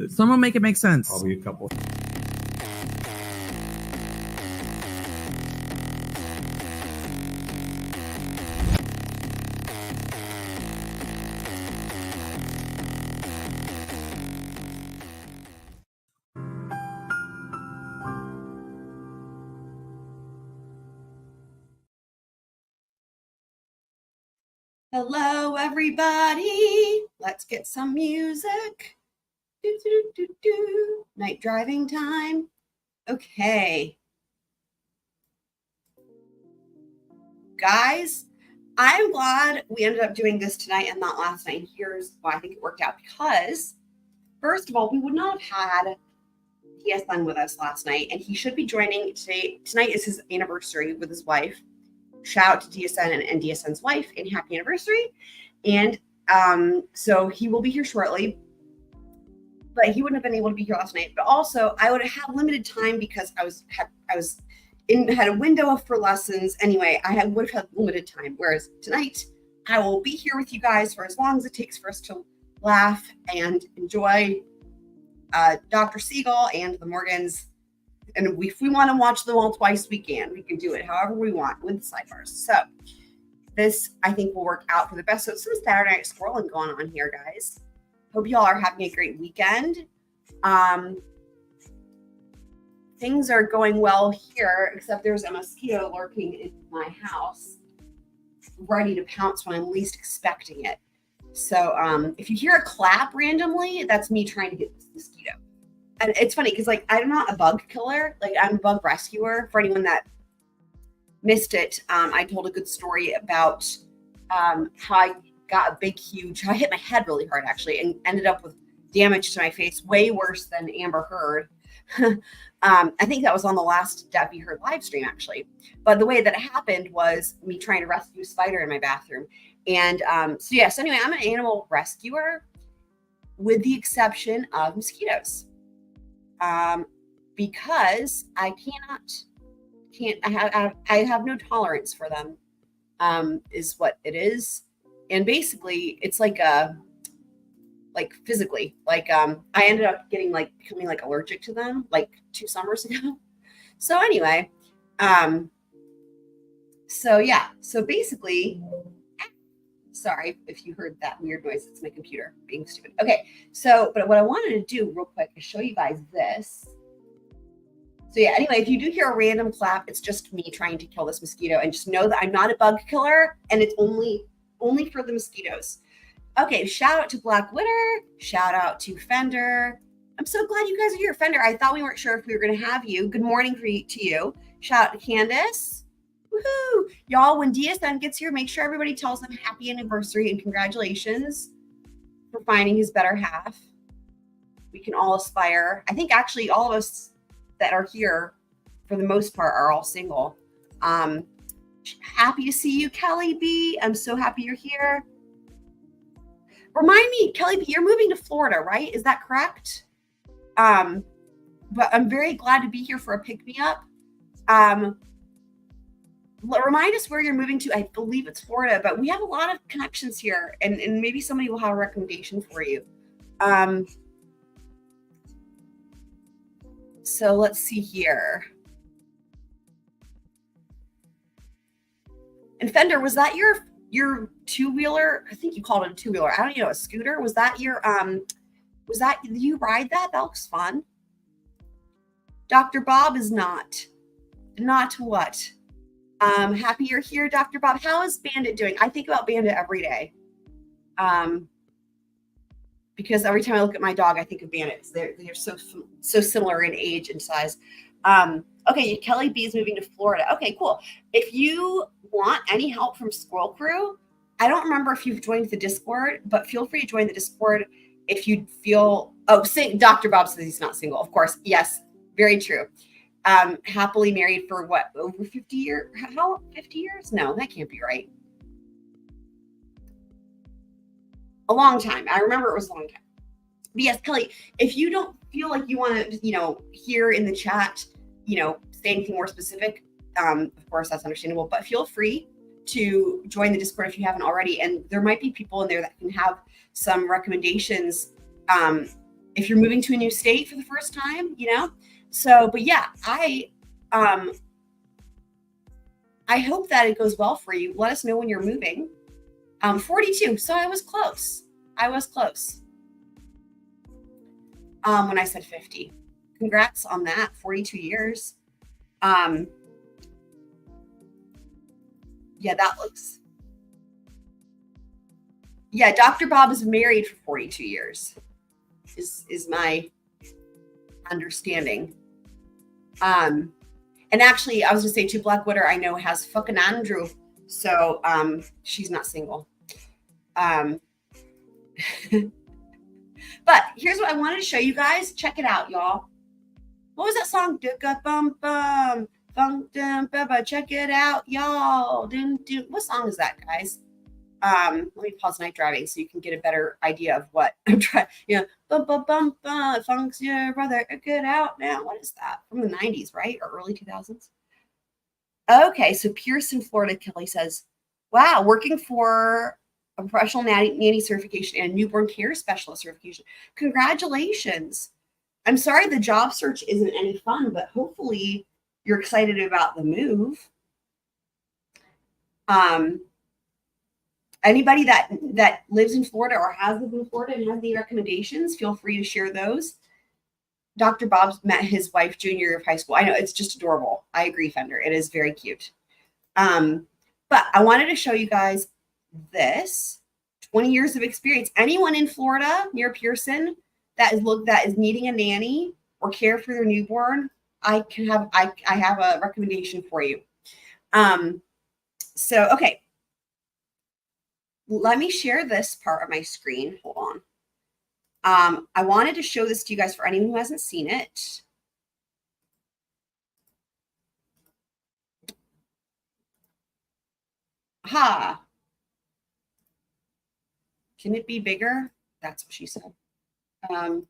Someone make it make sense. Probably a couple. Hello, everybody. Let's get some music. Do, do, do, do. Night driving time. Okay. Guys, I'm glad we ended up doing this tonight and not last night. Here's why I think it worked out. Because, first of all, we would not have had DSN with us last night, and he should be joining today. Tonight is his anniversary with his wife. Shout out to DSN and DSN's wife, and happy anniversary. And so he will be here shortly, but he wouldn't have been able to be here last night. But also, I would have had limited time because had a window for lessons. Anyway, would have had limited time. Whereas tonight, I will be here with you guys for as long as it takes for us to laugh and enjoy Dr. Seagull and the Morgans. And if we want to watch them all twice, we can. We can do it however we want with the sidebars. So this, I think, will work out for the best. So some Saturday Night Squirreling going on here, guys. Hope you all are having a great weekend. Things are going well here, except there's a mosquito lurking in my house, ready to pounce when I'm least expecting it. So if you hear a clap randomly, that's me trying to get this mosquito. And it's funny because, like, I'm not a bug killer. Like, I'm a bug rescuer. For anyone that missed it, I told a good story about how I got a big, huge, I hit my head really hard, actually, and ended up with damage to my face, way worse than Amber Heard. I think that was on the last Depp Heard live stream, actually. But the way that it happened was me trying to rescue a spider in my bathroom. And so anyway, I'm an animal rescuer with the exception of mosquitoes. Because I have no tolerance for them, is what it is. And basically it's like physically, I ended up becoming allergic to them like 2 summers ago. So anyway, so basically, sorry if you heard that weird noise. It's my computer being stupid. Okay, but what I wanted to do real quick is show you guys this. So anyway, if you do hear a random clap, it's just me trying to kill this mosquito. And just know that I'm not a bug killer, and it's only for the mosquitoes. Okay, shout out to Black Witter. Shout out to Fender. I'm so glad you guys are here. Fender, I thought we weren't sure if we were going to have you. Good morning to you. Shout out to Candace. Woohoo! Y'all, when DSN gets here, make sure everybody tells them happy anniversary and congratulations for finding his better half. We can all aspire. I think actually all of us that are here, for the most part, are all single. Happy to see you, Kelly B. I'm so happy you're here. Remind me, Kelly B, you're moving to Florida, right? Is that correct? But I'm very glad to be here for a pick-me-up. Remind us where you're moving to. I believe it's Florida, but we have a lot of connections here, and maybe somebody will have a recommendation for you. So let's see here. And Fender, was that your two-wheeler? I think you called it a two-wheeler. I don't know, a scooter. Was that you ride that? That looks fun. Dr. Bob is not what? Happy you're here, Dr. Bob. How is Bandit doing? I think about Bandit every day. Because every time I look at my dog, I think of Bandit. They're so similar in age and size. Okay, Kelly B is moving to Florida. Okay, cool. If you want any help from Squirrel Crew, I don't remember if you've joined the Discord, but feel free to join the Discord if you feel. Dr. Bob says he's not single. Of course, yes, very true. Happily married for what, over 50 years? How 50 years? No, that can't be right. A long time. I remember it was a long time. But yes, Kelly, if you don't feel like you want to, hear in the chat, say anything more specific, of course, that's understandable, but feel free to join the Discord if you haven't already. And there might be people in there that can have some recommendations if you're moving to a new state for the first time, So, but yeah, I hope that it goes well for you. Let us know when you're moving. 42. So I was close. When I said 50. Congrats on that. 42 years. Yeah, that looks. Yeah, Dr. Bob is married for 42 years. Is my understanding. And actually, I was gonna say too, Blackwater I know has fucking Andrew, so she's not single. But here's what I wanted to show you guys. Check it out, y'all. What was that song? Check it out, y'all. What song is that, guys? Let me pause night driving so you can get a better idea of what I'm trying. Funk's your brother. Get out now. What is that? From the 90s, right? Or early 2000s? Okay, so Pearson, Florida, Kelly says, wow, working for a professional nanny certification and newborn care specialist certification. Congratulations. I'm sorry the job search isn't any fun, but hopefully you're excited about the move. Anybody that lives in Florida or has lived in Florida and has any recommendations, feel free to share those. Dr. Bob's met his wife junior year of high school. I know, it's just adorable. I agree, Fender. It is very cute. But I wanted to show you guys this 20 years of experience. Anyone in Florida near Pearson that is needing a nanny or care for their newborn, I have a recommendation for you. So, okay. Let me share this part of my screen. Hold on. I wanted to show this to you guys for anyone who hasn't seen it. Ha. Can it be bigger? That's what she said. It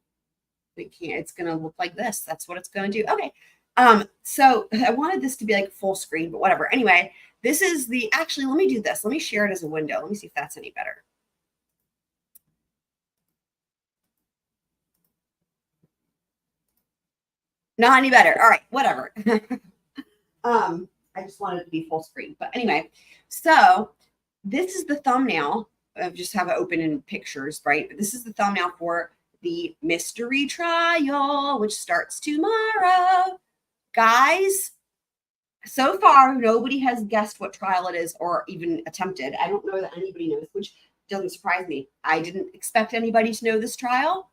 can't. It's going to look like this. That's what it's going to do. Okay. So I wanted this to be like full screen, but whatever. Anyway, this is actually, let me do this. Let me share it as a window. Let me see if that's any better. Not any better. All right, whatever. I just wanted it to be full screen. But anyway, so this is the thumbnail. I just have it open in pictures, right? But this is the thumbnail for the mystery trial, which starts tomorrow. Guys, so far, nobody has guessed what trial it is or even attempted. I don't know that anybody knows, which doesn't surprise me. I didn't expect anybody to know this trial.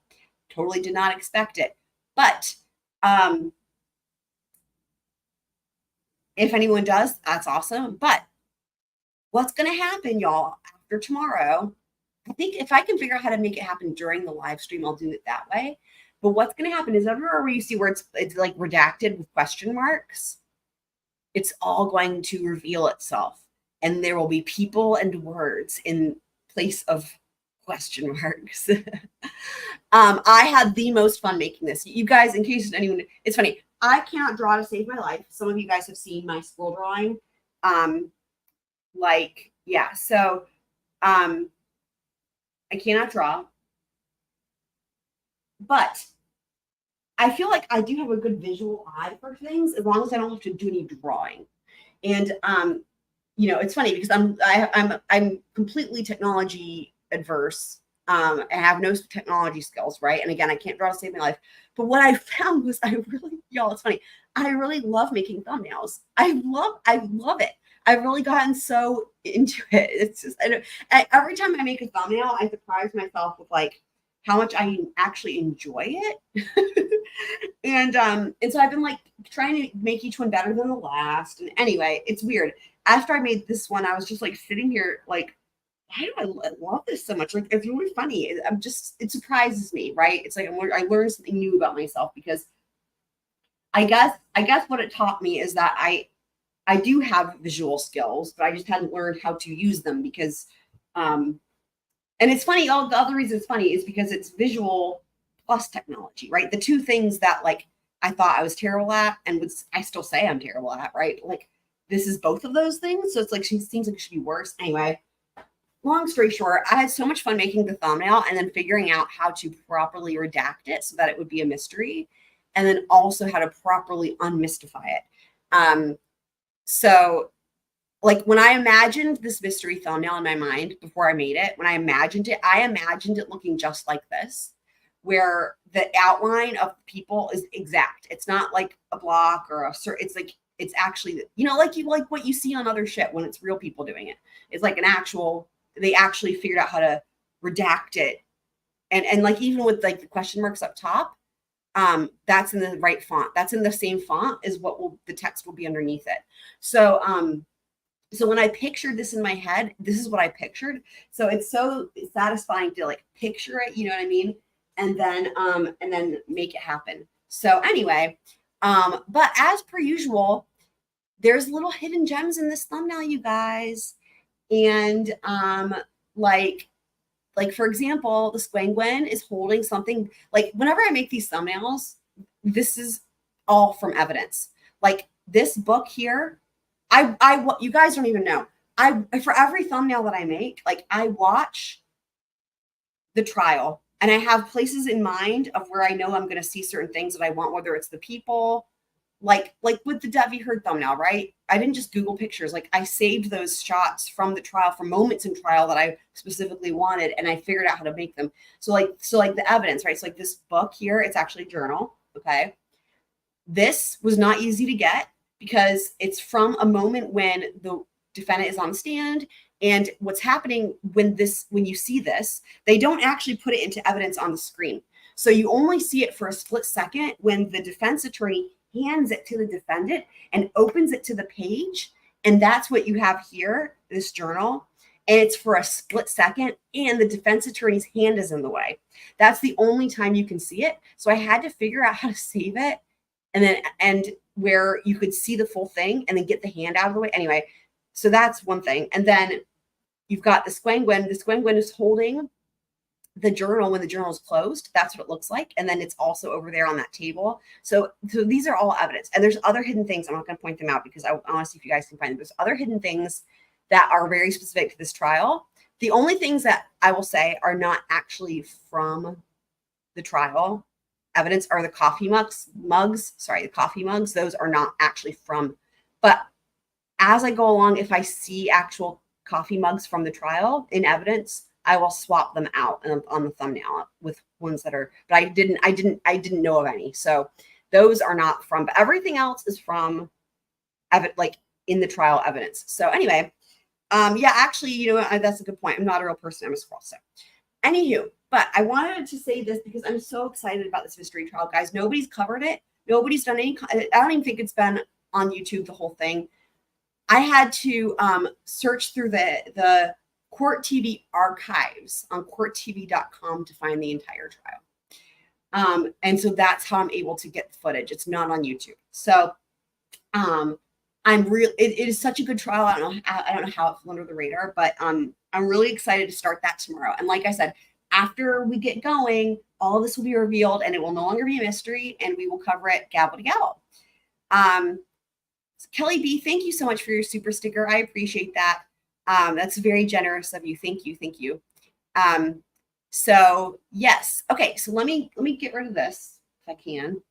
Totally did not expect it. But if anyone does, that's awesome. But what's going to happen, y'all, after tomorrow, I think if I can figure out how to make it happen during the live stream, I'll do it that way. But what's going to happen is everywhere where you see where it's like redacted with question marks, it's all going to reveal itself. And there will be people and words in place of question marks. I had the most fun making this. You guys, in case anyone, it's funny. I cannot draw to save my life. Some of you guys have seen my squirrel drawing. So I cannot draw. But I feel like I do have a good visual eye for things as long as I don't have to do any drawing. And it's funny because I'm completely technology adverse. I have no technology skills, right? And again, I can't draw to save my life. But what I found was it's funny. I really love making thumbnails. I love it. I've really gotten so into it. It's just, every time I make a thumbnail, I surprise myself with like how much I actually enjoy it. And so I've been like trying to make each one better than the last. And anyway, it's weird. After I made this one, I was just like sitting here like, why do I love this so much? Like, it's really funny. It surprises me, right? It's like I learned something new about myself because I guess what it taught me is that I do have visual skills, but I just hadn't learned how to use them because, and it's funny. All the other reason it's funny is because it's visual plus technology, right? The two things that like I thought I was terrible at and I still say I'm terrible at, right? Like this is both of those things. So it's like, she seems like it should be worse. Anyway, long story short, I had so much fun making the thumbnail and then figuring out how to properly redact it so that it would be a mystery, and then also how to properly unmystify it. So like when I imagined this mystery thumbnail in my mind before I made it, when I imagined it looking just like this, where the outline of people is exact. It's not like a block or a certain, it's like, it's actually, like what you see on other shit when it's real people doing it. It's like an actual, they actually figured out how to redact it. And like, even with like the question marks up top, that's in the right font. That's in the same font as what the text will be underneath it. So when I pictured this in my head, this is what I pictured. So it's so satisfying to like picture it, you know what I mean? And then make it happen. So anyway, but as per usual, there's little hidden gems in this thumbnail, you guys. And like for example, the squanguen is holding something. Like whenever I make these thumbnails, this is all from evidence. Like this book here, you guys don't even know. For every thumbnail that I make, like I watch the trial and I have places in mind of where I know I'm going to see certain things that I want, whether it's the people, like with the Debbie Heard thumbnail, right? I didn't just Google pictures. Like I saved those shots from the trial, from moments in trial that I specifically wanted, and I figured out how to make them. So like the evidence, right? So like this book here, it's actually a journal. Okay. This was not easy to get because it's from a moment when the defendant is on the stand. And what's happening when you see this, they don't actually put it into evidence on the screen. So you only see it for a split second when the defense attorney hands it to the defendant and opens it to the page. And that's what you have here, this journal. And it's for a split second, and the defense attorney's hand is in the way. That's the only time you can see it. So I had to figure out how to save it and where you could see the full thing and then get the hand out of the way. Anyway, so that's one thing. And then you've got the squanguen. The squanguen is holding the journal when the journal is closed. That's what it looks like. And then it's also over there on that table. So these are all evidence. And there's other hidden things. I'm not going to point them out because I want to see if you guys can find them. There's other hidden things that are very specific to this trial. The only things that I will say are not actually from the trial evidence are the coffee mugs. Sorry, the coffee mugs. Those are not actually from, but as I go along, if I see actual coffee mugs from the trial in evidence, I will swap them out on the thumbnail with ones that are, but I didn't know of any. So those are not from, but everything else is from like in the trial evidence. So anyway, yeah, actually, that's a good point. I'm not a real person. I'm a squirrel. So anywho, but I wanted to say this because I'm so excited about this mystery trial, guys. Nobody's covered it. Nobody's done any, I don't even think it's been on YouTube, the whole thing. I had to search through the Court TV archives on courttv.com to find the entire trial. And so that's how I'm able to get the footage. It's not on YouTube. So it is such a good trial. I don't know how it flew under the radar, but I'm really excited to start that tomorrow. And like I said, after we get going, all of this will be revealed and it will no longer be a mystery, and we will cover it gavel to gavel. Kelly B, thank you so much for your super sticker. I appreciate that. That's very generous of you. Thank you. Thank you. So yes. Okay. So let me get rid of this if I can.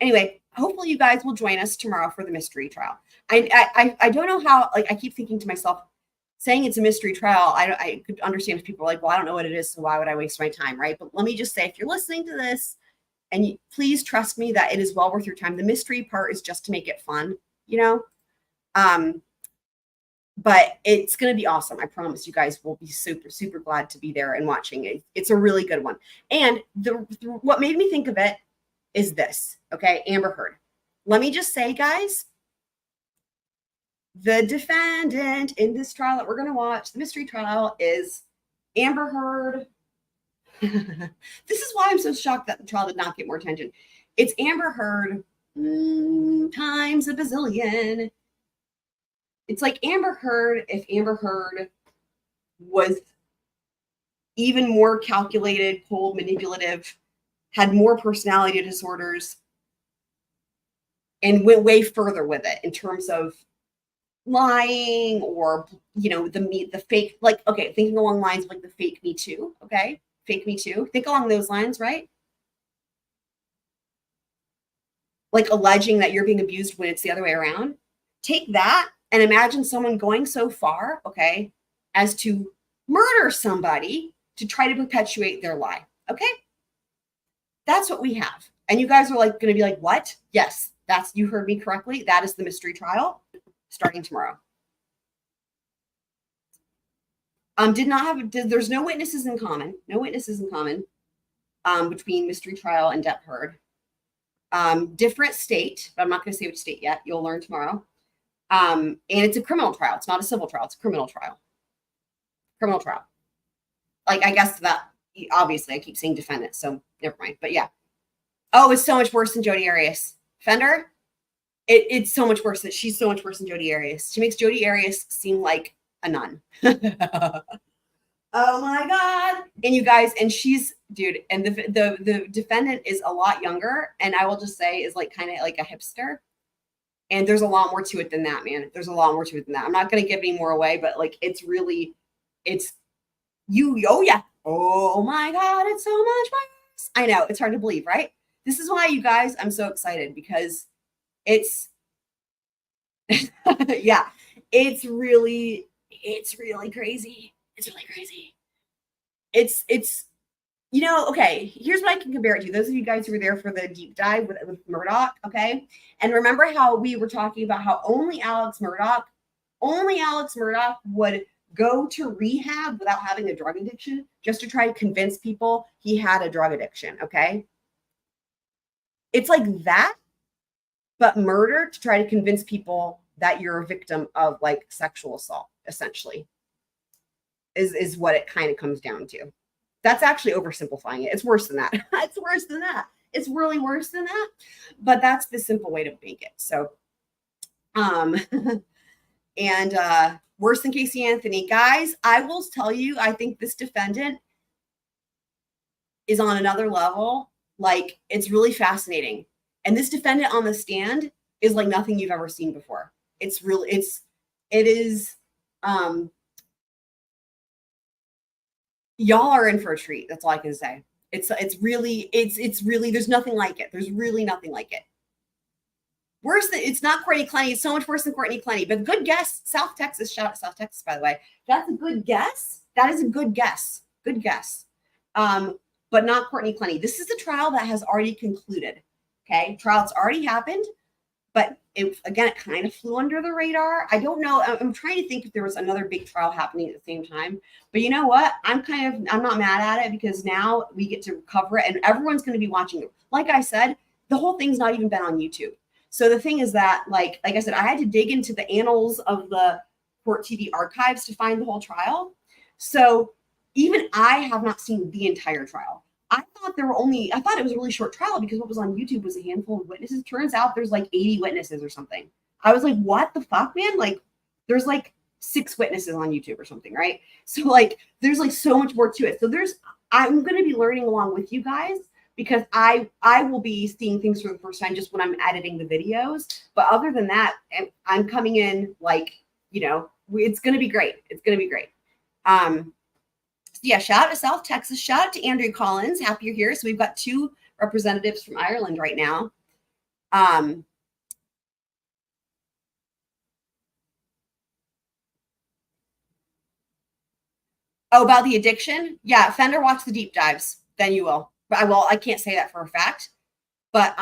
Anyway, hopefully you guys will join us tomorrow for the mystery trial. I don't know how, like, I keep thinking to myself, saying it's a mystery trial, I could understand if people are like, well, I don't know what it is, so why would I waste my time, right? But let me just say, if you're listening to this, and please trust me that it is well worth your time. The mystery part is just to make it fun, but it's going to be awesome. I promise you guys will be super, super glad to be there and watching it. It's a really good one. And what made me think of it is this, okay? Amber Heard. Let me just say, guys, the defendant in this trial that we're going to watch, the mystery trial, is Amber Heard. This is why I'm so shocked that the trial did not get more attention. It's Amber Heard times a bazillion. It's like Amber Heard if Amber Heard was even more calculated, cold, manipulative, had more personality disorders, and went way further with it in terms of lying or, the fake, like, okay, thinking along lines of like the fake Me Too, okay? Fake Me Too. Think along those lines, right? Like alleging that you're being abused when it's the other way around. Take that and imagine someone going so far, okay, as to murder somebody to try to perpetuate their lie, okay? That's what we have. And you guys are like going to be like, what? Yes, you heard me correctly. That is the mystery trial starting tomorrow. There's no witnesses in common. No witnesses in common between mystery trial and Depp heard. Different state, but I'm not going to say which state yet. You'll learn tomorrow. And it's a criminal trial. It's not a civil trial. It's a criminal trial. Criminal trial. Like, I guess that, obviously, I keep saying defendant, so never mind. But yeah. Oh, it's so much worse than Jodi Arias. Fender, it's so much worse. She's so much worse than Jodi Arias. She makes Jodi Arias seem like a nun. Oh my God. And you guys, and she's, dude, and the defendant is a lot younger, and I will just say is like kind of like a hipster. And there's a lot more to it than that, man. There's a lot more to it than that. I'm not going to give any more away, but like, it's oh yeah. Oh my God, it's so much worse. I know, it's hard to believe, right? This is why, you guys, I'm so excited, because it's, yeah, it's really crazy. It's really crazy. It's, okay, here's what I can compare it to. Those of you guys who were there for the deep dive with Murdaugh, okay? And remember how we were talking about how only Alex Murdaugh would go to rehab without having a drug addiction just to try to convince people he had a drug addiction, okay? It's like that, but murder to try to convince people that you're a victim of like sexual assault, essentially, is what it kind of comes down to. That's actually oversimplifying it. It's worse than that. It's worse than that. It's really worse than that. But that's the simple way to make it. So, and worse than Casey Anthony. Guys, I will tell you, I think this defendant is on another level. Like, it's really fascinating. And this defendant on the stand is like nothing you've ever seen before. It is, y'all are in for a treat. That's all I can say. It's really, there's nothing like it. There's really nothing like it. Worse than, it's not Courtney Clenny. It's so much worse than Courtney Clenny, but good guess. South Texas, shout out South Texas, by the way. That's a good guess. That is a good guess. Good guess. But not Courtney Clenny. This is a trial that has already concluded. Okay. Trial's already happened, but it kind of flew under the radar. I don't know. I'm trying to think if there was another big trial happening at the same time, but you know what? I'm not mad at it, because now we get to cover it and everyone's going to be watching it. Like I said, the whole thing's not even been on YouTube. So the thing is that, like I said, I had to dig into the annals of the Court TV archives to find the whole trial. So even I have not seen the entire trial. I thought it was a really short trial because what was on YouTube was a handful of witnesses. Turns out there's like 80 witnesses or something. I was like, what the fuck, man? Like, there's like 6 witnesses on YouTube or something, right? So like, there's like so much more to it. So I'm going to be learning along with you guys, because I will be seeing things for the first time just when I'm editing the videos. But other than that, I'm coming in like, it's going to be great. It's going to be great. Yeah, shout out to South Texas. Shout out to Andrew Collins. Happy you're here. So we've got 2 representatives from Ireland right now. Oh, about the addiction? Yeah, Fender, watch the deep dives. Then you will. But I can't say that for a fact. But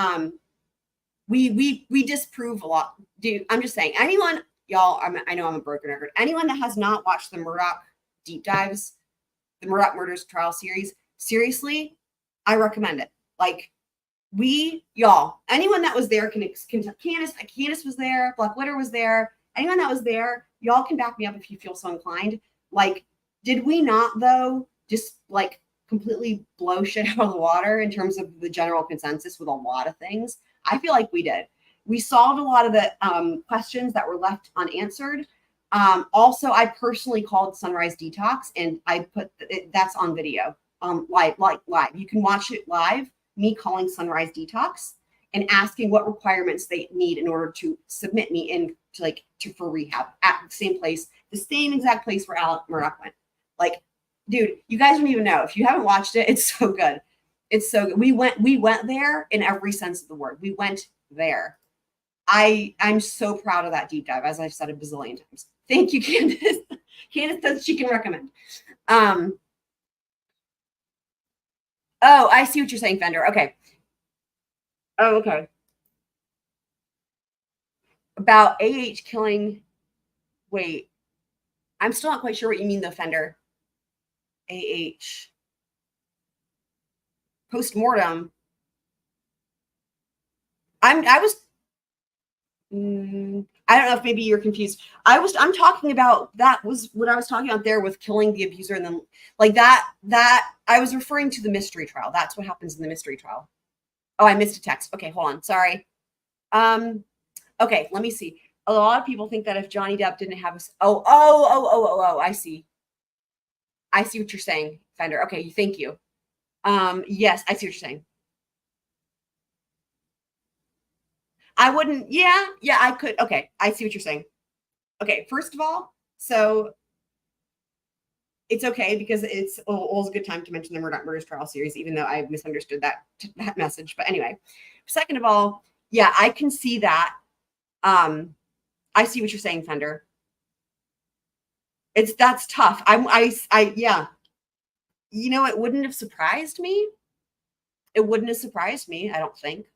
we disprove a lot. Dude, I'm just saying, anyone, y'all, I know I'm a broken record. Anyone that has not watched the Murdaugh deep dives, the Murdaugh Murders Trial series, seriously, I recommend it. Like, anyone that was there Candace was there, Black Widow was there, anyone that was there, y'all can back me up if you feel so inclined. Like, did we not, though, just like completely blow shit out of the water in terms of the general consensus with a lot of things? I feel like we did. We solved a lot of the questions that were left unanswered. Also, I personally called Sunrise Detox, and I put that's on video, live. You can watch it live, me calling Sunrise Detox. and asking what requirements they need in order to submit me in for rehab at the same place, the same exact place where Murdaugh went. Like, dude, you guys don't even know. If you haven't watched it, it's so good. It's so good. We went there in every sense of the word. We went there. I'm so proud of that deep dive, as I've said a bazillion times. Thank you, Candace. Candace says she can recommend. Oh, I see what you're saying, Fender. Okay. Oh, okay. About AH killing. Wait, I'm still not quite sure what you mean, though, Fender. AH. Post-mortem. I don't know if maybe you're confused. I'm talking about, that was what I was talking about there with killing the abuser, and then like that I was referring to the mystery trial. That's what happens in the mystery trial. Oh, I missed a text. Okay, hold on. Sorry. Okay, let me see. A lot of people think that if Johnny Depp didn't have a I see. I see what you're saying, Fender. Okay, thank you. Yes, I see what you're saying. I wouldn't, yeah, I could. Okay, I see what you're saying. Okay, first of all, so it's okay because it's always a good time to mention the Murders Trial series, even though I misunderstood that message. But anyway, second of all, yeah, I can see that. I see what you're saying, Fender. That's tough. Yeah. You know, it wouldn't have surprised me. It wouldn't have surprised me, I don't think.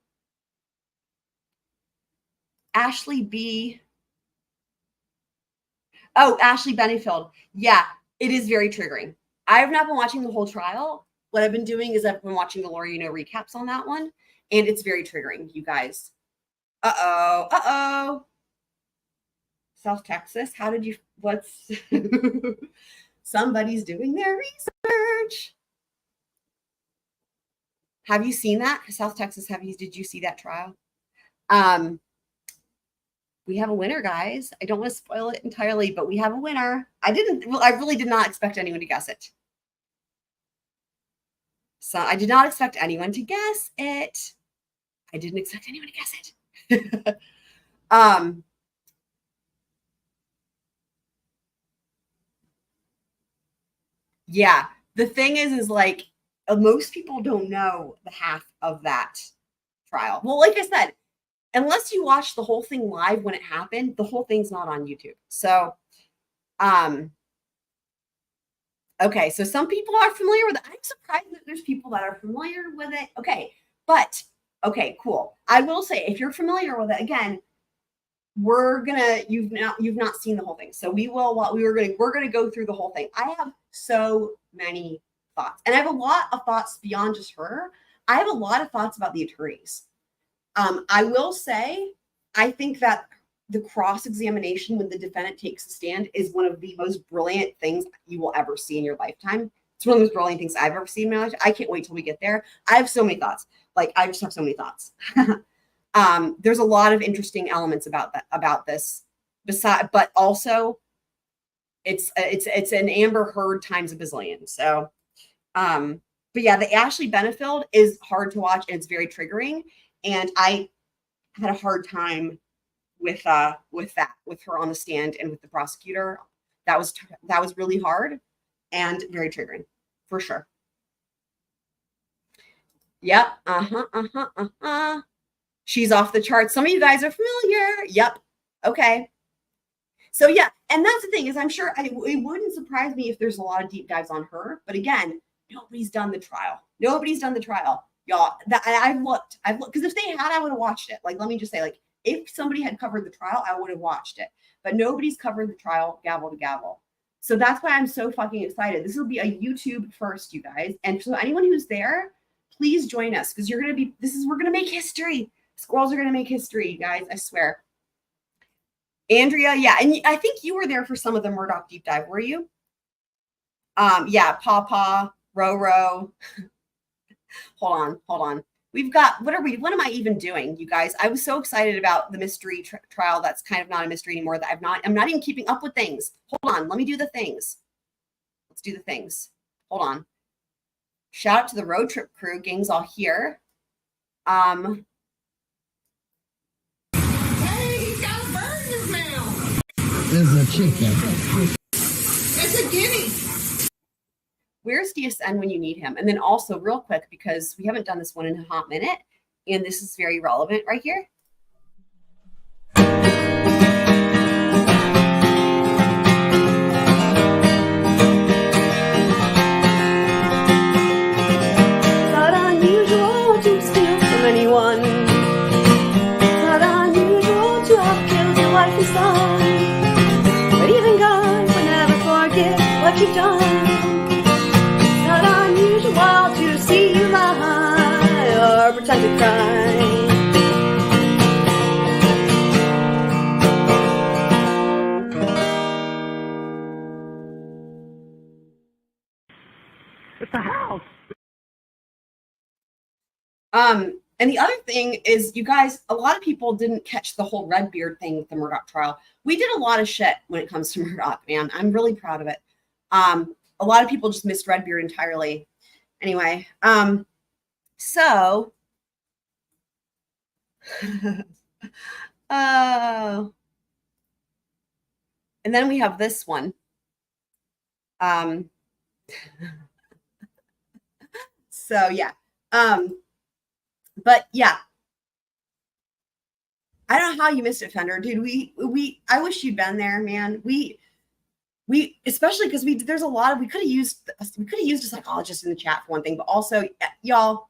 Ashley B. Oh, Ashley Bennyfield. Yeah, it is very triggering. I have not been watching the whole trial. What I've been doing is I've been watching the Laura recaps on that one, and it's very triggering, you guys. Uh-oh. South Texas, how did you, what's, somebody's doing their research. Have you seen that? South Texas, did you see that trial? We have a winner, guys. I don't want to spoil it entirely, but we have a winner. I really did not expect anyone to guess it. So I did not expect anyone to guess it. I didn't expect anyone to guess it. Yeah, the thing is like, most people don't know the half of that trial. Well, like I said, unless you watch the whole thing live when it happened, the whole thing's not on YouTube. So, okay, so some people are familiar with it. I'm surprised that there's people that are familiar with it. Okay, but okay, cool. I will say, if you're familiar with it, again, you've not seen the whole thing. So we're gonna go through the whole thing. I have so many thoughts, and I have a lot of thoughts beyond just her. I have a lot of thoughts about the attorneys. I will say, I think that the cross-examination when the defendant takes a stand is one of the most brilliant things you will ever see in your lifetime. It's one of the most brilliant things I've ever seen in my life. I can't wait till we get there. I have so many thoughts. Like, I just have so many thoughts. There's a lot of interesting elements about this. But also, it's an Amber Heard times a bazillion. So, but yeah, the Ashley Bennyfield is hard to watch, and it's very triggering. And I had a hard time with her on the stand and with the prosecutor. That was really hard and very triggering, for sure. Yep. She's off the charts. Some of you guys are familiar. Yep. Okay. So yeah, and that's the thing, is I'm sure it wouldn't surprise me if there's a lot of deep dives on her. But again, nobody's done the trial. Y'all, I've looked, because if they had, I would have watched it. Like, let me just say, like, if somebody had covered the trial, I would have watched it. But nobody's covered the trial gavel to gavel. So that's why I'm so fucking excited. This will be a YouTube first, you guys. And so anyone who's there, please join us, because we're gonna make history. Squirrels are gonna make history, you guys. I swear. Andrea, yeah, and I think you were there for some of the Murdaugh deep dive, were you? Yeah, Pawpaw, Roro. Hold on. We've got, what am I even doing, you guys? I was so excited about the mystery trial that's kind of not a mystery anymore, that I'm not even keeping up with things. Hold on, let me do the things. Let's do the things. Hold on. Shout out to the road trip crew. Gang's all here. is a chicken. It's a guinea. Where's DSN when you need him? And then also real quick, because we haven't done this one in a hot minute, and this is very relevant right here. Not unusual to steal from anyone. Not unusual to have killed your wife and son. But even God would never forget what you've done. Unusual to see you lie or pretend to cry. It's a house. And the other thing is, you guys, a lot of people didn't catch the whole Redbeard thing with the Murdaugh trial. We did a lot of shit when it comes to Murdaugh, man. I'm really proud of it. A lot of people just missed Redbeard entirely. Anyway, so and then we have this one. So yeah. But yeah. I don't know how you missed it, Fender. Dude, I wish you'd been there, man. We especially because there's a lot of we could have used a psychologist in the chat for one thing, but also y'all,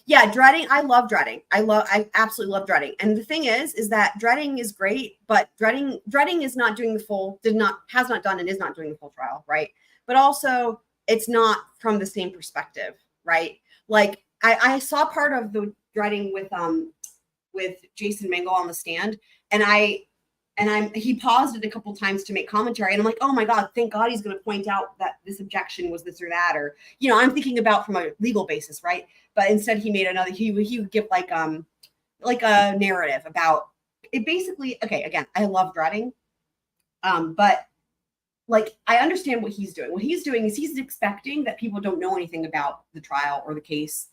yeah, dreading. I love dreading. I absolutely love dreading. And the thing is that dreading is great, but dreading is not doing the full, has not done and is not doing the full trial, right? But also it's not from the same perspective, right? Like I saw part of the dreading with Jason Mangle on the stand, and he paused it a couple times to make commentary. And I'm like, oh my God, thank God he's going to point out that this objection was this or that. Or, I'm thinking about from a legal basis, right? But instead he made another, he would give like a narrative about it. Basically, okay, again, I love dreading. But like, I understand what he's doing. What he's doing is he's expecting that people don't know anything about the trial or the case.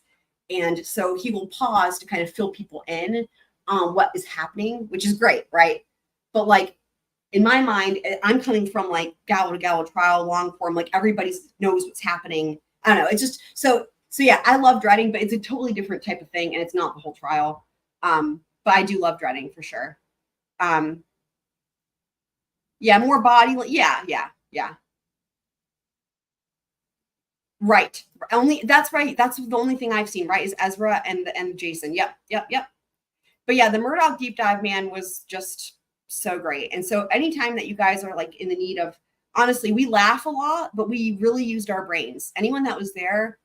And so he will pause to kind of fill people in on what is happening, which is great, right? But like, in my mind, I'm coming from like gavel-to-gavel trial, long form, like everybody knows what's happening. I don't know. It's just, so yeah, I love dreading, but it's a totally different type of thing. And it's not the whole trial. But I do love dreading for sure. Yeah, more body. Yeah. Right. That's right. That's the only thing I've seen, right, is Ezra and Jason. Yep. But yeah, the Murdaugh deep dive, man, was just so great. And so anytime that you guys are like in the need of, honestly, we laugh a lot, but we really used our brains. Anyone that was there,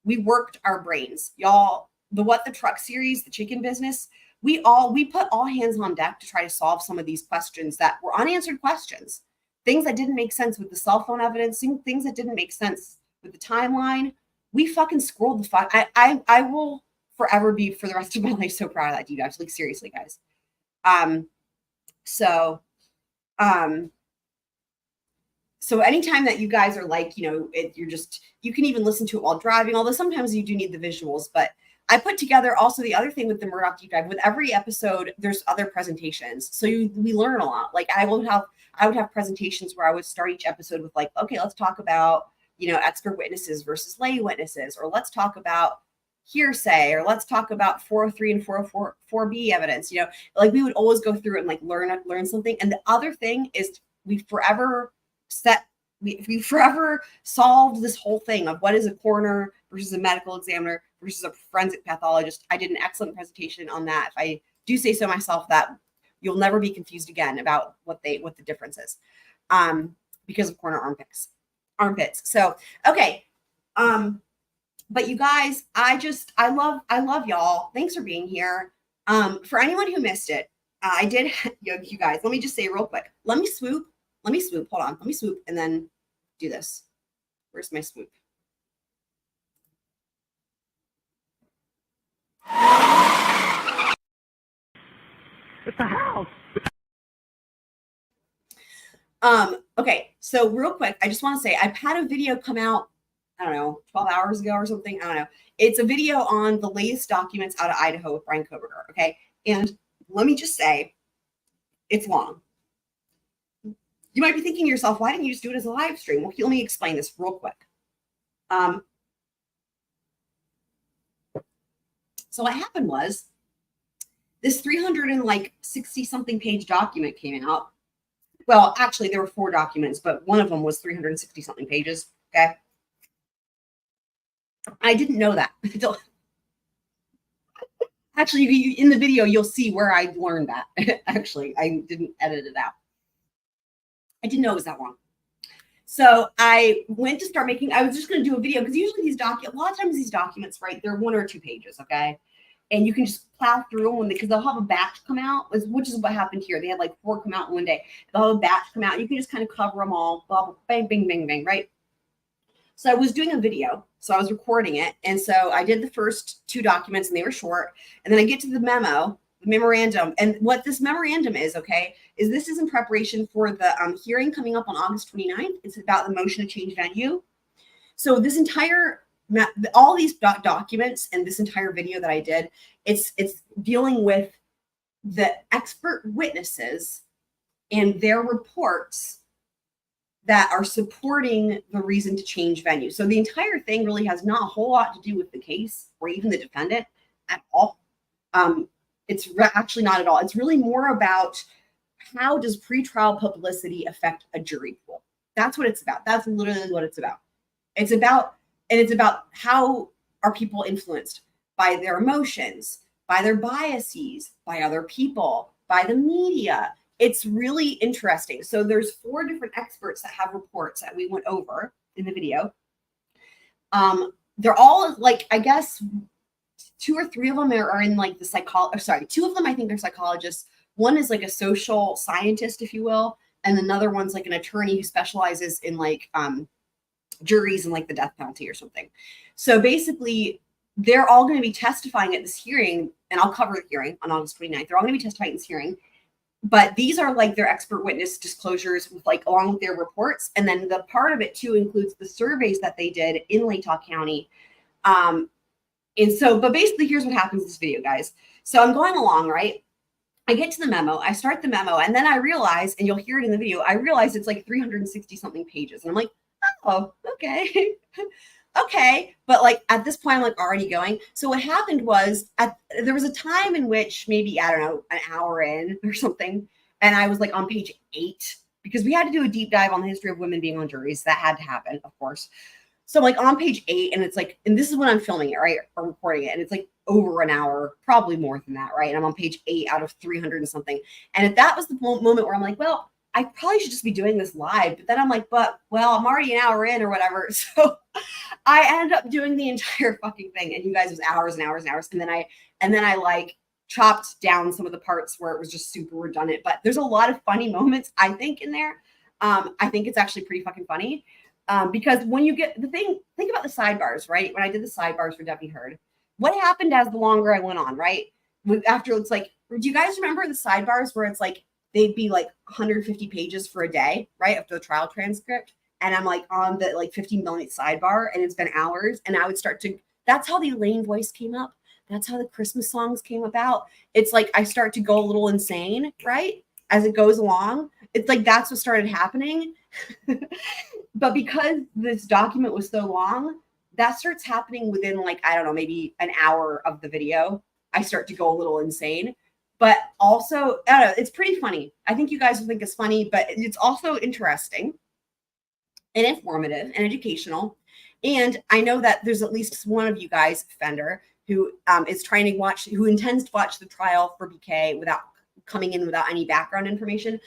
we worked our brains. Y'all, the What the Truck series, the chicken business, we put all hands on deck to try to solve some of these questions that were unanswered questions. Things that didn't make sense with the cell phone evidence, things that didn't make sense with the timeline. We fucking scrolled the fuck. I will forever be, for the rest of my life, so proud of that, you guys. Like, seriously, guys. So anytime that you guys are like, you can even listen to it while driving, although sometimes you do need the visuals. But I put together also the other thing with the Murdaugh deep dive. With every episode, there's other presentations. So we learn a lot. Like I would have presentations where I would start each episode with like, okay, let's talk about, expert witnesses versus lay witnesses, or let's talk about hearsay, or let's talk about 403 and 404B evidence. Like we would always go through and like learn something. And the other thing is we forever solved this whole thing of what is a coroner versus a medical examiner versus a forensic pathologist. I did an excellent presentation on that. If I do say so myself, that you'll never be confused again about what the difference is, because of coroner armpits. So, okay. But you guys, I love y'all. Thanks for being here. For anyone who missed it, I did, you guys, let me just say real quick, let me swoop. Hold on. Let me swoop and then do this. Where's my swoop? It's a house. Okay. So real quick, I just want to say I've had a video come out, I don't know, 12 hours ago or something. I don't know. It's a video on the latest documents out of Idaho with Brian Kohberger. Okay. And let me just say, It's long. You might be thinking to yourself, why didn't you just do it as a live stream? Well, let me explain this real quick. So what happened was this 360 something page document came out. Well, actually, there were 4 documents, but one of them was 360 something pages. Okay. I didn't know that. Actually, in the video, you'll see where I learned that. Actually, I didn't edit it out. I didn't know it was that long. So I went to start making, I was just going to do a video because usually these documents, a lot of times these documents, right, they're 1 or 2 pages, okay? And you can just plow through them because they'll have a batch come out, which is what happened here. They had like 4 come out in one day. They'll have a batch come out. You can just kind of cover them all, blah, blah, bang, bang, bang, bang, right? So I was doing a video, so I was recording it. And so I did the first 2 documents and they were short. And then I get to the memo, the memorandum. And what this memorandum is, okay, is this is in preparation for the hearing coming up on August 29th. It's about the motion to change venue. So this entire, all these documents and this entire video that I did, it's dealing with the expert witnesses and their reports that are supporting the reason to change venue. So the entire thing really has not a whole lot to do with the case or even the defendant at all. It's actually not at all. It's really more about how does pretrial publicity affect a jury pool? That's what it's about. That's literally what it's about. It's about how are people influenced by their emotions, by their biases, by other people, by the media. It's really interesting. So there's 4 different experts that have reports that we went over in the video. They're all like, I guess 2 or 3 of them are in like the 2 of them, I think they're psychologists. One is like a social scientist, if you will. And another one's like an attorney who specializes in like juries and like the death penalty or something. So basically, they're all going to be testifying at this hearing, and I'll cover the hearing on August 29th. They're all going to be testifying at this hearing. But these are like their expert witness disclosures with like along with their reports. And then the part of it too includes the surveys that they did in Latah County. And so, but basically here's what happens in this video, guys. So I'm going along, right? I get to the memo, I start the memo, and then I realize, and you'll hear it in the video, I realize it's like 360 something pages. And I'm like, oh, okay. Okay. But like at this point, I'm like already going. So what happened was there was a time in which maybe, I don't know, an hour in or something. And I was like on page 8 because we had to do a deep dive on the history of women being on juries. That had to happen, of course. So I'm like on page 8 and it's like, and this is when I'm filming it, right? Or recording it. And it's like over an hour, probably more than that, right? And I'm on page 8 out of 300 and something. And if that was the moment where I'm like, well, I probably should just be doing this live. But then I'm like, well, I'm already an hour in or whatever. So I ended up doing the entire fucking thing. And you guys, it was hours and hours and hours. And then I like chopped down some of the parts where it was just super redundant. But there's a lot of funny moments, I think, in there. I think it's actually pretty fucking funny. Because when you get the thing, think about the sidebars, right? When I did the sidebars for Debbie Heard, what happened as the longer I went on, right? After it's like, do you guys remember the sidebars where it's like, they'd be like 150 pages for a day, right? After the trial transcript. And I'm like on the like 15-minute sidebar and it's been hours. And I would start to, that's how the Elaine voice came up. That's how the Christmas songs came about. It's like, I start to go a little insane, right? As it goes along. It's like, that's what started happening. But because this document was so long, that starts happening within like, I don't know, maybe an hour of the video. I start to go a little insane. But also, I don't know, it's pretty funny. I think you guys will think it's funny, but it's also interesting and informative and educational. And I know that there's at least one of you guys, Fender, who is trying to watch, who intends to watch the trial for BK without coming in without any background information.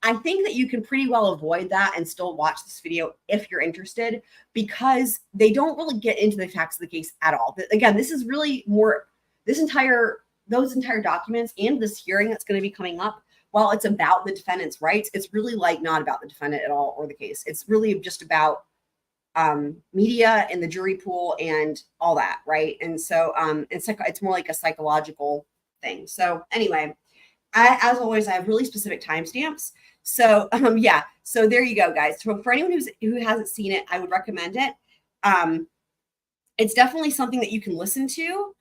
I think that you can pretty well avoid that and still watch this video if you're interested, because they don't really get into the facts of the case at all. Again, this is really more, those entire documents and this hearing that's going to be coming up, while it's about the defendant's rights, it's really like not about the defendant at all or the case. It's really just about media and the jury pool and all that, right? And so it's more like a psychological thing. So anyway, as always, I have really specific timestamps. So yeah, so there you go, guys. So for anyone who hasn't seen it, I would recommend it. It's definitely something that you can listen to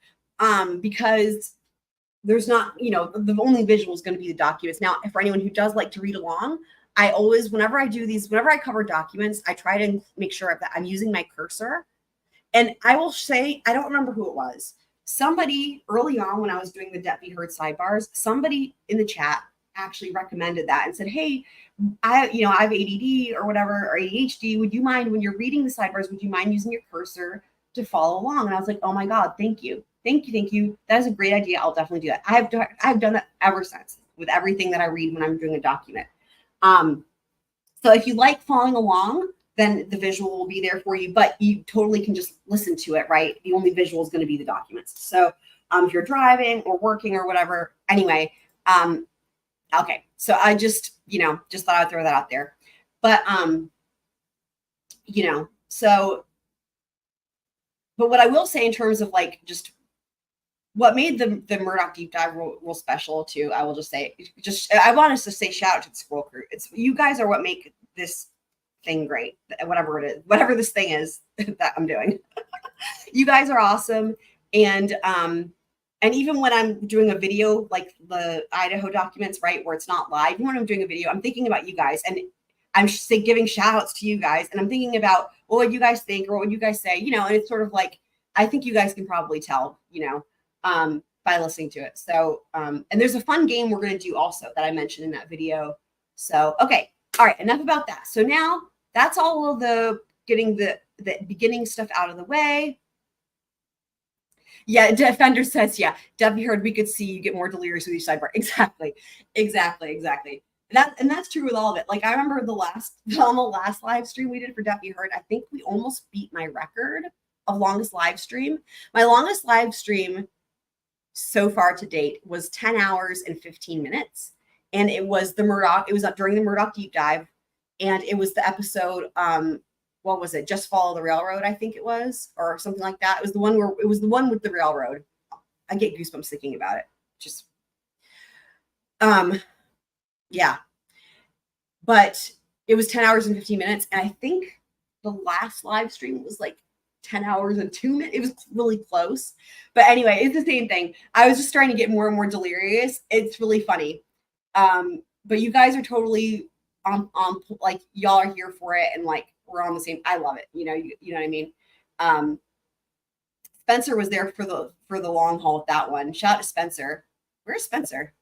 because there's not, the only visual is going to be the documents. Now, for anyone who does like to read along, I always, whenever I cover documents, I try to make sure that I'm using my cursor. And I will say, I don't remember who it was. Somebody early on when I was doing the Depp v. Heard sidebars, somebody in the chat actually recommended that and said, hey, I have ADD or whatever, or ADHD. Would you mind when you're reading the sidebars, would you mind using your cursor to follow along? And I was like, oh my God, thank you. Thank you. That is a great idea. I'll definitely do that. I've done that ever since with everything that I read when I'm doing a document. So if you like following along, then the visual will be there for you, but you totally can just listen to it, right? The only visual is going to be the documents. So if you're driving or working or whatever, anyway, okay. So I just thought I'd throw that out there. But, but what I will say in terms of like just what made the Murdaugh deep dive real special too, I will just say, I want us to say shout out to the Squirrel Crew. You guys are what make this thing great, whatever it is, whatever this thing is that I'm doing. You guys are awesome. And even when I'm doing a video, like the Idaho documents, right, where it's not live, even when I'm doing a video, I'm thinking about you guys, and I'm giving shout outs to you guys. And I'm thinking about, well, what you guys think or what you guys say, and it's sort of like, I think you guys can probably tell, by listening to it. So, and there's a fun game we're going to do also that I mentioned in that video. So, okay. All right. Enough about that. So now that's all of the getting the beginning stuff out of the way. Yeah. Defender says, yeah, Debbie heard we could see you get more delirious with each sidebar. Exactly. And that's true with all of it. Like I remember on the last live stream we did for Debbie Heard, I think we almost beat my record of longest live stream. My longest live stream so far to date was 10 hours and 15 minutes. And it was it was during the Murdaugh deep dive. And it was the episode, what was it? Just Follow the Railroad, I think it was, or something like that. It was the one with the railroad. I get goosebumps thinking about it. Just, yeah. But it was 10 hours and 15 minutes. And I think the last live stream was like 10 hours and 2 minutes. It was really close. But anyway, it's the same thing. I was just trying to get more and more delirious. It's really funny. But you guys are totally on like y'all are here for it, and like we're on the same. I love it. You know what I mean? Spencer was there for the long haul with that one. Shout out to Spencer. Where's Spencer?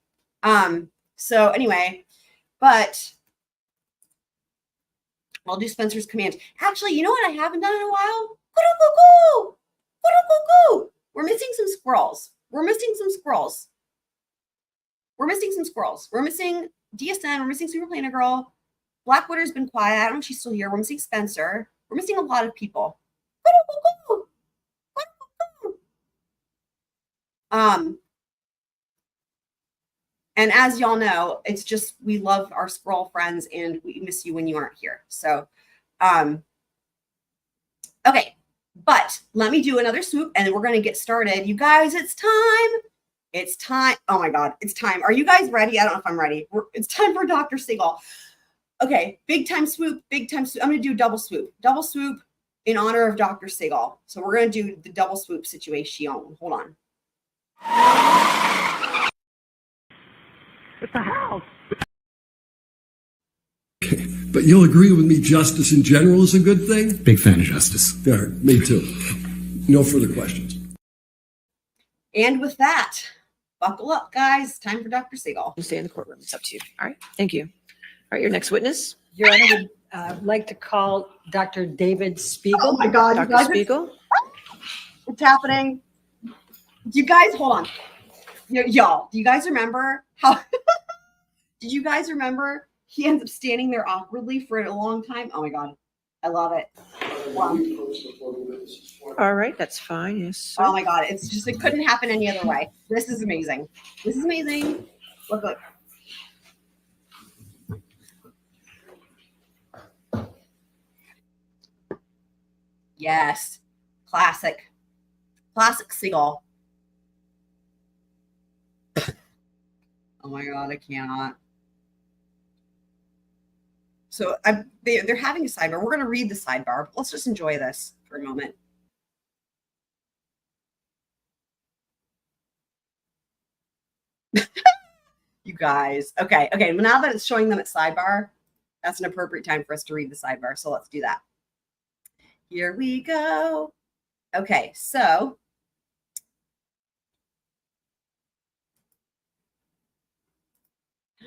So anyway, but I'll do Spencer's command. Actually, you know what I haven't done in a while? We're missing some squirrels. We're missing DSN. We're missing Super Planet Girl. Blackwater's been quiet. I don't know if she's still here. We're missing Spencer. We're missing a lot of people. And as y'all know, it's just, we love our squirrel friends and we miss you when you aren't here. So, okay. But let me do another swoop and then we're going to get started. You guys, it's time. It's time. Oh my God, it's time. Are you guys ready? I don't know if I'm ready. It's time for Dr. Seagull. Okay, big time swoop. I'm going to do double swoop in honor of Dr. Seagull. So we're going to do the double swoop situation. Hold on. It's a house. Okay. But you'll agree with me, justice in general is a good thing? Big fan of justice. All right, me too. No further questions. And with that, buckle up, guys. Time for Dr. Seagull. You stay in the courtroom. It's up to you. All right. Thank you. All right. Your next witness. Your Honor, would like to call Dr. David Spiegel. Oh my God, Dr. Spiegel. What's happening? Do you guys, hold on. Y'all, do you guys remember how, did you guys remember he ends up standing there awkwardly for a long time? Oh my God. I love it. Wow. All right. That's fine. Yes. Sir. Oh my God. It's just, it couldn't happen any other way. This is amazing. Look. Yes. Classic Seagull. Oh my God, I cannot. So they're having a sidebar. We're going to read the sidebar, but let's just enjoy this for a moment. guys. Okay. Well, now that it's showing them at sidebar, that's an appropriate time for us to read the sidebar. So let's do that. Here we go. Okay, so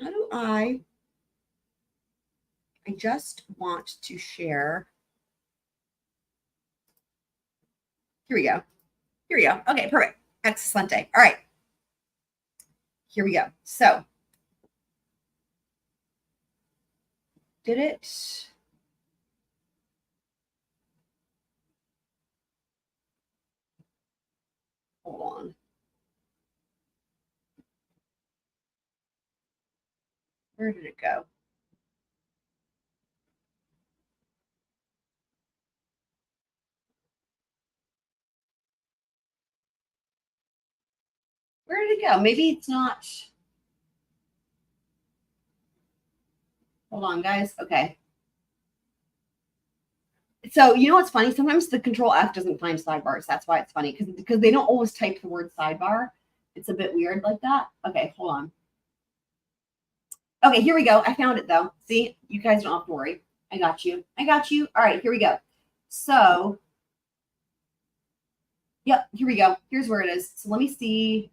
how do I just want to share. Here we go. Okay, perfect. Excellente. All right. Here we go. So, did it? Hold on. Where did it go? Where did it go? Maybe it's not. Hold on, guys. Okay. So you know what's funny? Sometimes the Control F doesn't find sidebars. That's why it's funny, because they don't always type the word sidebar. It's a bit weird like that. Okay, hold on. Okay, here we go. I found it though. See, you guys don't have to worry. I got you. All right, here we go. So, yep, here we go. Here's where it is. So let me see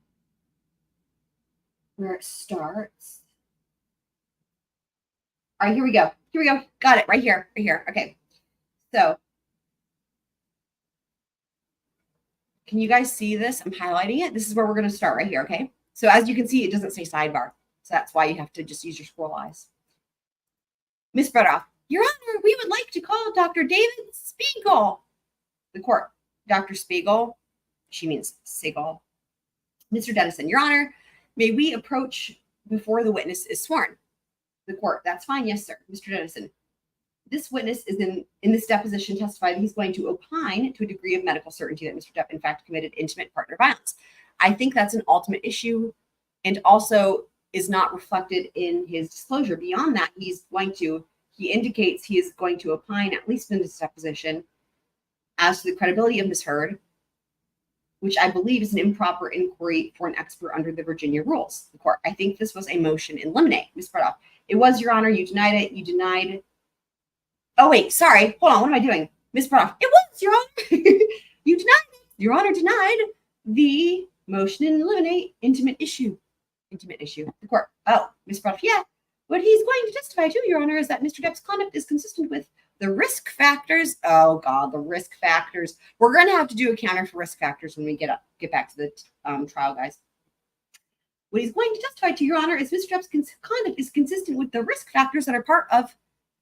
where it starts. All right, here we go. Got it right here. Okay. So, can you guys see this? I'm highlighting it. This is where we're going to start right here, okay? So as you can see, it doesn't say sidebar. So that's why you have to just use your squirrel eyes. Miss Murdaugh, Your Honor, we would like to call Dr. David Spiegel. The court. Dr. Spiegel, she means Seagull. Mr. Dennison, Your Honor, may we approach before the witness is sworn? The court. That's fine. Yes, sir. Mr. Dennison, this witness is in this deposition testified he's going to opine to a degree of medical certainty that Mr. Depp, in fact, committed intimate partner violence. I think that's an ultimate issue and also is not reflected in his disclosure. Beyond that, he indicates he is going to opine, at least in this deposition, as to the credibility of Ms. Heard, which I believe is an improper inquiry for an expert under the Virginia rules. The court. I think this was a motion in limine. Ms. Murdaugh, it was, Your Honor. You denied it. You denied. Oh, wait, sorry. Hold on. What am I doing? Ms. Murdaugh, it was, Your Honor. You denied it. Your Honor denied the motion in limine intimate issue. The court. Oh, Ms. Murdaugh, yeah. What he's going to testify to, Your Honor, is that Mr. Depp's conduct is consistent with the risk factors. Oh, God, the risk factors. We're going to have to do a counter for risk factors when we get back to the trial, guys. What he's going to testify to, Your Honor, is Mr. Depp's conduct is consistent with the risk factors that are part of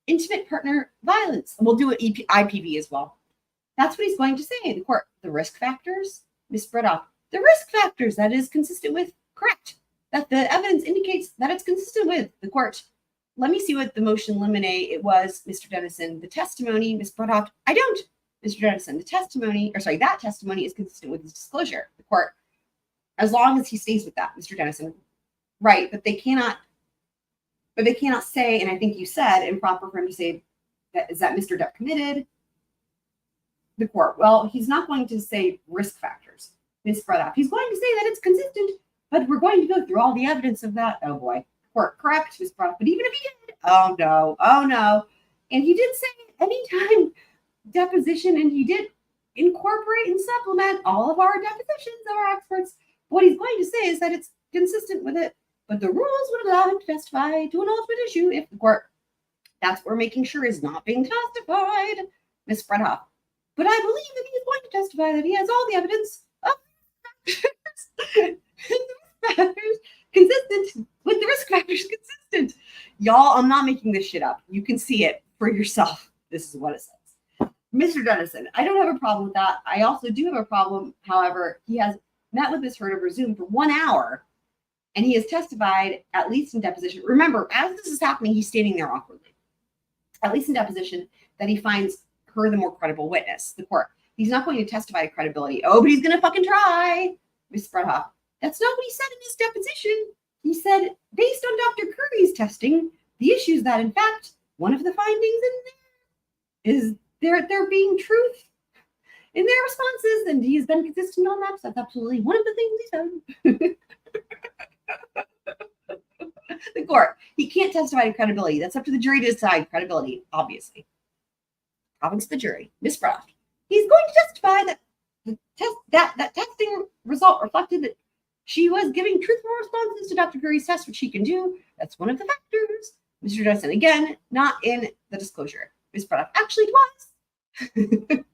intimate partner violence. And we'll do an IPV as well. That's what he's going to say in the court. The risk factors, Ms. Murdaugh, the risk factors that is consistent with, correct. That the evidence indicates that it's consistent with the court. Let me see what the motion limine it was, Mr. Dennison. The testimony, Ms. Murdaugh, I don't. Mr. Dennison, that testimony is consistent with his disclosure. The court, as long as he stays with that, Mr. Dennison. Right, but they cannot say, and I think you said improper for him to say that Mr. Depp committed. The court, well, he's not going to say risk factors, Ms. Murdaugh. He's going to say that it's consistent, but we're going to go through all the evidence of that. Oh boy. Court, correct, Ms. Murdaugh. But even if he did, oh no. And he did say anytime deposition, and he did incorporate and supplement all of our depositions of our experts. What he's going to say is that it's consistent with it, but the rules would allow him to testify to an ultimate issue if the court, that's what we're making sure is not being testified, Ms. Murdaugh. But I believe that he is going to testify that he has all the evidence of consistent with the risk factors consistent. Y'all, I'm not making this shit up. You can see it for yourself. This is what it says. Mr. Dennison, I don't have a problem with that. I also do have a problem, however, he has met with Ms. Heard over Zoom for 1 hour, and he has testified, at least in deposition. Remember, as this is happening, he's standing there awkwardly. At least in deposition, that he finds her the more credible witness, the court. He's not going to testify to credibility. Oh, but he's going to fucking try. Ms. Murdaugh, that's not what he said in his deposition. He said, based on Dr. Curry's testing, the issue is that, in fact, one of the findings in there is there being truth in their responses, and he's been consistent on that. So that's absolutely one of the things he said. The court. He can't testify to credibility. That's up to the jury to decide credibility, obviously. Talking to the jury. Miss Brando. He's going to testify that that testing result reflected that she was giving truthful responses to Dr. Curry's test, which she can do. That's one of the factors. Mr. Johnson, again, not in the disclosure. Miss Brando, actually it was.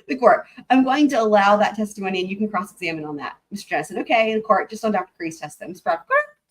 The court, I'm going to allow that testimony and you can cross-examine on that. Mr. Johnson, okay. The court, just on Dr. Curry's test, then. Ms. Brando,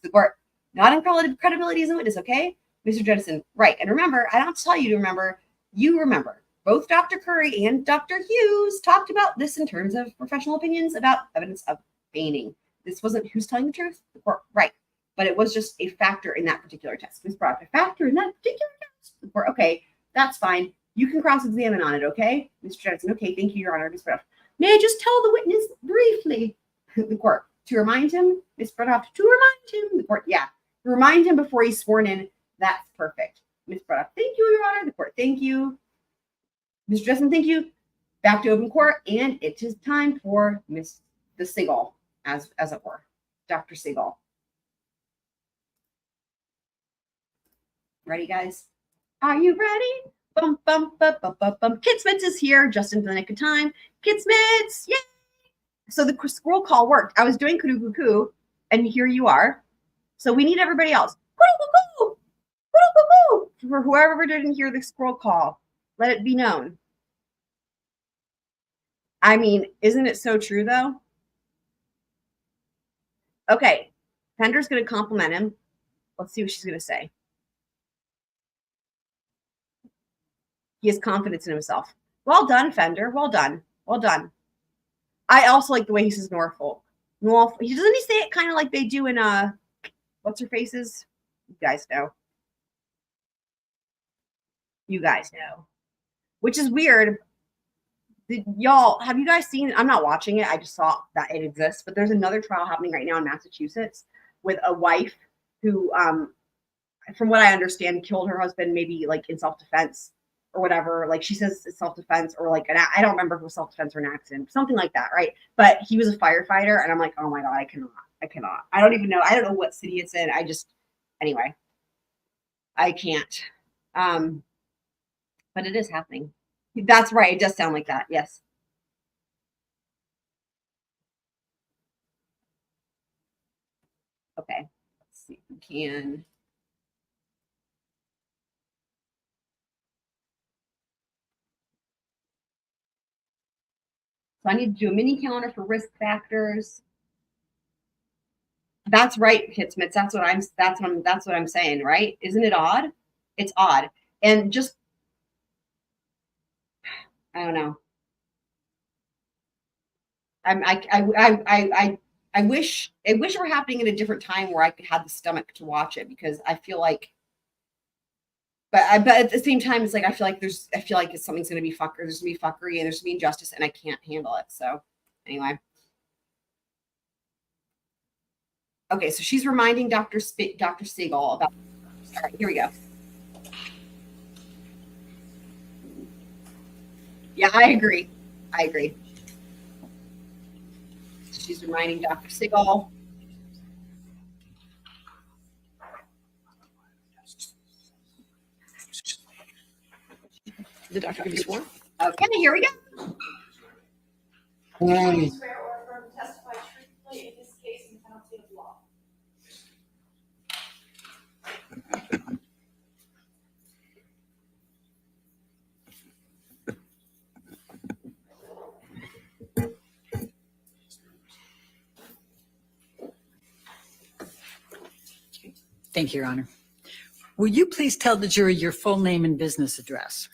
the court, not in credibility as a witness, okay? Mr. Johnson, right. And remember, I don't have to tell you to remember, you remember. Both Dr. Curry and Dr. Hughes talked about this in terms of professional opinions about evidence of feigning. This wasn't who's telling the truth, the court, right. But it was just a factor in that particular test. Ms. Brando, a factor in that particular test. The court, okay, that's fine. You can cross-examine on it, okay? Mr. Johnson, okay, thank you, Your Honor. Ms. Brando, may I just tell the witness briefly? The court, to remind him? Ms. Brando, to remind him? The court, yeah. Remind him before he's sworn in. That's perfect. Ms. Brando, thank you, Your Honor. The court, thank you. Mr. Johnson, thank you. Back to open court, and it is time for the Seagull, as it were. Dr. Seagull. Ready, guys? Are you ready? Bum, bum, bum, bum, bum, bum. Kid Smits is here, just in the nick of time. Kid Smits, yay! So the scroll call worked. I was doing kudu-kuku, and here you are. So we need everybody else. Kudu-kuku! Kudu-kuku! For whoever didn't hear the scroll call, let it be known. I mean, isn't it so true, though? Okay, Fender's going to compliment him. Let's see what she's going to say. He has confidence in himself. Well done, Fender. Well done. Well done. I also like the way he says Norfolk. Norfolk. Doesn't he say it kind of like they do in what's her faces? You guys know. You guys know. Which is weird. Y'all, have you guys seen? I'm not watching it. I just saw that it exists. But there's another trial happening right now in Massachusetts with a wife who, from what I understand, killed her husband maybe like in self-defense. Or whatever, like she says it's self-defense or like, I don't remember if it was self-defense or an accident, something like that, right? But he was a firefighter and I'm like, oh my God, I cannot. I don't even know. I don't know what city it's in. Anyway, I can't. But it is happening. That's right. It does sound like that. Yes. Okay. Let's see if we can. So I need to do a mini calendar for risk factors. That's right, Hitsmits. That's what I'm saying, right? Isn't it odd? It's odd. And just I don't know. I wish it were happening at a different time where I could have the stomach to watch it because I feel like but at the same time, it's like I feel like it's something's gonna be fucker. There's gonna be fuckery and there's gonna be injustice, and I can't handle it. So anyway. Okay, so she's reminding Dr. Seagull about. All right, here we go. Yeah, I agree. She's reminding Dr. Seagull. The doctor can be sworn. Okay, here we go. I swear or affirm to testify truthfully in this case in penalty of law. Thank you, Your Honor. Will you please tell the jury your full name and business address?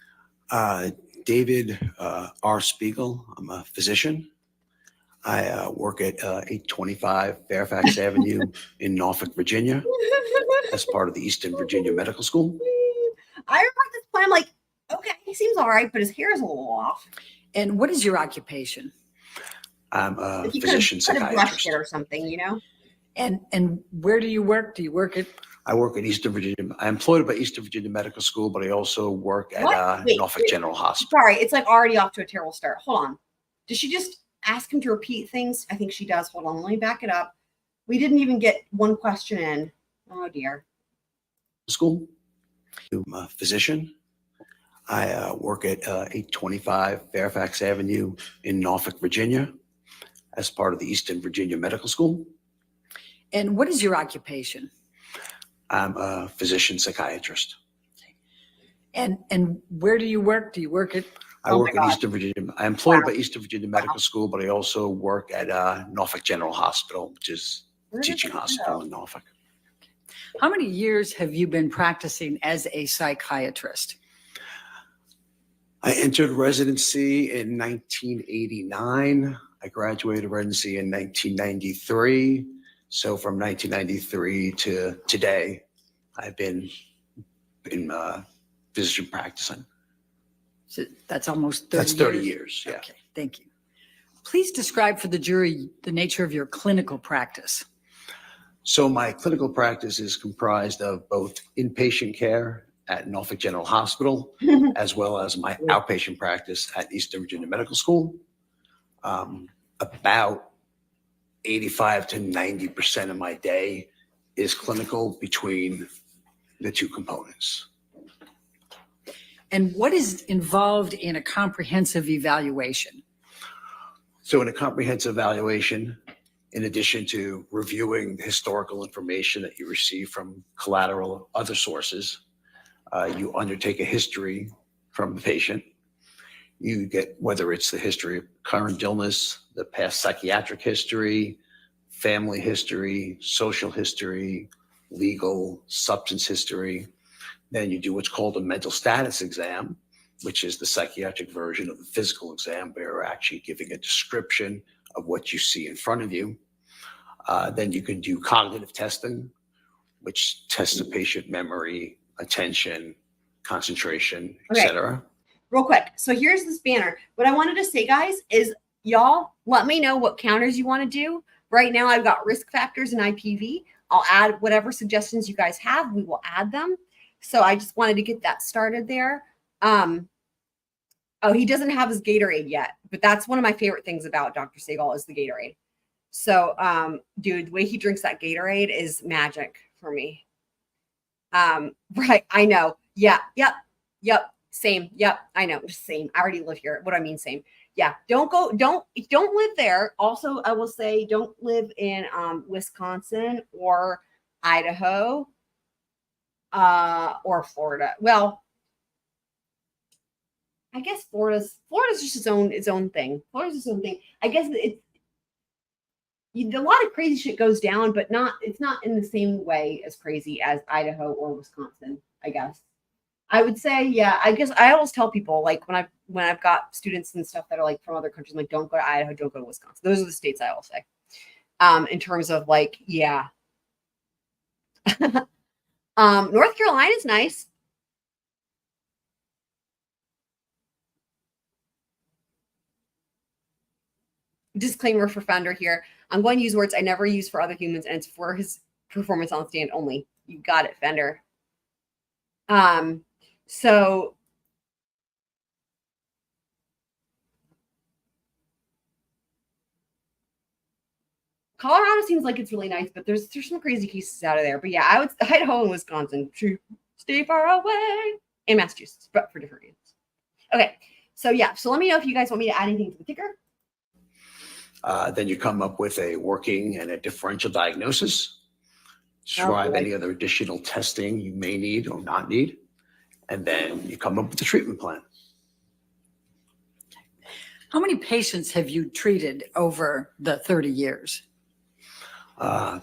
David R. Spiegel. I'm a physician. I work at 825 Fairfax Avenue in Norfolk, Virginia, as part of the Eastern Virginia Medical School. I remember at this point, I'm like, okay, he seems all right, but his hair is a little off. And what is your occupation? I'm a If you physician could have brushed psychiatrist. it or something, you know? And where do you work? Do you work at? I work at Eastern Virginia. I'm employed by Eastern Virginia Medical School, but I also work at Wait, Norfolk General Hospital. Sorry, it's like already off to a terrible start. Hold on. Does she just ask him to repeat things? I think she does. Hold on, let me back it up. We didn't even get one question in. Oh dear. School. I'm a physician. I work at 825 Fairfax Avenue in Norfolk, Virginia, as part of the Eastern Virginia Medical School. And what is your occupation? I'm a physician psychiatrist. And where do you work? Do you work at? I Oh work my at God. Eastern Virginia. I'm employed by Eastern Virginia Medical School, but I also work at Norfolk General Hospital, which is a teaching hospital in Norfolk. How many years have you been practicing as a psychiatrist? I entered residency in 1989. I graduated residency in 1993. So from 1993 to today, I've been in physician practicing. So that's almost 30 That's 30 years. years, yeah. Okay, thank you. Please describe for the jury the nature of your clinical practice. So my clinical practice is comprised of both inpatient care at Norfolk General Hospital, as well as my outpatient practice at Eastern Virginia Medical School. About 85 to 90% of my day is clinical between the two components. And what is involved in a comprehensive evaluation? So in a comprehensive evaluation, in addition to reviewing the historical information that you receive from collateral other sources, you undertake a history from the patient. You get whether it's the history of current illness, the past psychiatric history, family history, social history, legal, substance history. Then you do what's called a mental status exam, which is the psychiatric version of the physical exam, where you're actually giving a description of what you see in front of you. Then you can do cognitive testing, which tests the patient memory, attention, concentration, Okay. etc. Real quick. So here's this banner. What I wanted to say, guys, is y'all let me know what counters you want to do. Right now, I've got risk factors and IPV. I'll add whatever suggestions you guys have. We will add them. So I just wanted to get that started there. Oh, he doesn't have his Gatorade yet, but that's one of my favorite things about Dr. Seagull is the Gatorade. So, dude, the way he drinks that Gatorade is magic for me. Right. I know. Yeah. Yep. Same. Yep. I know. Same. I already live here. What do I mean? Same. Yeah. Don't live there. Also, I will say don't live in Wisconsin or Idaho or Florida. Well, I guess Florida's just its own thing. Florida's its own thing. I guess a lot of crazy shit goes down, but it's not in the same way as crazy as Idaho or Wisconsin, I guess. I would say, yeah, I guess I always tell people, like when I've got students and stuff that are like from other countries, I'm like, don't go to Idaho, don't go to Wisconsin. Those are the states I will say. In terms of like, yeah. North Carolina is nice. Disclaimer for Founder here. I'm going to use words I never use for other humans, and it's for his performance on stand only. You got it, Fender. So Colorado seems like it's really nice, but there's some crazy cases out of there. But yeah, I would Idaho and Wisconsin, stay far away, and Massachusetts, but for different reasons. Okay, so yeah, so let me know if you guys want me to add anything to the ticker. Then you come up with a working and a differential diagnosis. Describe any other additional testing you may need or not need. And then you come up with a treatment plan. How many patients have you treated over the 30 years? Quite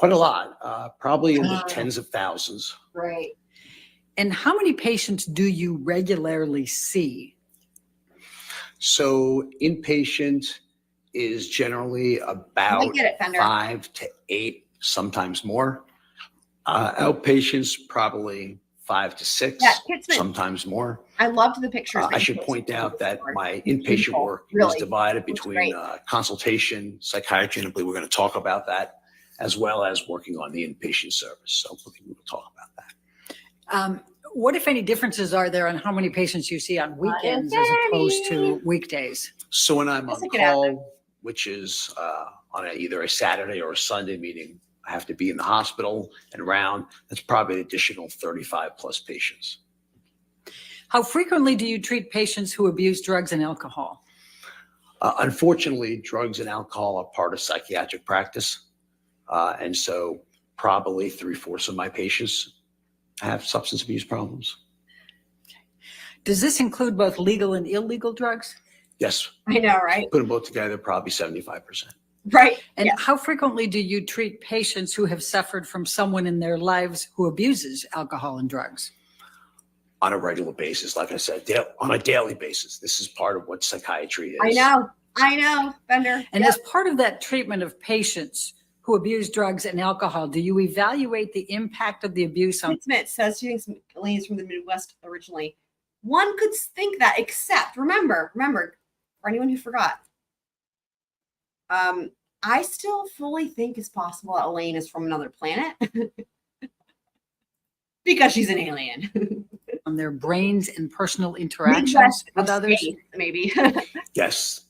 a lot, probably in the tens of thousands. Right. And how many patients do you regularly see? So inpatient is generally about 5 to 8, sometimes more. Outpatients probably 5 to 6, sometimes more. I loved the pictures. I should point out that my inpatient work is divided between consultation, psychiatry, and I believe we're going to talk about that, as well as working on the inpatient service. So we'll talk about that. What, if any, differences are there on how many patients you see on weekends as opposed to weekdays? So when I'm on call, which is on either a Saturday or a Sunday, meaning I have to be in the hospital and around. That's probably an additional 35 plus patients. How frequently do you treat patients who abuse drugs and alcohol? Unfortunately, drugs and alcohol are part of psychiatric practice. And so probably 3/4 of my patients have substance abuse problems. Does this include both legal and illegal drugs? Yes. I know, right? Put them both together, probably 75%. Right. And Yeah. how frequently do you treat patients who have suffered from someone in their lives who abuses alcohol and drugs? On a regular basis, like I said, on a daily basis. This is part of what psychiatry is. I know, Bender. And Yep. as part of that treatment of patients who abuse drugs and alcohol, do you evaluate the impact of the abuse on? Smith says she thinks Elaine's from the Midwest originally. One could think that, except remember, for anyone who forgot, I still fully think it's possible that Elaine is from another planet because she's an alien. On their brains and personal interactions with others? Maybe. Yes,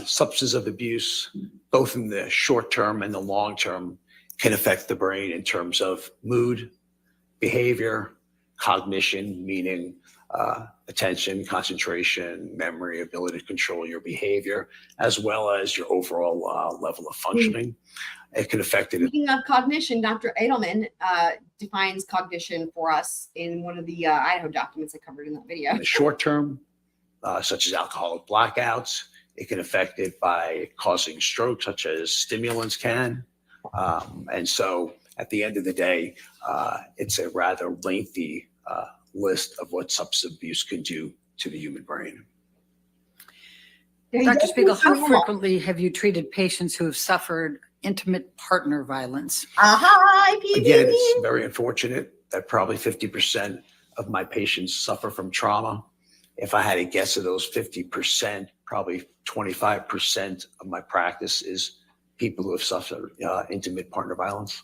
substance of abuse, both in the short term and the long term, can affect the brain in terms of mood, behavior, cognition, meaning attention, concentration, memory, ability to control your behavior, as well as your overall level of functioning. It can affect it. Speaking of cognition, Dr. Edelman defines cognition for us in one of the Idaho documents I covered in that video. In the short term, such as alcoholic blackouts. It can affect it by causing stroke, such as stimulants can. And so at the end of the day, it's a rather lengthy list of what substance abuse can do to the human brain. Dr. Spiegel, how frequently have you treated patients who have suffered intimate partner violence? Again, it's very unfortunate that probably 50% of my patients suffer from trauma. If I had to guess of those 50%, probably 25% of my practice is people who have suffered intimate partner violence.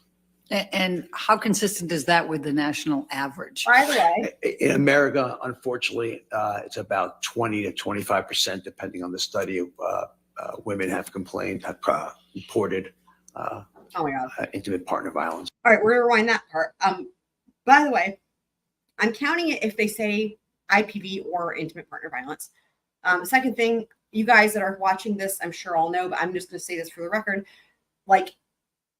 And how consistent is that with the national average? By the way, In America, unfortunately, it's about 20 to 25%, depending on the study, of women have complained, have reported oh my God. intimate partner violence. All right, we're gonna rewind that part. By the way, I'm counting it if they say IPV or intimate partner violence. Second thing, you guys that are watching this, I'm sure all know, but I'm just gonna say this for the record. Like,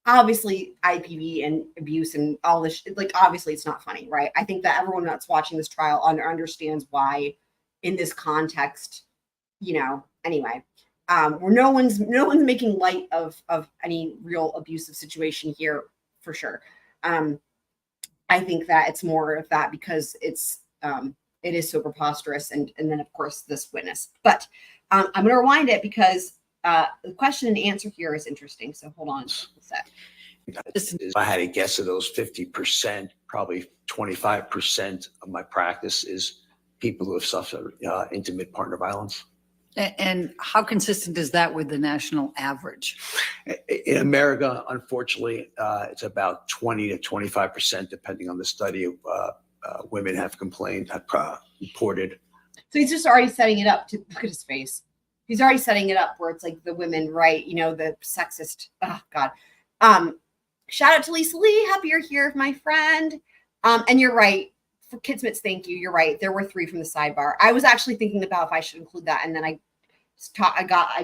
obviously, IPV and abuse and all this, like, obviously it's not funny, right? I think that everyone that's watching this trial understands why in this context, anyway. Where no one's making light of any real abusive situation here for sure. I think that it's more of that because it is so preposterous, and then of course this witness. But I'm going to rewind it because the question and answer here is interesting. So hold on a sec. If I had to guess of those 50%, probably 25% of my practice is people who have suffered intimate partner violence. And how consistent is that with the national average? In America, unfortunately, it's about 20 to 25%, depending on the study, of women have complained, have reported. So he's just already setting it up to look at his face. He's already setting it up where it's like the women, right? The sexist. Oh God. Shout out to Lisa Lee. Happy you're here, my friend. And you're right. For Kidsmits, thank you. You're right. There were 3 from the sidebar. I was actually thinking about if I should include that, and then I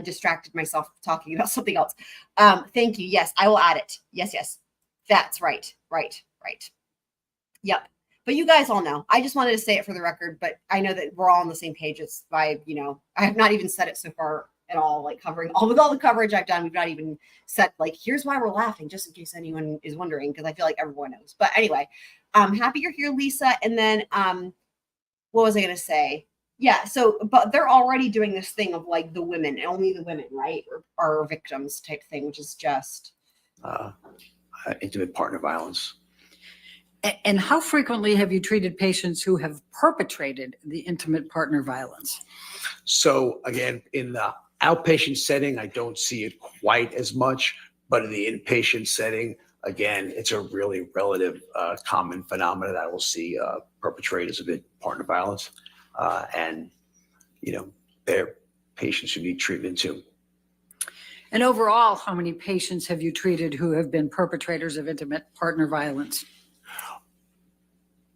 distracted myself talking about something else. Thank you. Yes, I will add it. Yes. That's right. Right. Yep. But you guys all know. I just wanted to say it for the record, but I know that we're all on the same page. It's by, I have not even said it so far at all, like covering with all the coverage I've done. We've not even said, like, here's why we're laughing, just in case anyone is wondering, because I feel like everyone knows. But anyway, happy you're here, Lisa. And then what was I going to say? Yeah. So, but they're already doing this thing of like the women, only the women, right? Are victims type thing, which is just Intimate partner violence. And how frequently have you treated patients who have perpetrated the intimate partner violence? So again, in the outpatient setting, I don't see it quite as much, but in the inpatient setting, again, it's a really relative common phenomenon that I will see perpetrators of partner violence. And, they're patients who need treatment too. And overall, how many patients have you treated who have been perpetrators of intimate partner violence?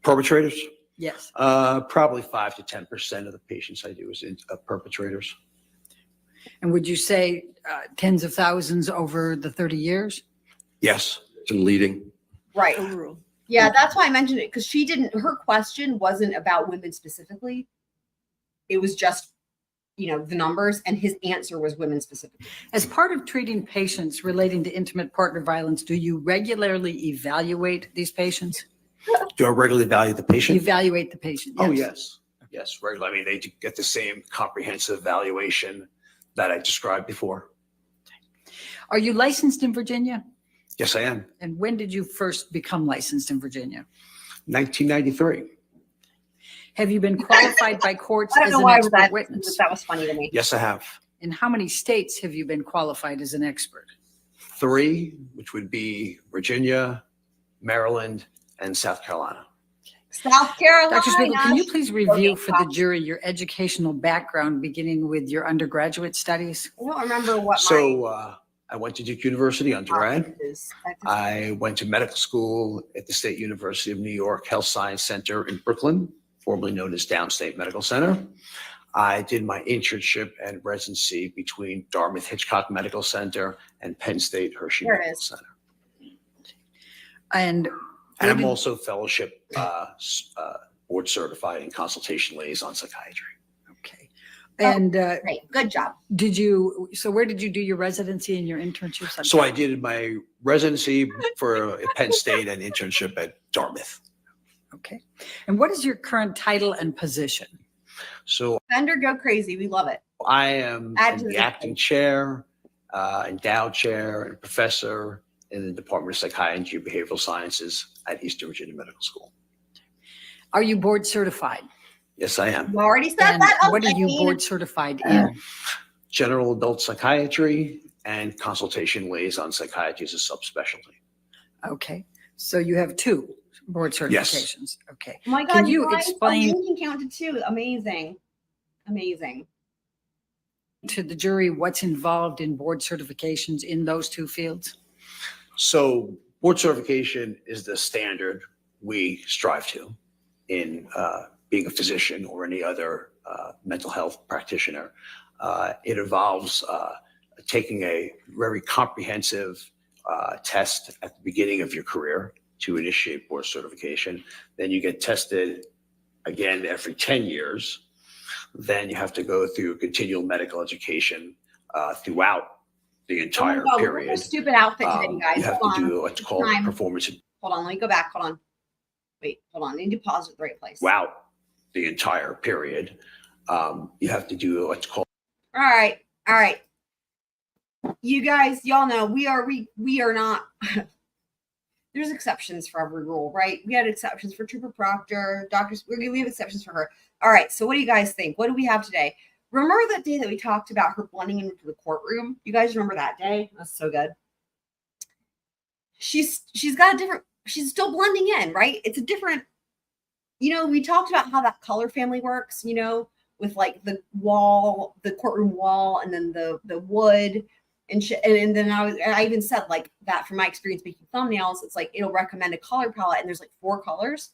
Perpetrators? Yes. Probably 5 to 10% of the patients I do is perpetrators. And would you say tens of thousands over the 30 years? Yes. And leading. Right. Yeah, that's why I mentioned it, because her question wasn't about women specifically. It was just, the numbers, and his answer was women specifically. As part of treating patients relating to intimate partner violence, do you regularly evaluate these patients? Do I regularly evaluate the patient? Evaluate the patient. Oh, yes. Yes, regularly. I mean, they get the same comprehensive evaluation that I described before. Are you licensed in Virginia? Yes, I am. And when did you first become licensed in Virginia? 1993. Have you been qualified by courts I don't as know an why expert witness? that was funny to me. Yes, I have. In how many states have you been qualified as an expert? 3, which would be Virginia, Maryland, and South Carolina. South Carolina. Dr. Spiegel, can you please review for the jury your educational background, beginning with your undergraduate studies? I don't remember what I went to Duke University undergrad. is. I went to medical school at the State University of New York Health Science Center in Brooklyn, formerly known as Downstate Medical Center. I did my internship and residency between Dartmouth Hitchcock Medical Center and Penn State Hershey There it Medical is. Center. And I'm also fellowship board certified in consultation liaison psychiatry. okay. And Great. Good job. where did you do your residency and your internships? So I did my residency for Penn State and internship at Dartmouth. Okay. And what is your current title and position? So Fender, go crazy. We love it. I am Add to the the acting chair, endowed chair, and professor in the Department of Psychiatry and Behavioral Sciences at Eastern Virginia Medical School. Are you board certified? Yes, I am. You already said And that. what are you board certified in? General adult psychiatry and consultation liaison psychiatry is a subspecialty. Okay. So you have 2 board Yes. certifications. Okay. Oh my God. Can you guys, explain- Elaine can count to 2. Amazing. Amazing. To the jury what's involved in board certifications in those 2 fields? So board certification is the standard we strive to in being a physician or any other mental health practitioner. It involves taking a very comprehensive test at the beginning of your career to initiate board certification. Then you get tested again every 10 years. Then you have to go through continual medical education throughout the entire Oh my God, period. look at this stupid outfit today, you guys. You have Hold to on. do what's called Time. performance Hold on. Let me go back. Hold on. Wait. Hold on. I need to pause at the right place. throughout the entire period. You have to do what's called All right. All right. You guys, y'all know we are not. There's exceptions for every rule, right? We had exceptions for Trooper Proctor, doctors. We have exceptions for her. All right. So what do you guys think? What do we have today? Remember that day that we talked about her blending into the courtroom? You guys remember that day? That's so good. She's got a different. She's still blending in, right? It's a different. We talked about how that color family works. With like the wall, the courtroom wall, and then the wood and shit. And then I even said like that from my experience making thumbnails, it's like it'll recommend a color palette and there's like 4 colors.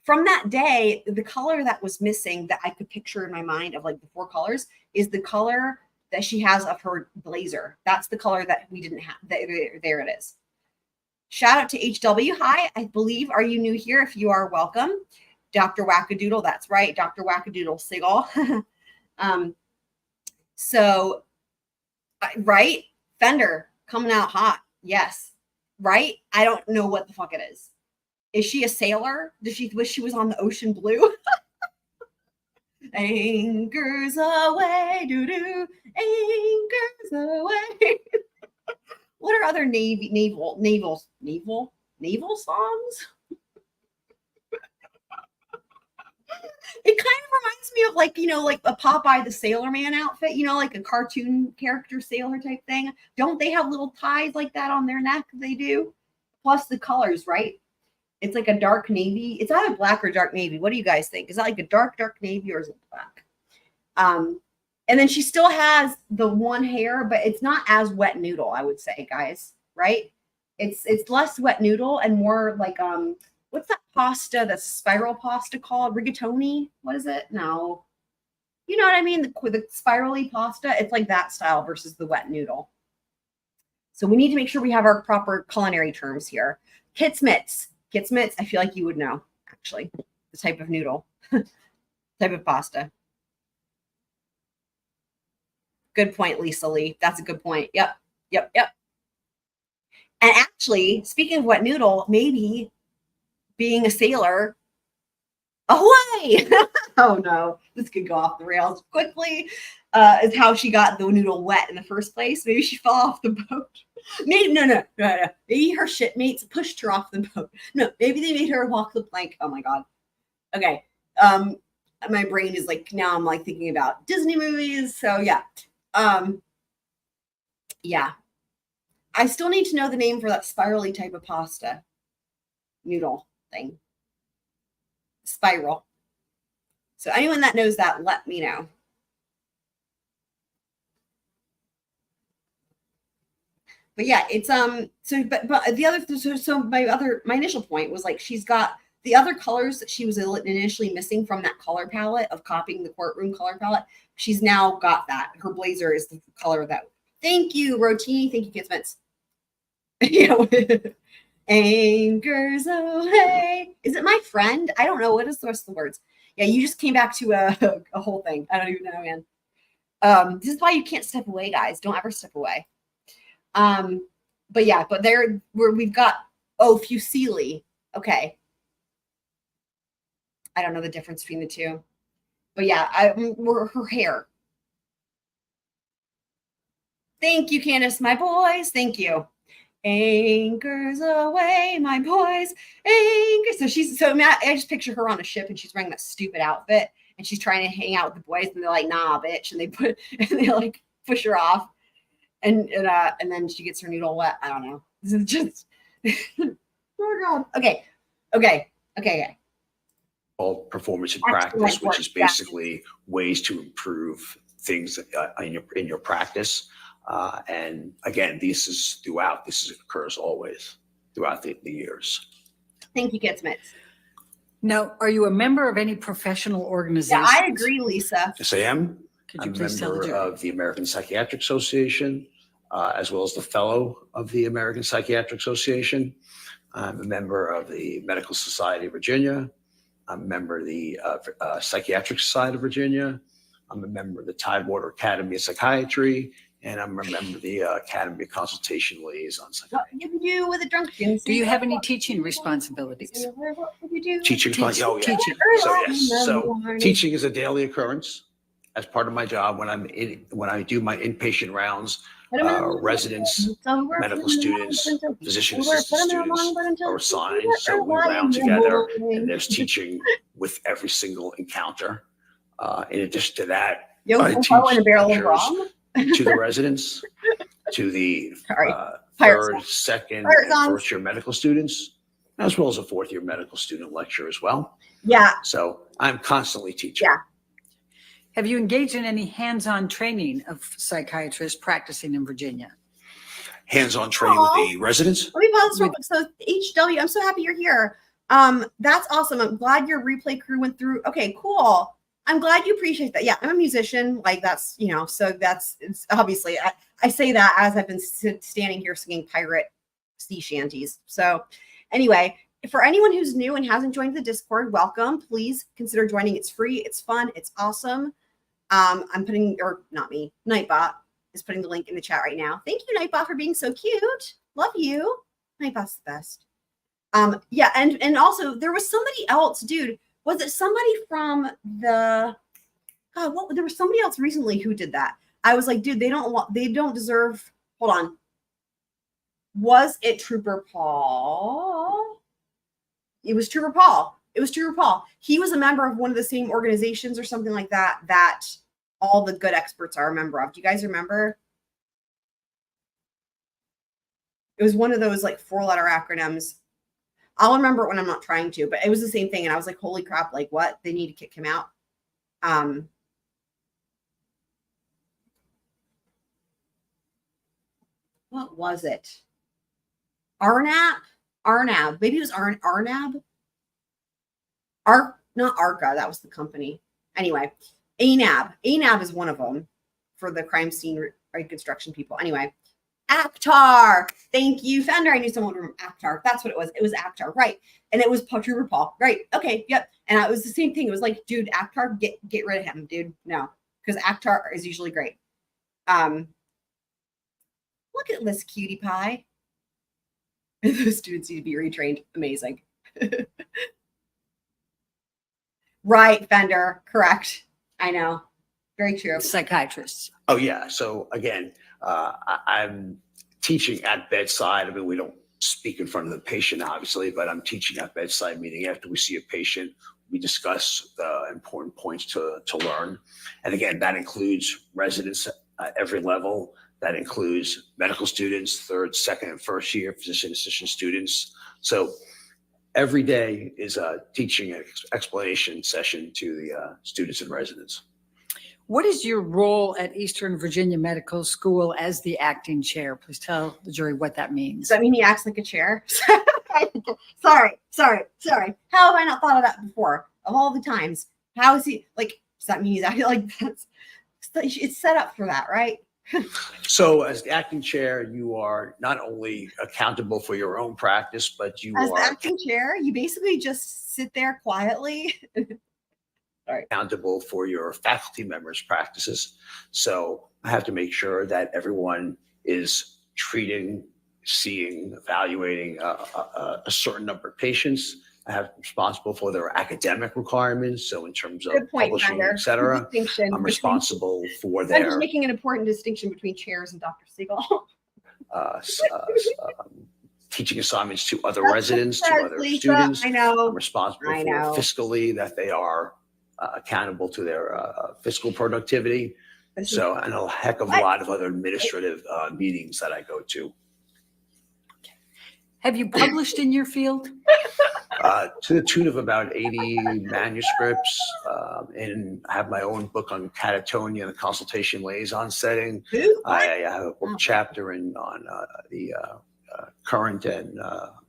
From that day, the color that was missing that I could picture in my mind of like the 4 colors is the color that she has of her blazer. That's the color that we didn't have. There it is. Shout out to HW. Hi, I believe. Are you new here? If you are, welcome. Dr. Wackadoodle, that's right. Dr. Wackadoodle Seagull. So, right? Fender coming out hot. Yes. Right? I don't know what the fuck it is. Is she a sailor? Does she wish she was on the ocean blue? Anchors away, doo-doo. Anchors away. What are other naval songs? It kind of reminds me of like a Popeye the Sailor Man outfit, like a cartoon character sailor type thing. Don't they have little ties like that on their neck? They do. Plus the colors, right? It's like a dark navy. It's either black or dark navy. What do you guys think? Is that like a dark navy or is it black? And then she still has the one hair, but it's not as wet noodle, I would say, guys, right? It's less wet noodle and more like what's that pasta, that spiral pasta called? Rigatoni? What is it? No. You know what I mean? The spirally pasta, it's like that style versus the wet noodle. So we need to make sure we have our proper culinary terms here. Kits mitts. Kits mitts, I feel like you would know, actually, the type of noodle, type of pasta. Good point, Lisa Lee. That's a good point. Yep. And actually, speaking of wet noodle, maybe being a sailor, ahoy! Oh no, this could go off the rails quickly. Is how she got the noodle wet in the first place. Maybe she fell off the boat. Maybe no. Maybe her shipmates pushed her off the boat. No, maybe they made her walk the plank. Oh my god. Okay. My brain is like, now I'm like thinking about Disney movies. So yeah. Yeah. I still need to know the name for that spirally type of pasta noodle thing. Spiral. So anyone that knows that, let me know. But yeah, it's so but the other so my initial point was like she's got the other colors that she was initially missing from that color palette of copying the courtroom color palette. She's now got that. Her blazer is the color of that. Thank you, Rotini. Thank you, Kids Mints. Anchors away. Is it my friend? I don't know. What is the rest of the words? Yeah, you just came back to a whole thing. I don't even know, man. This is why you can't step away, guys. Don't ever step away. But yeah, but we've got Fusili. Okay. I don't know the difference between the two. But yeah, her hair. Thank you, Candace, my boys. Thank you. Anchors away, my boys. Anchors. So I just picture her on a ship and she's wearing that stupid outfit and she's trying to hang out with the boys and they're like, nah, bitch. And they like push her off. And then she gets her noodle wet. I don't know. This is just oh god. Okay. Called performance and practice, which is basically ways to improve things in your practice. And again, this occurs always throughout the years. Thank you, Kids Mitts. Now, are you a member of any professional organization? Yeah, I agree, Lisa. Yes, I am. Could you I'm a please tell the member jury? of the American Psychiatric Association, as well as the fellow of the American Psychiatric Association. I'm a member of the Medical Society of Virginia. I'm a member of the Psychiatric Society of Virginia. I'm a member of the Tidewater Academy of Psychiatry, and I'm a member of the Academy of Consultation Liaison Psychiatry. What do you do with a drunken? Do you have any teaching responsibilities? What do you do? Teaching, oh yeah. Teaching. So yes, so teaching is a daily occurrence as part of my job when I do my inpatient rounds. Residents, medical students, physician assistant students are assigned. So we round together and there's teaching with every single encounter. In addition to that, I teach lectures to the residents, to the third, second, and first year medical students, as well as a fourth year medical student lecture as well. Yeah. So I'm constantly teaching. Yeah. Have you engaged in any hands-on training of psychiatrists practicing in Virginia? Hands-on training with the residents? Let me pause real quick. So HW, I'm so happy you're here. That's awesome. I'm glad your replay crew went through. Okay, cool. I'm glad you appreciate that. Yeah, I'm a musician. Like that's, so it's obviously, I say that as I've been standing here singing pirate sea shanties. So anyway, for anyone who's new and hasn't joined the Discord, welcome. Please consider joining. It's free. It's fun. It's awesome. I'm putting, or not me, Nightbot is putting the link in the chat right now. Thank you, Nightbot, for being so cute. Love you. Nightbot's the best. Yeah, and also there was somebody else, dude. Was it somebody from the there was somebody else recently who did that. I was like, dude, they don't deserve. Hold on. Was it Trooper Paul? It was Trooper Paul. He was a member of one of the same organizations or something like that all the good experts are a member of. Do you guys remember? It was one of those like 4-letter acronyms. I'll remember it when I'm not trying to, but it was the same thing. And I was like, holy crap, like what? They need to kick him out. what was it? Arnab. Maybe it was Arnab. Not Arca. That was the company. Anyway, Anab. Anab is one of them for the crime scene reconstruction people. Anyway, Aptar. Thank you, Fender. I knew someone from Aptar. That's what it was. It was Aptar, right? And it was Trooper Paul, right? Okay, yep. And it was the same thing. It was like, dude, Aptar, get rid of him, dude. No, because Aptar is usually great. Look at this cutie pie. Those students need to be retrained. Amazing. Right, Fender. Correct. I know. Very true. Psychiatrists. Oh, yeah. So again, I'm teaching at bedside. I mean, we don't speak in front of the patient, obviously, but I'm teaching at bedside, meaning after we see a patient, we discuss the important points to learn. And again, that includes residents at every level. That includes medical students, third, second, and first year physician assistant students. So every day is a teaching explanation session to the students and residents. What is your role at Eastern Virginia Medical School as the acting chair? Please tell the jury what that means. Does that mean he acts like a chair? Sorry. How have I not thought of that before? Of all the times. How is he like, does that mean he's acting like that? It's set up for that, right? So as the acting chair, you are not only accountable for your own practice, but you As are the acting chair, you basically just sit there quietly. accountable for your faculty members' practices. So I have to make sure that everyone is treating, seeing, evaluating a certain number of patients. I have responsible for their academic requirements. So in terms of Good point, publishing, Fender. et cetera, Distinction I'm between- responsible for I'm just their making an important distinction between chairs and Dr. Siegel. teaching assignments to other That's residents, to correct, other Lisa. students. I know. I'm responsible I for know. fiscally that they are accountable to their fiscal productivity. So, and a heck of a lot of other administrative meetings that I go to. Have you published in your field? To the tune of about 80 manuscripts, and I have my own book on catatonia, the consultation liaison setting. I have a book chapter on the current and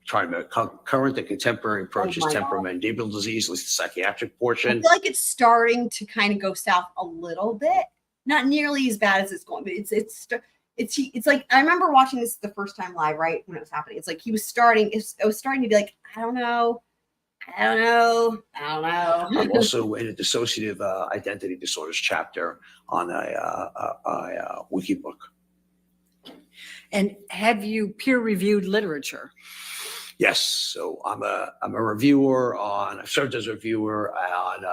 current and contemporary approaches, my God. temporomandibular disease, at least the psychiatric I portion. feel like it's starting to kind of go south a little bit. Not nearly as bad as it's going, but it's like I remember watching this the first time live, right when it was happening. It's like it was starting to be like, I don't know. I'm also in a dissociative identity disorders chapter on a wiki book. And have you peer-reviewed literature? Yes, so I'm a reviewer on. I've served as a reviewer on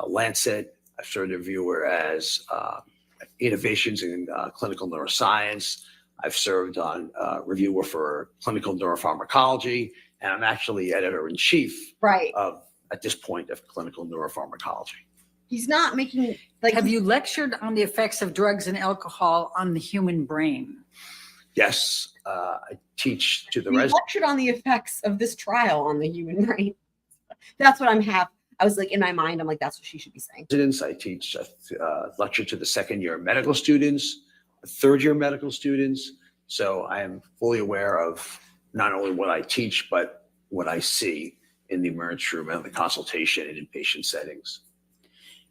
Lancet. I've served as a reviewer as innovations in clinical neuroscience. I've served on reviewer for clinical neuropharmacology, and I'm actually editor-in-chief right. At this point of clinical neuropharmacology. He's not making like. Have you lectured on the effects of drugs and alcohol on the human brain? Yes, I teach to the He residents. lectured on the effects of this trial on the human brain. That's what I was like in my mind. I'm like, that's what she should be saying. I teach lecture to the second year medical students, third year medical students. So I am fully aware of not only what I teach, but what I see in the emergency room and the consultation and inpatient settings.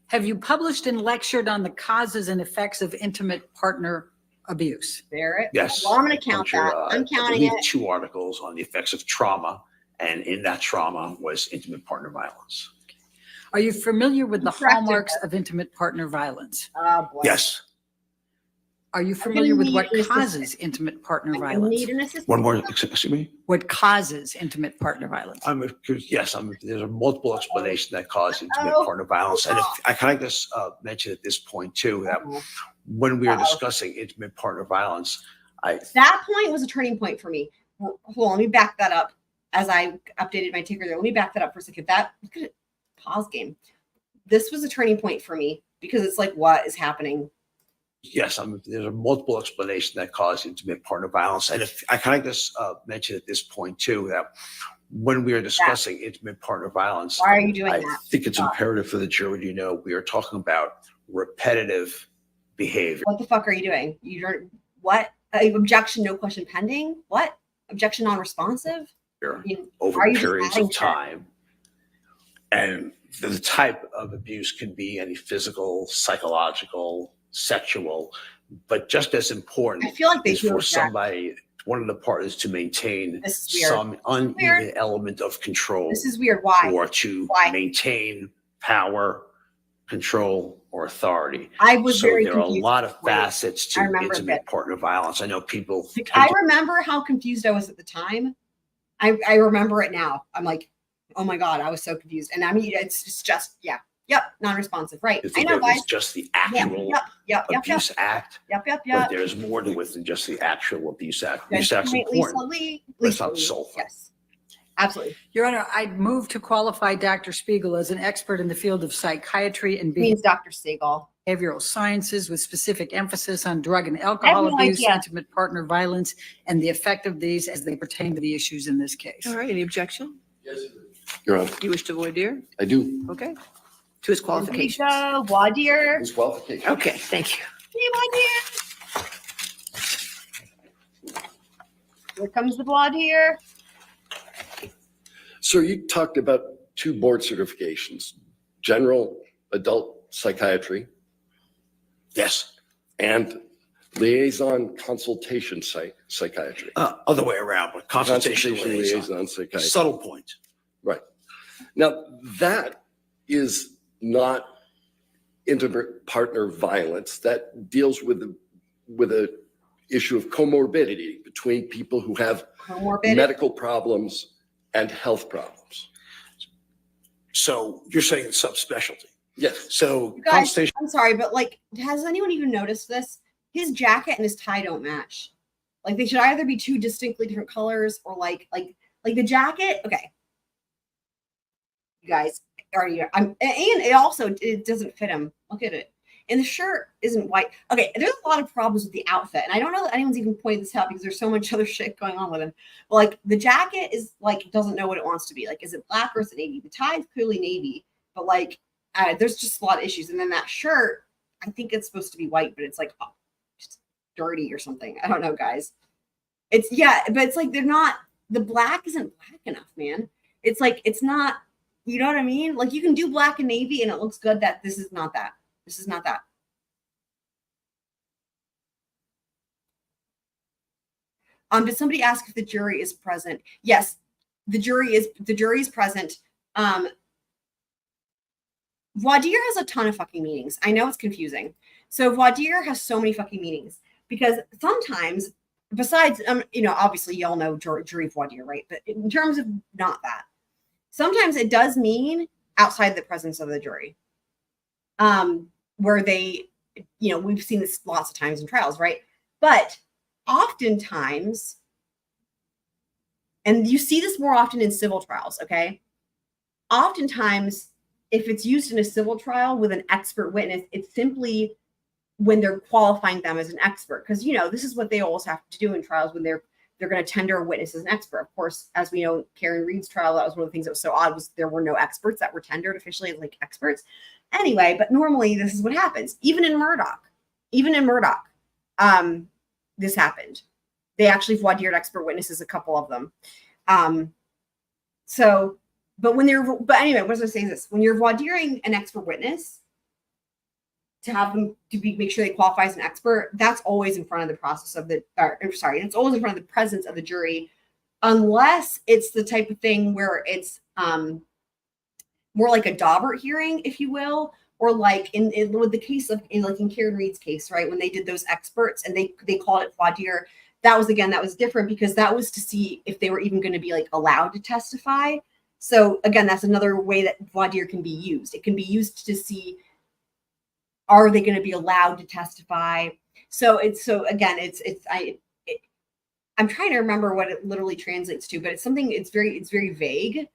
Have you published and lectured on the causes and effects of intimate partner abuse? Barrett? Yes. Well, I'm going to count that. I'm I counting believe it. 2 articles on the effects of trauma, and in that trauma was intimate partner violence. Are you familiar with the Correct. hallmarks of intimate partner violence? Oh, boy. Yes. Are you familiar with need what an assistant. causes intimate partner I violence? need an assistant. One more, excuse me. What causes intimate partner violence? There's a multiple explanation that cause intimate Oh. partner violence. And if I can just mention at this point too, that when we are discussing intimate partner violence, That point was a turning point for me. Hold on, let me back that up as I updated my ticker there. Let me back that up for a second. Look at it, pause game. This was a turning point for me because it's like, what is happening? yes, there's a multiple explanation that cause intimate partner violence. And if I can just mention at this point too, that when we are discussing intimate partner violence, Why are you doing I that? think it's imperative for the jury to know we are talking about repetitive behavior. What the fuck are you doing? What? Objection, no question pending. What? Objection non-responsive? Over Are you just periods adding of time. And the type of abuse can be any physical, psychological, sexual, but just as important I feel like they is do for object. somebody, one of the partners to maintain This is weird. some uneven Weird. element of control This is weird. Why? or to Why? maintain power, control, or authority. I was So very there are a confused. lot of facets I to remember a intimate bit. partner violence. I know people tend I to remember how confused I was at the time. I remember it now. I'm like, oh my God, I was so confused. And I mean, it's just, yeah. Yep. Non-responsive. Right. I think know, of it guys. as just the Yeah, actual Yep. abuse act, Yep. but there's more to it than just the actual abuse act. Abuse act's Lisa important, Lee. but it's not the Lisa sole Lee. thing. Yes. Absolutely. Your Honor, I'd move to qualify Dr. Spiegel as an expert in the field of psychiatry and Means Dr. Seagull. behavioral sciences with specific emphasis on drug and alcohol no abuse, idea. intimate partner violence, and the effect of these as they pertain to the issues in this case. All right, any objection? Your Honor, You wish to voir dire? I do. Okay. To his qualifications. Voir dire. His qualification. Okay, thank you. Hey, voir dire. Here comes the voir dire. Sir, you talked about 2 board certifications, general adult psychiatry Yes. and liaison consultation psychiatry. Other way around, but consultation liaison. liaison psychiatry. Subtle point. Right. Now, that is not intimate partner violence. That deals with a issue of comorbidity between people who have Comorbid. medical problems and health problems. So you're saying it's subspecialty. Yes. So You guys, consultation. I'm sorry, but like, has anyone even noticed this? His jacket and his tie don't match. Like, they should either be 2 distinctly different colors or like the jacket. Okay, you guys are you? And it doesn't fit him. Look at it. And the shirt isn't white. Okay, there's a lot of problems with the outfit, and I don't know that anyone's even pointed this out because there's so much other shit going on with him. But like, the jacket is like doesn't know what it wants to be. Like, is it black or is it navy? The tie is clearly navy, but like, there's just a lot of issues. And then that shirt, I think it's supposed to be white, but it's like just dirty or something. I don't know, guys. But it's like they're not. The black isn't black enough, man. It's like it's not. You know what I mean? Like, you can do black and navy, and it looks good. That this is not that. This is not that. Did somebody ask if the jury is present? Yes, the jury is present. Voir dire has a ton of fucking meanings. I know it's confusing. So voir dire has so many fucking meanings because sometimes, besides, obviously y'all know jury voir dire, right? But in terms of not that, sometimes it does mean outside the presence of the jury, where they, we've seen this lots of times in trials, right? But oftentimes, and you see this more often in civil trials, okay? Oftentimes, if it's used in a civil trial with an expert witness, it's simply when they're qualifying them as an expert. Because, this is what they always have to do in trials when they're going to tender a witness as an expert. Of course, as we know, Karen Reed's trial, that was one of the things that was so odd was there were no experts that were tendered officially as like experts. Anyway, but normally this is what happens. Even in Murdaugh, this happened. They actually voir dired expert witnesses, a couple of them. But anyway, what was I saying this? When you're voir diring an expert witness, to have them make sure they qualify as an expert, that's always in front of the process of it's always in front of the presence of the jury, unless it's the type of thing where it's more like a Daubert hearing, if you will, or like with the case of in Karen Reed's case, right? When they did those experts and they called it voir dire, that was different because that was to see if they were even going to be like allowed to testify. So again, that's another way that voir dire can be used. It can be used to see, are they going to be allowed to testify? I'm trying to remember what it literally translates to, but it's something, it's very vague.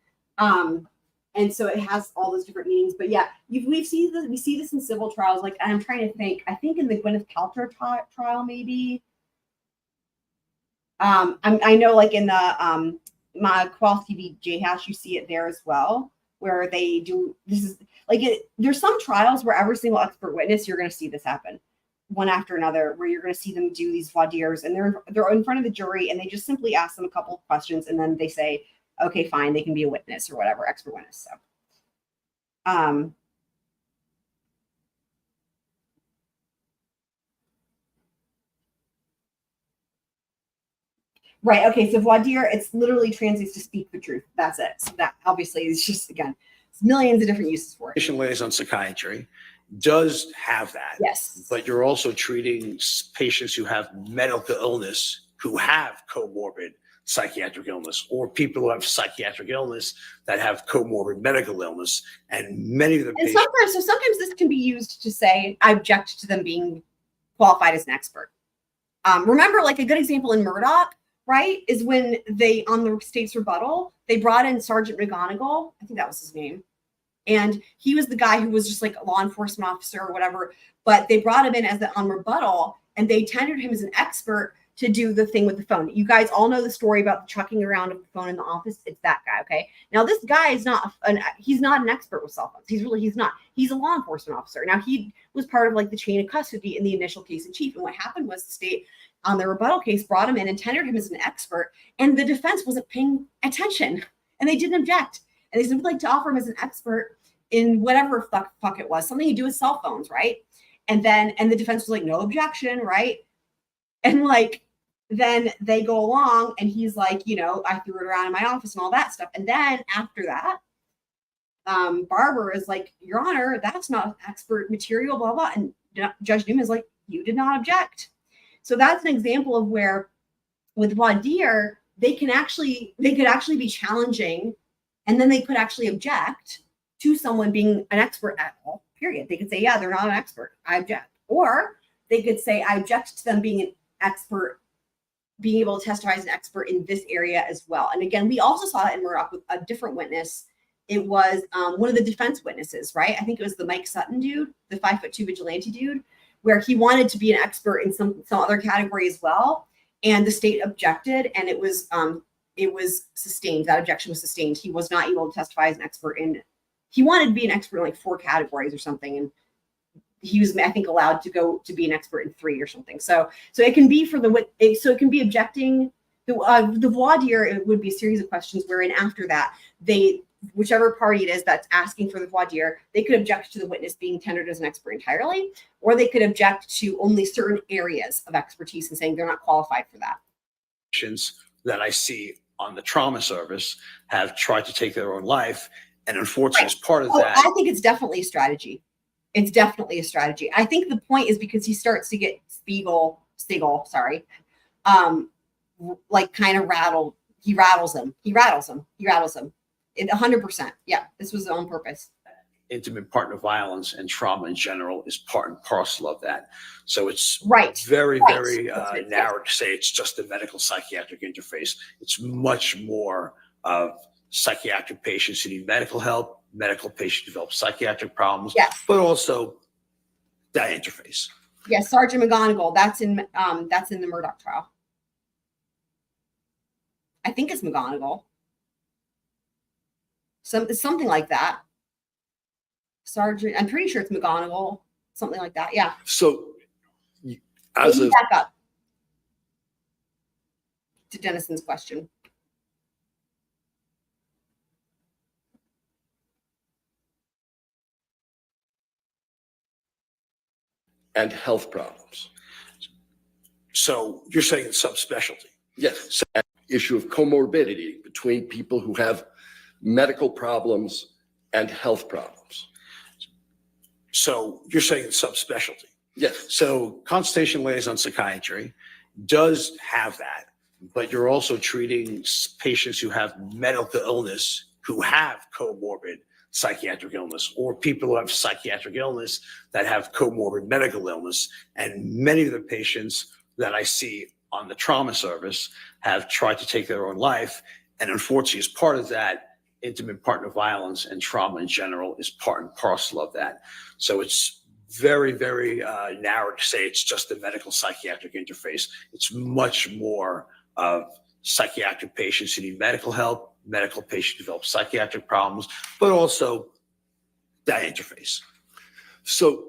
And so it has all those different meanings, but yeah, we see this in civil trials. Like, and I'm trying to think, I think in the Gwyneth Paltrow trial, maybe, I know like in the, my Qual TV J-Hash, you see it there as well, where they do, this is like, there's some trials where every single expert witness, you're going to see this happen. one after another, where you're going to see them do these voir dires, and they're in front of the jury, and they just simply ask them a couple of questions, and then they say, okay, fine, they can be a witness or whatever, expert witness. So, right. Okay. So voir dire, it's literally translates to speak the truth. That's it. So that obviously is just, again, it's millions of different uses for it. Patient liaison psychiatry does have that. Yes. But you're also treating patients who have medical illness, who have comorbid psychiatric illness, or people who have psychiatric illness that have comorbid medical illness. And many of the And patients. sometimes this can be used to say, I object to them being qualified as an expert. Remember, like a good example in Murdaugh, right, is when they, on the state's rebuttal, they brought in Sergeant McGonigal, I think that was his name, and he was the guy who was just like a law enforcement officer or whatever, but they brought him in as on rebuttal, and they tendered him as an expert to do the thing with the phone. You guys all know the story about the trucking around of the phone in the office. It's that guy, okay? Now, this guy is he's not an expert with cell phones. He's not. He's a law enforcement officer. Now, he was part of like the chain of custody in the initial case in chief. And what happened was the state on the rebuttal case brought him in and tendered him as an expert, and the defense wasn't paying attention, and they didn't object. And they said, we'd like to offer him as an expert in whatever fuck it was, something to do with cell phones, right? And the defense was like, no objection, right? And like, then they go along and he's like, I threw it around in my office and all that stuff. And then after that, Barber is like, Your Honor, that's not expert material, blah, blah. And Judge Newman is like, you did not object. So that's an example of where with voir dire, they could actually be challenging, and then they could actually object to someone being an expert at all, period. They could say, yeah, they're not an expert, I object. Or they could say, I object to them being an expert, being able to testify as an expert in this area as well. And again, we also saw that in Murdaugh with a different witness. It was one of the defense witnesses, right? I think it was the Mike Sutton dude, the 5'2" vigilante dude, where he wanted to be an expert in some other category as well. And the state objected, and it was sustained. That objection was sustained. He was not able to testify as an expert he wanted to be an expert in like 4 categories or something. And he was, I think, allowed to go to be an expert in 3 or something. So it can be so it can be objecting. The voir dire, it would be a series of questions wherein after that, whichever party it is that's asking for the voir dire, they could object to the witness being tendered as an expert entirely, or they could object to only certain areas of expertise and saying they're not qualified for that. Patients that I see on the trauma service have tried to take their own life. And unfortunately, as part of that. I think it's definitely a strategy. It's definitely a strategy. I think the point is because he starts to get Spiegel, like kind of rattled. He rattles him. 100%. Yeah, this was on purpose. Intimate partner violence and trauma in general is part and parcel of that. So it's very narrow to say it's just a medical psychiatric interface. It's much more of psychiatric patients who need medical help, medical patients who develop psychiatric problems, but also that interface. Yes, Sergeant McGonigal. That's in the Murdaugh trial. I think it's McGonigal. Something like that. Sergeant, I'm pretty sure it's McGonigal. Something like that. Yeah. So, back up to Dennison's question. and health problems. So you're saying it's subspecialty? Yes. So that issue of comorbidity between people who have medical problems and health problems. So you're saying it's subspecialty? Yes. So consultation liaison psychiatry does have that, but you're also treating patients who have medical illness who have comorbid psychiatric illness, or people who have psychiatric illness that have comorbid medical illness. And many of the patients that I see on the trauma service have tried to take their own life. And unfortunately, as part of that, intimate partner violence and trauma in general is part and parcel of that. So it's very, very narrow to say it's just a medical psychiatric interface. It's much more of psychiatric patients who need medical help, medical patients who develop psychiatric problems, but also that interface. So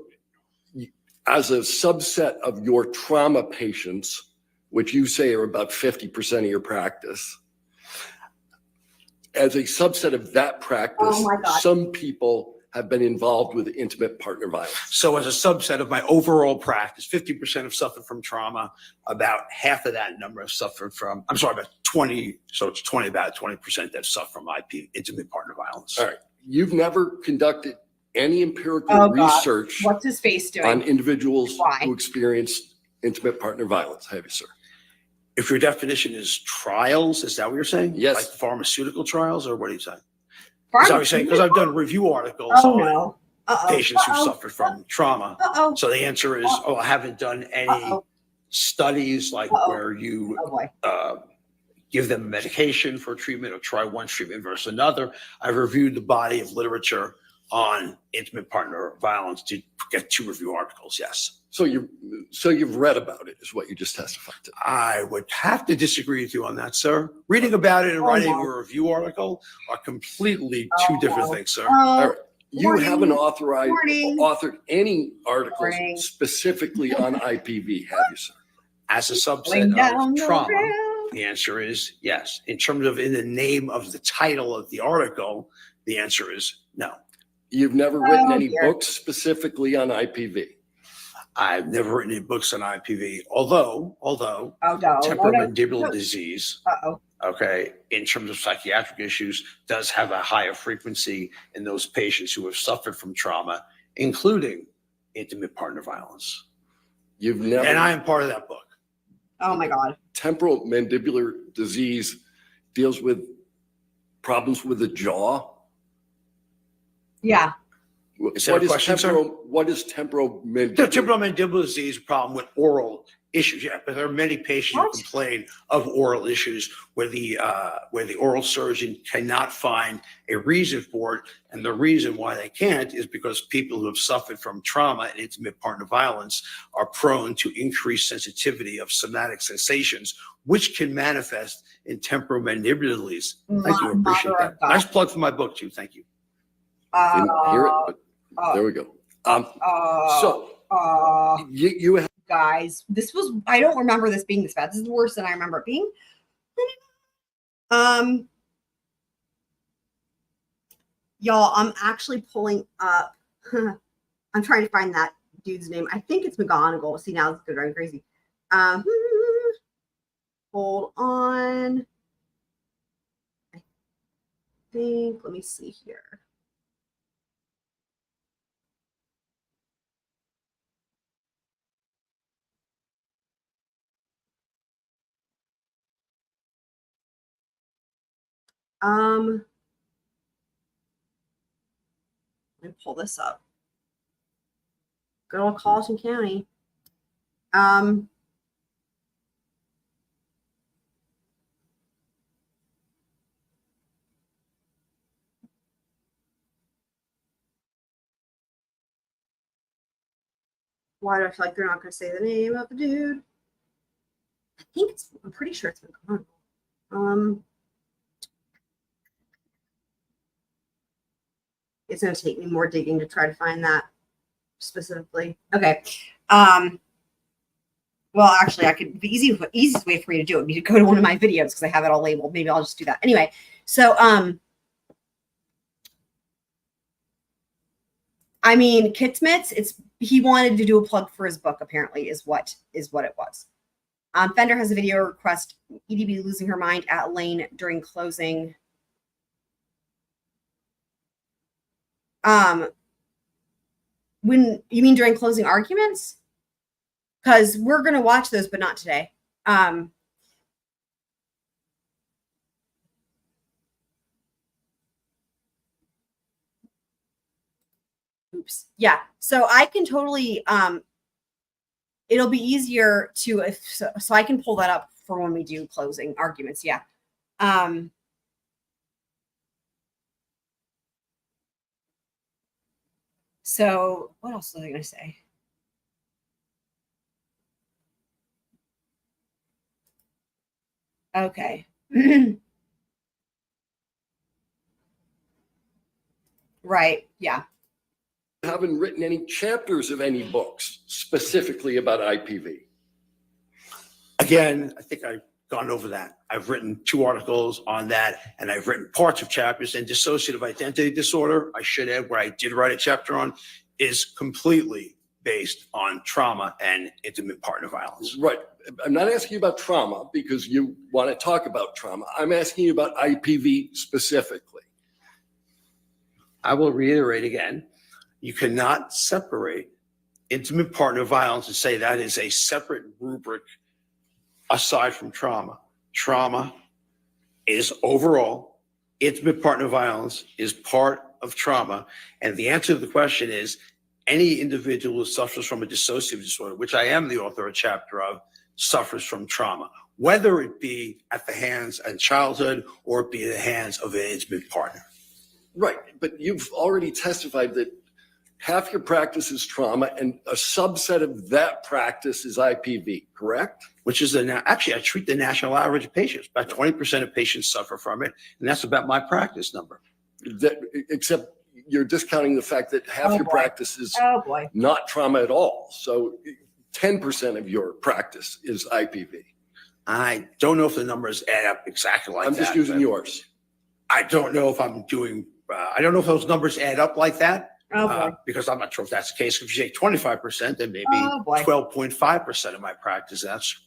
as a subset of your trauma patients, which you say are about 50% of your practice, as a subset of that practice, Oh my God. some people have been involved with intimate partner violence. So as a subset of my overall practice, 50% have suffered from trauma. About half of that number have suffered from, I'm sorry, about 20. So it's about 20% that suffer from intimate partner violence. All right. You've never conducted any empirical Oh, God. research What's his face doing? on individuals Why? who experienced intimate partner violence, have you, sir? If your definition is trials, is that what you're saying? Yes. Like pharmaceutical trials, or what are you saying? Brian, Is that what you're saying? Because I've done review articles Oh on no. patients who suffered from trauma. Uh-oh. So the answer is, I haven't done any Uh-oh. studies like Uh-oh. where you Oh boy. give them medication for treatment or try one treatment versus another. I've reviewed the body of literature on intimate partner violence to get 2 review articles, yes. So you've read about it, is what you just testified to. I would have to disagree with you on that, sir. Reading about it and writing a review article are completely 2 different things, sir. All right. You Morning. haven't Morning. authored any articles Morning. specifically on IPV, have you, sir? As a Going subset down of the trauma, rail. the answer is yes. In terms of in the name of the title of the article, the answer is no. You've never written any dear. books specifically on IPV. I've never written any books on IPV, although Oh no. temporomandibular disease, Uh-oh. okay, in terms of psychiatric issues, does have a higher frequency in those patients who have suffered from trauma, including intimate partner violence. You've never. And I am part of that book. Oh my God. Temporal mandibular disease deals with problems with the jaw. Yeah. Is that a question, sir? What is temporal The mandibular? temporomandibular disease is a problem with oral issues, yeah, but there are many patients What? who complain of oral issues where the oral surgeon cannot find a reason for it, and the reason why they can't is because people who have suffered from trauma and intimate partner violence are prone to increased sensitivity of somatic sensations, which can manifest in temporomandibular disease. Thank you, I appreciate Mother of that. God. Nice plug for my book too. Thank you. Didn't hear it, but there we go. You have. Guys, I don't remember this being this bad. This is worse than I remember it being. Y'all, I'm actually pulling up. I'm trying to find that dude's name. I think it's McGonagall. See, now it's going crazy. Hold on. I think, let me see here. Let me pull this up. Good old Colleton County. Why do I feel like they're not going to say the name of the dude? I'm pretty sure it's McGonagall. It's going to take me more digging to try to find that specifically. Okay. Well, actually, the easiest way for me to do it would be to go to one of my videos because I have it all labeled. Maybe I'll just do that. Anyway, so I mean, Kitsmits, he wanted to do a plug for his book, apparently, is what it was. Fender has a video request, EDB losing her mind at Elaine during closing. When you mean during closing arguments? Because we're gonna watch those, but not today. Oops. Yeah. So I can totally it'll be easier to so I can pull that up for when we do closing arguments. Yeah. So what else was I going to say? Okay. Right. Yeah. haven't written any chapters of any books specifically about IPV. Again, I think I've gone over that. I've written 2 articles on that, and I've written parts of chapters. And dissociative identity disorder, I should add, where I did write a chapter on, is completely based on trauma and intimate partner violence. Right. I'm not asking you about trauma because you want to talk about trauma. I'm asking you about IPV specifically. I will reiterate again, you cannot separate intimate partner violence and say that is a separate rubric aside from trauma. Trauma is overall, intimate partner violence is part of trauma. And the answer to the question is any individual who suffers from a dissociative disorder, which I am the author of a chapter of, suffers from trauma, whether it be at the hands of childhood or it be at the hands of an intimate partner. Right. But you've already testified that half your practice is trauma and a subset of that practice is IPV, correct? Which is actually, I treat the national average of patients. About 20% of patients suffer from it, and that's about my practice number. Except you're discounting the fact that half your practice is boy. not trauma at all. So 10% of your practice is IPV. I don't know if the numbers add up exactly like that. I'm just using yours. I don't know if I'm doing, I don't know if those numbers add up like that. Because I'm not sure if that's the case. If you say 25%, then maybe 12.5% of my practice. That's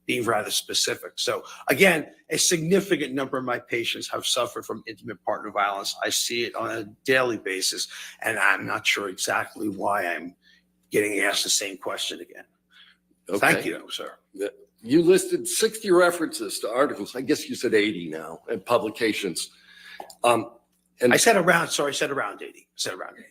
being rather specific. So again, a significant number of my patients have suffered from intimate partner violence. I see it on a daily basis, and I'm not sure exactly why I'm getting asked the same question again. Okay. Thank you, sir. You listed 60 references to articles. I guess you said 80 now, and publications. And I said around, sorry, I said around 80. I said around 80.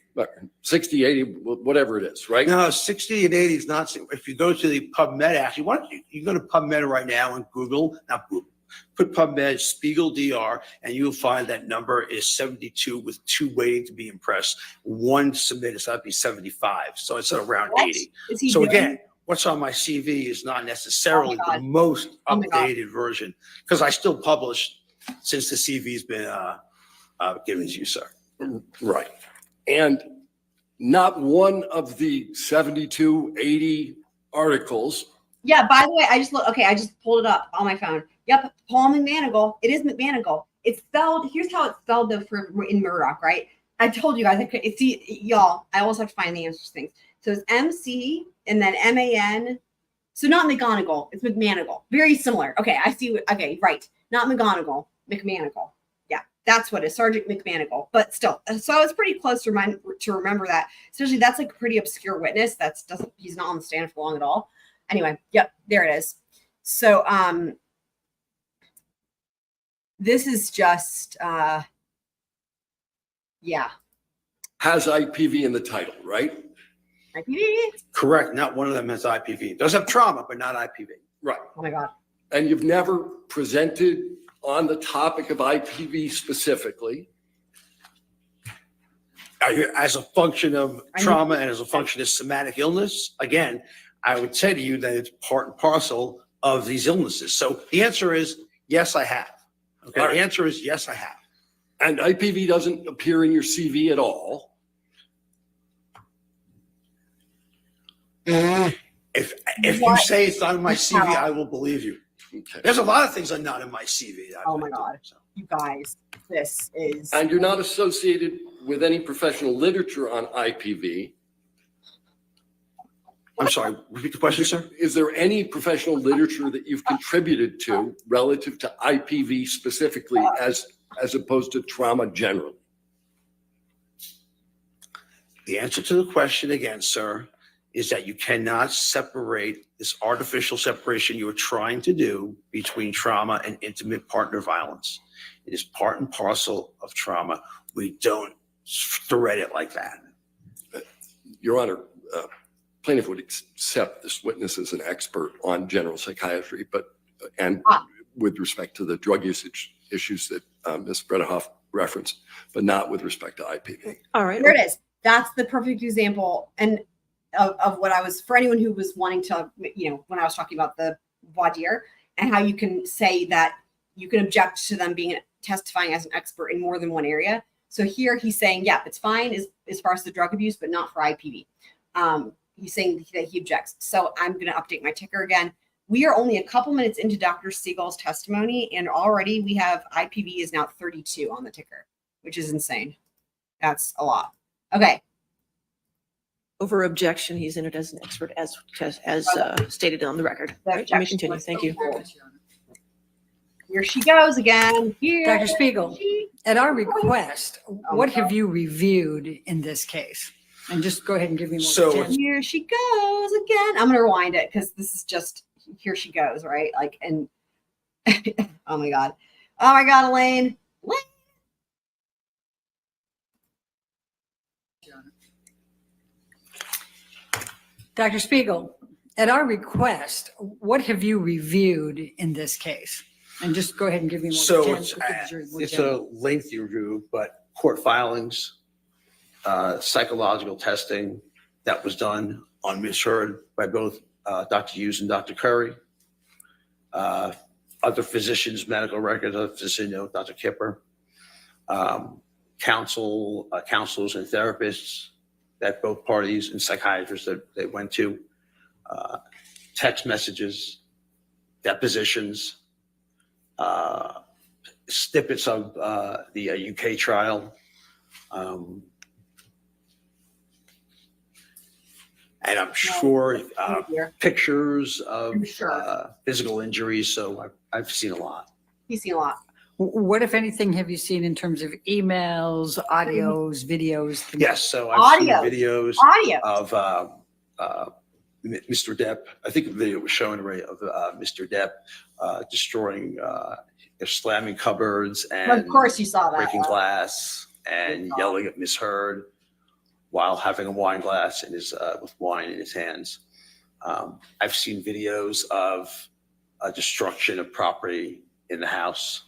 60, 80, whatever it is, right? No, 60 and 80 is not. If you go to the PubMed, actually, why don't you go to PubMed right now and Google, not Google, put PubMed Spiegel DR, and you'll find that number is 72 with 2 waiting to be impressed. 1 submitted, so that'd be 75. So it's around 80. So again, what's on my CV is not necessarily the most updated version, because I still publish since the CV's been given to you, sir. Right. And not one of the 72, 80 articles. Yeah, by the way, I just pulled it up on my phone. Yep, Paul McManigal. It is McManigal. It's spelled, here's how it's spelled though in Murdaugh, right? I told you guys, y'all, I always have to find the answers to things. So it's MC and then MAN. So not McGonigal, it's McManigal. Very similar. Okay, I see. Okay, right. Not McGonigal, McManigal. Yeah, that's what it is, Sergeant McManigal. But still, so it's pretty close to remember that. Especially that's like a pretty obscure witness. He's not on the stand for long at all. Anyway, yep, there it is. So this is just yeah. Has IPV in the title, right? IPV? Correct. Not one of them has IPV. It does have trauma, but not IPV. Right. Oh my God. And you've never presented on the topic of IPV specifically. As a function of trauma and as a function of somatic illness, again, I would say to you that it's part and parcel of these illnesses. So the answer is yes, I have. Okay. All right. The answer is yes, I have. And IPV doesn't appear in your CV at all. If you say it's not in my CV, I will believe you. Okay. There's a lot of things that are not in my CV. Oh my God. You guys, this is. And you're not associated with any professional literature on IPV. I'm sorry, repeat the question, sir. Is there any professional literature that you've contributed to relative to IPV specifically as opposed to trauma generally? The answer to the question again, sir, is that you cannot separate this artificial separation you are trying to do between trauma and intimate partner violence. It is part and parcel of trauma. We don't thread it like that. Your Honor, plaintiff would accept this witness as an expert on general psychiatry, and with respect to the drug usage issues that Ms. Bredehoff referenced, but not with respect to IPV. All right. There it is. That's the perfect example. And of what I was, for anyone who was wanting to, when I was talking about the voir dire and how you can say that you can object to them being testifying as an expert in more than one area. So here he's saying, yeah, it's fine as far as the drug abuse, but not for IPV. He's saying that he objects. So I'm going to update my ticker again. We are only a couple minutes into Dr. Seagull's testimony, and already we have IPV is now 32 on the ticker, which is insane. That's a lot. Okay. Over objection, he's entered as an expert as stated on the record. All right, let me continue. Thank you. Here she goes again. Here Dr. Spiegel, she- at our request, what have you reviewed in this case? And just go ahead and give me more. So- Here she goes again. I'm gonna rewind it because this is just here she goes, right? Like, and oh my god, Elaine. Dr. Spiegel, at our request, what have you reviewed in this case? And just go ahead and give me more. So details, it's a lengthy review, but court filings, psychological testing that was done on Ms. Heard by both Dr. Hughes and Dr. Curry, other physicians, medical records, other physician, Dr. Kipper, counselors and therapists that both parties and psychiatrists that they went to, text messages, depositions, snippets of the UK trial, and I'm sure pictures of I'm sure. physical injuries. So I've seen a lot. He's seen a lot. What, if anything, have you seen in terms of emails, audios, videos? Yes, so I've seen Audio. videos Audio. of Mr. Depp. I think the video was showing already of Mr. Depp destroying, slamming cupboards and Of course you saw that. breaking glass and saw. yelling at Miss Heard while having a wine glass in his with wine in his hands. I've seen videos of destruction of property in the house.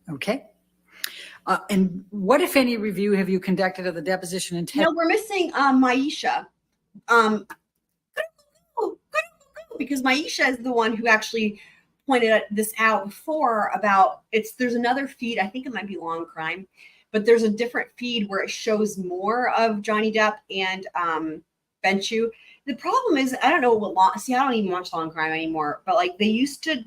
Okay. And what, if any, review have you conducted of the deposition and No, we're missing Maisha. Because Maisha is the one who actually pointed this out before about there's another feed, I think it might be Long Crime, but there's a different feed where it shows more of Johnny Depp and Benchu. The problem is, I don't know I don't even watch Long Crime anymore, but like they used to,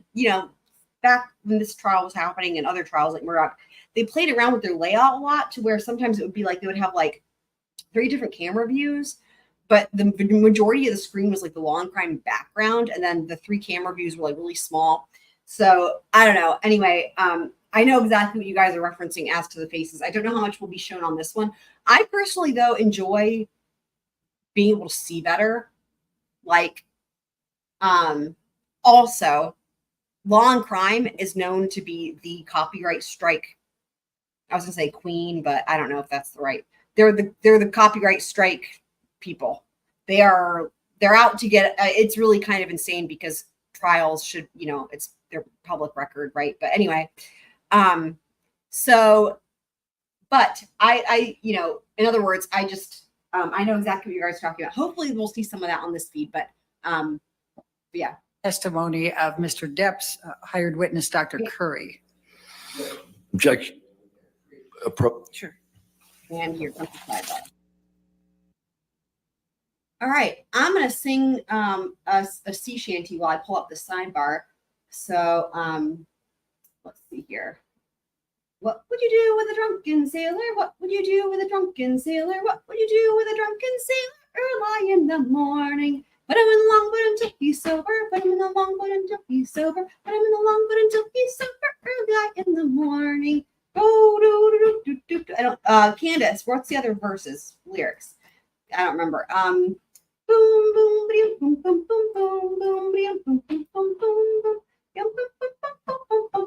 back when this trial was happening and other trials like Murdaugh, they played around with their layout a lot to where sometimes it would be like they would have like 3 different camera views, but the majority of the screen was like the Long Crime background, and then the 3 camera views were like really small. So I don't know. Anyway, I know exactly what you guys are referencing as to the faces. I don't know how much will be shown on this one. I personally, though, enjoy being able to see better. Like, also, Long Crime is known to be the copyright strike. I was gonna say queen, but I don't know if that's the right. They're the copyright strike people. They're out to get. It's really kind of insane because trials should, it's their public record, right? But anyway, so, but I in other words, I just I know exactly what you guys are talking about. Hopefully, we'll see some of that on this feed, but yeah. testimony of Mr. Depp's hired witness, Dr. Curry. Objection. Sure. And here comes the sidebar. All right, I'm gonna sing a sea shanty while I pull up the sidebar. So let's see here. What would you do with a drunken sailor? What would you do with a drunken sailor? What would you do with a drunken sailor early in the morning? Put him in the longboat until he's sober. Put him in the longboat until he's sober. Put him in the longboat until he's sober early in the morning. Oh, do, do, do, do. I don't. Candace, what's the other verses? Lyrics. I don't remember. Boom, boom, boom, boom, boom, boom, boom, boom, boom, boom, boom,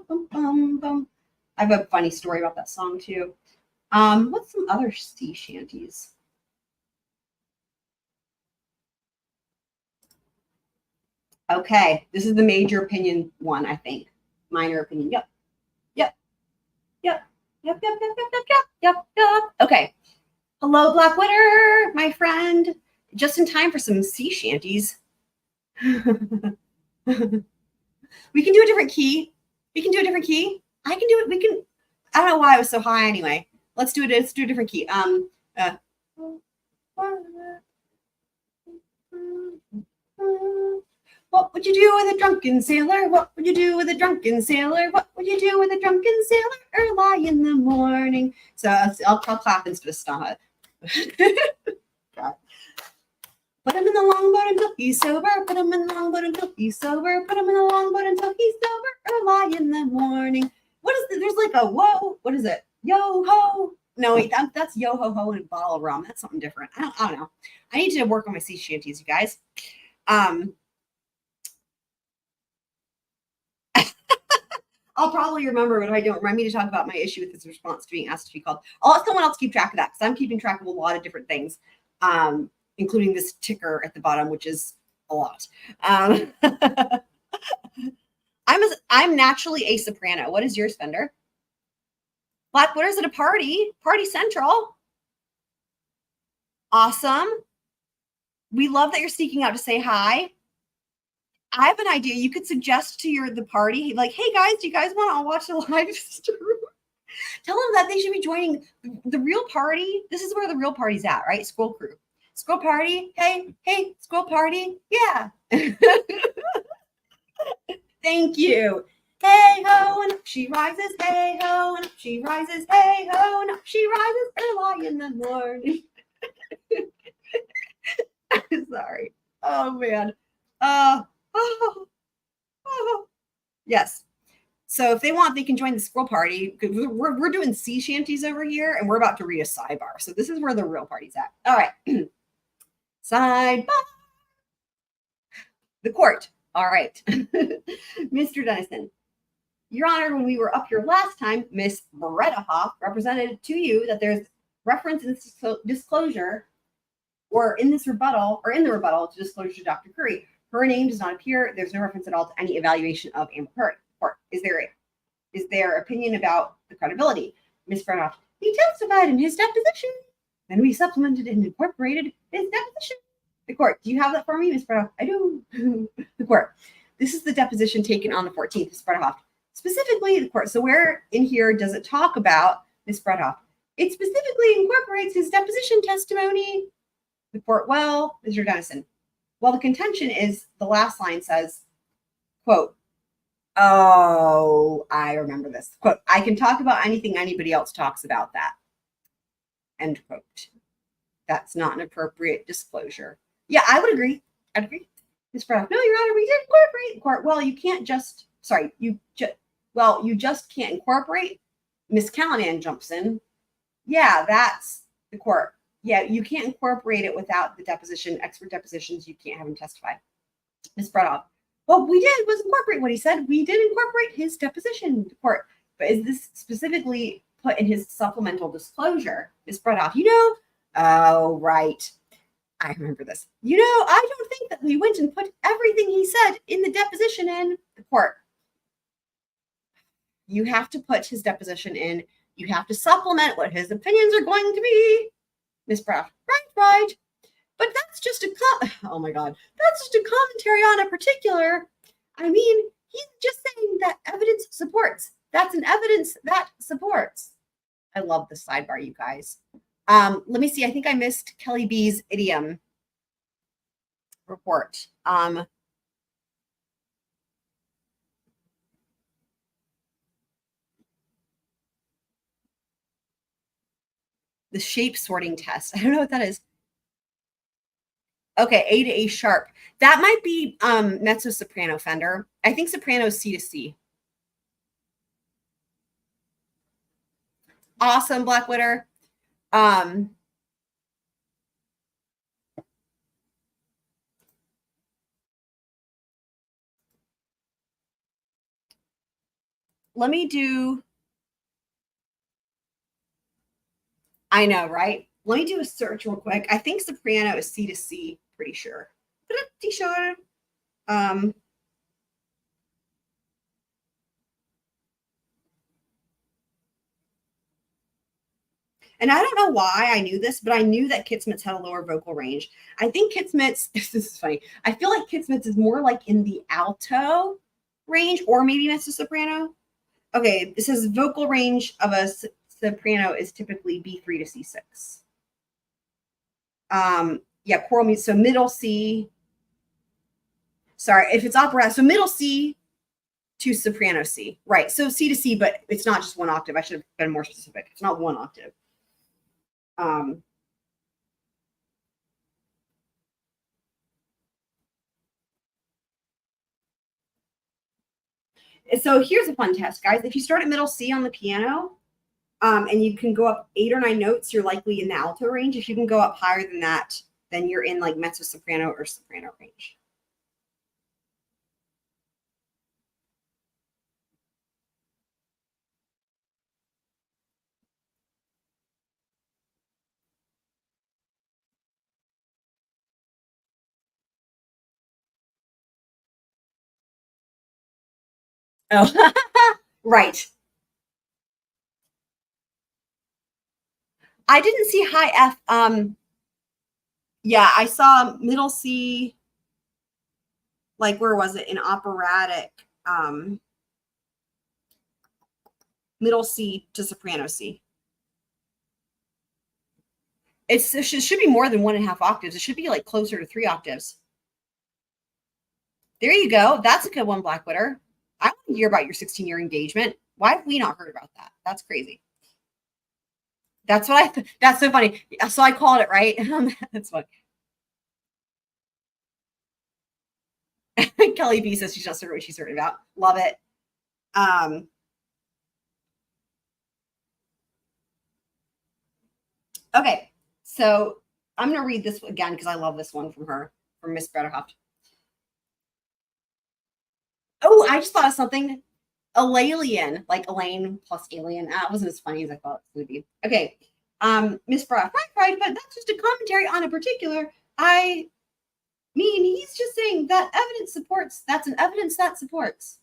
boom, boom, boom. I have a funny story about that song too. What's some other sea shanties? Okay, this is the major opinion one, I think. Minor opinion. Yep. Okay. Hello, Blackwater, my friend. Just in time for some sea shanties. We can do a different key. I can do it. I don't know why I was so high anyway. Let's do it. Let's do a different key. What would you do with a drunken sailor? What would you do with a drunken sailor? What would you do with a drunken sailor early in the morning? So I'll clap instead of stomach. Put him in the longboat until he's sober. Put him in the longboat until he's sober. Put him in the longboat until he's sober early in the morning. What is it? There's like a whoa. What is it? Yo ho. No, wait, that's yo ho ho and a bottle of rum. That's something different. I don't know. I need to work on my sea shanties, you guys. I'll probably remember, but if I don't, remind me to talk about my issue with his response to being asked to be called. I'll let someone else keep track of that because I'm keeping track of a lot of different things, including this ticker at the bottom, which is a lot. I'm naturally a soprano. What is yours, Fender? Blackwater's at a party. Party Central. Awesome. We love that you're sneaking out to say hi. I have an idea. You could suggest to the party, like, hey guys, do you guys want to watch a live stream? Tell them that they should be joining the real party. This is where the real party's at, right? Squirrel crew. Squirrel party. Hey, squirrel party. Yeah. Thank you. Hey ho, and up she rises. Hey ho, and up she rises. Hey ho, and up she rises early in the morning. Sorry. Oh man. Yes. So if they want, they can join the squirrel party. We're doing sea shanties over here, and we're about to read a sidebar. So this is where the real party's at. All right. Sidebar. The court. All right. Mr. Dennison. Your Honor, when we were up here last time, Miss Murdaugh represented to you that there's reference in disclosure or in the rebuttal to disclosure to Dr. Curry. Her name does not appear. There's no reference at all to any evaluation of Amber Heard. Or is there opinion about the credibility? Ms. Murdaugh, he testified in his deposition. Then we supplemented and incorporated his deposition. The court, do you have that for me, Ms. Murdaugh? I do. The court, this is the deposition taken on the 14th, Ms. Murdaugh. Specifically, the court. So where in here does it talk about Ms. Murdaugh? It specifically incorporates his deposition testimony. The court, well, Mr. Dennison. Well, the contention is the last line says, quote, oh, I remember this. Quote, I can talk about anything anybody else talks about that. End quote. That's not an appropriate disclosure. Yeah, I would agree. I'd agree. Ms. Murdaugh, no, Your Honor, we did incorporate the court. Well, you can't just, you just can't incorporate. Ms. Callanan jumps in. Yeah, that's the court. Yeah, you can't incorporate it without the deposition, expert depositions. You can't have him testify. Ms. Murdaugh, what we did was incorporate what he said. We did incorporate his deposition to court. But is this specifically put in his supplemental disclosure? Ms. Murdaugh, oh, right. I remember this. I don't think that we went and put everything he said in the deposition in the court. You have to put his deposition in. You have to supplement what his opinions are going to be. Ms. Murdaugh, right. But that's just oh my God. That's just a commentary on a particular. I mean, he's just saying that evidence supports. That's an evidence that supports. I love the sidebar, you guys. Let me see. I think I missed Kelly B's idiom report. The shape sorting test. I don't know what that is. Okay, A to A sharp. That might be mezzo soprano, Fender. I think soprano is C to C. Awesome, Blackwater. Let me do. I know, right? Let me do a search real quick. I think soprano is C to C, pretty sure. Pretty sure. And I don't know why I knew this, but I knew that Kitsmits had a lower vocal range. I think Kitsmits, this is funny. I feel like Kitsmits is more like in the alto range or maybe mezzo soprano. Okay, it says vocal range of a soprano is typically B3 to C6. Yeah, choral music. So middle C. Sorry, if it's opera, so middle C to soprano C. Right. So C to C, but it's not just one octave. I should have been more specific. It's not one octave. So here's a fun test, guys. If you start at middle C on the piano, and you can go up 8 or 9 notes, you're likely in the alto range. If you can go up higher than that, then you're in like mezzo soprano or soprano range. Oh, right. I didn't see high F. Yeah, I saw middle C. Like, where was it? In operatic. Middle C to soprano C. It should be more than 1.5 octaves. It should be like closer to 3 octaves. There you go. That's a good one, Blackwater. I want to hear about your 16-year engagement. Why have we not heard about that? That's crazy. That's what that's so funny. So I called it, right? That's funny. Kelly B says she's not certain what she's certain about. Love it. Okay, so I'm going to read this again because I love this one from Miss Brando. Oh, I just thought of something. Elaine, like Elaine plus alien. That wasn't as funny as I thought it would be. Okay, Miss Brando, right, but that's just a commentary on a particular. I mean, he's just saying that evidence supports. That's an evidence that supports.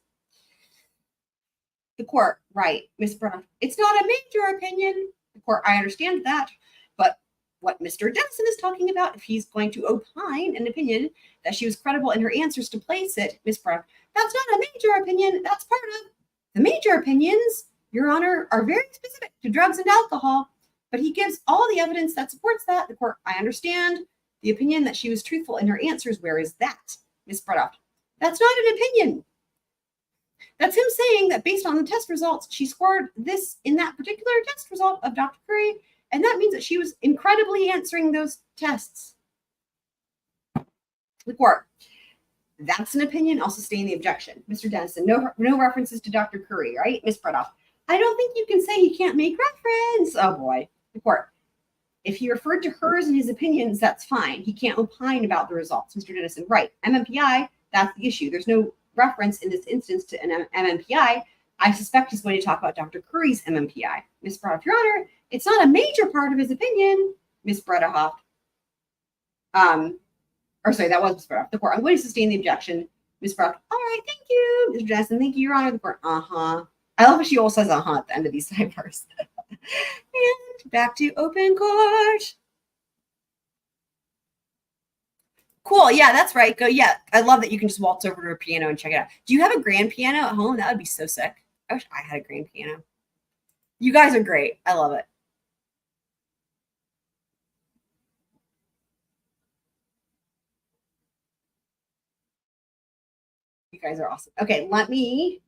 The court, right, Miss Brando. It's not a major opinion. The court, I understand that, but what Mr. Denison is talking about, if he's going to opine an opinion that she was credible in her answers to place it, Miss Brando, that's not a major opinion. That's part of the major opinions, Your Honor, are very specific to drugs and alcohol, but he gives all the evidence that supports that. The court, I understand the opinion that she was truthful in her answers. Where is that, Miss Brando? That's not an opinion. That's him saying that based on the test results, she scored this in that particular test result of Dr. Curry, and that means that she was incredibly answering those tests. The court, that's an opinion. I'll sustain the objection. Mr. Denison, no references to Dr. Curry, right? Ms. Brando, I don't think you can say he can't make reference. Oh boy. The court, if he referred to hers and his opinions, that's fine. He can't opine about the results. Mr. Denison, right. MMPI, that's the issue. There's no reference in this instance to an MMPI. I suspect he's going to talk about Dr. Curry's MMPI. Ms. Brando, Your Honor, it's not a major part of his opinion. Ms. Brando, or sorry, that was Ms. Brando. The court, I'm going to sustain the objection. Ms. Brando, all right, thank you. Mr. Denison, thank you, Your Honor. The court, uh-huh. I love how she always says uh-huh at the end of these sidebars. And back to open court. Cool. Yeah, that's right. Go. Yeah, I love that you can just waltz over to a piano and check it out. Do you have a grand piano at home? That would be so sick. I wish I had a grand piano. You guys are great. I love it. You guys are awesome. Okay, let me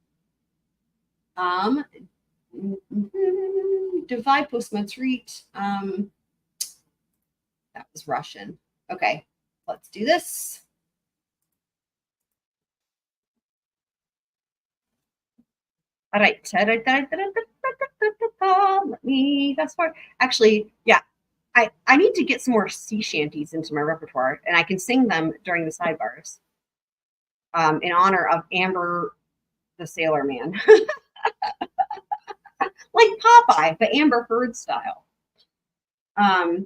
Давай Посмотреть. That was Russian. Okay, let's do this. All right. Let me fast forward. Actually, yeah, I need to get some more sea shanties into my repertoire, and I can sing them during the sidebars in honor of Amber the Sailor Man. Like Popeye, but Amber Heard style. By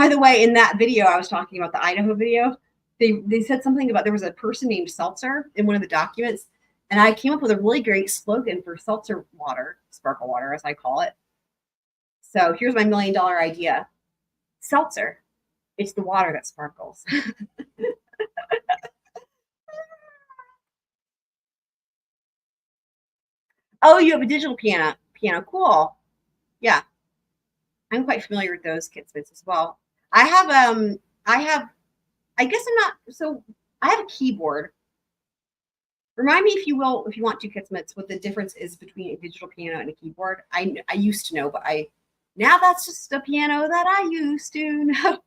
the way, in that video I was talking about, the Idaho video, they said something about there was a person named Seltzer in one of the documents, and I came up with a really great slogan for seltzer water, sparkle water as I call it. So here's my $1 million idea. Seltzer, it's the water that sparkles. Oh, you have a digital piano. Cool. Yeah. I'm quite familiar with those kitsmits as well. I guess I'm not, so I have a keyboard. Remind me, if you will, if you want to, kitsmits, what the difference is between a digital piano and a keyboard. I used to know, but now that's just a piano that I used to know.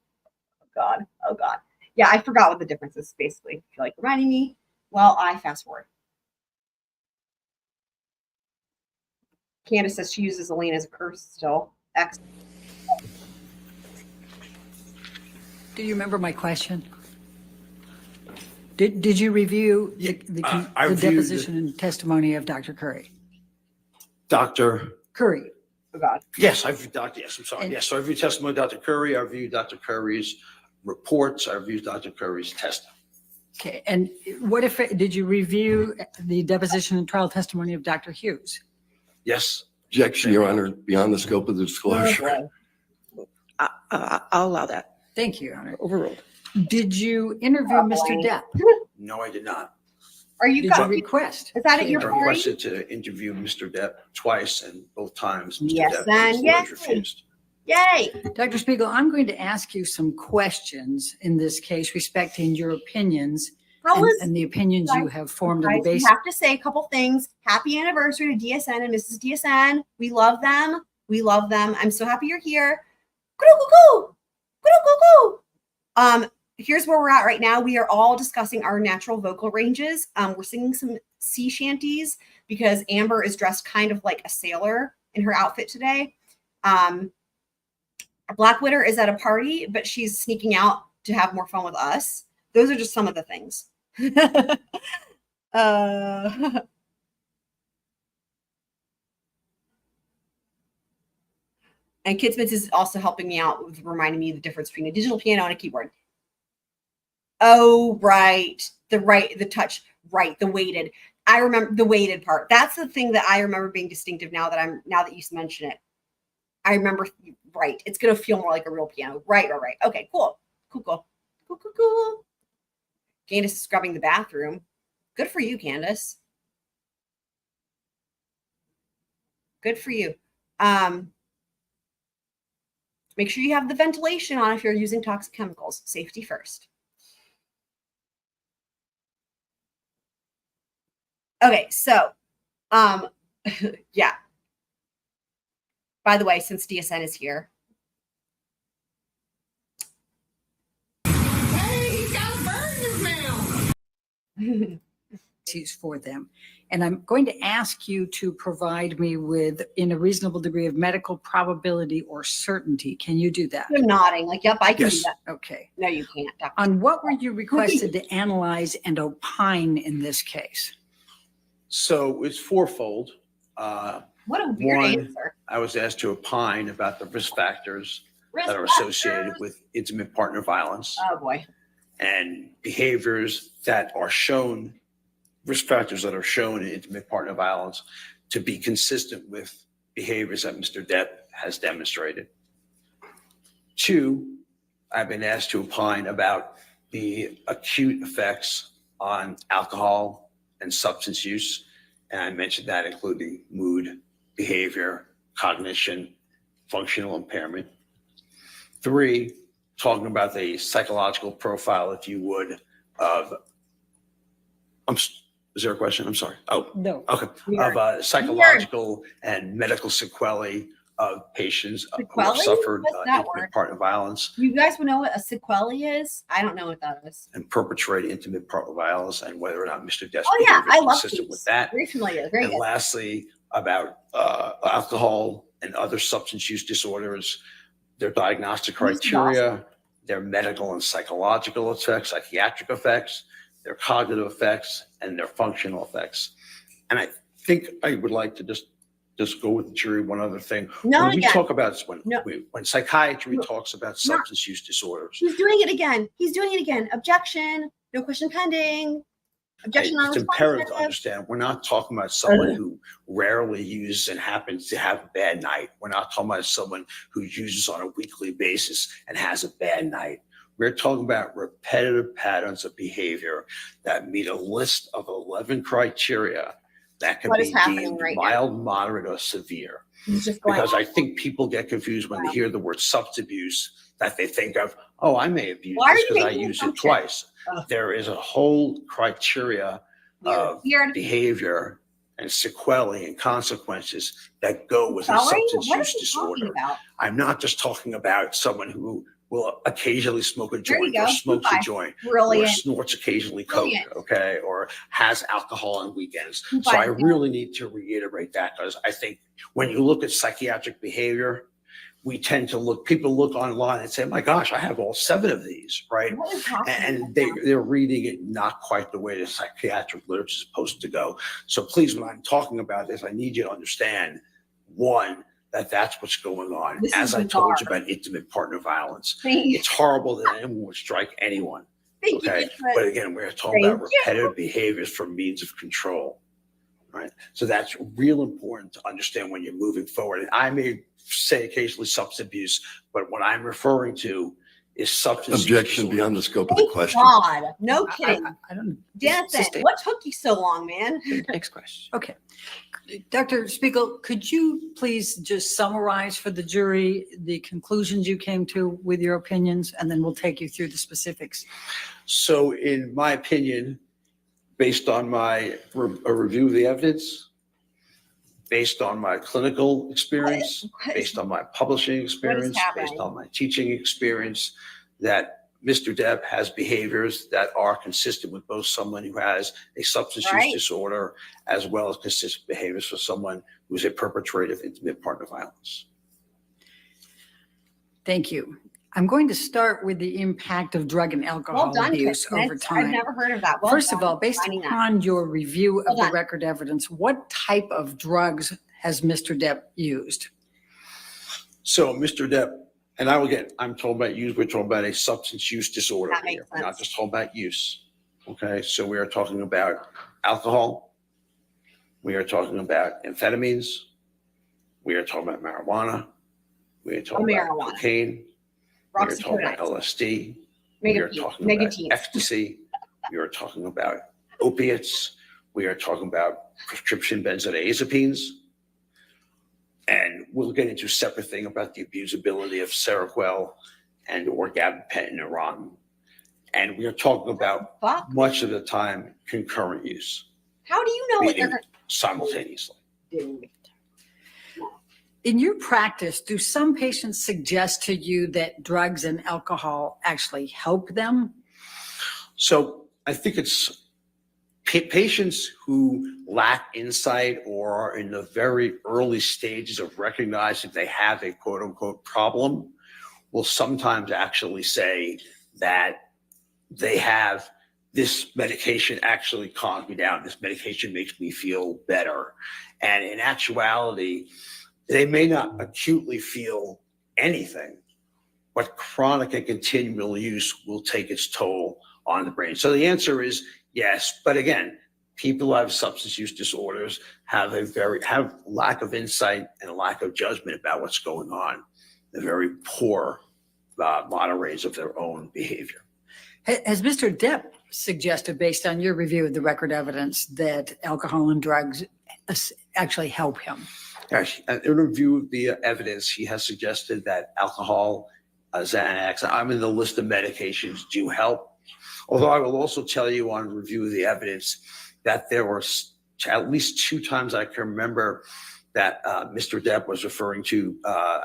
Oh God. Yeah, I forgot what the difference is, basically. If you're like reminding me, well, I fast forward. Candace says she uses Elaine as a curse still. Excellent. Do you remember my question? Did you review the reviewed deposition and testimony of Dr. Curry? Dr. Curry. Oh God. Yes, I've Dr. Yes, I'm sorry. And- Yes, so I reviewed testimony of Dr. Curry. I reviewed Dr. Curry's reports. I reviewed Dr. Curry's testimony. Okay, and what if, did you review the deposition and trial testimony of Dr. Hughes? Yes. Objection, Your Honor, beyond the scope of the disclosure. I'll allow that. Thank you, Your Honor. Overruled. Did you interview Mr. Depp? No, I did not. Are you? Did you request? Is that at your I party? requested to interview Mr. Depp twice, and both times Mr. Yes, Depp and was yes. refused. Yay! Dr. Spiegel, I'm going to ask you some questions in this case respecting your opinions How was? and the opinions you have formed on the Guys, we basis. have to say a couple things. Happy anniversary to DSN and Mrs. DSN. We love them. We love them. I'm so happy you're here. Cuckoo. Here's where we're at right now. We are all discussing our natural vocal ranges. We're singing some sea shanties because Amber is dressed kind of like a sailor in her outfit today. Black Witter is at a party, but she's sneaking out to have more fun with us. Those are just some of the things. And Kitsmits is also helping me out with reminding me of the difference between a digital piano and a keyboard. Oh, right. The touch, right. The weighted. I remember the weighted part. That's the thing that I remember being distinctive now that you mention it. I remember, right. It's going to feel more like a real piano. Right. Okay, cool. Candace is scrubbing the bathroom. Good for you, Candace. Good for you. Make sure you have the ventilation on if you're using toxic chemicals. Safety first. Okay, so, yeah. By the way, since DSN is here. Hey, he's got burgers now. For them. And I'm going to ask you to provide me with, in a reasonable degree of medical probability or certainty. Can you do that? I'm nodding, like, yep, I can do Yes. that. Okay. No, you can't. Dr. On what were you requested to analyze and opine in this case? So it's fourfold. What a weird One, answer. I was asked to opine about the risk factors Risk that are associated factors. with intimate partner violence Oh boy. and behaviors that are shown, risk factors that are shown in intimate partner violence to be consistent with behaviors that Mr. Depp has demonstrated. Two, I've been asked to opine about the acute effects on alcohol and substance use. And I mentioned that including mood, behavior, cognition, functional impairment. Three, talking about the psychological profile, if you would, of, is there a question? I'm sorry. Oh, No. okay. Weird. Of psychological and medical sequelae of patients who have Sequelae? suffered What's that intimate word? partner violence You guys would know what a sequelae is? I don't know what that is. and perpetrate intimate partner violence and whether or not Mr. Depp's Oh yeah, behavior I is love consistent these. with that. Very familiar. Very And good. lastly, about alcohol and other substance use disorders, their diagnostic This is criteria, their medical and psychological effects, psychiatric effects, their cognitive effects, and their functional effects. And I think I would like to just go with the jury one other thing. No, When we again. talk about, No. when psychiatry No. talks about substance use disorders, He's doing it again. Objection. No question pending. Objection on it's imperative to responsive. understand, we're not talking about someone who rarely uses and happens to have a bad night. We're not talking about someone who uses on a weekly basis and has a bad night. We're talking about repetitive patterns of behavior that meet a list of 11 criteria that can What be is happening deemed right now? mild, moderate, or severe. He's just going, Because I think people get confused when they hear the word substance abuse, that they think of, oh, I may have used Why are this you because I making used it assumptions? twice. Ugh. There is a whole criteria of weird. behavior and sequelae and consequences that go with a Sorry? substance What are use you talking disorder. about? I'm not just talking about someone who will occasionally smoke a There you joint or go. smokes a Goodbye. joint or Brilliant. snorts occasionally coke, Brilliant. okay, or has alcohol on weekends. So Goodbye. I really need to reiterate that because I think when you look at psychiatric behavior, we tend to people look online and say, my gosh, I have all 7 of these, right? What is happening And right now? they're reading it not quite the way the psychiatric literature is supposed to go. So please, when I'm talking about this, I need you to understand, one, that's what's going on. This As is I told you bizarre. about intimate partner violence, Thank it's horrible that anyone would strike anyone, you. okay? But again, we're talking about Thank you. repetitive behaviors for means of control, right? So that's real important to understand when you're moving forward. And I may say occasionally substance abuse, but what I'm referring to is substance Objection use. beyond the scope of the Thank question. God. No kidding. I don't, Denison, Sustain. what took you so long, man? Next question. okay. Dr. Spiegel, could you please just summarize for the jury the conclusions you came to with your opinions, and then we'll take you through the specifics. So in my opinion, based on my a review of the evidence, based on my clinical experience, based on my publishing experience, based happening? on my teaching experience, that Mr. Depp has behaviors that are consistent with both someone who has a substance Right. use disorder as well as consistent behaviors for someone who's a perpetrator of intimate partner violence. Thank you. I'm going to start with the impact of drug and alcohol Well done, abuse Kristen. over I've time. never heard of that. Well First done of all, based finding that. upon your review of Well the done. record evidence, what type of drugs has Mr. Depp used? So Mr. Depp, and I'm talking about use, we're talking about a substance use disorder That makes here. We're not sense. just talking about use. Okay, so we are talking about alcohol. We are talking about amphetamines. We are talking about marijuana. We are talking about marijuana. cocaine. We are Roxy talking about Codeine. LSD. We are Megatine. talking about Megatine. ecstasy. We are talking about opiates. We are talking about prescription benzodiazepines. And we'll get into a separate thing about the abusability of Seroquel and or gabapentin in Iran. And we are talking about Fuck. much of the time concurrent use, How do you know what they're meaning simultaneously. going to do? In your practice, do some patients suggest to you that drugs and alcohol actually help them? So I think it's patients who lack insight or are in the very early stages of recognizing they have a quote unquote problem will sometimes actually say that they have this medication actually calms me down. This medication makes me feel better. And in actuality, they may not acutely feel anything, but chronic and continual use will take its toll on the brain. So the answer is yes. But again, people who have substance use disorders have lack of insight and a lack of judgment about what's going on. They're very poor moderators of their own behavior. Has Mr. Depp suggested, based on your review of the record evidence, that alcohol and drugs actually help him? Yes, in a review of the evidence, he has suggested that alcohol, Xanax, I'm in the list of medications, do help. Although I will also tell you on review of the evidence that there were at least 2 times I can remember that Mr. Depp was referring to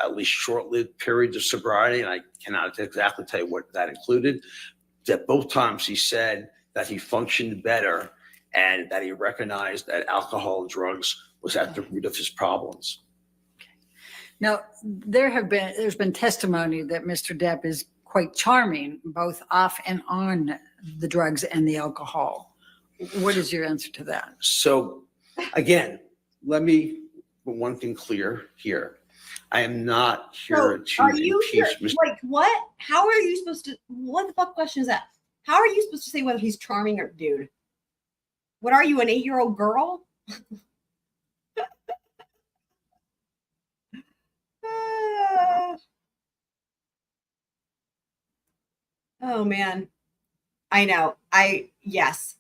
at least short-lived periods of sobriety, and I cannot exactly tell you what that included. That both times he said that he functioned better and that he recognized that alcohol and drugs was at the root of his problems. Now, there's been testimony that Mr. Depp is quite charming, both off and on the drugs and the alcohol. What is your answer to that? So again, let me put one thing clear here. I am not here to Are you here? impeach Mr. Like, what? How are you supposed to? What the fuck question is that? How are you supposed to say whether he's charming or dude? What are you, an 8-year-old girl? Oh man, I know. Yes.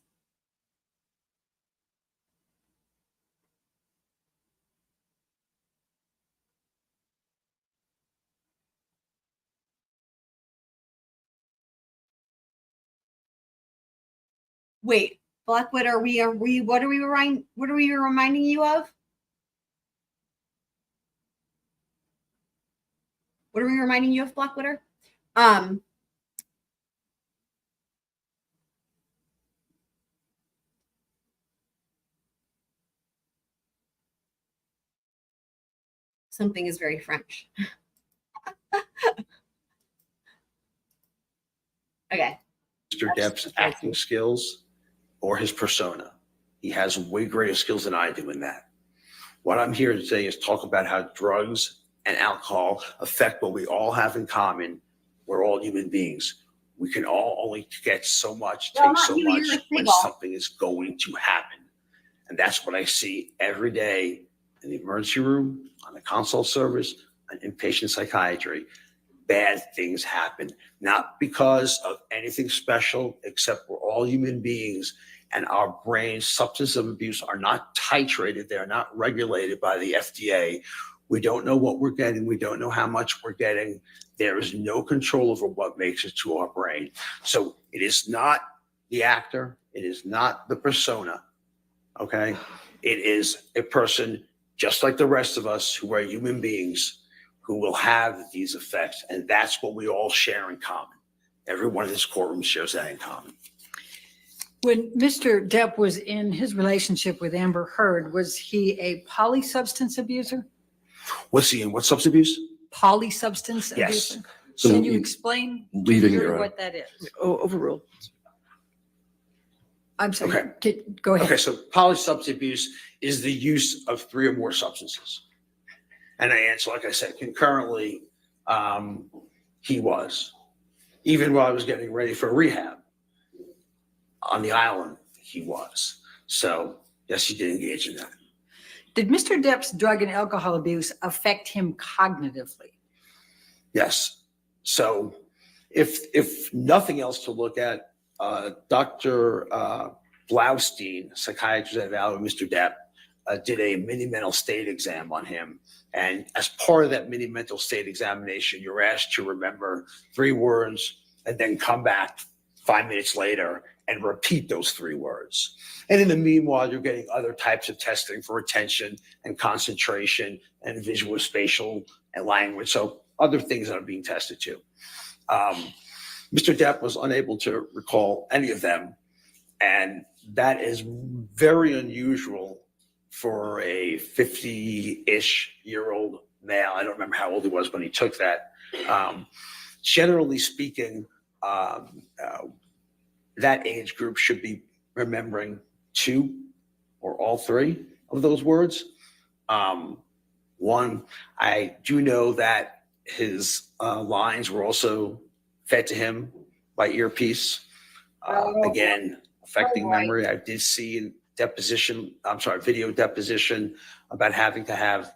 Wait, Blackwood, what are we reminding you of? What are we reminding you of, Blackwater? Something is very French. Okay. Mr. Depp's acting skills or his persona. He has way greater skills than I do in that. What I'm here to say is talk about how drugs and alcohol affect what we all have in common. We're all human beings. We can all only get so much, Well, take not so you, much you're a when Seagull. something is going to happen. And that's what I see every day in the emergency room, on the consult service, on inpatient psychiatry. Bad things happen, not because of anything special, except we're all human beings and our brains, substance of abuse, are not titrated. They're not regulated by the FDA. We don't know what we're getting. We don't know how much we're getting. There is no control over what makes it to our brain. So it is not the actor. It is not the persona. Okay. It is a person just like the rest of us who are human beings who will have these effects. And that's what we all share in common. Everyone in this courtroom shares that in common. When Mr. Depp was in his relationship with Amber Heard, was he a polysubstance abuser? Was he in what substance abuse? Polysubstance Yes. abuser? So Can you explain to the leaving jury your what that is? Overruled. I'm sorry. Okay. Go ahead. Okay, so polysubstance abuse is the use of 3 or more substances. And I answer, like I said, concurrently, he was. Even while I was getting ready for rehab on the island, he was. So, yes, he did engage in that. Did Mr. Depp's drug and alcohol abuse affect him cognitively? Yes. So, if nothing else to look at, Dr. Blaustein, psychiatrist at Valley, Mr. Depp, did a mini mental state exam on him. And as part of that mini mental state examination, you're asked to remember 3 words and then come back 5 minutes later and repeat those 3 words. And in the meanwhile, you're getting other types of testing for attention and concentration and visual, spatial, and language. So other things that are being tested too. Mr. Depp was unable to recall any of them. And that is very unusual for a 50-ish year old male. I don't remember how old he was when he took that. Generally speaking, that age group should be remembering 2 or all 3 of those words. One, I do know that his lines were also fed to him by earpiece. Again, affecting memory. I did see in video deposition about having to have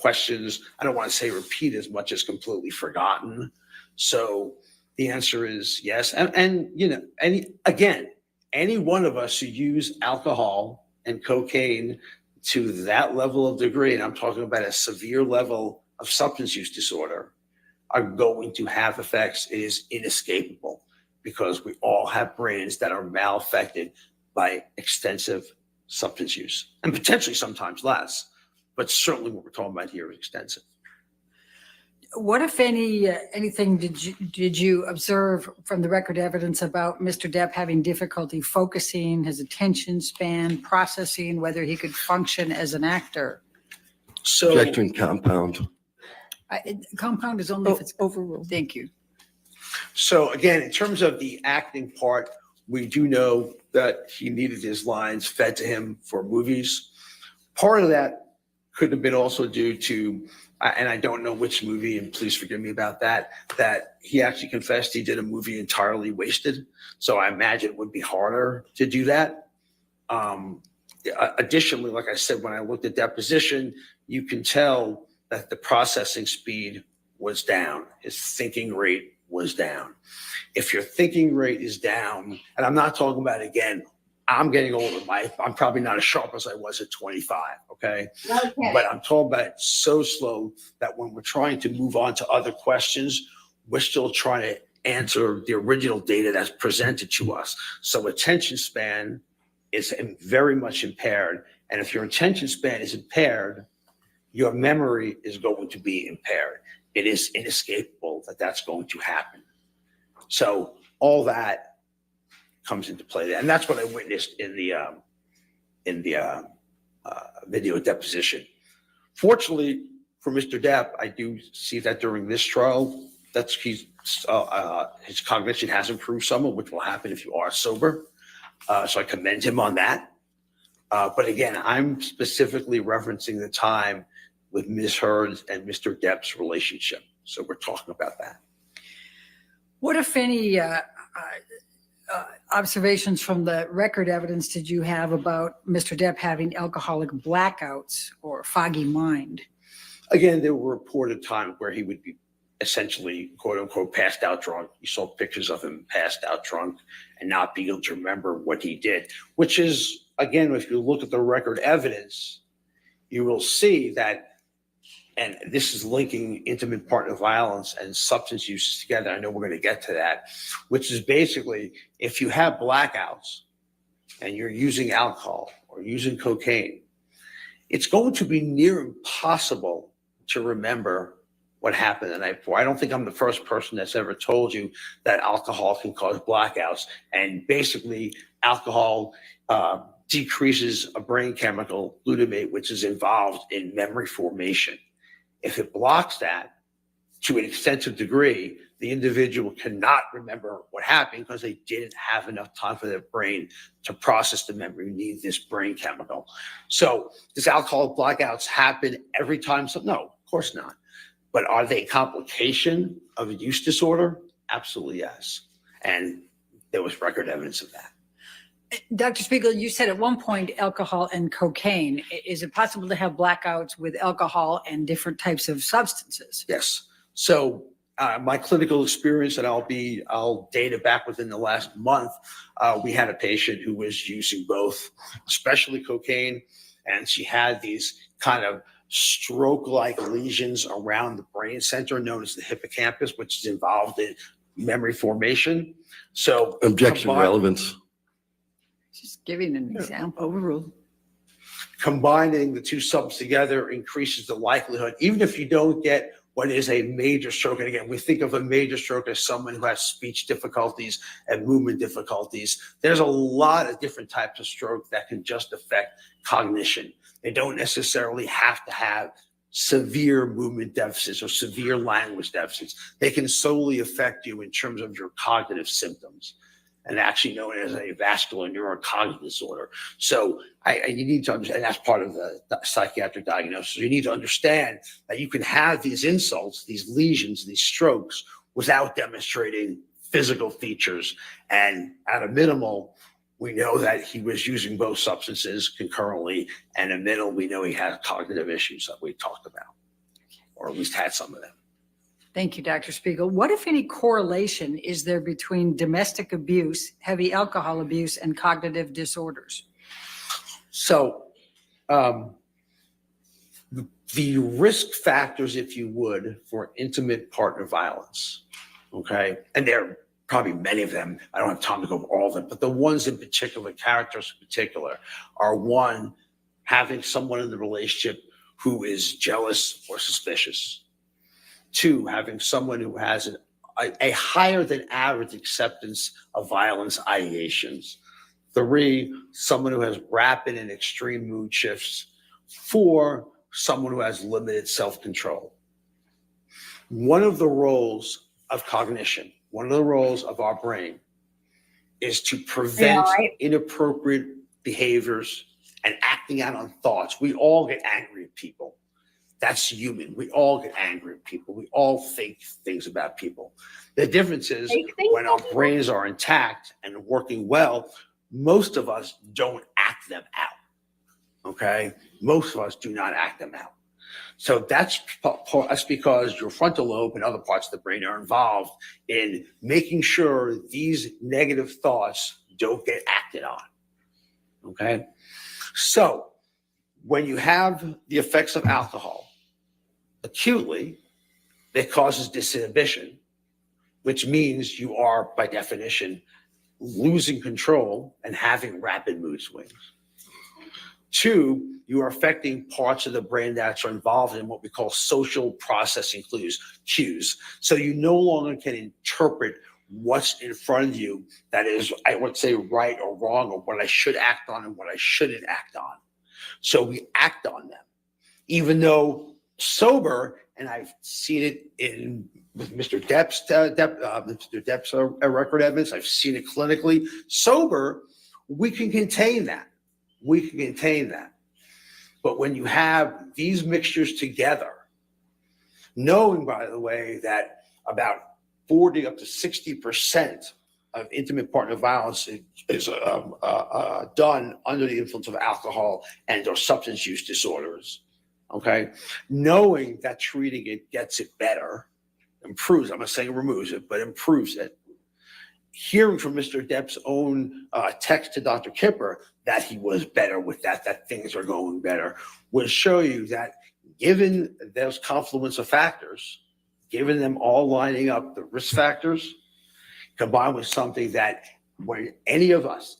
questions. I don't want to say repeat as much as completely forgotten. So the answer is yes. And you know, any one of us who use alcohol and cocaine to that level of degree, and I'm talking about a severe level of substance use disorder, are going to have effects. It is inescapable because we all have brains that are malaffected by extensive substance use, and potentially sometimes less, but certainly what we're talking about here is extensive. What, if anything did you observe from the record evidence about Mr. Depp having difficulty focusing, his attention span, processing, whether he could function as an actor? So Objection compound. Compound is only if it's Overruled. Thank you. So again, in terms of the acting part, we do know that he needed his lines fed to him for movies. Part of that could have been also due to, and I don't know which movie, and please forgive me about that, that he actually confessed he did a movie entirely wasted. So I imagine it would be harder to do that. Additionally, like I said, when I looked at deposition, you can tell that the processing speed was down. His thinking rate was down. If your thinking rate is down, and I'm not talking about, again, I'm getting older. I'm probably not as sharp as I was at 25, okay? But I'm talking about it so slow that when we're trying to move on to other questions, we're still trying to answer the original data that's presented to us. So attention span is very much impaired. And if your attention span is impaired, your memory is going to be impaired. It is inescapable that that's going to happen. So all that comes into play there. And that's what I witnessed in the video deposition. Fortunately for Mr. Depp, I do see that during this trial, his cognition has improved somewhat, which will happen if you are sober. So I commend him on that. But again, I'm specifically referencing the time with Ms. Heard's and Mr. Depp's relationship. So we're talking about that. What, if any, observations from the record evidence did you have about Mr. Depp having alcoholic blackouts or foggy mind? Again, there were reported times where he would be essentially, quote unquote, passed out drunk. You saw pictures of him passed out drunk and not being able to remember what he did, which is, again, if you look at the record evidence, you will see that, and this is linking intimate partner violence and substance uses together. I know we're going to get to that, which is basically if you have blackouts and you're using alcohol or using cocaine, it's going to be near impossible to remember what happened the night before. I don't think I'm the first person that's ever told you that alcohol can cause blackouts. And basically, alcohol decreases a brain chemical, glutamate, which is involved in memory formation. If it blocks that to an extensive degree, the individual cannot remember what happened because they didn't have enough time for their brain to process the memory. You need this brain chemical. So does alcohol blackouts happen every time? So no, of course not. But are they a complication of a use disorder? Absolutely yes. And there was record evidence of that. Dr. Spiegel, you said at one point alcohol and cocaine. Is it possible to have blackouts with alcohol and different types of substances? Yes. So my clinical experience, and I'll date it back within the last month, we had a patient who was using both, especially cocaine, and she had these kind of stroke-like lesions around the brain center known as the hippocampus, which is involved in memory formation. So Objection relevance. Just giving an example. Overruled. Combining the two subs together increases the likelihood, even if you don't get what is a major stroke. And again, we think of a major stroke as someone who has speech difficulties and movement difficulties. There's a lot of different types of stroke that can just affect cognition. They don't necessarily have to have severe movement deficits or severe language deficits. They can solely affect you in terms of your cognitive symptoms, and actually known as a vascular neurocognitive disorder. So you need to understand, and that's part of the psychiatric diagnosis. You need to understand that you can have these insults, these lesions, these strokes without demonstrating physical features. And at a minimal, we know that he was using both substances concurrently, and at minimal, we know he had cognitive issues that we talked about, or at least had some of them. Thank you, Dr. Spiegel. What, if any, correlation is there between domestic abuse, heavy alcohol abuse, and cognitive disorders? So the risk factors, if you would, for intimate partner violence, okay, and there are probably many of them. I don't have time to go over all of them, but the ones in particular, characters in particular, are one, having someone in the relationship who is jealous or suspicious. Two, having someone who has a higher than average acceptance of violence ideations. Three, someone who has rapid and extreme mood shifts. Four, someone who has limited self-control. One of the roles of cognition, one of the roles of our brain, is to prevent inappropriate behaviors and acting out on thoughts. We all get angry at people. That's human. We all get angry at people. We all think things about people. The difference is when our brains are intact and working well, most of us don't act them out. Okay? Most of us do not act them out. So that's because your frontal lobe and other parts of the brain are involved in making sure these negative thoughts don't get acted on. Okay? So when you have the effects of alcohol acutely, it causes disinhibition. which means you are, by definition, losing control and having rapid mood swings. 2, you are affecting parts of the brain that are involved in what we call social processing cues. So you no longer can interpret what's in front of you that is, I would say, right or wrong, or what I should act on and what I shouldn't act on. So we act on them, even though sober, and I've seen it with Mr. Depp's record evidence. I've seen it clinically. Sober, we can contain that. But when you have these mixtures together, knowing, by the way, that about 40 up to 60% of intimate partner violence is done under the influence of alcohol and or substance use disorders, okay? Knowing that treating it gets it better, improves, I'm not saying removes it, but improves it. Hearing from Mr. Depp's own text to Dr. Kipper that he was better with that things are going better, will show you that given those confluence of factors, given them all lining up, the risk factors, combined with something that when any of us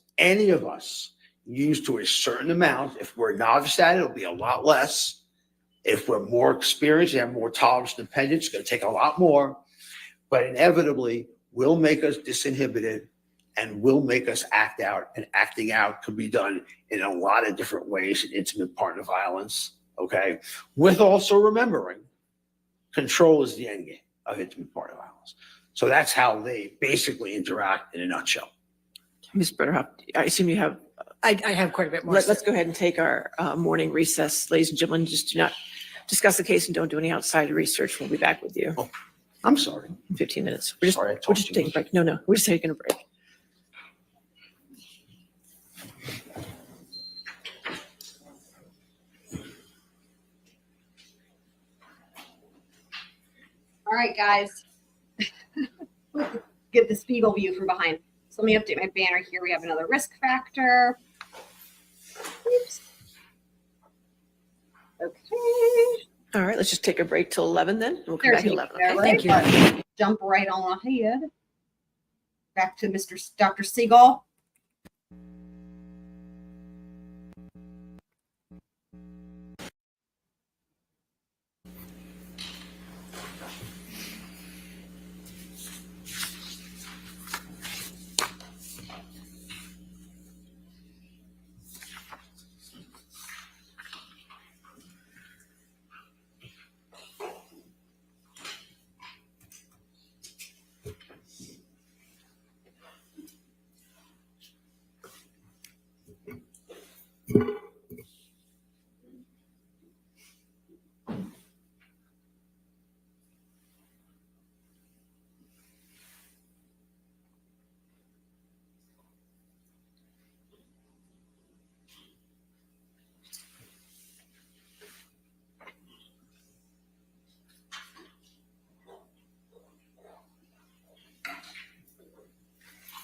use to a certain amount, if we're novice at it, it'll be a lot less. If we're more experienced and have more tolerance and dependence, it's going to take a lot more. But inevitably, will make us disinhibited and will make us act out. And acting out could be done in a lot of different ways in intimate partner violence, okay? With also remembering control is the end game of intimate partner violence. So that's how they basically interact in a nutshell. Ms. Brando, I assume you have. I have quite a bit more. Let's go ahead and take our morning recess. Ladies and gentlemen, just do not discuss the case and don't do any outside research. We'll be back with you. Oh, I'm sorry. In 15 minutes. We're Sorry, I we're talked just too taking a much. break. No, we're just taking a break. All right, guys. Get the Spiegel view from behind. So let me update my banner here. We have another risk factor. Oops. Okay. All right, let's just take a break till 11 then. and We'll come back at 11. Okay? Thank you. Jump right on ahead. Back to Dr. Seagull.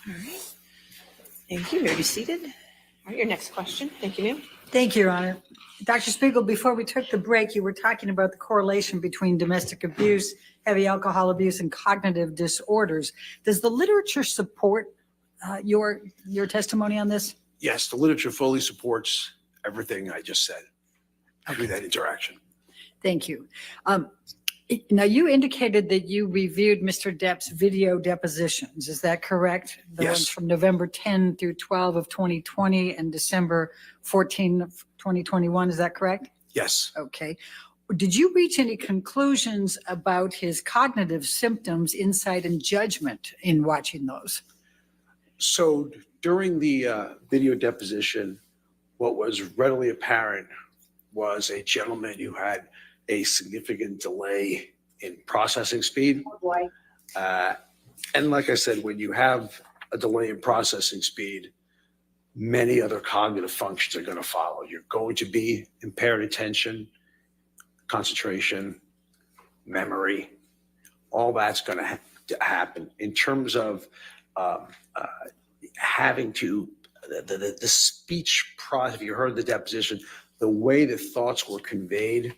All right. Thank you. May we be seated? All right, your next question. Thank you, ma'am. Thank you, Your Honor. Dr. Spiegel, before we took the break, you were talking about the correlation between domestic abuse, heavy alcohol abuse, and cognitive disorders. Does the literature support your testimony on this? Yes, the literature fully supports everything I just said through that interaction. Thank you. Now, you indicated that you reviewed Mr. Depp's video depositions. Is that correct? The Yes. ones from November 10 through 12 of 2020 and December 14 of 2021. Is that correct? Yes. Okay. Did you reach any conclusions about his cognitive symptoms, insight, and judgment in watching those? So during the video deposition, what was readily apparent was a gentleman who had a significant delay in processing speed. Oh boy. And like I said, when you have a delay in processing speed, many other cognitive functions are going to follow. You're going to be impaired attention, concentration, memory. All that's going to happen in terms of having to, the speech process. If you heard the deposition, the way the thoughts were conveyed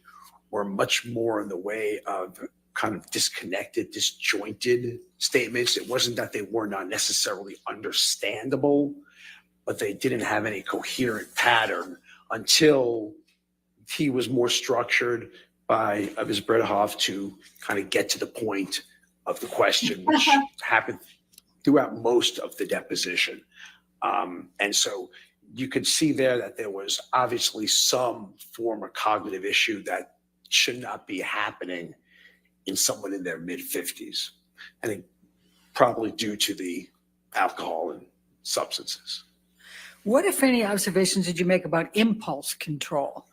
were much more in the way of kind of disconnected, disjointed statements. It wasn't that they were not necessarily understandable, but they didn't have any coherent pattern until he was more structured by Ms. Bredehoff to kind of get to the point of the question, which happened throughout most of the deposition. And so you could see there that there was obviously some form of cognitive issue that should not be happening in someone in their mid-50s. I think probably due to the alcohol and substances. What, if any, observations did you make about impulse control?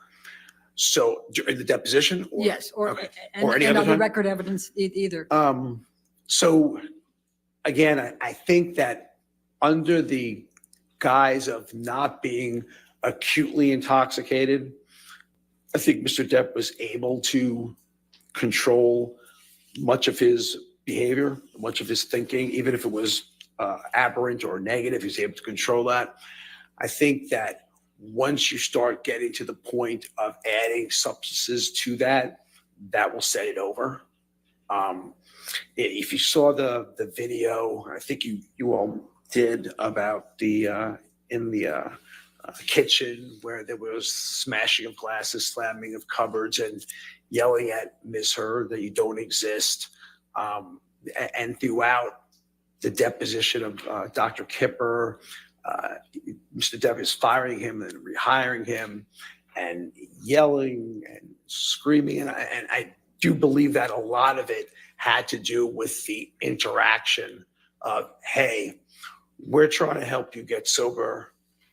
So during the deposition? Or, Yes, or, okay. and, Or any and other other time? record evidence either. So again, I think that under the guise of not being acutely intoxicated, I think Mr. Depp was able to control much of his behavior, much of his thinking, even if it was aberrant or negative, he was able to control that. I think that once you start getting to the point of adding substances to that, that will set it over. If you saw the video, I think you all did, about the in the kitchen where there was smashing of glasses, slamming of cupboards, and yelling at Ms. Heard that you don't exist. And throughout the deposition of Dr. Kipper, Mr. Depp is firing him and rehiring him and yelling and screaming. And I do believe that a lot of it had to do with the interaction of, hey, we're trying to help you get sober.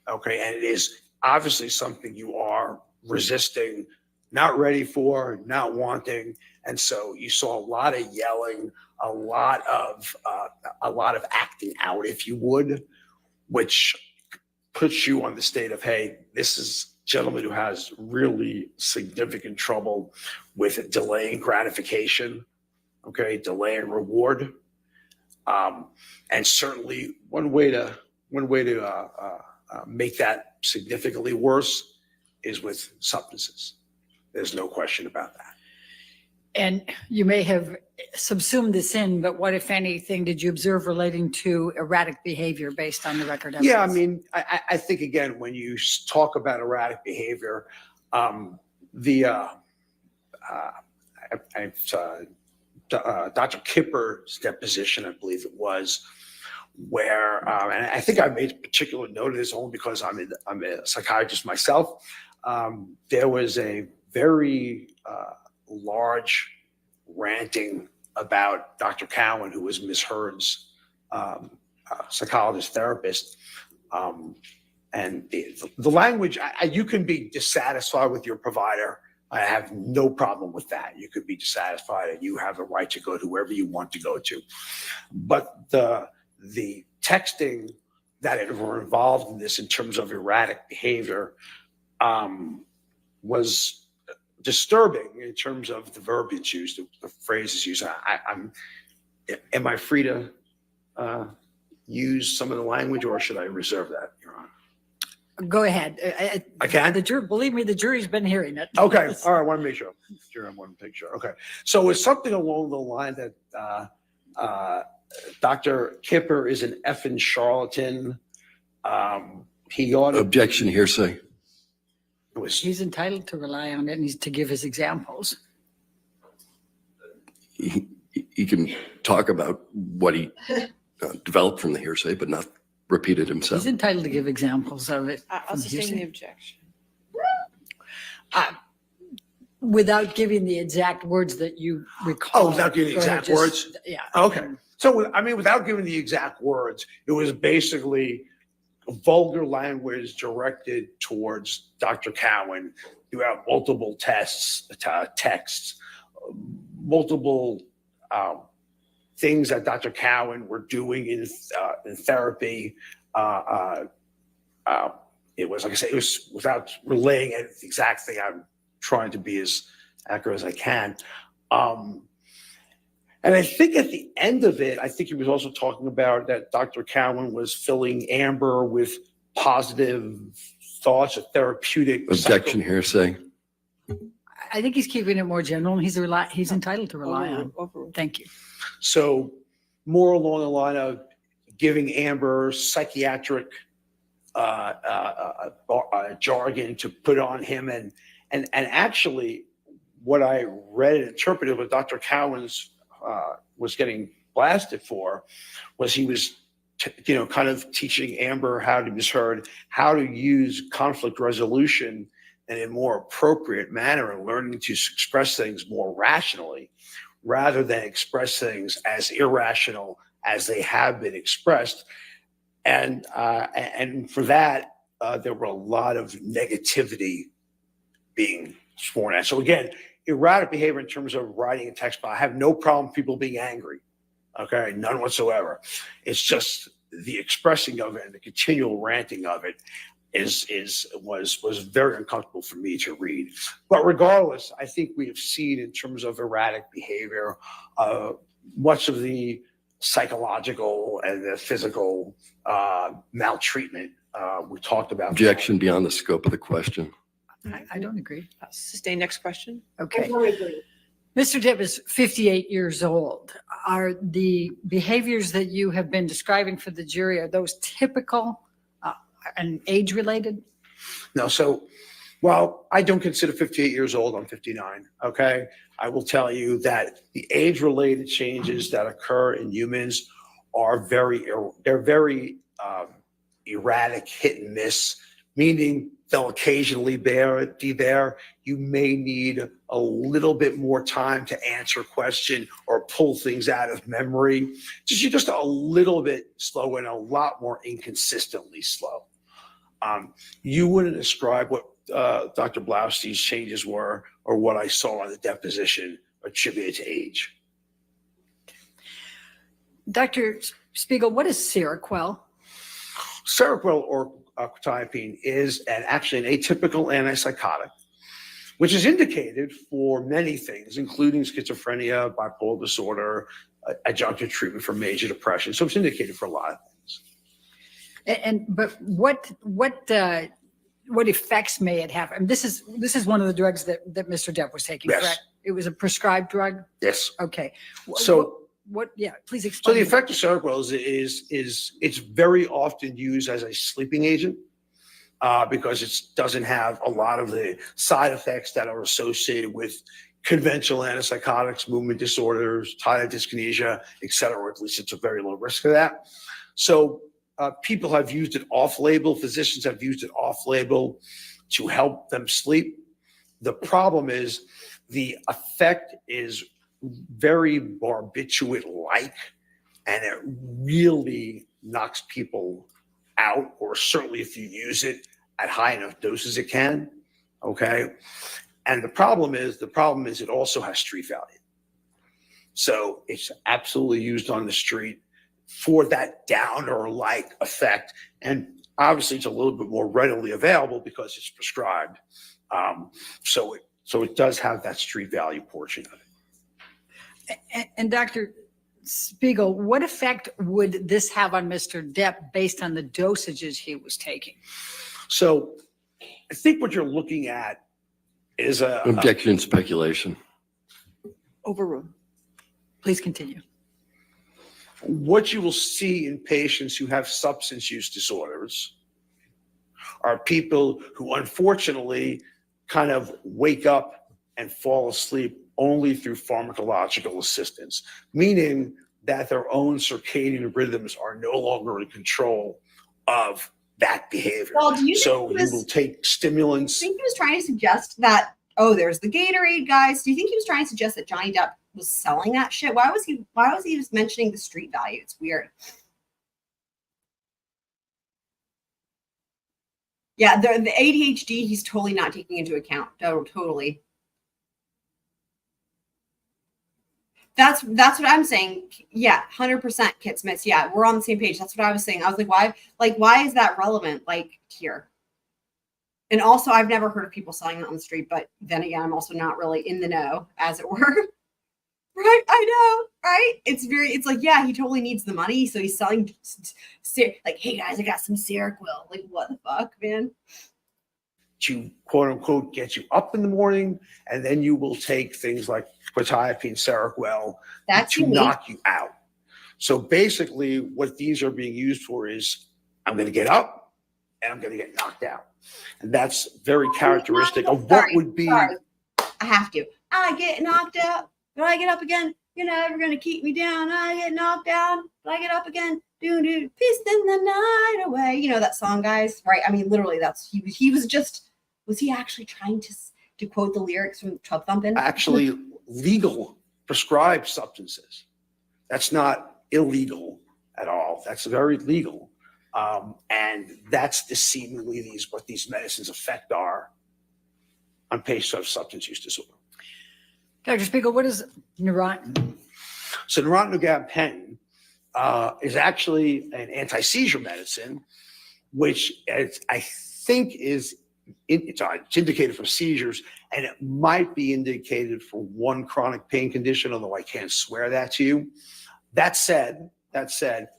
Okay. And it is obviously something you are resisting, not ready for, not wanting. And so you saw a lot of yelling, a lot of acting out, if you would, which puts you on the state of, hey, this is a gentleman who has really significant trouble with delaying gratification, okay, delaying reward. And certainly one way to make that significantly worse is with substances. There's no question about that. And you may have subsumed this in, but what, if anything, did you observe relating to erratic behavior based on the record evidence? Yeah, I mean, I think, again, when you talk about erratic behavior, Dr. Kipper's deposition, I believe it was, where, and I think I made particular note of this only because I'm a psychiatrist myself. There was a very large ranting about Dr. Cowan, who was Ms. Heard's psychologist therapist. And the language, you can be dissatisfied with your provider. I have no problem with that. You could be dissatisfied and you have the right to go to wherever you want to go to. But the texting that were involved in this in terms of erratic behavior was disturbing in terms of the verbiage used, the phrases used. Am I free to use some of the language, or should I reserve that, Your Honor? Go ahead. I can? Believe me, the jury's been hearing it. Okay, all right, I want to make sure. Sure, I want to make sure. Okay, so it's something along the line that Dr. Kipper is an effing charlatan. He ought to. Objection, hearsay. He's entitled to rely on it and he's to give his examples. He can talk about what he developed from the hearsay, but not repeat it himself. He's entitled to give examples of it. I'll from sustain hearsay. the objection. Without giving the exact words that you recall. Oh, without giving the Go ahead, exact words? Yeah. Okay. So, I mean, without giving the exact words, it was basically vulgar language directed towards Dr. Cowan throughout multiple texts, multiple things that Dr. Cowan were doing in therapy. It was, like I said, it was without relaying it, the exact thing. I'm trying to be as accurate as I can. And I think at the end of it, I think he was also talking about that Dr. Cowan was filling Amber with positive thoughts, a therapeutic. Objection, hearsay. I think he's keeping it more general. He's entitled to rely on. Overruled. Thank you. So more along the line of giving Amber psychiatric jargon to put on him. And actually what I read and interpreted what Dr. Cowens was getting blasted for was he was kind of teaching Amber how to use conflict resolution in a more appropriate manner and learning to express things more rationally rather than express things as irrational as they have been expressed. And for that, there were a lot of negativity being sworn at. So again, erratic behavior in terms of writing a text, but I have no problem with people being angry. Okay, none whatsoever. It's just the expressing of it and the continual ranting of it was very uncomfortable for me to read. But regardless, I think we have seen in terms of erratic behavior, much of the psychological and the physical maltreatment we talked about. Objection beyond the scope of the question. I don't agree. Sustain next question. Okay. Mr. Depp is 58 years old. Are the behaviors that you have been describing for the jury, are those typical and age-related? No, so while I don't consider 58 years old, I'm 59, okay? I will tell you that the age-related changes that occur in humans are very erratic, hit and miss, meaning they'll occasionally be there. You may need a little bit more time to answer a question or pull things out of memory. You're just a little bit slow and a lot more inconsistently slow. You wouldn't describe what Dr. Blaustein's changes were or what I saw in the deposition attributed to age. Dr. Spiegel, what is Seroquel? Seroquel or quetiapine is actually an atypical antipsychotic, which is indicated for many things, including schizophrenia, bipolar disorder, adjunctive treatment for major depression. So it's indicated for a lot of things. But what effects may it have? I mean, this is one of the drugs that Mr. Depp was taking, Yes. correct? It was a prescribed drug? Yes. Okay. So please So explain. the effect of Seroquel is it's very often used as a sleeping agent because it doesn't have a lot of the side effects that are associated with conventional antipsychotics, movement disorders, thyroid dyskinesia, et cetera. At least it's a very low risk of that. So people have used it off-label. Physicians have used it off-label to help them sleep. The problem is the effect is very barbiturate-like, and it really knocks people out, or certainly if you use it at high enough doses, it can. Okay. And the problem is it also has street value. So it's absolutely used on the street for that downer-like effect. And obviously it's a little bit more readily available because it's prescribed. So it does have that street value portion of it. And Dr. Spiegel, what effect would this have on Mr. Depp based on the dosages he was taking? So I think what you're looking at is Objection, speculation. Overruled. Please continue. what you will see in patients who have substance use disorders are people who unfortunately kind of wake up and fall asleep only through pharmacological assistance, meaning that their own circadian rhythms are no longer in control of that behavior. Well, do you So think you will take stimulants. I think he was trying to suggest that, oh, there's the Gatorade guys. Do you think he was trying to suggest that Johnny Depp was selling that shit? Why was he just mentioning the street value? It's weird. Yeah, the ADHD he's totally not taking into account. Oh, totally. That's what I'm saying. Yeah, 100% Kit Smiths. Yeah, we're on the same page. That's what I was saying. I was like, why is that relevant? Like here. And also, I've never heard of people selling it on the street, but then again, I'm also not really in the know, as it were. Right? I know, right? It's like, yeah, he totally needs the money, so he's selling, like, hey guys, I got some Seroquel. Like, what the fuck, man? to quote unquote get you up in the morning, and then you will take things like quetiapine, Seroquel That's to unique. knock you out. So basically, what these are being used for is I'm going to get up and I'm going to get knocked out, and that's very characteristic of what would be. Sorry. I have to. I get knocked out, but I get up again. You're never gonna keep me down. I get knocked down, but I get up again. Peace in the night away. You know that song, guys, right? I mean, literally, that's he was just. Was he actually trying to quote the lyrics from Tubthumping? Actually legal prescribed substances. That's not illegal at all. That's very legal. And that's the seemingly what these medicines effect are on patients who have substance use disorder. Dr. Spiegel, what is Neurontin? So Unopened is actually an anti-seizure medicine, which I think it's indicated for seizures, and it might be indicated for one chronic pain condition, although I can't swear that to you. That said,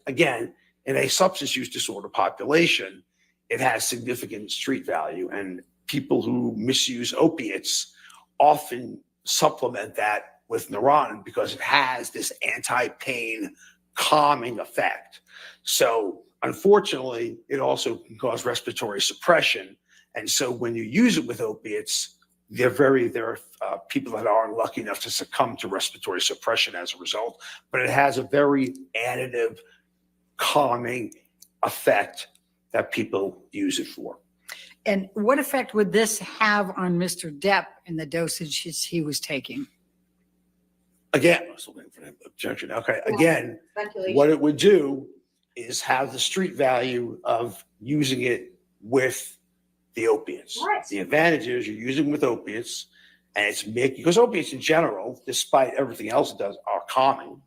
again, in a substance use disorder population, it has significant street value, and people who misuse opiates often supplement that with Neurontin because it has this anti-pain calming effect. So unfortunately, it also can cause respiratory suppression. And so when you use it with opiates, there are people that are unlucky enough to succumb to respiratory suppression as a result, but it has a very additive, calming effect that people use it for. And what effect would this have on Mr. Depp in the dosages he was taking? Again, I was looking for an objection. Okay, again, Speculation. what it would do is have the street value of using it with the opiates. Right. The advantage is you're using with opiates, and it's because opiates in general, despite everything else it does, are calming.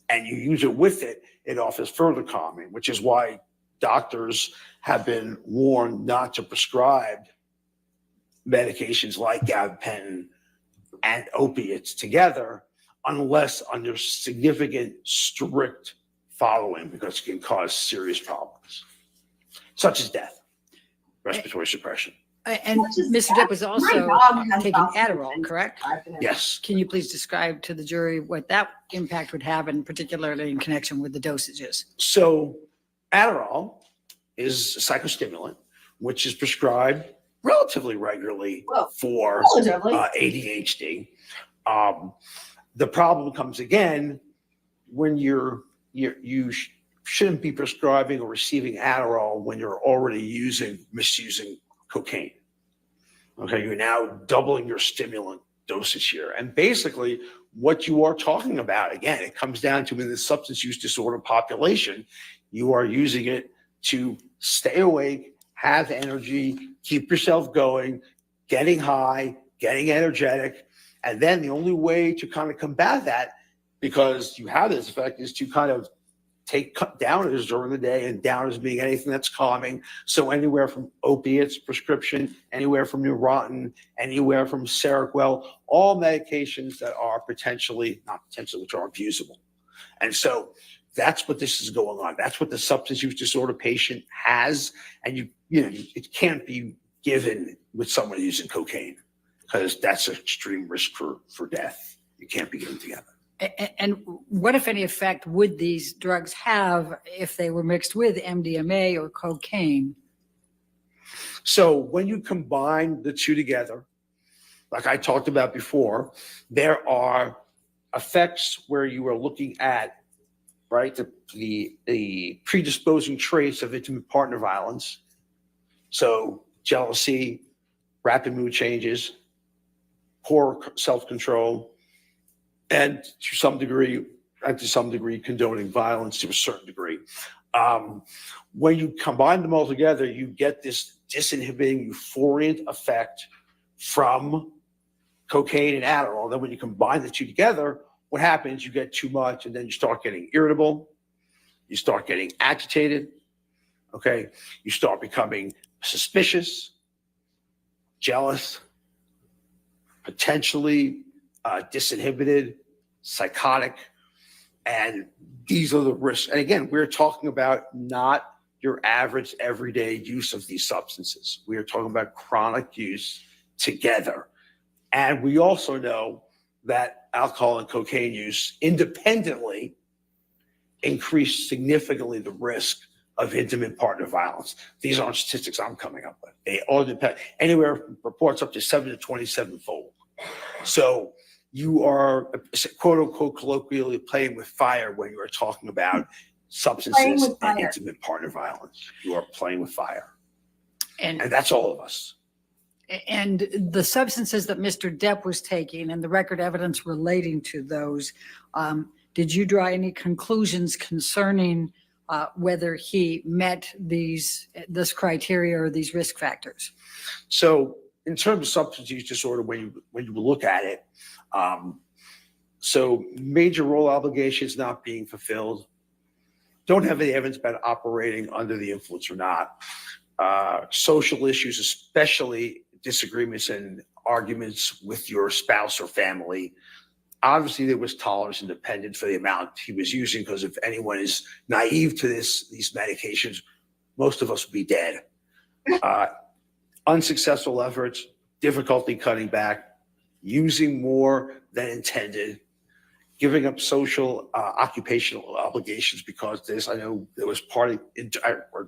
And you use it with it, it offers further calming, which is why doctors have been warned not to prescribe medications like gabapentin and opiates together unless under significant, strict following, because it can cause serious problems, such as death, respiratory suppression. And Which is Mr. Depp was My also dog has taking Adderall, substance correct? use. Yes. Can you please describe to the jury what that impact would have, and particularly in connection with the dosages? So Adderall is a psychostimulant, which is prescribed relatively regularly Well, for relatively. ADHD. The problem comes again when you shouldn't be prescribing or receiving Adderall when you're already misusing cocaine. Okay, you're now doubling your stimulant dosage here. And basically what you are talking about, again, it comes down to in the substance use disorder population, you are using it to stay awake, have energy, keep yourself going, getting high, getting energetic. And then the only way to kind of combat that, because you have this effect, is to kind of cut downers during the day, and downers being anything that's calming. So anywhere from opiates prescription, anywhere from Neurontin, anywhere from Seroquel, all medications that are which are abusable. And so that's what this is going on. That's what the substance use disorder patient has. And it can't be given with someone using cocaine, because that's an extreme risk for death. You can't be given together. And what, if any, effect would these drugs have if they were mixed with MDMA or cocaine? So when you combine the two together, like I talked about before, there are effects where you are looking at, right, the predisposing traits of intimate partner violence. So jealousy, rapid mood changes, poor self-control, and to some degree condoning violence to a certain degree. When you combine them all together, you get this disinhibiting euphoriant effect from cocaine and Adderall. Then when you combine the two together, what happens? You get too much, and then you start getting irritable. You start getting agitated. Okay. You start becoming suspicious, jealous, potentially disinhibited, psychotic, and these are the risks. And again, we're talking about not your average everyday use of these substances. We are talking about chronic use together. And we also know that alcohol and cocaine use independently increase significantly the risk of intimate partner violence. These aren't statistics I'm coming up with. They all depend, anywhere from reports up to 7 to 27-fold. So you are, quote unquote, colloquially playing with fire when you are talking about substances and intimate partner violence. You are playing with fire. And that's all of us. And the substances that Mr. Depp was taking and the record evidence relating to those, did you draw any conclusions concerning whether he met this criteria or these risk factors? So in terms of substance use disorder, when you look at it, so major role obligations not being fulfilled, don't have any evidence about operating under the influence or not. Social issues, especially disagreements and arguments with your spouse or family. Obviously, there was tolerance and dependence for the amount he was using, because if anyone is naive to these medications, most of us would be dead. Unsuccessful efforts, difficulty cutting back, using more than intended, giving up social, occupational obligations because this. I know there was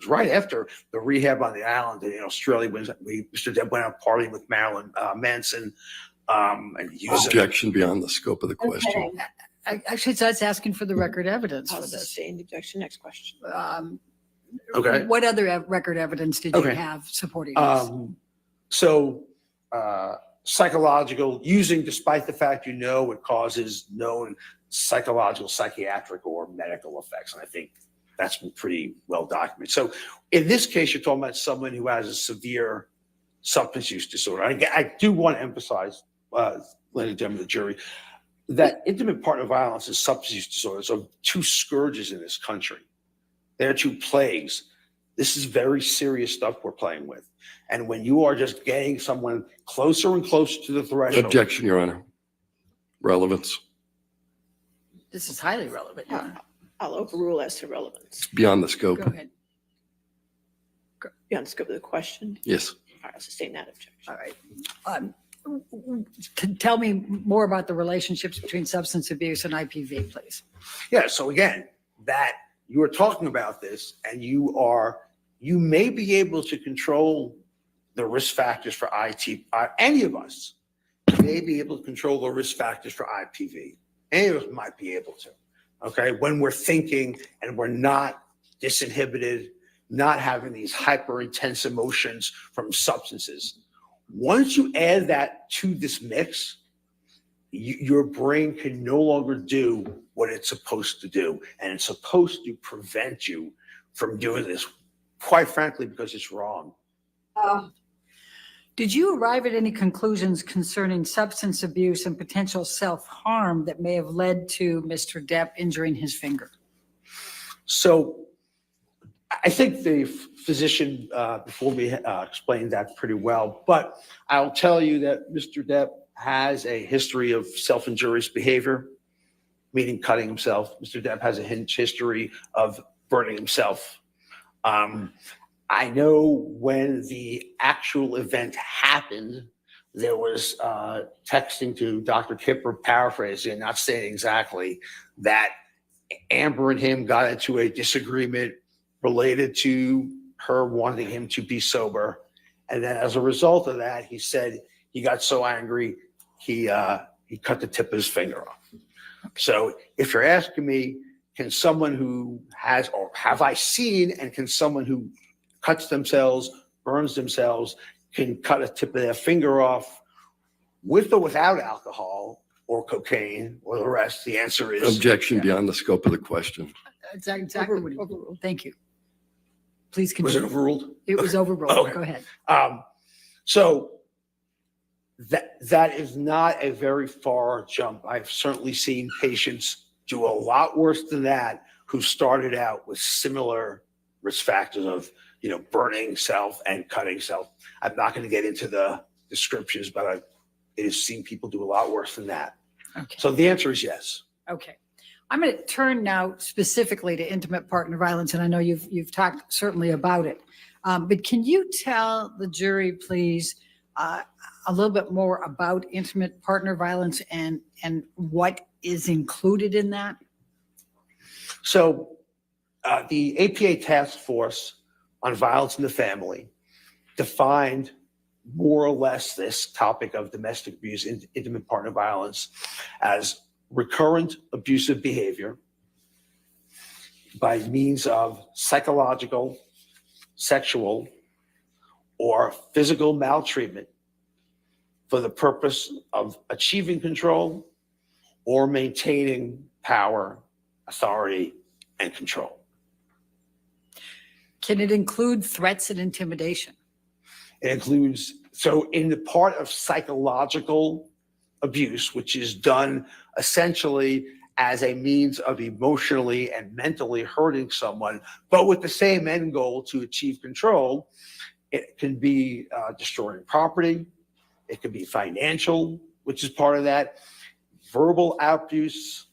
right after the rehab on the island in Australia when Mr. Depp went out partying with Marilyn Manson. And Objection beyond the scope of the question. Actually, that's asking for the record evidence I'll for this. sustain the objection. Next question. Okay. What other record evidence did you have supporting this? Psychological, using despite the fact it causes known psychological, psychiatric, or medical effects. And I think that's been pretty well documented. So in this case, you're talking about someone who has a severe substance use disorder. I do want to emphasize, ladies and gentlemen of the jury, that intimate partner violence and substance use disorders are two scourges in this country. They're two plagues. This is very serious stuff we're playing with. And when you are just getting someone closer and closer to the threshold. Objection, Your Honor. Relevance. This is highly relevant, Your Honor. I'll overrule as to relevance. It's beyond the scope. Go ahead. Beyond the scope of the question. Yes. All right, I'll sustain that objection. All right. Tell me more about the relationships between substance abuse and IPV, please. Yeah, so again, that you are talking about this and you may be able to control the risk factors for any of us may be able to control the risk factors for IPV. Any of us might be able to, okay? When we're thinking and we're not disinhibited, not having these hyper intense emotions from substances. Once you add that to this mix, your brain can no longer do what it's supposed to do. And it's supposed to prevent you from doing this, quite frankly, because it's wrong. Did you arrive at any conclusions concerning substance abuse and potential self-harm that may have led to Mr. Depp injuring his finger? So I think the physician before me explained that pretty well, but I'll tell you that Mr. Depp has a history of self-injurious behavior, meaning cutting himself. Mr. Depp has a history of burning himself. I know when the actual event happened, there was texting to Dr. Kipper, paraphrasing, not saying exactly, that Amber and him got into a disagreement related to her wanting him to be sober. And then as a result of that, he said he got so angry, he cut the tip of his finger off. So if you're asking me, can someone who has, or have I seen, and can someone who cuts themselves, burns themselves, can cut a tip of their finger off with or without alcohol or cocaine or the rest? The answer is Objection beyond the scope of the question. Exactly what he, thank you. Please continue. Was it overruled? It was overruled. Okay. Go ahead. So that is not a very far jump. I've certainly seen patients do a lot worse than that who started out with similar risk factors of, burning self and cutting self. I'm not going to get into the descriptions, but it has seen people do a lot worse than that. Okay. So the answer is yes. Okay. I'm going to turn now specifically to intimate partner violence, and I know you've talked certainly about it. But can you tell the jury, please, a little bit more about intimate partner violence and what is included in that? So the APA Task Force on Violence in the Family defined more or less this topic of domestic abuse, intimate partner violence, as recurrent abusive behavior by means of psychological, sexual, or physical maltreatment for the purpose of achieving control or maintaining power, authority, and control. Can it include threats and intimidation? It includes, so in the part of psychological abuse, which is done essentially as a means of emotionally and mentally hurting someone, but with the same end goal to achieve control, it can be destroying property, it can be financial, which is part of that, verbal outbursts,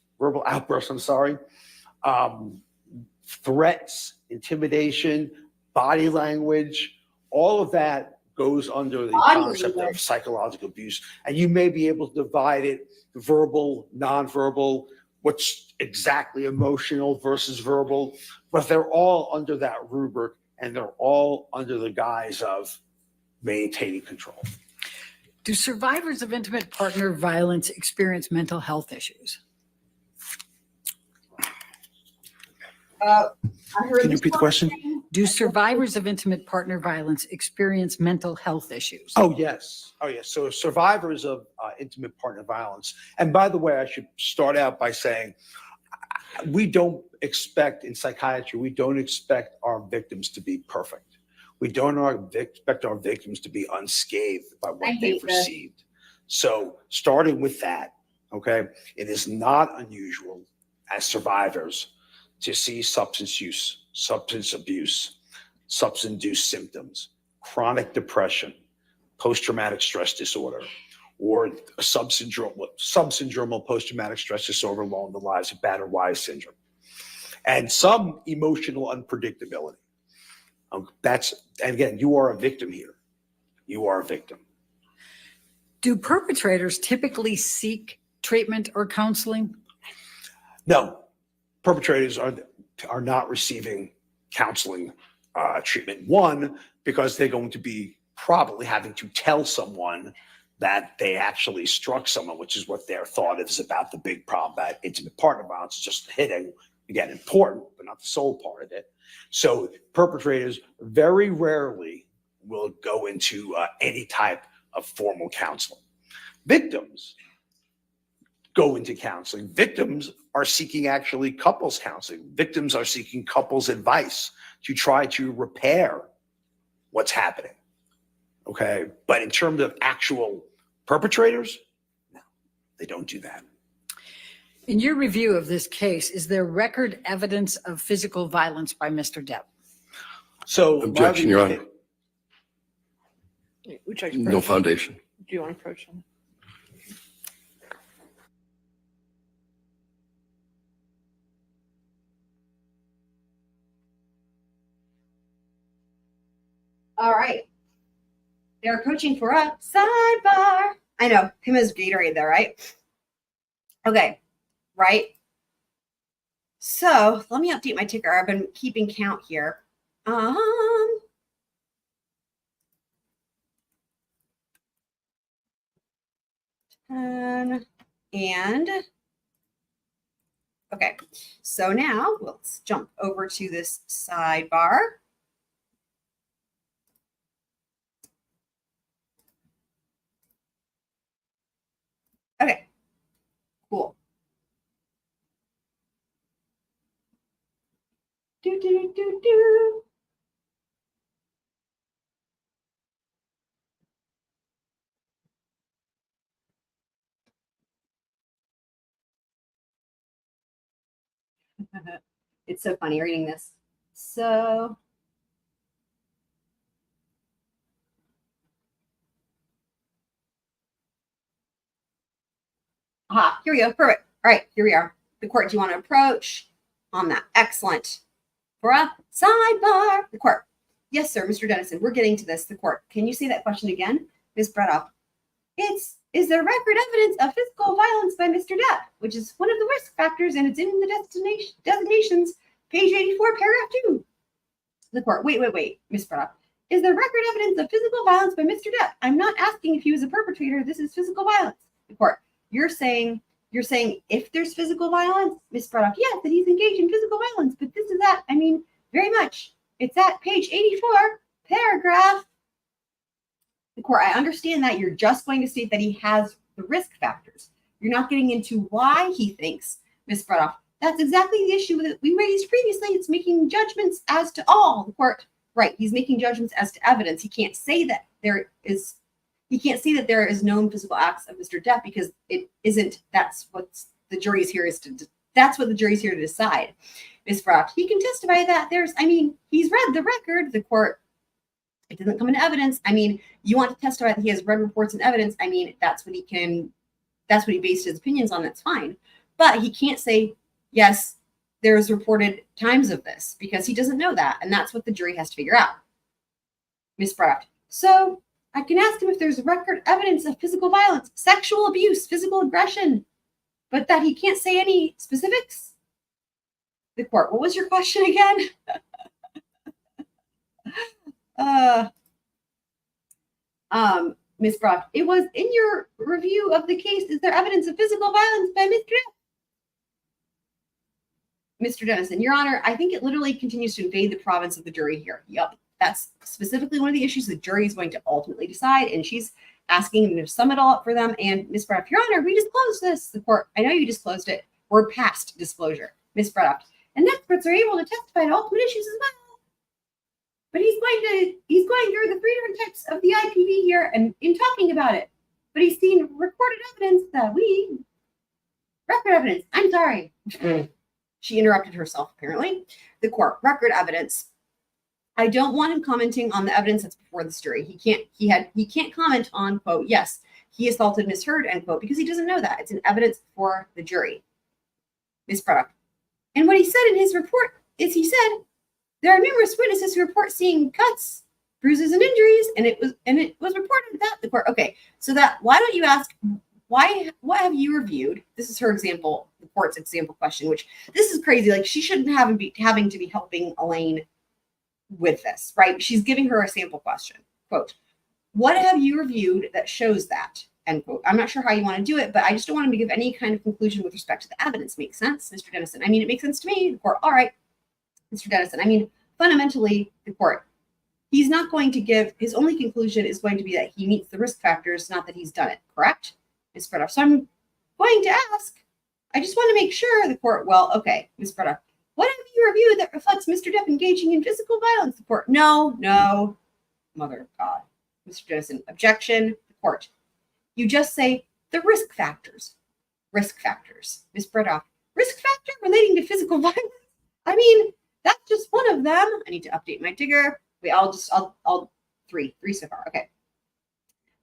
threats, intimidation, body language, all of that goes under the concept of psychological abuse. And you may be able to divide it verbal, nonverbal, what's exactly emotional versus verbal, but they're all under that rubric and they're all under the guise of maintaining control. Do survivors of intimate partner violence experience mental health issues? I heard Can you this repeat the question? Do survivors of intimate partner violence experience mental health issues? Oh, yes. Oh, yes. So survivors of intimate partner violence. And by the way, I should start out by saying we don't expect in psychiatry, we don't expect our victims to be perfect. We don't expect our victims to be unscathed by what they've received. So starting with that, okay, it is not unusual as survivors to see substance use, substance abuse, substance-induced symptoms, chronic depression, post-traumatic stress disorder, or a subsyndromal post-traumatic stress disorder along the lines of battered wife syndrome, and some emotional unpredictability. And again, you are a victim here. You are a victim. Do perpetrators typically seek treatment or counseling? No, perpetrators are not receiving counseling treatment. One, because they're going to be probably having to tell someone that they actually struck someone, which is what their thought is about the big problem about intimate partner violence, is just hitting. Again, important, but not the sole part of it. So perpetrators very rarely will go into any type of formal counseling. Victims go into counseling. Victims are seeking actually couples counseling. Victims are seeking couples advice to try to repair what's happening. Okay. But in terms of actual perpetrators, no, they don't do that. In your review of this case, is there record evidence of physical violence by Mr. Depp? So Objection, Your Honor. Which I No foundation. Do you want to approach them? All right. They're approaching for a sidebar. I know, him as Gatorade there, right? Okay, right? So let me update my ticker. I've been keeping count here. And okay, so now let's jump over to this sidebar. Okay, cool. Do, do, do, do. It's so funny reading this. So, here we go. Perfect. All right, here we are. The court, do you want to approach on that? Excellent. For a sidebar. The court. Yes, sir, Mr. Dennison, we're getting to this. The court. Can you say that question again? Ms. Brando. Is there record evidence of physical violence by Mr. Depp, which is one of the risk factors, and it's in the designations, page 84, paragraph 2. The court. Wait, Ms. Brando. Is there record evidence of physical violence by Mr. Depp? I'm not asking if he was a perpetrator. This is physical violence. The court. You're saying if there's physical violence, Ms. Brando. Yes, that he's engaged in physical violence, but this is that. I mean, very much. It's at page 84, paragraph. The court, I understand that you're just going to state that he has the risk factors. You're not getting into why he thinks, Ms. Brando. That's exactly the issue that we raised previously. It's making judgments as to all. The court, right? He's making judgments as to evidence. He can't say that there is known physical acts of Mr. Depp because it isn't. That's what the jury's here is to. That's what the jury's here to decide. Ms. Brock, he can testify that he's read the record. The court, it doesn't come into evidence. You want to testify that he has read reports and evidence. That's what he based his opinions on. That's fine. But he can't say, yes, there's reported times of this because he doesn't know that. And that's what the jury has to figure out. Ms. Brock, so I can ask him if there's record evidence of physical violence, sexual abuse, physical aggression, but that he can't say any specifics. The court, what was your question again? Ms. Brock, it was in your review of the case, is there evidence of physical violence by Mr. Depp? Mr. Dennison, Your Honor, I think it literally continues to invade the province of the jury here. Yep, that's specifically one of the issues the jury is going to ultimately decide, and she's asking him to sum it all up for them. And Ms. Brock, Your Honor, we disclosed this. The court, I know you disclosed it. We're past disclosure. Ms. Brock, and experts are able to testify to ultimate issues as well. But he's going through the 3 different types of the IPV here and in talking about it. But he's seen recorded evidence record evidence. I'm sorry. She interrupted herself, apparently. The court, record evidence. I don't want him commenting on the evidence that's before this jury. He can't comment on, quote, yes, he assaulted Miss Heard, end quote, because he doesn't know that. It's an evidence for the jury. Ms. Product. And what he said in his report is he said, there are numerous witnesses who report seeing cuts, bruises, and injuries, and it was reported that the court. Okay, so that why don't you ask what have you reviewed? This is her example, the court's example question, which this is crazy. Like she shouldn't having to be helping Elaine with this, right? She's giving her a sample question. Quote, what have you reviewed that shows that? End quote. I'm not sure how you want to do it, but I just don't want him to give any kind of conclusion with respect to the evidence. Makes sense, Mr. Dennison? I mean, it makes sense to me. The court, all right, Mr. Dennison. I mean, fundamentally, the court, he's not going to give, his only conclusion is going to be that he meets the risk factors, not that he's done it, correct? Ms. Brando. So I'm going to ask, I just want to make sure the court, well, okay, Ms. Brando, what have you reviewed that reflects Mr. Depp engaging in physical violence? The court, no, mother of God. Mr. Dennison, objection, the court. You just say the risk factors. Risk factors. Ms. Brando, risk factor relating to physical violence? I mean, that's just one of them. I need to update my digger. Wait, I'll three so far. Okay.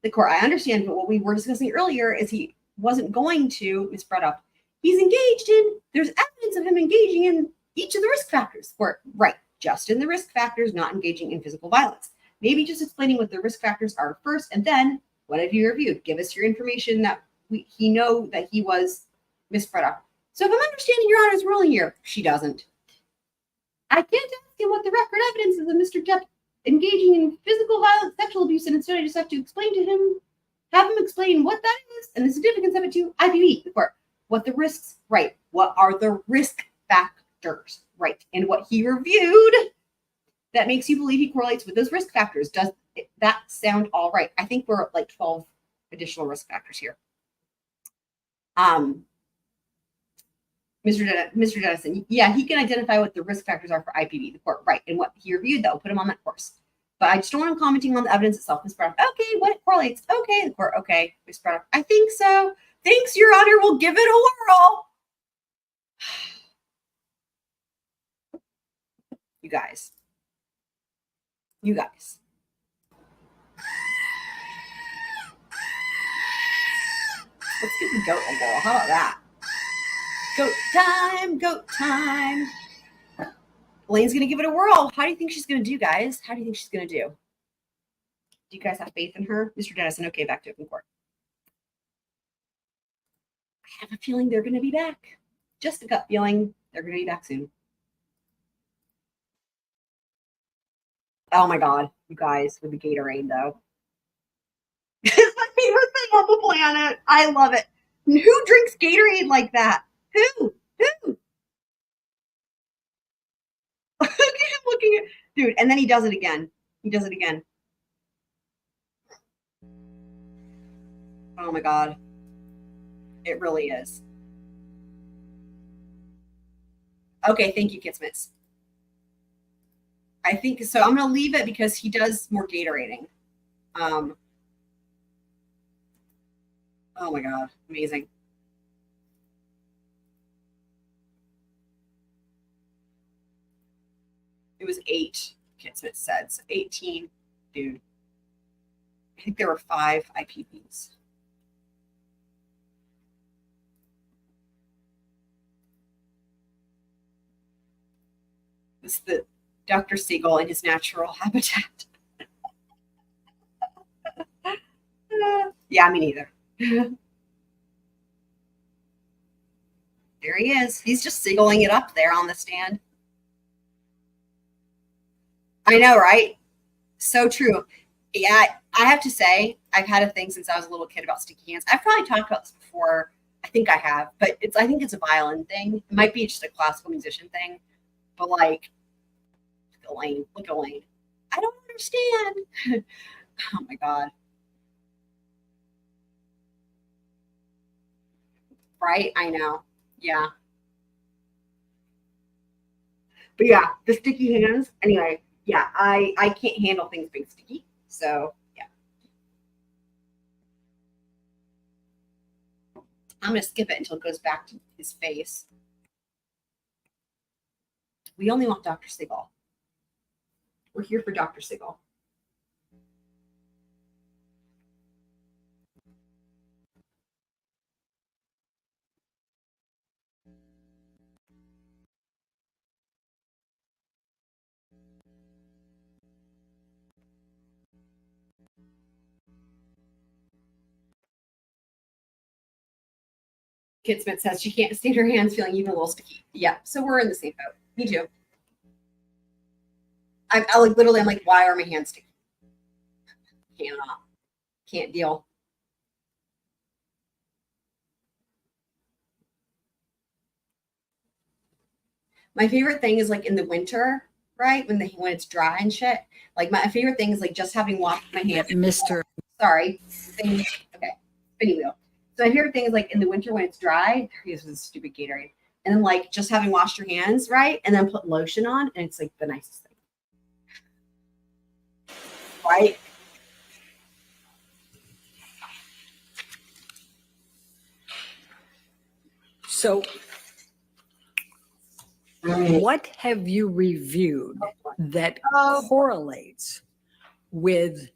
The court, I understand, but what we were discussing earlier is he wasn't going to, Ms. Brando, he's engaged in, there's evidence of him engaging in each of the risk factors. Court, right, just in the risk factors, not engaging in physical violence. Maybe just explaining what the risk factors are first, and then what have you reviewed? Give us your information that he know that he was Ms. Brando. So if I'm understanding Your Honor's ruling here, she doesn't. I can't ask him what the record evidence is of Mr. Depp engaging in physical violence, sexual abuse, and instead I just have to explain to him, have him explain what that is and the significance of it to IPV, the court. What the risks, right? What are the risk factors, right? And what he reviewed that makes you believe he correlates with those risk factors. Does that sound all right? I think we're at like 12 additional risk factors here. Mr. Dennison, yeah, he can identify what the risk factors are for IPV, the court, right, and what he reviewed, that will put him on that course. But I just don't want him commenting on the evidence itself. Ms. Brown, okay, what it correlates, okay, the court, okay, Ms. Brown, I think so. Thanks, Your Honor, we'll give it a whirl. You guys. Let's get the goat a whirl. How about that? Goat time, goat time. Elaine's gonna give it a whirl. How do you think she's gonna do, guys? How do you think she's gonna do? Do you guys have faith in her? Mr. Dennison, okay, back to open court. I have a feeling they're gonna be back. Just a gut feeling they're gonna be back soon. Oh my God, you guys, with the Gatorade though. It's my favorite thing on the planet. I love it. Who drinks Gatorade like that? Who? Look at him looking at, dude, and then he does it again. He does it again. Oh my God. It really is. Okay, thank you, Kitsmits. I think so. I'm gonna leave it because he does more Gatorading. Oh my God, amazing. It was 8, Kitsmits said. So 18, dude. I think there were 5 IPPs. This is the Dr. Seagull in his natural habitat. Yeah, me neither. There he is. He's just seagulling it up there on the stand. I know, right? So true. Yeah, I have to say, I've had a thing since I was a little kid about sticky hands. I've probably talked about this before. I think I have, but I think it's a violin thing. It might be just a classical musician thing. But like, Elaine, look at Elaine. I don't understand. Oh my God. Right? I know. Yeah. But yeah, the sticky hands. Anyway, yeah, I can't handle things being sticky. So yeah. I'm gonna skip it until it goes back to his face. We only want Dr. Seagull. We're here for Dr. Seagull. Kitsmith says she can't stand her hands feeling even a little sticky. Yeah, so we're in the same boat. Me too. I like literally, I'm like, why are my hands sticky? Can't deal. My favorite thing is like in the winter, right? When it's dry and shit. Like my favorite thing is like just having washed my hands. Mr. Sorry. Okay. Spinning wheel. So my favorite thing is like in the winter when it's dry, this is stupid Gatorade. And then like just having washed your hands, right? And then put lotion on, and it's like the nicest thing. Right? So what have you reviewed that correlates with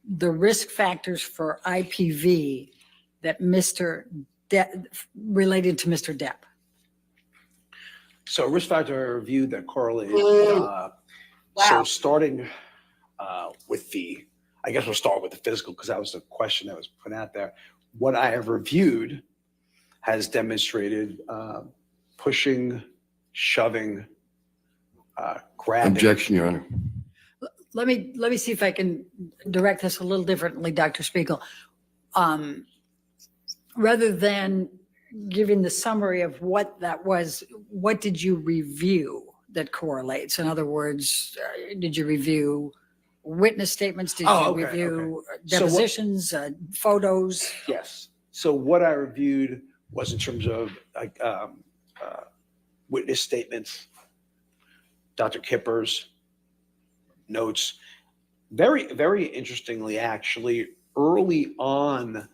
the risk factors for IPV that related to Mr. Depp? So risk factor review that correlated. Wow. So starting with I guess we'll start with the physical because that was the question that was put out there. What I have reviewed has demonstrated pushing, shoving, grabbing. Objection, Your Honor. Let me see if I can direct this a little differently, Dr. Spiegel. Rather than giving the summary of what that was, what did you review that correlates? In other words, did you review witness statements? Did you review depositions, photos? Yes. So what I reviewed was in terms of like witness statements, Dr. Kipper's notes. Very, very interestingly, actually, early on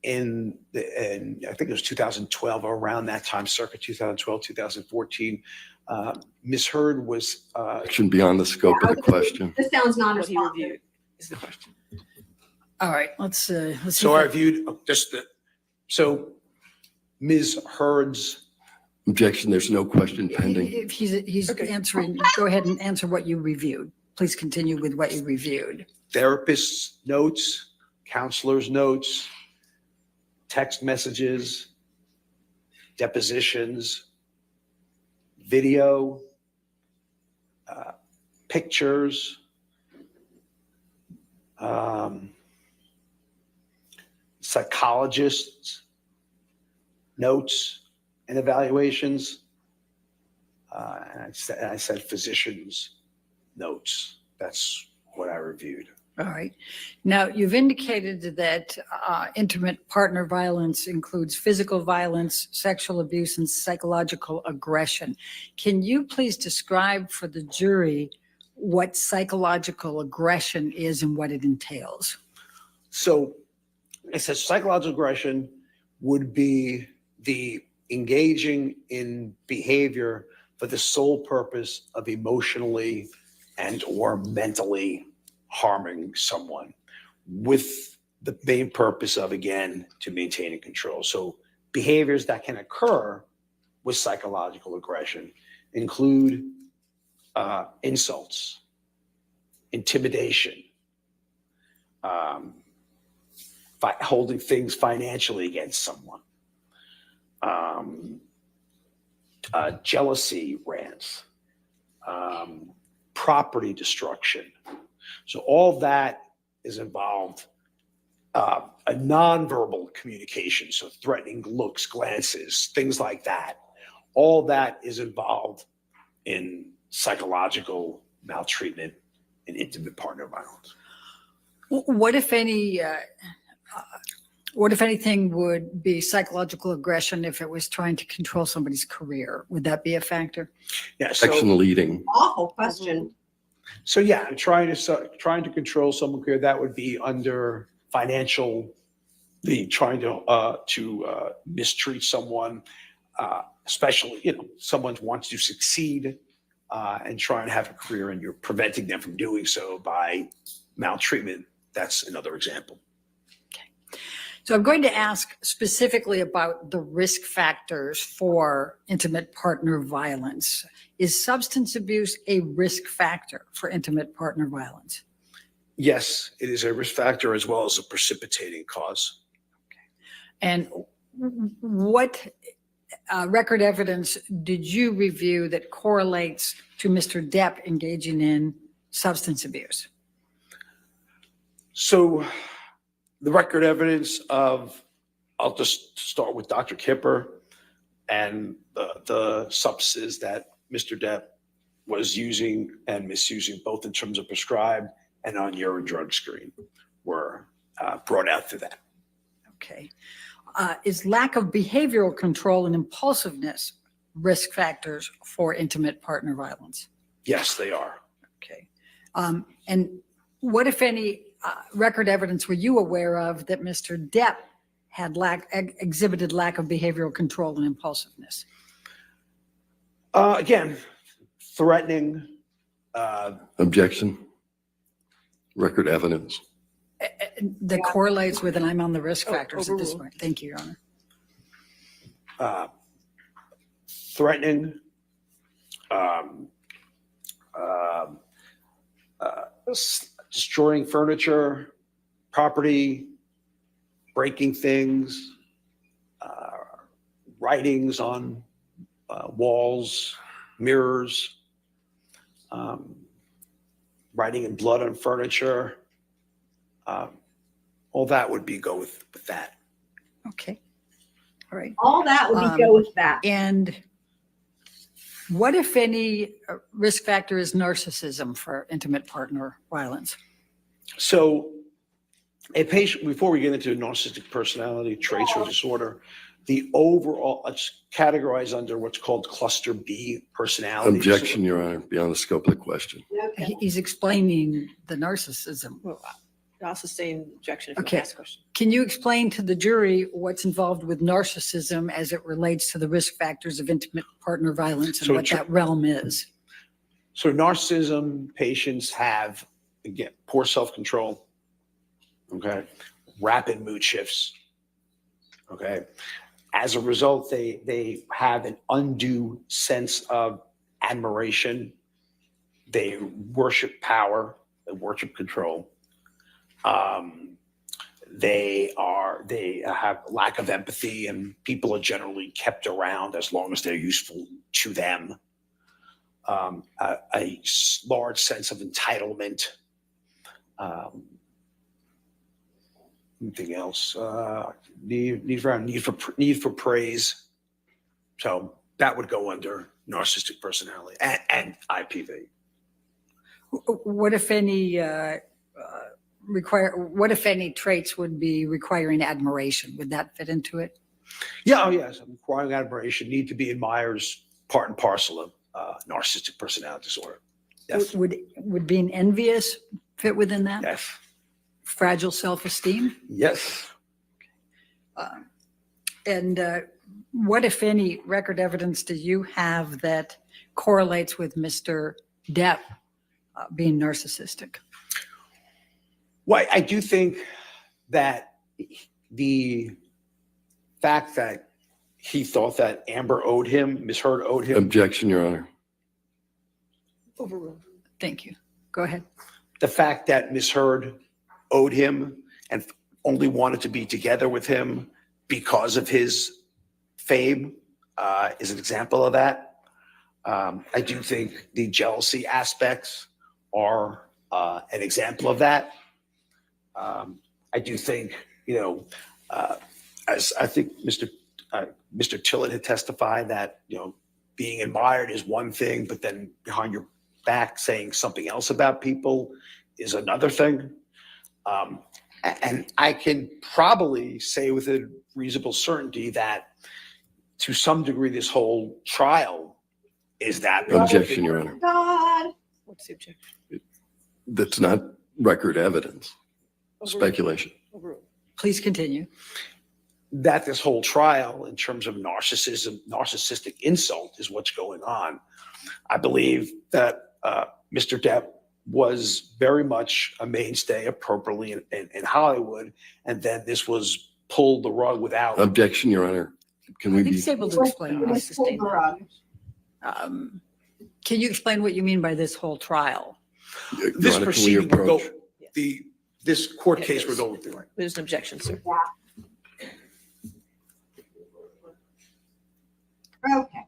in I think it was 2012 or around that time, circa 2012, 2014, Ms. Heard was Action beyond the scope of the question. This sounds What he non-responsive. reviewed is the question. All right, let's see. So I reviewed just so Ms. Heard's Objection, there's no question pending. If he's Okay. answering, go ahead and answer what you reviewed. Please continue with what you reviewed. Therapist's notes, counselor's notes, text messages, depositions, video, pictures, psychologists' notes and evaluations. And I said physicians' notes. That's what I reviewed. All right. Now, you've indicated that intimate partner violence includes physical violence, sexual abuse, and psychological aggression. Can you please describe for the jury what psychological aggression is and what it entails? So I said psychological aggression would be the engaging in behavior for the sole purpose of emotionally and or mentally harming someone, with the main purpose of, again, to maintain control. So behaviors that can occur with psychological aggression include insults, intimidation, holding things financially against someone, jealousy rants, property destruction. So all that is involved, a nonverbal communication, so threatening looks, glances, things like that. All that is involved in psychological maltreatment and intimate partner violence. What if anything would be psychological aggression if it was trying to control somebody's career? Would that be a factor? Yeah. Section leading. Awful question. So yeah, trying to control someone's career, that would be under financial, trying to mistreat someone, especially someone wants to succeed and try and have a career, and you're preventing them from doing so by maltreatment. That's another example. So I'm going to ask specifically about the risk factors for intimate partner violence. Is substance abuse a risk factor for intimate partner violence? Yes, it is a risk factor as well as a precipitating cause. And what record evidence did you review that correlates to Mr. Depp engaging in substance abuse? So the record evidence of, I'll just start with Dr. Kipper and the substances that Mr. Depp was using and misusing, both in terms of prescribed and on urine drug screen, were brought out through that. Okay. Is lack of behavioral control and impulsiveness risk factors for intimate partner violence? Yes, they are. Okay. And what, if any, record evidence were you aware of that Mr. Depp had exhibited lack of behavioral control and impulsiveness? Again, threatening. Objection. Record evidence. That correlates with, and I'm on the risk factors at this point. Thank you, Your Honor. Threatening, destroying furniture, property, breaking things, writings on walls, mirrors, writing in blood on furniture. All that would go with that. Okay. All right. All that would go with that. And what, if any, risk factor is narcissism for intimate partner violence? So a patient, before we get into narcissistic personality traits or disorder, the overall, it's categorized under what's called cluster B personality. Objection, Your Honor, beyond the scope of the question. Okay. He's explaining the narcissism. Well, I'll sustain objection if Okay. you ask a question. Can you explain to the jury what's involved with narcissism as it relates to the risk factors of intimate partner violence and So what that realm is? So narcissism patients have, again, poor self-control, okay, rapid mood shifts, okay, As a result, they have an undue sense of admiration. They worship power. They worship control. They have lack of empathy, and people are generally kept around as long as they're useful to them. A large sense of entitlement. Anything else? Need for praise. So that would go under narcissistic personality and IPV. What if any what if any traits would be requiring admiration? Would that fit into it? Yeah, oh yes, requiring admiration, need to be admired is part and parcel of narcissistic personality disorder. Yes. Would being envious fit within that? Yes. Fragile self-esteem? Yes. And what, if any, record evidence do you have that correlates with Mr. Depp being narcissistic? Well, I do think that the fact that he thought that Amber owed him, Ms. Heard owed him. Objection, Your Honor. Overruled. Thank you. Go ahead. The fact that Ms. Heard owed him and only wanted to be together with him because of his fame is an example of that. I do think the jealousy aspects are an example of that. I do think, as I think Mr. Tillett had testified that, being admired is one thing, but then behind your back saying something else about people is another thing. And I can probably say with a reasonable certainty that to some degree this whole trial is that. Objection, Your Honor. God. What's the objection? That's not record evidence. Speculation. Overruled. Please continue. That this whole trial in terms of narcissistic insult is what's going on. I believe that Mr. Depp was very much a mainstay appropriately in Hollywood, and then this was pulled the rug without. Objection, Your Honor. Can we I think be? he's able to explain this. Can you explain what you mean by this whole trial? Your This Honor, can we proceeding would go, approach? this court Yeah, case it would is. go through. There's an objection, sir. Okay.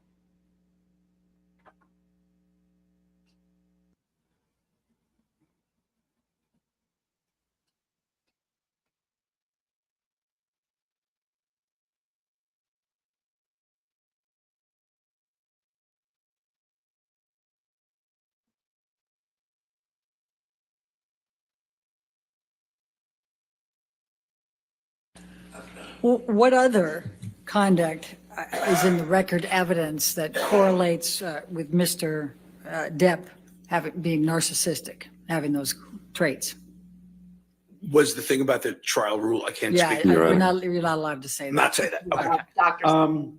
Well, what other conduct is in the record evidence that correlates with Mr. Depp being narcissistic, having those traits? Was the thing about the trial rule? I can't Yeah, speak. Your you're Honor. not allowed to say that. Not say that. Okay. Doctors.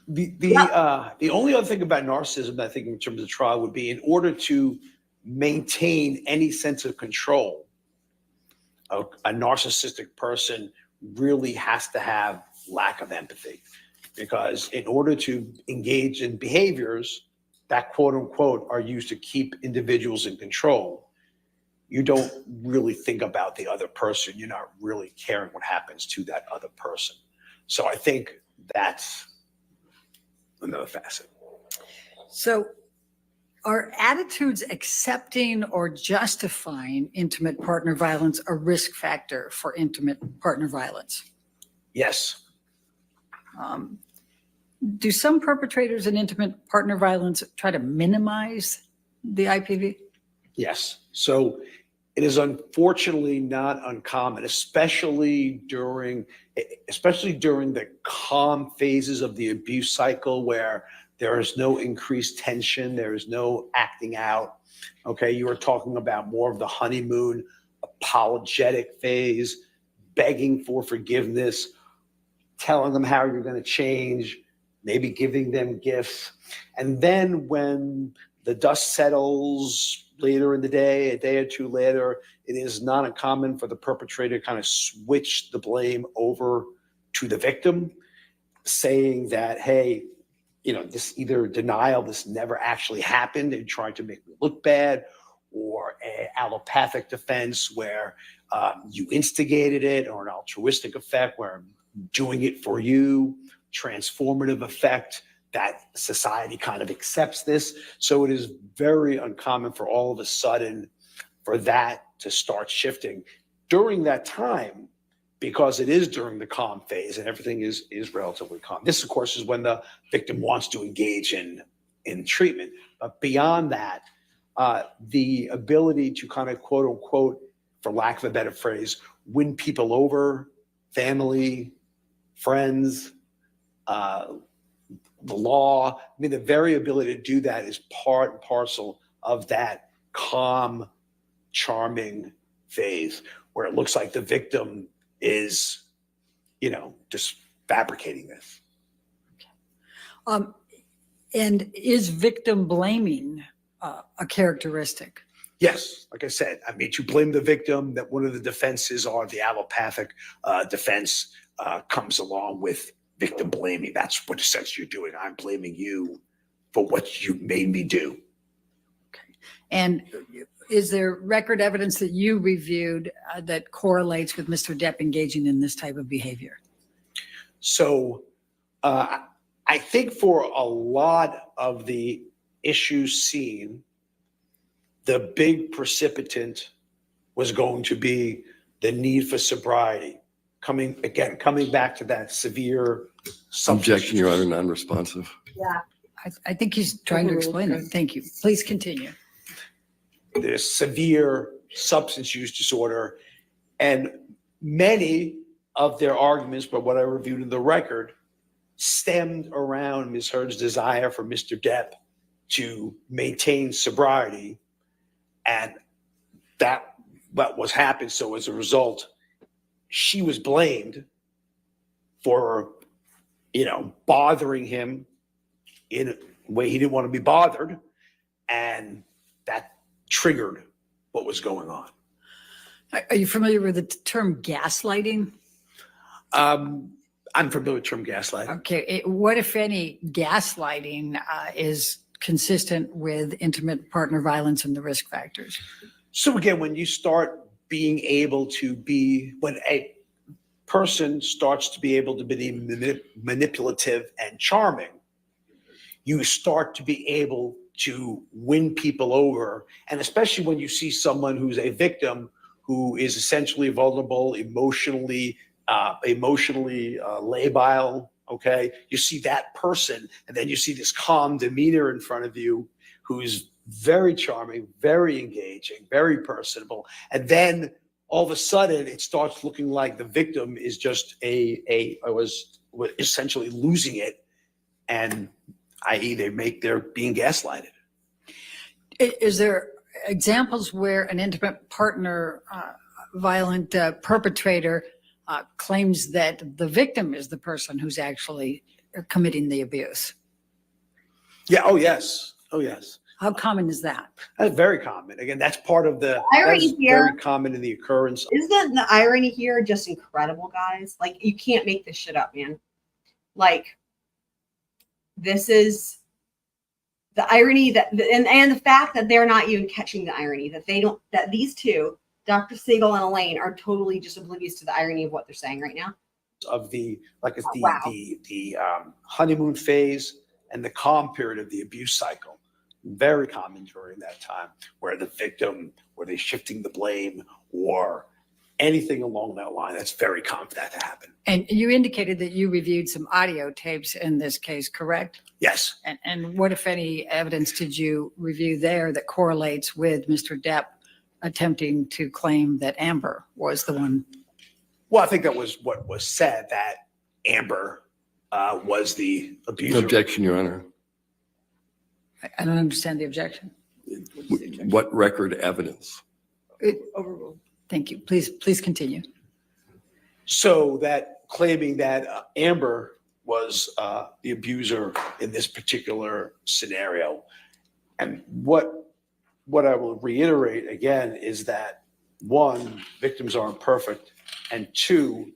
The only other thing about narcissism that I think in terms of the trial would be in order to maintain any sense of control, a narcissistic person really has to have lack of empathy, because in order to engage in behaviors that quote unquote are used to keep individuals in control, you don't really think about the other person. You're not really caring what happens to that other person. So I think that's another facet. So are attitudes accepting or justifying intimate partner violence a risk factor for intimate partner violence? Yes. Do some perpetrators in intimate partner violence try to minimize the IPV? Yes. So it is unfortunately not uncommon, especially during the calm phases of the abuse cycle where there is no increased tension, there is no acting out. Okay, you are talking about more of the honeymoon, apologetic phase, begging for forgiveness, telling them how you're going to change, maybe giving them gifts. And then when the dust settles later in the day, a day or two later, it is not uncommon for the perpetrator to kind of switch the blame over to the victim. saying that, hey, this either denial, this never actually happened and trying to make me look bad, or an allopathic defense where you instigated it, or an altruistic effect where I'm doing it for you, transformative effect that society kind of accepts this. So it is very uncommon for all of a sudden for that to start shifting during that time, because it is during the calm phase and everything is relatively calm. This, of course, is when the victim wants to engage in treatment. But beyond that, the ability to kind of, quote unquote, for lack of a better phrase, win people over, family, friends, the law. I mean, the very ability to do that is part and parcel of that calm, charming phase where it looks like the victim is, just fabricating this. And is victim blaming a characteristic? Yes, like I said, I mean, to blame the victim, that one of the defenses are the allopathic defense comes along with victim blaming. That's what essentially you're doing. I'm blaming you for what you made me do. Okay. And is there record evidence that you reviewed that correlates with Mr. Depp engaging in this type of behavior? So I think for a lot of the issues seen, the big precipitant was going to be the need for sobriety. Coming back to that severe Objection, Your Honor, non-responsive. Yeah. I think he's trying to explain it. Thank you. Please continue. There's severe substance use disorder, and many of their arguments, but what I reviewed in the record, stemmed around Ms. Heard's desire for Mr. Depp to maintain sobriety, and that what was happening. So as a result, she was blamed for, bothering him in a way he didn't want to be bothered, and that triggered what was going on. Are you familiar with the term gaslighting? I'm familiar with the term gaslighting. Okay. What, if any, gaslighting is consistent with intimate partner violence and the risk factors? So again, when you start being able to be, when a person starts to be able to be manipulative and charming, you start to be able to win people over. And especially when you see someone who's a victim who is essentially vulnerable, emotionally labile, okay? You see that person, and then you see this calm demeanor in front of you who's very charming, very engaging, very personable. And then all of a sudden it starts looking like the victim is just was essentially losing it, and i.e. they're being gaslighted. Is there examples where an intimate partner violent perpetrator claims that the victim is the person who's actually committing the abuse? Yeah. Oh, yes. Oh, yes. How common is that? That's very common. Again, that's part of the Irony that's here. very common in the occurrence. Isn't the irony here just incredible, guys? Like, you can't make this shit up, man. Like, this is the irony and the fact that they're not even catching the irony, that these two, Dr. Seagull and Elaine, are totally just oblivious to the irony of what they're saying right now. Of the Wow. honeymoon phase and the calm period of the abuse cycle. Very common during that time, where the victim, where they're shifting the blame or anything along that line. That's very common for that to happen. And you indicated that you reviewed some audio tapes in this case, correct? Yes. And what, if any, evidence did you review there that correlates with Mr. Depp attempting to claim that Amber was the one? Well, I think that was what was said, that Amber was the abuser. Objection, Your Honor. I don't understand the objection. What record evidence? Overruled. Thank you. Please continue. So that claiming that Amber was the abuser in this particular scenario. And what I will reiterate again is that, one, victims are imperfect, and two,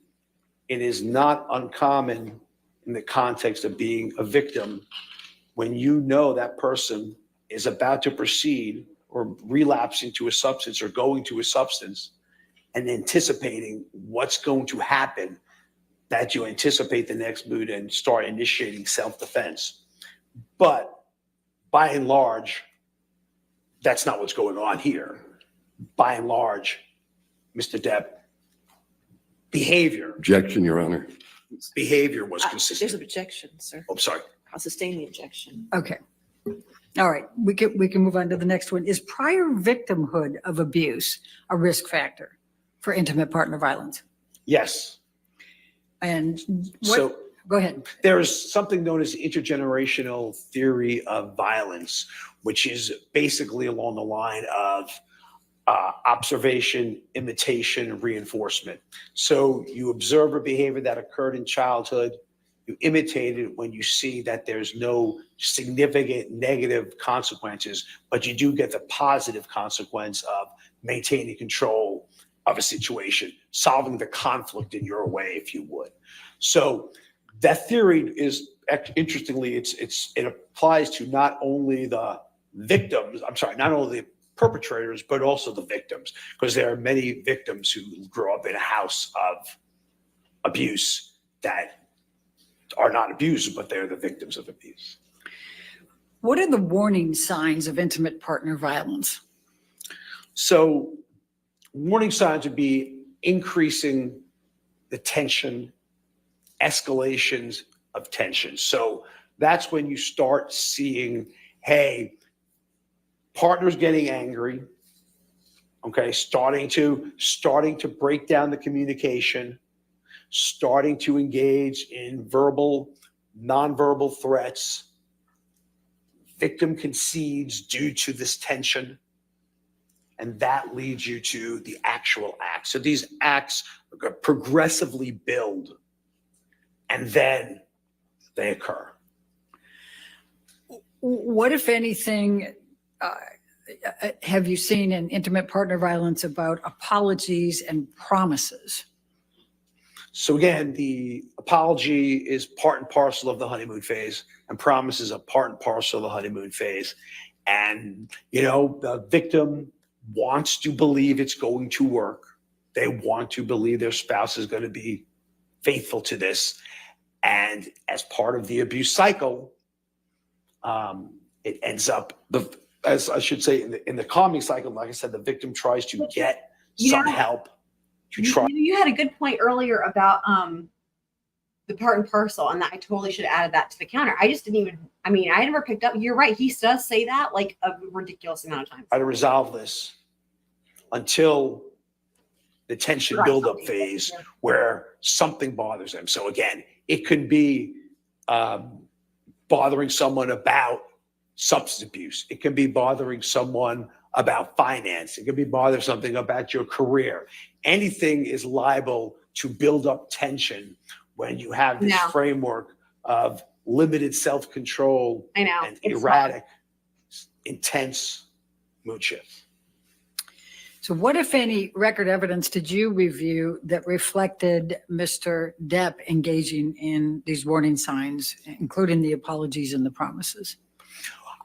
it is not uncommon in the context of being a victim when you know that person is about to proceed or relapse into a substance or going to a substance and anticipating what's going to happen, that you anticipate the next mood and start initiating self-defense. But by and large, that's not what's going on here. By and large, Mr. Depp, Objection, Your Honor. behavior was There's consistent. an objection, sir. Oh, sorry. I'll sustain the objection. Okay. All right, we can move on to the next one. Is prior victimhood of abuse a risk factor for intimate partner violence? Yes. And So what, go ahead. there's something known as intergenerational theory of violence, which is basically along the line of observation, imitation, and reinforcement. So you observe a behavior that occurred in childhood, you imitate it when you see that there's no significant negative consequences, but you do get the positive consequence of maintaining control of a situation, solving the conflict in your way, if you would. So that theory is, interestingly, it applies to not only the victims, not only the perpetrators, but also the victims, because there are many victims who grow up in a house of abuse that are not abusers, but they're the victims of abuse. What are the warning signs of intimate partner violence? So warning signs would be increasing the tension, escalations of tension. So that's when you start seeing, hey, partners getting angry, okay, starting to break down the communication, starting to engage in verbal, nonverbal threats. Victim concedes due to this tension, and that leads you to the actual act. So these acts progressively build, and then they occur. What, if anything, have you seen in intimate partner violence about apologies and promises? So again, the apology is part and parcel of the honeymoon phase, and promises are part and parcel of the honeymoon phase. And, the victim wants to believe it's going to work. They want to believe their spouse is going to be faithful to this. And as part of the abuse cycle, it ends up, as I should say, in the calming cycle, like I said, the victim tries to get some help. You had a good point earlier about the part and parcel, and that I totally should have added that to the counter. I just didn't even, I never picked up. You're right. He does say that like a ridiculous amount of times. How to resolve this until the tension buildup phase where something bothers them. So again, it could be bothering someone about substance abuse. It can be bothering someone about finance. It could be bothering something about your career. Anything is liable to build up tension when you have this framework of limited self-control and erratic, intense mood shifts. So what, if any, record evidence did you review that reflected Mr. Depp engaging in these warning signs, including the apologies and the promises?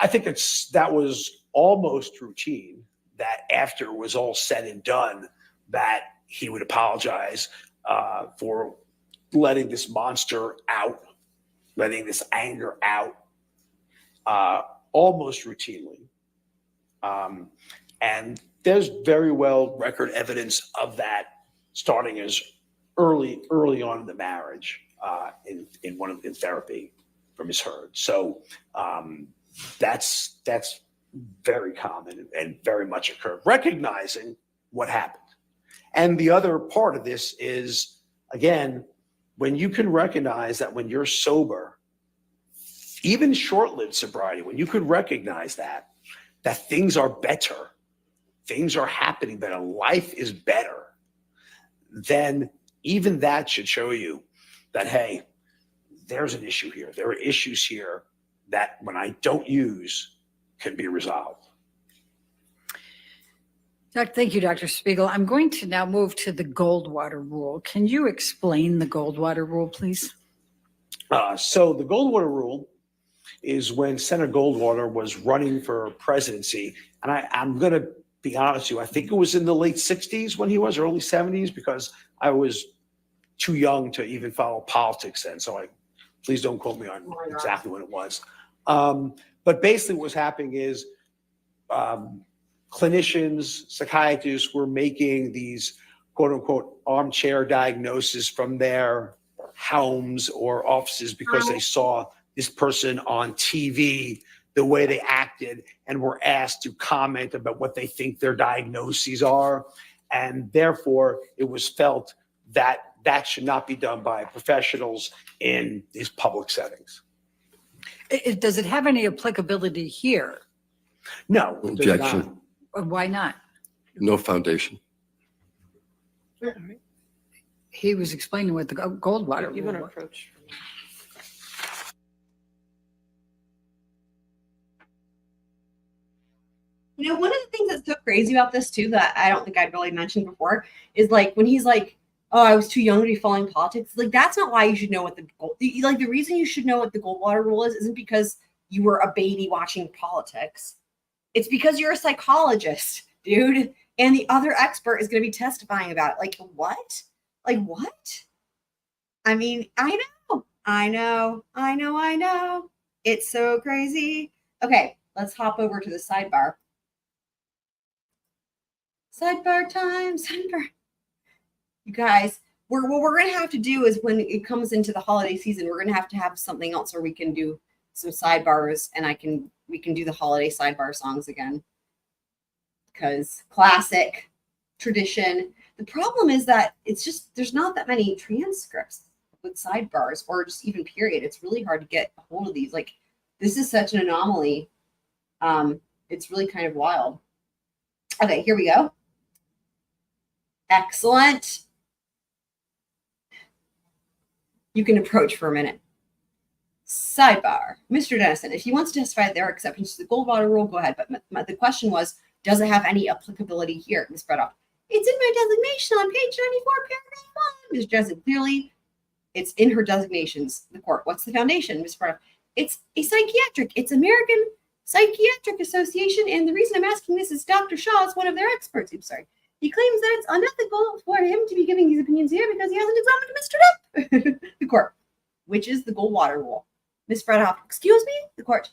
I think that was almost routine, that after it was all said and done, that he would apologize for letting this monster out, letting this anger out, almost routinely. And there's very well record evidence of that starting as early on in the marriage, in therapy for Ms. Heard. So that's very common and very much occurred, recognizing what happened. And the other part of this is, again, when you can recognize that when you're sober, even short-lived sobriety, when you could recognize that things are better, things are happening better, life is better, then even that should show you that, hey, there's an issue here. There are issues here that when I don't use can be resolved. Thank you, Dr. Spiegel. I'm going to now move to the Goldwater Rule. Can you explain the Goldwater Rule, please? So the Goldwater Rule is when Senator Goldwater was running for presidency. And I'm going to be honest with you, I think it was in the late 60s when he was, early 70s, because I was too young to even follow politics then. So please don't quote me on exactly when it was. But basically what was happening is clinicians, psychiatrists were making these quote unquote armchair diagnoses from their homes or offices because they saw this person on TV, the way they acted, and were asked to comment about what they think their diagnoses are. And therefore, it was felt that that should not be done by professionals in these public settings. Does it have any applicability here? No. it does Objection. not. Or why not? No foundation. He was explaining what the Goldwater You Rule want to was. approach? You know, one of the things that's so crazy about this too that I don't think I'd really mentioned before is like when he's like, "Oh, I was too young to be following politics." Like that's not why you should know what the reason you should know what the Goldwater Rule is isn't because you were a baby watching politics. It's because you're a psychologist, dude, and the other expert is going to be testifying about it. Like what? Like what? I mean, I know. It's so crazy. Okay, let's hop over to the sidebar. Sidebar time, sidebar. You guys, what we're gonna have to do is when it comes into the holiday season, we're gonna have to have something else where we can do some sidebars, and we can do the holiday sidebar songs again. Because classic tradition. The problem is that it's just there's not that many transcripts with sidebars or just even period. It's really hard to get a hold of these. Like this is such an anomaly. It's really kind of wild. Okay, here we go. Excellent. You can approach for a minute. Sidebar. Mr. Dennison, if he wants to testify their acceptance to the Goldwater Rule, go ahead. But the question was, does it have any applicability here? Ms. Brando, it's in my designation on page 94, paragraph 1. Ms. Dennison, clearly, it's in her designations. The court. What's the foundation, Ms. Brando? It's a psychiatric. It's American Psychiatric Association, and the reason I'm asking this is Dr. Shaw is one of their experts. I'm sorry. He claims that it's unethical for him to be giving these opinions here because he hasn't examined Mr. Depp. The court. Which is the Goldwater Rule? Ms. Fredhoff, excuse me? The court.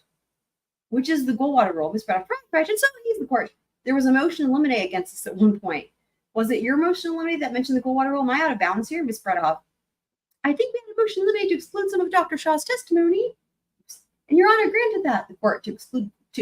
Which is the Goldwater Rule? Ms. Fredhoff, right, and so he's the court. There was a motion to eliminate against this at one point. Was it your motion to eliminate that mentioned the Goldwater Rule? Am I out of bounds here, Ms. Fredhoff? I think we had a motion to eliminate to exclude some of Dr. Shaw's testimony. And Your Honor granted that, the court, to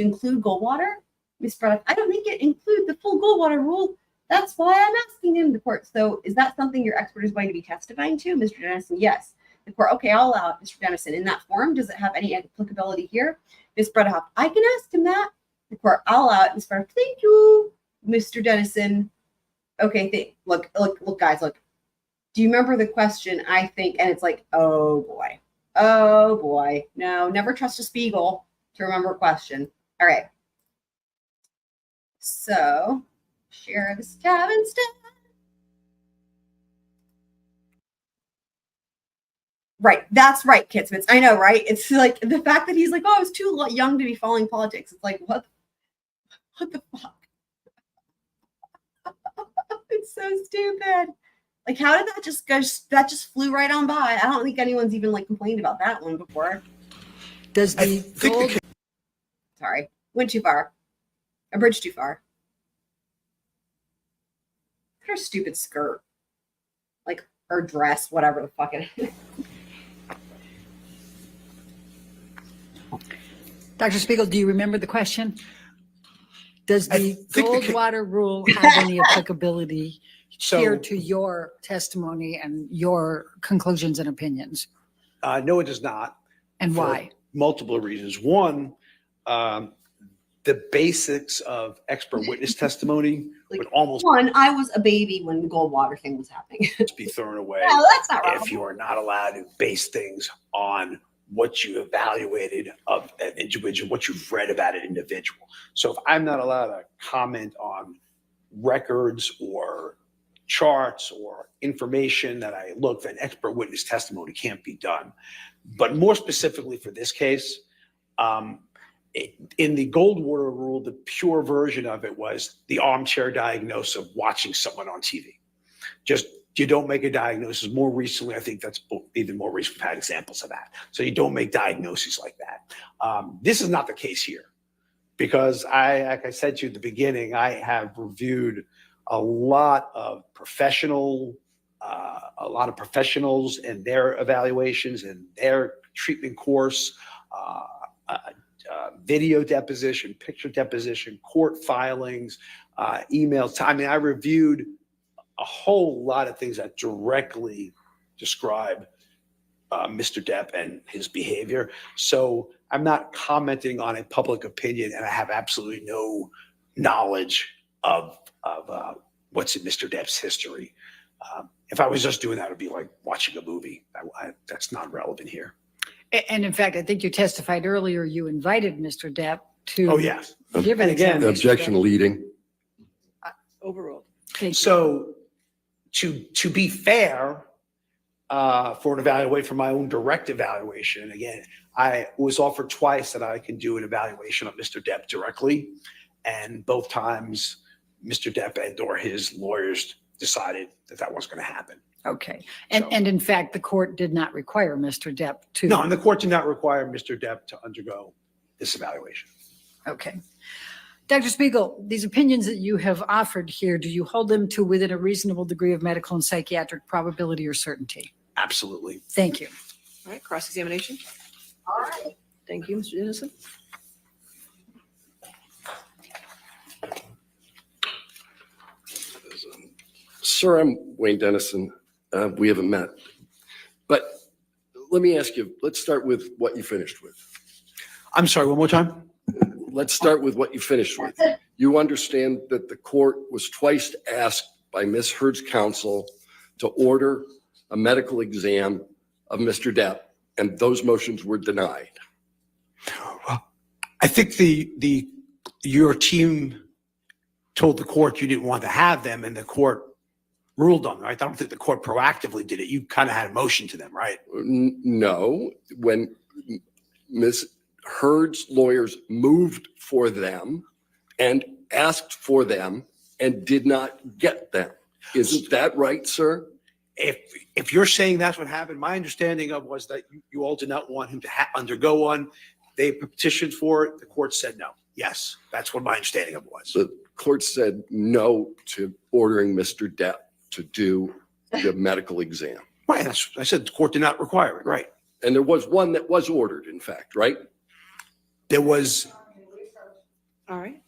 include Goldwater. Ms. Fredhoff, I don't think it include the full Goldwater Rule. That's why I'm asking him, the court. So is that something your expert is going to be testifying to? Mr. Dennison, yes. The court, okay, I'll allow it, Mr. Dennison. In that form, does it have any applicability here? Ms. Bredehoff, I can ask him that. The court, I'll allow it. Ms. Bredehoff, thank you, Mr. Dennison. Okay, look, guys, look. Do you remember the question, I think, and it's like, oh boy. No, never trust a Spiegel to remember a question. All right. So, share this tab instead. Right. That's right, Kitsmans. I know, right? It's like the fact that he's like, oh, I was too young to be following politics. It's like, what the fuck? It's so stupid. Like, how did that just go? That just flew right on by. I don't think anyone's even like complained about that one before. Does the gold... Sorry. Went too far. A bridge too far. Her stupid skirt. Like, or dress, whatever the fuck it is. Dr. Spiegel, do you remember the question? Does the Goldwater Rule have any applicability here to your testimony and your conclusions and opinions? No, it does not. And for why? Multiple reasons. One, the basics of expert witness testimony would almost I was a baby when the Goldwater thing was happening. be thrown away. No, that's not wrong. If you are not allowed to base things on what you evaluated of an individual, what you've read about an individual. So if I'm not allowed to comment on records or charts or information that I looked at, expert witness testimony can't be done. But more specifically for this case, in the Goldwater Rule, the pure version of it was the armchair diagnosis of watching someone on TV. Just, you don't make a diagnosis. More recently, I think that's even more recent. We've had examples of that. So you don't make diagnoses like that. This is not the case here, because like I said to you at the beginning, I have reviewed a lot of professionals and their evaluations and their treatment course, video deposition, picture deposition, court filings, emails. I mean, I reviewed a whole lot of things that directly describe Mr. Depp and his behavior. So I'm not commenting on a public opinion, and I have absolutely no knowledge of what's in Mr. Depp's history. If I was just doing that, it'd be like watching a movie. That's not relevant here. And in fact, I think you testified earlier, you invited Mr. Depp to. Oh, yes. Give an again, example. Objection leading. Overruled. Thank you. So to be fair, for an evaluation, for my own direct evaluation, again, I was offered twice that I can do an evaluation of Mr. Depp directly. And both times, Mr. Depp and or his lawyers decided that wasn't going to happen. Okay. And So- and in fact, the court did not require Mr. Depp to. No, and the court did not require Mr. Depp to undergo this evaluation. Okay. Dr. Spiegel, these opinions that you have offered here, do you hold them to within a reasonable degree of medical and psychiatric probability or certainty? Absolutely. Thank you. All right, cross-examination. All right. Thank you, Mr. Dennison. Sir, I'm Wayne Dennison. We haven't met. But let me ask you, let's start with what you finished with. I'm sorry, one more time? Let's start with what you finished with. You understand that the court was twice asked by Ms. Heard's counsel to order a medical exam of Mr. Depp, and those motions were denied. Well, I think your team told the court you didn't want to have them, and the court ruled on them, right? I don't think the court proactively did it. You kind of had a motion to them, right? No, when Ms. Heard's lawyers moved for them and asked for them and did not get them. Isn't that right, sir? If you're saying that's what happened, my understanding of was that you all did not want him to undergo one. They petitioned for it. The court said no. Yes, that's what my understanding of it was. The court said no to ordering Mr. Depp to do the medical exam. Right, I said the court did not require it, right? And there was one that was ordered, in fact, right? There was, All right.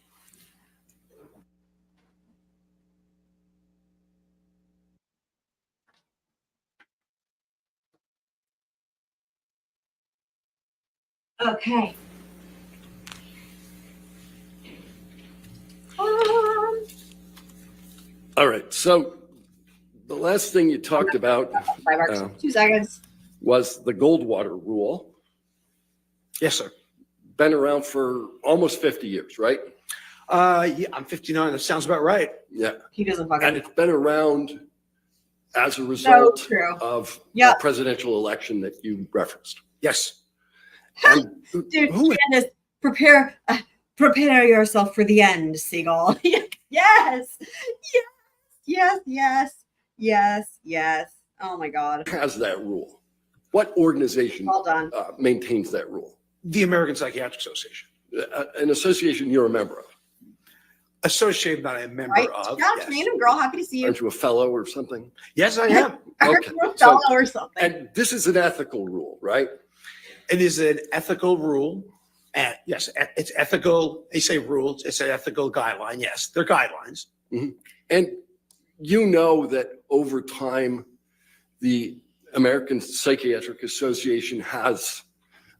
Okay. All right, so the last thing you talked about 5 hours, 2 seconds. was the Goldwater Rule. yes, sir. Been around for almost 50 years, right? Yeah, I'm 59. That sounds about right. Yeah. He doesn't And fucking. it's been around as a So result true. of Yeah. the presidential election that you referenced. Yes. And Dude, Who- Janice, prepare yourself for the end, Seagull. yes. Yes. Yes. Yes. Yes. Yes. Oh my God. has that rule? What organization Well done. maintains that rule? The American Psychiatric Association. An association you're a member of. Associated, not a member Right? of. Shout out Yes. to Native Girl. Happy to see you. Aren't you a fellow or something? Yes, I am. I heard Okay, you were a so- fellow or something. And this is an ethical rule, right? It is an ethical rule. And yes, it's ethical. They say rules. It's an ethical guideline. Yes, they're guidelines. And you know that over time, the American Psychiatric Association has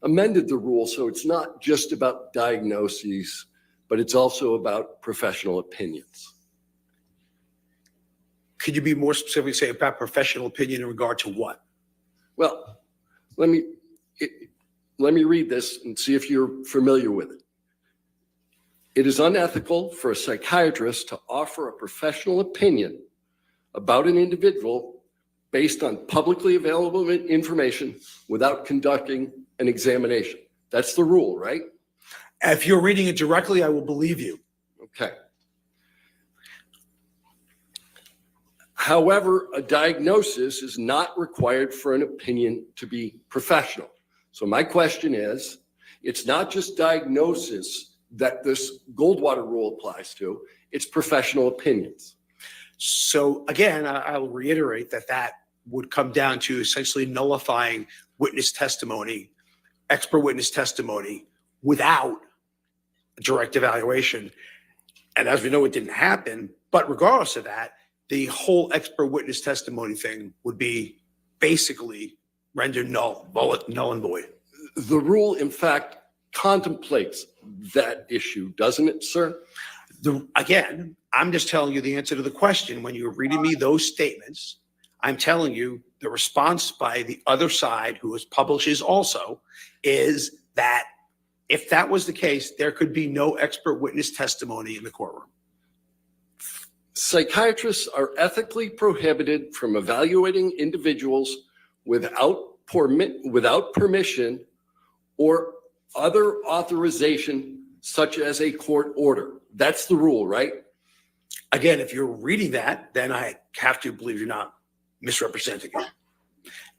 amended the rule. So it's not just about diagnoses, but it's also about professional opinions. Could you be more specifically say about professional opinion in regard to what? Well, let me read this and see if you're familiar with it. It is unethical for a psychiatrist to offer a professional opinion about an individual based on publicly available information without conducting an examination. That's the rule, right? If you're reading it directly, I will believe you. Okay. However, a diagnosis is not required for an opinion to be professional. So my question is, it's not just diagnosis that this Goldwater Rule applies to, it's professional opinions. So again, I'll reiterate that would come down to essentially nullifying witness testimony, expert witness testimony without a direct evaluation. And as we know, it didn't happen. But regardless of that, the whole expert witness testimony thing would be basically rendered null and void. The rule, in fact, contemplates that issue, doesn't it, sir? Again, I'm just telling you the answer to the question. When you're reading me those statements, I'm telling you the response by the other side, who publishes also, is that if that was the case, there could be no expert witness testimony in the courtroom. Psychiatrists are ethically prohibited from evaluating individuals without permission or other authorization, such as a court order. That's the rule, right? Again, if you're reading that, then I have to believe you're not misrepresenting it.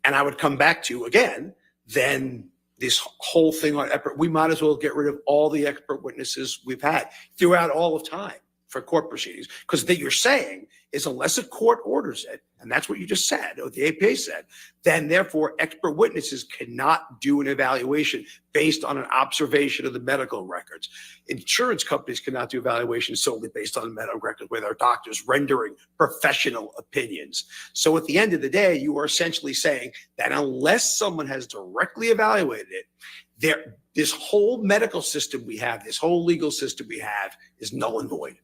And I would come back to, again, then this whole thing on we might as well get rid of all the expert witnesses we've had throughout all of time for court proceedings. Because what you're saying is unless a court orders it, and that's what you just said, or the APA said, then therefore expert witnesses cannot do an evaluation based on an observation of the medical records. Insurance companies cannot do evaluations solely based on the medical records with our doctors rendering professional opinions. So at the end of the day, you are essentially saying that unless someone has directly evaluated it, this whole medical system we have, this whole legal system we have is null and void.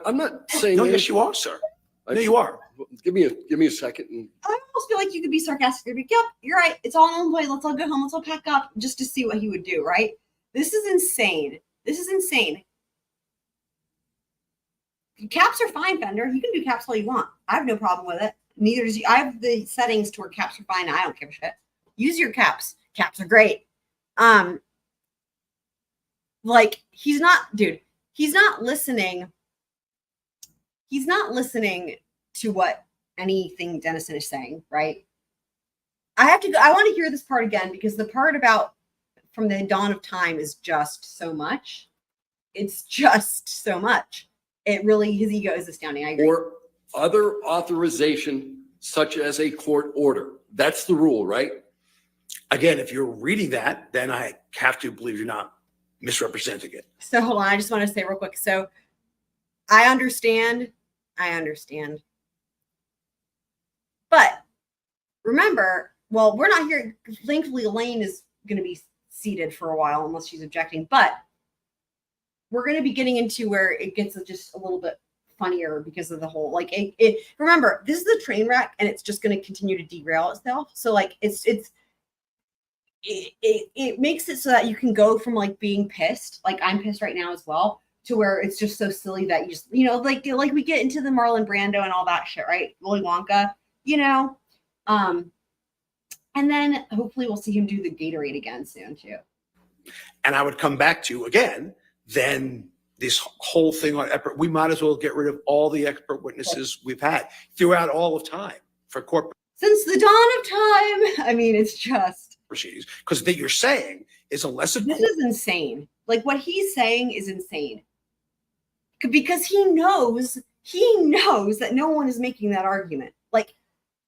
I'm not saying. No, yes, you are, sir. No, you are. Give me a second. I almost feel like you could be sarcastic. You'd be, yep, you're right. It's all on the way. Let's all go home. Let's all pack up just to see what he would do, right? This is insane. This is insane. Caps are fine, Fender. You can do caps all you want. I have no problem with it. Neither does you. I have the settings to where caps are fine. I don't give a shit. Use your caps. Caps are great. Like he's not listening. He's not listening to what anything Dennison is saying, right? I want to hear this part again because the part about from the dawn of time is just so much. It's just so much. It really, his ego is astounding. I agree. Or other authorization, such as a court order. That's the rule, right? Again, if you're reading that, then I have to believe you're not misrepresenting it. So hold on. I just want to say real quick. So I understand. But remember, well, we're not here. Thankfully, Elaine is going to be seated for a while unless she's objecting. But we're going to be getting into where it gets just a little bit funnier because of the whole, like, it remember, this is a train wreck and it's just going to continue to derail itself. So like, it makes it so that you can go from like being pissed, like I'm pissed right now as well, to where it's just so silly that you just, like we get into the Marlon Brando and all that shit, right? Willy Wonka, and then hopefully we'll see him do the Gatorade again soon too. And I would come back to, again, then this whole thing on we might as well get rid of all the expert witnesses we've had throughout all of time for court. Since the dawn of time. I mean, it's just proceedings. Because what you're saying is unless this is insane. Like what he's saying is insane. Because he knows that no one is making that argument. Like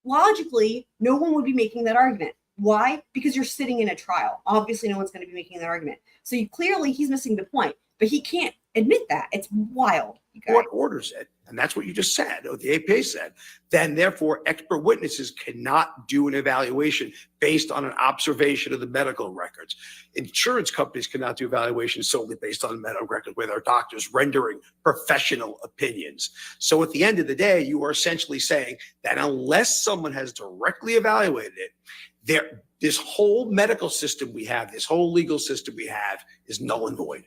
logically, no one would be making that argument. Why? Because you're sitting in a trial. Obviously, no one's going to be making that argument. So he's missing the point, but he can't admit that. It's wild. Court orders it, and that's what you just said, or the APA said, then therefore expert witnesses cannot do an evaluation based on an observation of the medical records. Insurance companies cannot do evaluations solely based on the medical records with our doctors rendering professional opinions. So at the end of the day, you are essentially saying that unless someone has directly evaluated it, this whole medical system we have, this whole legal system we have is null and void.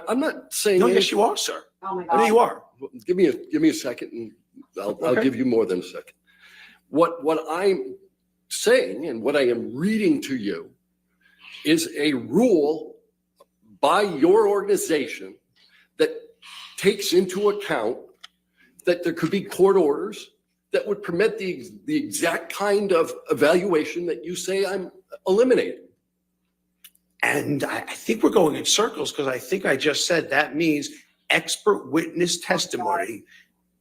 I'm not saying. No, yes, you are, sir. Oh my God. No, you are. Give me a second. I'll give you more than a second. What I'm saying and what I am reading to you is a rule by your organization that takes into account that there could be court orders that would permit the exact kind of evaluation that you say I'm eliminating. And I think we're going in circles because I think I just said that means expert witness testimony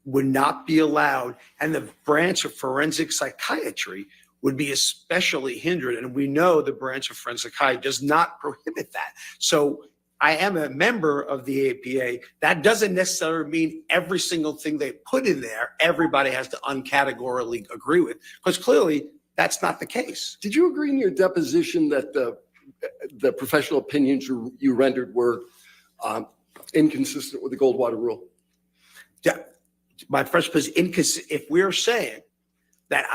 would not be allowed, and the branch of forensic psychiatry would be especially hindered. And we know the branch of forensic psychiatry does not prohibit that. So I am a member of the APA. That doesn't necessarily mean every single thing they put in there, everybody has to uncategorically agree with, because clearly that's not the case. Did you agree in your deposition that the professional opinions you rendered were inconsistent with the Goldwater Rule? Yeah, my first was inconsistent. If we're saying that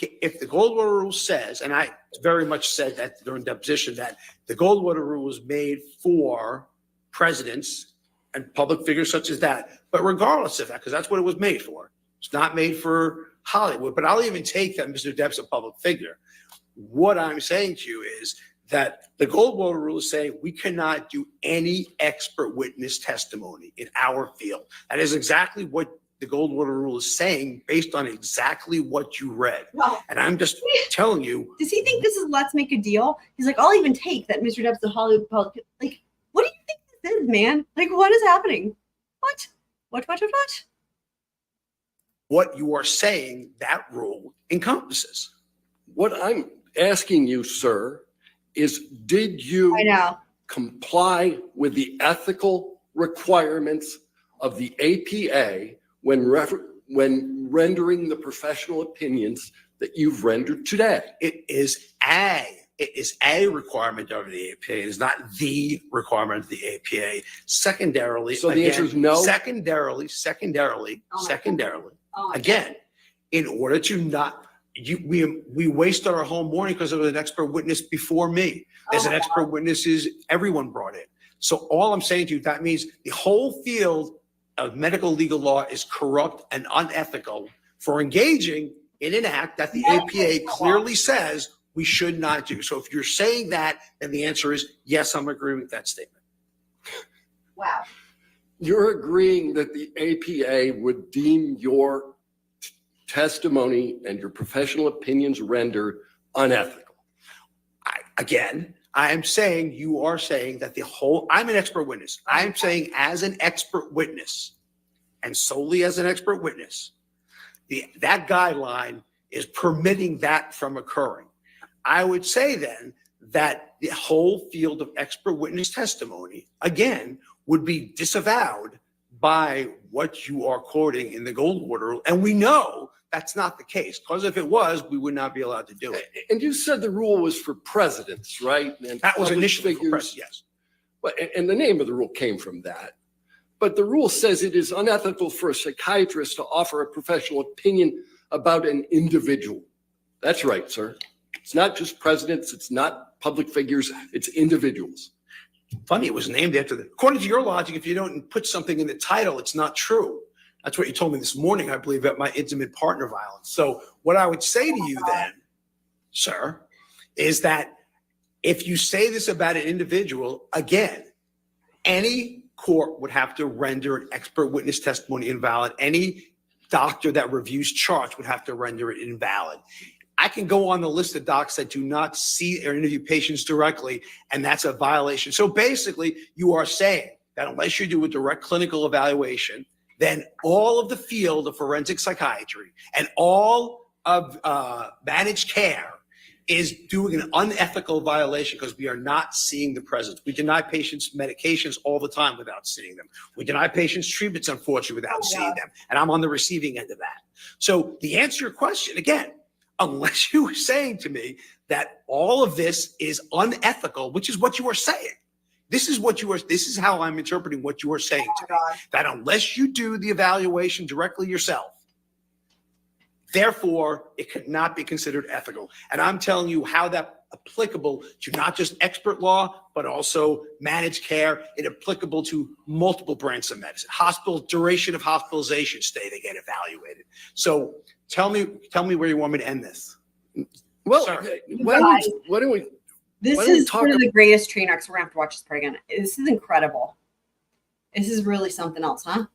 if the Goldwater Rule says, and I very much said that during deposition, that the Goldwater Rule was made for presidents and public figures such as that, but regardless of that, because that's what it was made for. It's not made for Hollywood, but I'll even take that Mr. Depp's a public figure. What I'm saying to you is that the Goldwater Rule is saying we cannot do any expert witness testimony in our field. That is exactly what the Goldwater Rule is saying based on exactly what you read. Well, and I'm just telling you. Does he think this is let's make a deal? He's like, I'll even take that Mr. Depp's a Hollywood public. Like, what do you think this is, man? Like, what is happening? What? What you are saying that rule encompasses. What I'm asking you, sir, is did you comply with the ethical requirements of the APA when rendering the professional opinions that you've rendered today? It is a requirement of the APA. It is not the requirement of the APA. Secondarily, so the answer is no. Secondarily, again, in order to not, we wasted our whole morning because there was an expert witness before me. There's an expert witnesses everyone brought in. So all I'm saying to you, that means the whole field of medical legal law is corrupt and unethical for engaging in an act that the APA clearly says we should not do. So if you're saying that, then the answer is yes, I'm agreeing with that statement. Wow. You're agreeing that the APA would deem your testimony and your professional opinions rendered unethical. I am saying you are saying that I'm an expert witness. I'm saying as an expert witness and solely as an expert witness, that guideline is permitting that from occurring. I would say then that the whole field of expert witness testimony, again, would be disavowed by what you are quoting in the Goldwater Rule. And we know that's not the case, because if it was, we would not be allowed to do it. And you said the rule was for presidents, right? And that was initially for presidents, yes. And the name of the rule came from that. But the rule says it is unethical for a psychiatrist to offer a professional opinion about an individual. That's right, sir. It's not just presidents. It's not public figures. It's individuals. Funny, it was named after according to your logic, if you don't put something in the title, it's not true. That's what you told me this morning, I believe, about my intimate partner violence. So what I would say to you then, sir, is that if you say this about an individual, again, any court would have to render an expert witness testimony invalid. Any doctor that reviews charts would have to render it invalid. I can go on the list of docs that do not see or interview patients directly, and that's a violation. So basically, you are saying that unless you do a direct clinical evaluation, then all of the field of forensic psychiatry and all of managed care is doing an unethical violation because we are not seeing the presence. We deny patients medications all the time without seeing them. We deny patients treatments, unfortunately, without seeing them. And I'm on the receiving end of that. So the answer to your question, again, unless you were saying to me that all of this is unethical, which is what you are saying. This is how I'm interpreting what you are saying to me. That unless you do the evaluation directly yourself, Therefore, it could not be considered ethical. And I'm telling you how that applicable to not just expert law, but also managed care. It applicable to multiple branches of medicine. Hospital duration of hospitalization stay, they get evaluated. So tell me where you want me to end this. Well, Sir. why don't we This Why don't we is talk one of the greatest train wrecks. We're gonna have to watch this part again. This is incredible. This is really something else, huh?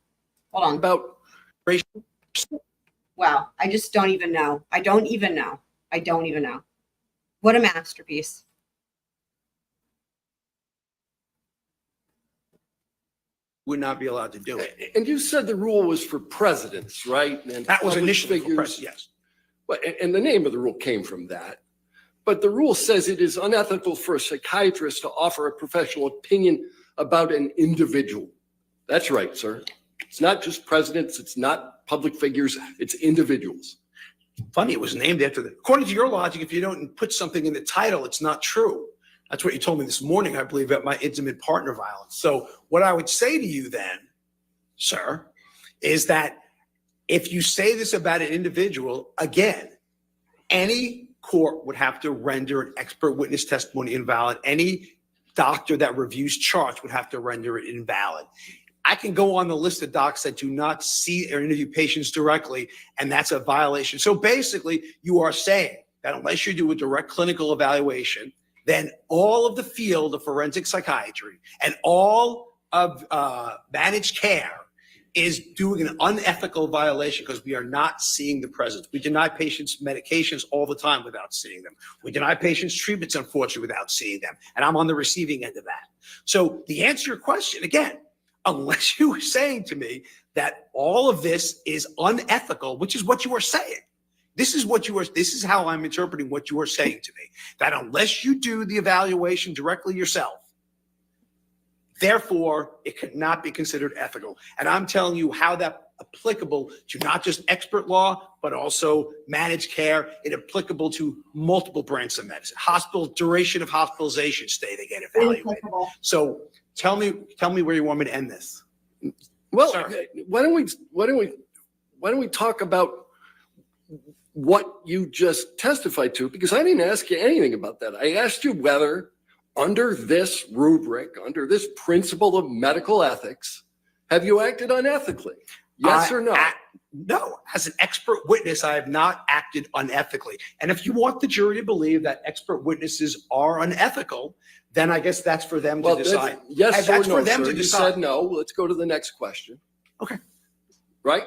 Hold on. about Wow. I just don't even know. I don't even know. What a masterpiece. Would not be allowed to do it. and you said the rule was for presidents, right? And That was public initially for figures. press, yes. Well, and the name of the rule came from that. But the rule says it is unethical for a psychiatrist to offer a professional opinion about an individual. That's right, sir. It's not just presidents, it's not public figures, it's individuals. Funny, it was named after the, according to your logic, if you don't put something in the title, it's not true. That's what you told me this morning, I believe, about my intimate partner violence. So what I would say to you then, sir, is that if you say this about an individual, again, any court would have to render an expert witness testimony invalid. Any doctor that reviews charts would have to render it invalid. I can go on the list of docs that do not see or interview patients directly, and that's a violation. So basically, you are saying that unless you do a direct clinical evaluation, then all of the field of forensic psychiatry and all of managed care is doing an unethical violation because we are not seeing the presence. We deny patients medications all the time without seeing them. We deny patients treatments, unfortunately, without seeing them. And I'm on the receiving end of that. So the answer to your question, again, unless you were saying to me that all of this is unethical, which is what you are saying. This is how I'm interpreting what you are saying to me, that unless you do the evaluation directly yourself, therefore, it could not be considered ethical. And I'm telling you how that applicable to not just expert law, but also managed care. It applicable to multiple branches of medicine. Hospital duration of hospitalization stay, they get evaluated. So tell me where you want me to end this. Well, Sir. why don't we talk about what you just testified to? Because I didn't ask you anything about that. I asked you whether under this rubric, under this principle of medical ethics, have you acted unethically? Yes or no? No. As an expert witness, I have not acted unethically. And if you want the jury to believe that expert witnesses are unethical, then I guess that's for them to decide. Yes That's or no, for them sir. to You decide. said no. Let's go to the next question. Okay. Right?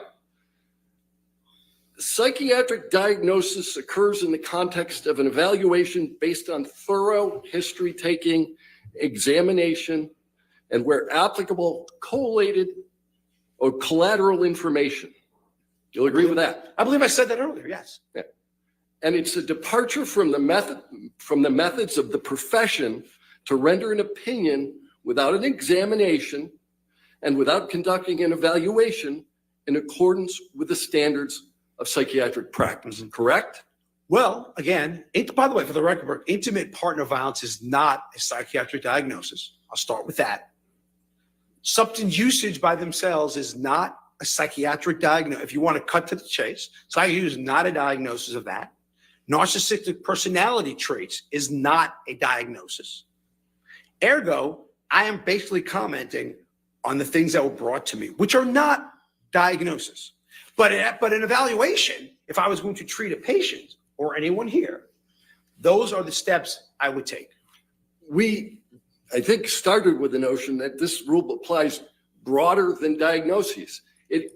Psychiatric diagnosis occurs in the context of an evaluation based on thorough history-taking, examination, and where applicable, collated or collateral information. You'll agree with that? I believe I said that earlier, yes. Yeah. And it's a departure from the methods of the profession to render an opinion without an examination and without conducting an evaluation in accordance with the standards of psychiatric practice, correct? Well, again, by the way, for the record, intimate partner violence is not a psychiatric diagnosis. I'll start with that. Substance usage by themselves is not a psychiatric diagnosis. If you want to cut to the chase, psychiatry is not a diagnosis of that. Narcissistic personality traits is not a diagnosis. Ergo, I am basically commenting on the things that were brought to me, which are not diagnosis. But an evaluation, if I was going to treat a patient or anyone here, those are the steps I would take. We, I think, started with the notion that this rule applies broader than diagnoses. It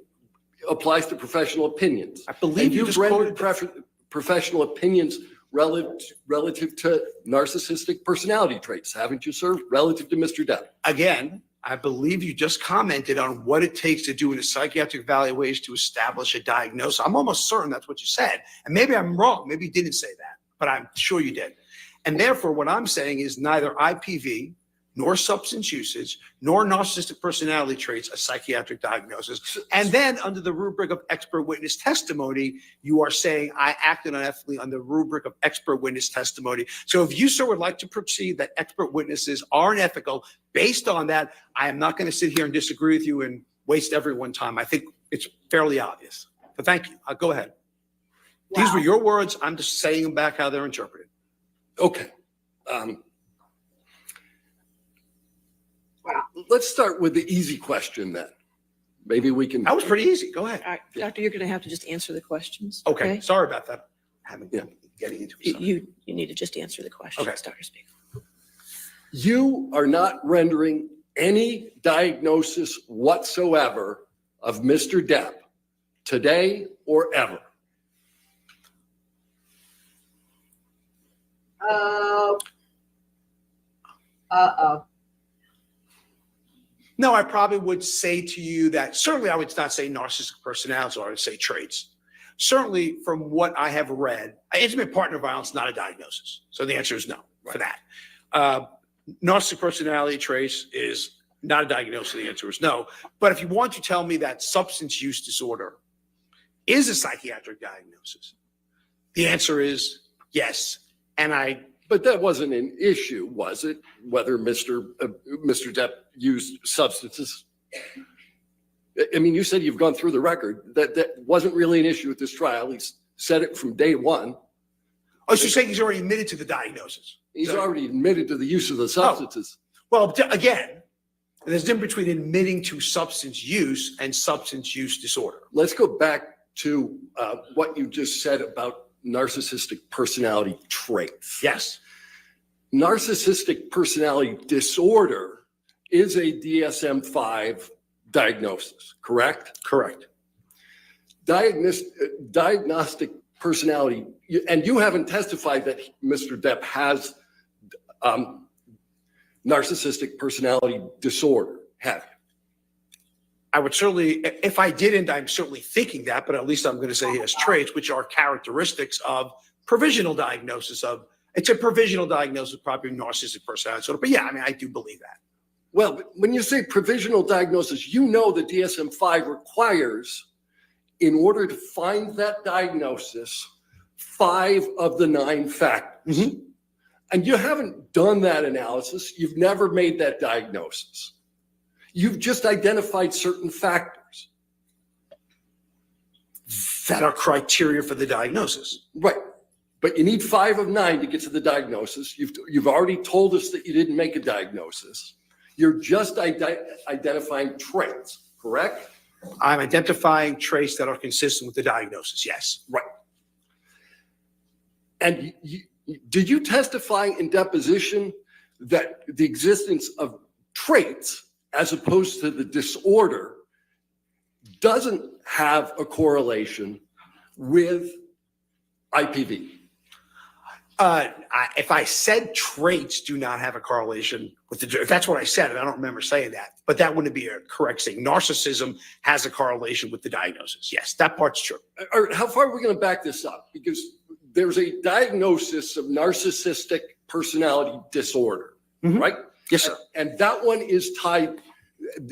applies to professional opinions. I believe you you've just rendered quoted professional opinions relative to narcissistic personality traits, haven't you, sir? Relative to Mr. Depp. Again, I believe you just commented on what it takes to do in a psychiatric evaluation to establish a diagnosis. I'm almost certain that's what you said. And maybe I'm wrong. Maybe you didn't say that, but I'm sure you did. And therefore, what I'm saying is neither IPV nor substance usage nor narcissistic personality traits a psychiatric diagnosis. And then under the rubric of expert witness testimony, you are saying I acted unethically under the rubric of expert witness testimony. So if you, sir, would like to proceed that expert witnesses are unethical, based on that, I am not going to sit here and disagree with you and waste everyone's time. I think it's fairly obvious. But thank you. Go ahead. These Wow. were your words. I'm just saying them back how they're interpreted. Okay. Wow. Let's start with the easy question then. Maybe we can. That was pretty easy. Go ahead. All right, Doctor, you're going to have to just answer the questions. Okay. Sorry about that. Yeah. Getting into You, it. you need to just answer the questions, Okay. Dr. Spiegel. You are not rendering any diagnosis whatsoever of Mr. Depp today or ever. Uh-oh. No, I probably would say to you that certainly I would not say narcissistic personality, or I would say traits. Certainly from what I have read, intimate partner violence is not a diagnosis. So the answer is no for that. Narcissistic personality traits is not a diagnosis. The answer is no. But if you want to tell me that substance use disorder is a psychiatric diagnosis, the answer is yes. And But that wasn't an issue, was it? Whether Mr. Depp used substances? I mean, you said you've gone through the record. That wasn't really an issue at this trial. He's said it from day one. Oh, so you're saying he's already admitted to the diagnosis? He's already admitted to the use of the substances. Well, again, there's a difference between admitting to substance use and substance use disorder. Let's go back to what you just said about narcissistic personality traits. Yes. Narcissistic personality disorder is a DSM-5 diagnosis, correct? Correct. Diagnostic personality, and you haven't testified that Mr. Depp has narcissistic personality disorder, have you? I would certainly, if I didn't, I'm certainly thinking that, but at least I'm going to say he has traits, which are characteristics of provisional diagnosis of, it's a provisional diagnosis of probably narcissistic personality disorder. But yeah, I mean, I do believe that. Well, but when you say provisional diagnosis, you know the DSM-5 requires, in order to find that diagnosis, 5 of the 9 factors. Mm-hmm. And you haven't done that analysis. You've never made that diagnosis. You've just identified certain factors. That are criteria for the diagnosis. Right. But you need 5 of 9 to get to the diagnosis. You've already told us that you didn't make a diagnosis. You're just identifying traits, correct? I'm identifying traits that are consistent with the diagnosis. Yes. Right. And did you testify in deposition that the existence of traits as opposed to the disorder doesn't have a correlation with IPV? If I said traits do not have a correlation with if that's what I said, and I don't remember saying that, but that wouldn't be a correct thing. Narcissism has a correlation with the diagnosis. Yes, that part's true. All right, how far are we going to back this up? Because there's a diagnosis of narcissistic personality disorder, right? Yes, sir. And that one is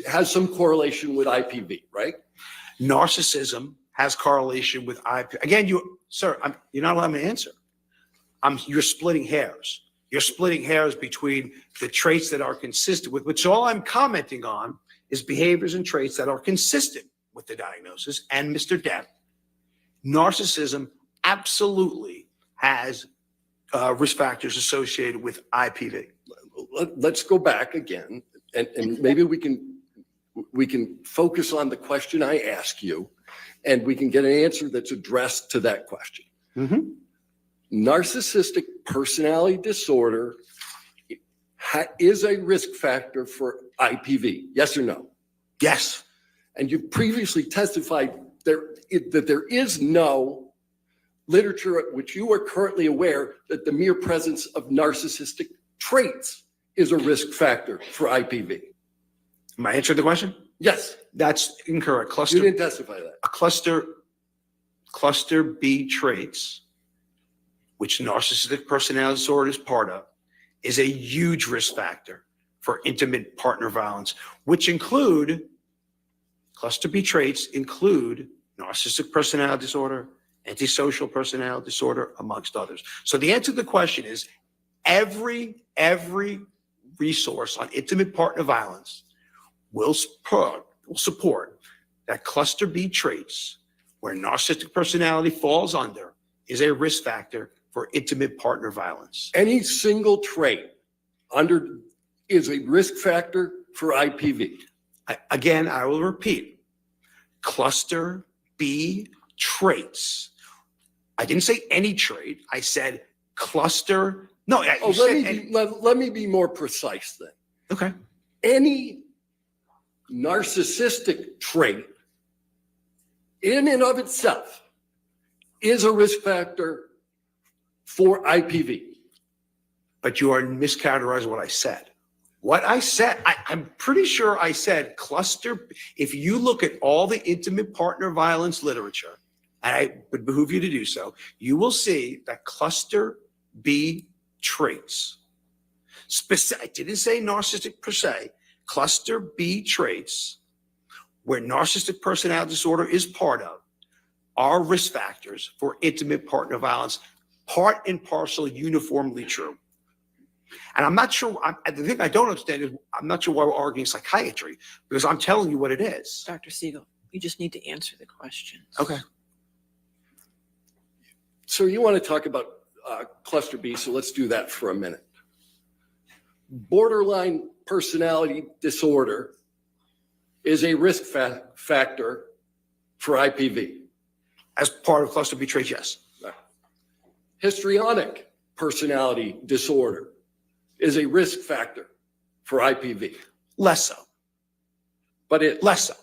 has some correlation with IPV, right? Narcissism has correlation with IPV. Again, you're not allowing me to answer. You're splitting hairs. You're splitting hairs between the traits that are consistent with, which all I'm commenting on is behaviors and traits that are consistent with the diagnosis. And Mr. Depp, narcissism absolutely has risk factors associated with IPV. Let's go back again, and maybe we can focus on the question I ask you, and we can get an answer that's addressed to that question. Mm-hmm. Narcissistic personality disorder is a risk factor for IPV, yes or no? Yes. And you previously testified that there is no literature at which you are currently aware that the mere presence of narcissistic traits is a risk factor for IPV. Am I answering the question? Yes. That's incorrect. You didn't testify to that. Cluster B traits, which narcissistic personality disorder is part of, is a huge risk factor for intimate partner violence, which include cluster B traits include narcissistic personality disorder, antisocial personality disorder, amongst others. So the answer to the question is every resource on intimate partner violence will support that cluster B traits where narcissistic personality falls under is a risk factor for intimate partner violence. Any single trait is a risk factor for IPV. Again, I will repeat, cluster B traits. I didn't say any trait. I said cluster. No, Let me be more precise then. Okay. Any narcissistic trait in and of itself is a risk factor for IPV. But you are mischaracterizing what I said. What I said, I'm pretty sure I said cluster. If you look at all the intimate partner violence literature, and I would behoove you to do so, you will see that cluster B traits, I didn't say narcissistic per se, cluster B traits, where narcissistic personality disorder is part of, are risk factors for intimate partner violence, part and parcel, uniformly true. And I'm not sure, the thing I don't understand is I'm not sure why we're arguing psychiatry, because I'm telling you what it is. Dr. Seagull, you just need to answer the questions. Okay. So you want to talk about cluster B, so let's do that for a minute. Borderline personality disorder is a risk factor for IPV. As part of cluster B traits, yes. Histrionic personality disorder is a risk factor for IPV. Less so. But it Less so.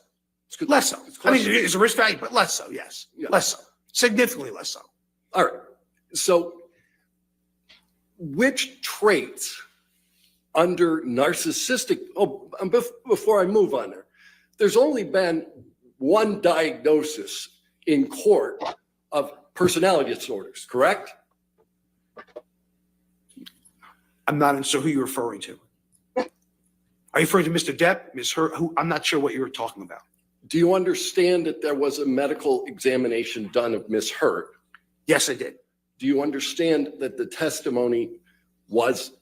it's good. Less so. It's I mean, cluster B. it's a risk factor, but less so, yes. Yeah. Less so. Significantly less so. All right. So which traits under narcissistic, before I move on there's only been one diagnosis in court of personality disorders, correct? I'm not sure who you're referring to. Are you referring to Mr. Depp, Ms. Hurt? Who? I'm not sure what you were talking about. Do you understand that there was a medical examination done of Ms. Hurt? Yes, I did. Do you understand that the testimony was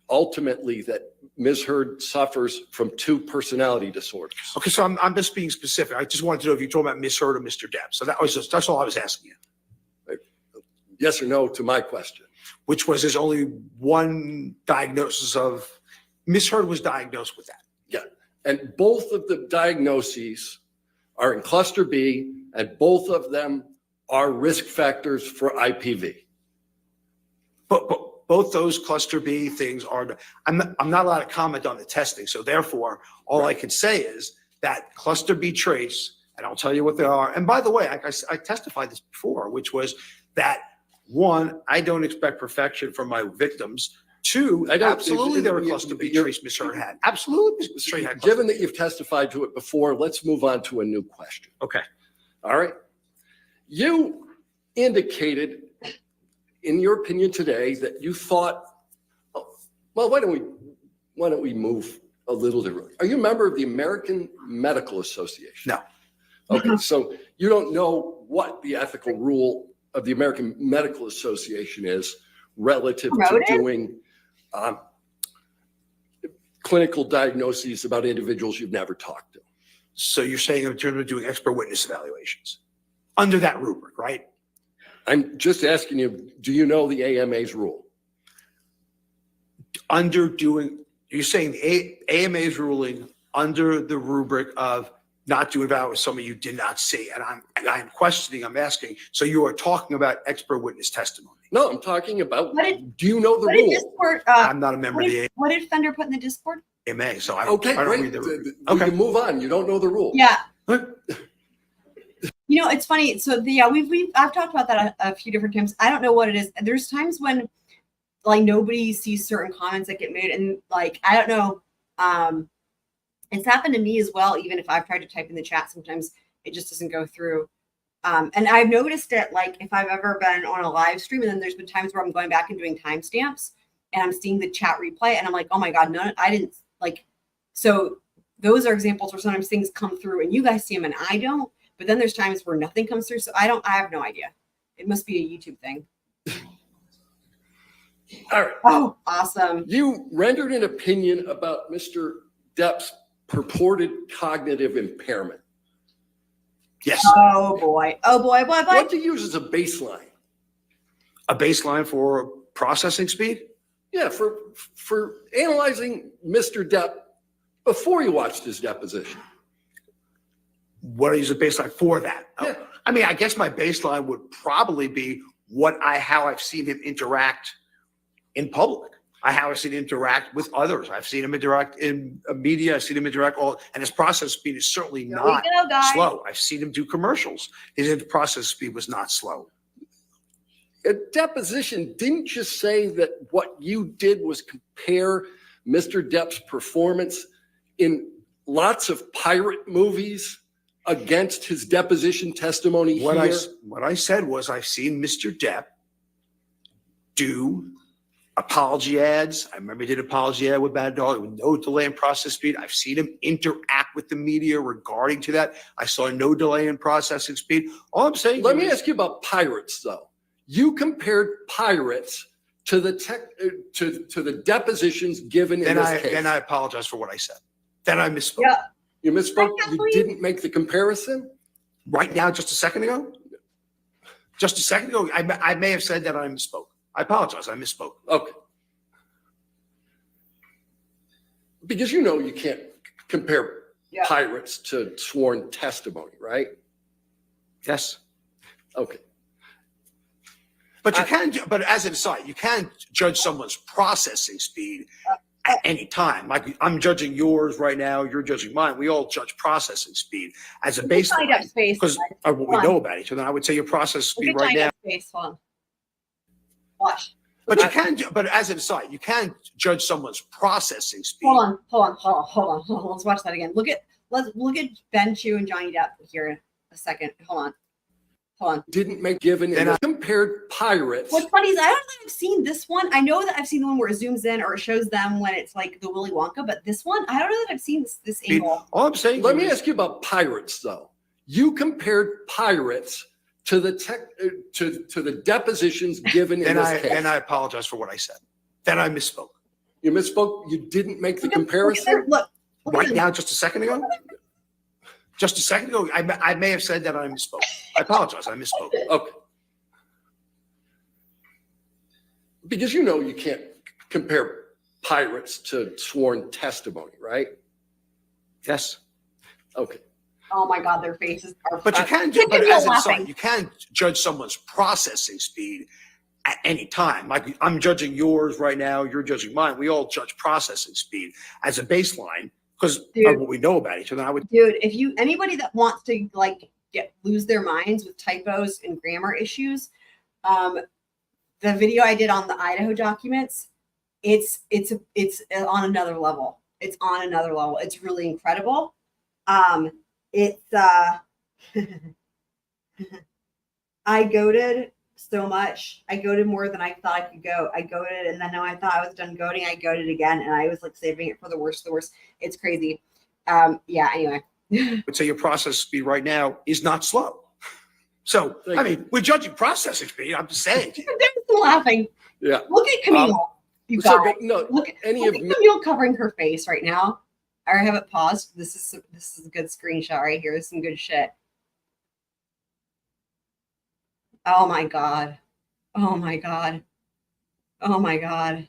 ultimately that Ms. Hurd suffers from 2 personality disorders? Okay, so I'm just being specific. I just wanted to know if you're talking about Ms. Hurt or Mr. Depp. So that's all I was asking you. Yes or no to my question? Which was there's only one diagnosis of Ms. Hurd was diagnosed with that. Yeah. And both of the diagnoses are in cluster B, and both of them are risk factors for IPV. But both those cluster B things are, I'm not allowed to comment on the testing. So therefore, all I can say is that cluster B traits, and I'll tell you what they are. And by the way, I testified this before, which was that 1, I don't expect perfection from my victims. 2, absolutely there were cluster B traits Ms. Hurd had. Absolutely, Ms. Hurd had. Given that you've testified to it before, let's move on to a new question. Okay. All right. You indicated in your opinion today that you thought, well, why don't we move a little differently? Are you a member of the American Medical Association? No. Okay, so you don't know what the ethical rule of the American Medical Association is relative to doing clinical diagnoses about individuals you've never talked to. So you're saying in terms of doing expert witness evaluations under that rubric, right? I'm just asking you, do you know the AMA's rule? You're saying the AMA's ruling under the rubric of not doing evaluation with somebody you did not see. And I'm questioning, I'm asking, so you are talking about expert witness testimony? No, I'm talking about, do you know the rule? Discord, I'm not a member of the what did Fender put in the Discord? AMA, so I Okay, don't great. read the rubric. We can move on. You don't know the rule. Yeah. You know, it's funny. So I've talked about that a few different times. I don't know what it is. There's times when like nobody sees certain comments that get made, and like I don't know. It's happened to me as well. Even if I've tried to type in the chat, sometimes it just doesn't go through. And I've noticed it like if I've ever been on a live stream, and then there's been times where I'm going back and doing timestamps, and I'm seeing the chat replay, and I'm like, oh my god, no, I didn't like. So those are examples where sometimes things come through, and you guys see them, and I don't. But then there's times where nothing comes through. So I have no idea. It must be a YouTube thing. All right. Oh, awesome. You rendered an opinion about Mr. Depp's purported cognitive impairment. Yes. Oh boy. Oh boy. What do you use as a baseline? A baseline for processing speed? Yeah, for analyzing Mr. Depp before you watched his deposition. What is the baseline for that? Yeah. I mean, I guess my baseline would probably be how I've seen him interact in public. How I've seen him interact with others. I've seen him interact in media. I've seen him interact and his process speed is certainly Here we not go, guys. slow. I've seen him do commercials. His process speed was not slow. At deposition, didn't you say that what you did was compare Mr. Depp's performance in lots of pirate movies against his deposition testimony What here? what I said was I've seen Mr. Depp do apology ads. I remember he did an apology ad with Bad Dog with no delay in process speed. I've seen him interact with the media regarding to that. I saw no delay in processing speed. All I'm saying Let me is, ask you about pirates, though. You compared pirates to the to the depositions given in this case. then I apologize for what I said. Then I misspoke. Yeah. You misspoke. You Please. didn't make the comparison. Right now, just a second ago? Just a second ago, I may have said that I misspoke. I apologize. I misspoke. Okay. Because you know you can't compare Yeah. pirates to sworn testimony, right? Yes. Okay. But you can, but as an aside, you can judge someone's processing speed at any time. Like I'm judging yours right now, you're judging mine. We all judge processing speed as a Look at baseline Depp's face. because of what we know about each other. I would say your process Look speed at right now. Depp's face. Hold on. Watch. But you can, but as an aside, you can judge someone's processing speed. Hold on. Let's watch that again. Let's look at Ben Chu and Johnny Depp here a second. Hold on. Didn't make given and compared pirates. What's funny is I don't think I've seen this one. I know that I've seen the one where it zooms in or it shows them when it's like the Willy Wonka, but this one, I don't know that I've seen this angle. All I'm saying Let me is, ask you about pirates, though. You compared pirates to the to the depositions given in this case. then I apologize for what I said. Then I misspoke. You misspoke. You didn't make the Look at comparison. look Right at now, just a second ago? Just a second ago, I may have said that I misspoke. I apologize. I misspoke. Okay. Because you know you can't compare pirates to sworn testimony, right? Yes. Okay. Oh my God, their faces are. But you can, Look but at as you an aside, laughing. you can judge someone's processing speed at any time. Like I'm judging yours right now, you're judging mine. We all judge processing speed as a baseline because of what we know about each other. Dude, if anybody that wants to like lose their minds with typos and grammar issues, the video I did on the Idaho documents, it's on another level. It's on another level. It's really incredible. I goated so much. I goated more than I thought I could go. I goated, and then when I thought I was done goating, I goated again, and I was like saving it for the worst. It's crazy. Yeah. Anyway. But say your process speed right now is not slow. So I mean, we're judging processing speed. I'm just saying. They're laughing. Yeah. Look at Camille. You So, guys. but no, Look at any of Camille covering her face right now. I have it paused. This is a good screenshot right here. This is some good shit. Oh my God. Oh my God. Oh my God.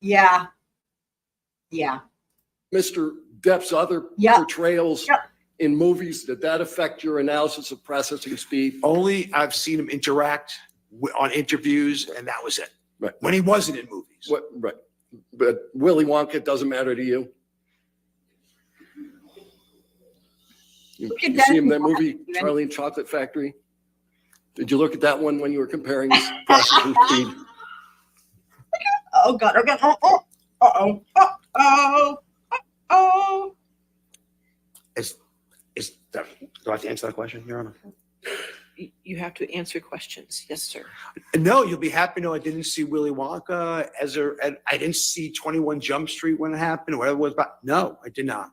Yeah. Yeah. Mr. Depp's other Yep. portrayals in movies, did that affect your analysis of processing speed? Only I've seen him interact on interviews, and that was it. Right. When he wasn't in movies. What, right. But Willy Wonka doesn't matter to you? You Look at you see him in that Dennis movie, Hopper. Charlie and Chocolate Factory? Did you look at that one when you were comparing his processing speed? Oh God. Okay. Oh. Do I have to answer that question, Your Honor? You have to answer questions. Yes, sir. No, you'll be happy to know I didn't see Willy Wonka I didn't see 21 Jump Street when it happened, or whatever it was about. No, I did not.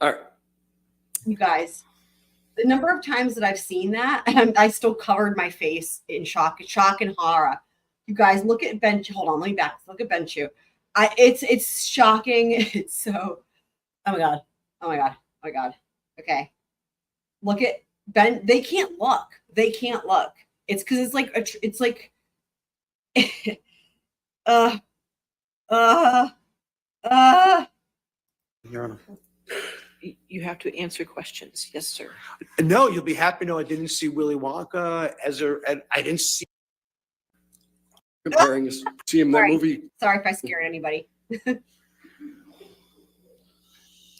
All right. You guys, the number of times that I've seen that, and I still covered my face in shock and horror. You guys, look at Ben. Hold on, let me back. Look at Ben Chu. It's shocking. It's so. Oh my god. Oh my god. Oh my god. Okay. Look at Ben. They can't look. They can't look. It's because it's like it's like. Your Honor. You have to answer questions. Yes, sir. No, you'll be happy to know I didn't see Willy Wonka I didn't see. Comparing us, see him that Sorry. movie. Sorry if I scared anybody.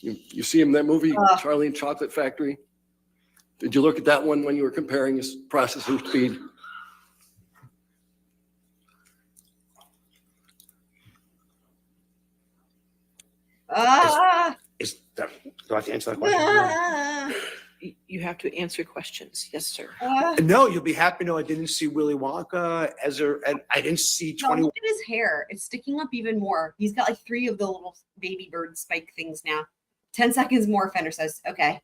You see him that movie, Charlie and Chocolate Factory. Did you look at that one when you were comparing his processing speed? Do I have to answer that question? Your Honor? You have to answer questions. Yes, sir. No, you'll be happy to know I didn't see Willy Wonka I didn't see No, 21. look at his hair. It's sticking up even more. He's got like 3 of the little baby bird spike things now. 10 seconds more, offender says. Okay.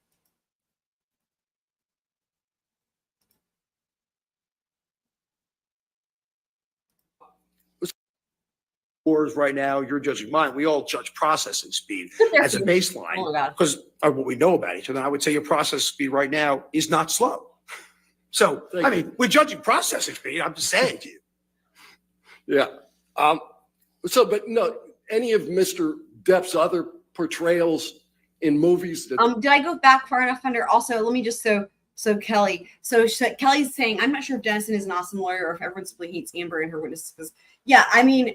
Scores right now, you're judging mine. We all judge processing speed as a baseline Oh my god. because of what we know about each other. I would say your processing speed right now is not slow. So, I mean, we're judging processing speed. I'm just saying to you. Yeah. But no, any of Mr. Depp's other portrayals in movies that Did I go back far enough under? Also, let me just so Kelly. So Kelly's saying, I'm not sure if Dennison is an awesome lawyer or if everyone simply hates Amber and her witnesses. Yeah, I mean,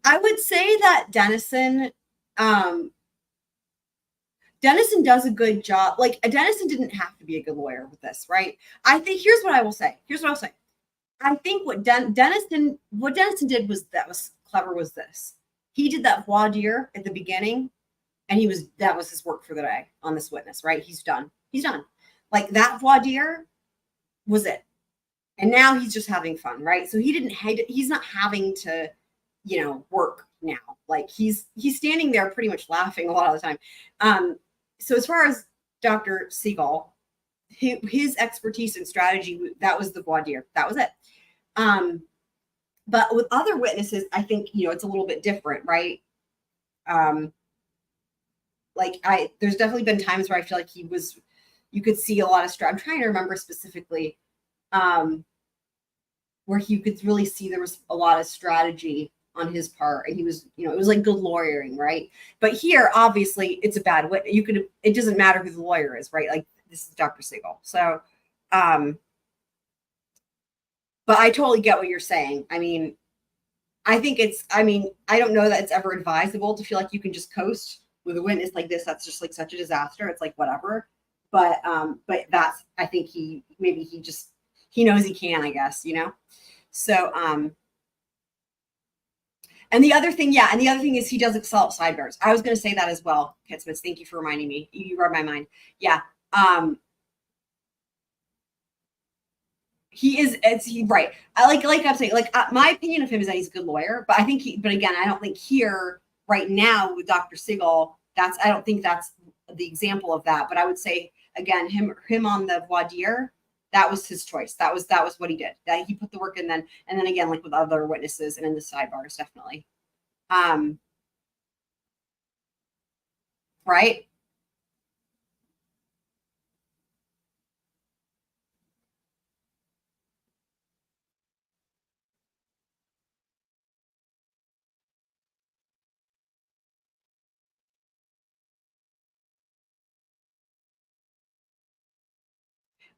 I would say that Dennison does a good job. Like Dennison didn't have to be a good lawyer with this, right? I think here's what I will say. I think what Dennison did was clever was this. He did that voir dire at the beginning, and that was his work for the day on this witness, right? He's done. Like that voir dire was it. And now he's just having fun, right? So he's not having to, work now. Like he's standing there pretty much laughing a lot of the time. So as far as Dr. Seagull, his expertise and strategy, that was the voir dire. That was it. But with other witnesses, I think, it's a little bit different, right? There's definitely been times where I feel like you could see a lot of I'm trying to remember specifically, where you could really see there was a lot of strategy on his part, and he was, it was like good lawyering, right? But here, obviously, it's a bad witness. It doesn't matter who the lawyer is, right? Like this is Dr. Seagull. So, but I totally get what you're saying. I mean, I don't know that it's ever advisable to feel like you can just coast with a witness like this. That's just like such a disaster. It's like whatever. But I think he knows he can, I guess, So, and the other thing is he does excel at sidebars. I was going to say that as well, Kitsmith. Thank you for reminding me. You read my mind. Yeah. He is, right. Like I'm saying, my opinion of him is that he's a good lawyer, but again, I don't think here right now with Dr. Seagull, I don't think that's the example of that. But I would say again, him on the voir dire, that was his choice. That was what he did. That he put the work in and then again, like with other witnesses and in the sidebars, definitely. Right.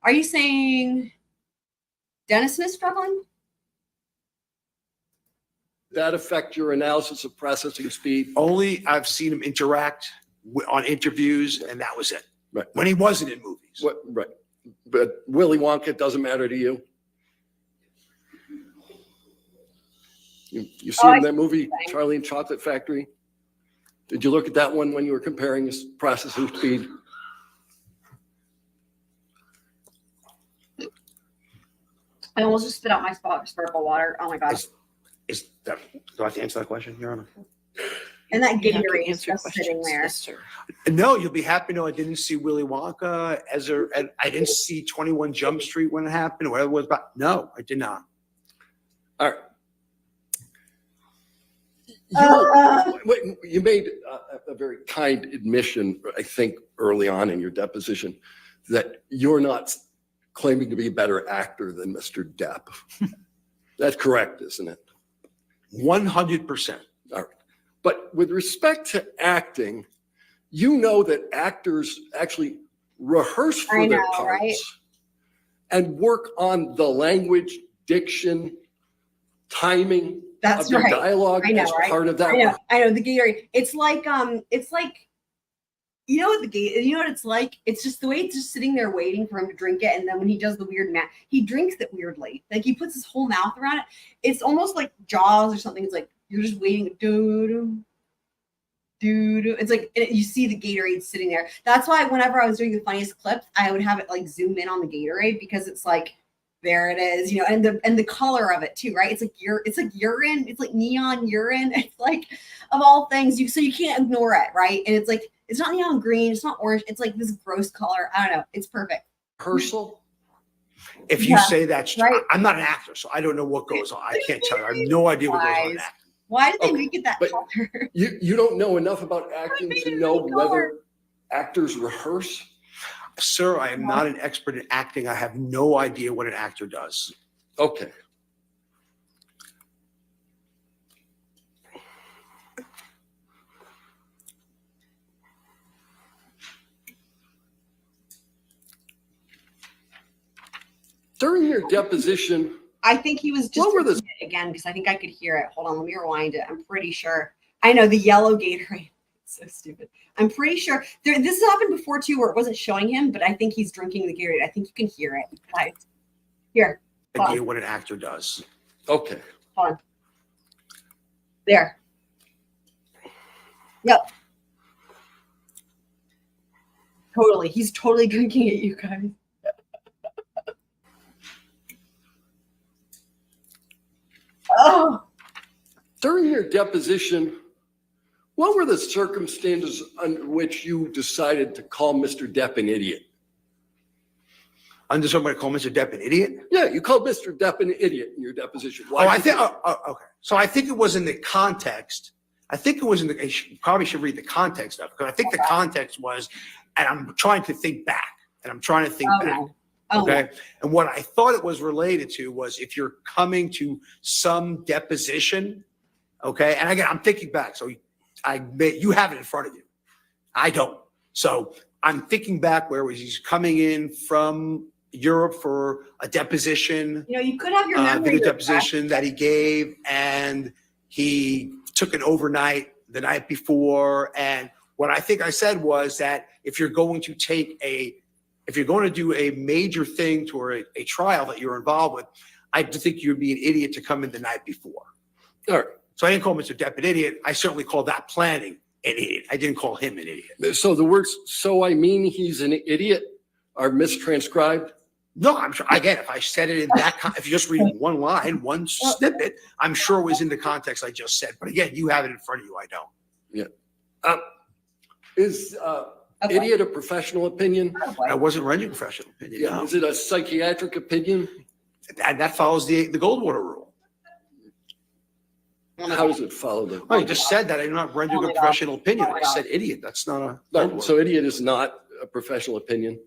Are you saying Dennison is struggling? that affect your analysis of processing speed? Only I've seen him interact on interviews, and that was it. Right. When he wasn't in movies. Right. But Willy Wonka doesn't matter to you? You see in that movie, Charlie and Chocolate Factory? Did you look at that one when you were comparing his processing speed? I almost just spit out my sparkle water. Oh my God. Do I have to answer that question, Your Honor? And that You have to Gatorade is answer just sitting questions. there. Yes, sir. No, you'll be happy to know I didn't see Willy Wonka and I didn't see 21 Jump Street when it happened, or whatever it was about. No, I did not. All right. You made a very kind admission, I think, early on in your deposition, that you're not claiming to be a better actor than Mr. Depp. That's correct, isn't it? 100%. All right. But with respect to acting, you know that actors actually rehearse for I their know, parts right? and work on the language, diction, timing That's of their right. dialogue I know, as right? part of that I know, work. I know the Gatorade. It's like you know what you know what it's like? It's just the way it's just sitting there waiting for him to drink it, and then when he does the weird math, he drinks it weirdly. Like he puts his whole mouth around it. It's almost like Jaws or something. It's like you're just waiting. Doo-doo, doo-doo. It's like you see the Gatorade sitting there. That's why whenever I was doing the funniest clips, I would have it like zoom in on the Gatorade because it's like there it is, you know, and the color of it too, right? It's like urine, it's like neon urine. It's like of all things, so you can't ignore it, right? And it's like it's not neon green, it's not orange, it's like this gross color. I don't know, it's perfect. Rehearsal? If you Yeah, say that's right. I'm not an actor, so I don't know what goes on. I can't tell you. I have no idea what goes on in acting. Why did they Okay, make it that but color? You don't know enough about acting made to it know really whether color. actors rehearse? Sir, I am not an expert in acting. I have no idea what an actor does. Okay. During your deposition, I think he was just What were the- drinking it again because I think I could hear it. Hold on, let me rewind it. I'm pretty sure. I know the yellow Gatorade. It's so stupid. I'm pretty sure this has happened before too, where it wasn't showing him, but I think he's drinking the Gatorade. I think you can hear it. Guys, here, hold Idea on, what an actor does. okay. hold on. There. Yep. Totally. He's totally drinking it, you guys. Oh. During your deposition, what were the circumstances under which you decided to call Mr. Depp an idiot? Under somebody call Mr. Depp an idiot? Yeah, you called Mr. Depp an idiot in your deposition. Why Oh, I did think. you- Okay. So I think it was in the context. I think it was in the. Probably should read the context of it because I think the context was, and I'm trying to think back, Oh, no. Oh, Okay. And what I thought it was related to was if you're coming to some deposition, okay. And again, I'm thinking back. So you have it in front of you. I don't. So I'm thinking back where he's coming in from Europe for a deposition, you know, you could have your memory. video refreshed. deposition that he gave, and he took it overnight the night before. And what I think I said was that if you're going to do a major thing to a trial that you're involved with, I think you'd be an idiot to come in the night before. All right. So I didn't call Mr. Depp an idiot. I certainly called that planning an idiot. I didn't call him an idiot. So the words, so I mean he's an idiot, are mistranscribed? No, I'm sure. Again, if I said it in that, if you just read one line, one snippet, I'm sure it was in the context I just said. But again, you have it in front of you. I don't. Yeah. Is Okay. idiot a professional opinion? Oh, boy. I wasn't running professional opinion. Yeah. No. Is it a psychiatric opinion? And that follows the Goldwater Rule. How does it follow the? Oh, you just said that. I'm not rendering a professional opinion. I said idiot. That's not a. No, so idiot is not a professional opinion.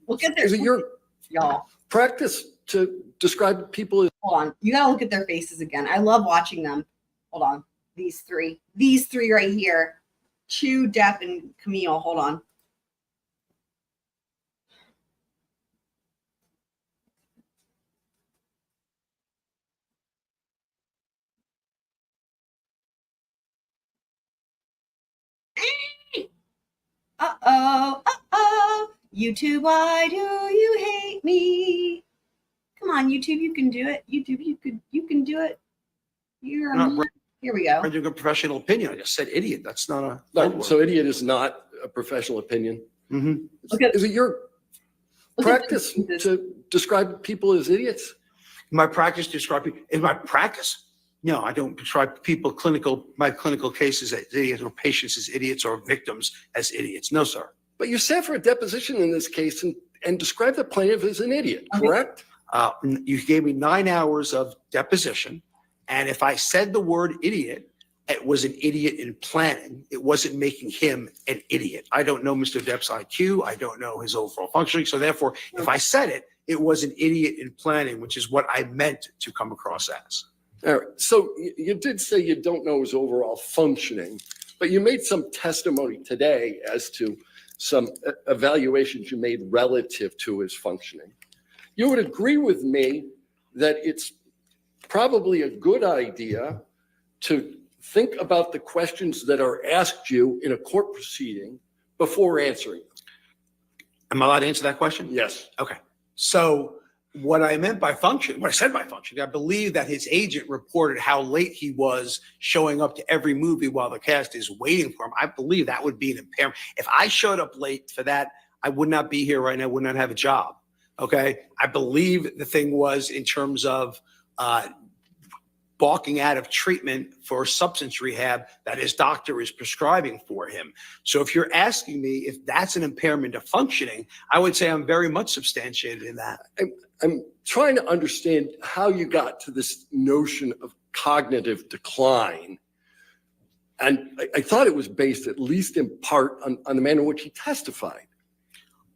Look at their Is it your y'all. practice to describe people as Hold on. You gotta look at their faces again. I love watching them. Hold on. These three right here. Chew, Depp, and Camille. Hold on. Uh-oh. YouTube, why do you hate me? Come on, YouTube, you can do it. YouTube, you can do it. You're Not here we go. rendering a professional opinion. I just said idiot. That's not a. no, so idiot is not a professional opinion. Mhm. Look at Is it your look at practice this. to describe people as idiots? My practice describing in my practice. No, I don't describe my clinical cases as idiots or patients as idiots or victims as idiots. No, sir. But you sat for a deposition in this case and described the plaintiff as an idiot, correct? You gave me 9 hours of deposition. And if I said the word idiot, it was an idiot in planning. It wasn't making him an idiot. I don't know Mr. Depp's IQ. I don't know his overall functioning. So therefore, if I said it, it was an idiot in planning, which is what I meant to come across as. All right. So you did say you don't know his overall functioning, but you made some testimony today as to some evaluations you made relative to his functioning. You would agree with me that it's probably a good idea to think about the questions that are asked you in a court proceeding before answering them. Am I allowed to answer that question? Yes. Okay. So what I meant by function, what I said by function, I believe that his agent reported how late he was showing up to every movie while the cast is waiting for him. I believe that would be an impairment. If I showed up late for that, I would not be here right now, would not have a job. Okay. I believe the thing was in terms of balking out of treatment for substance rehab that his doctor is prescribing for him. So if you're asking me if that's an impairment of functioning, I would say I'm very much substantiated in that. I'm trying to understand how you got to this notion of cognitive decline. And I thought it was based at least in part on the manner in which he testified.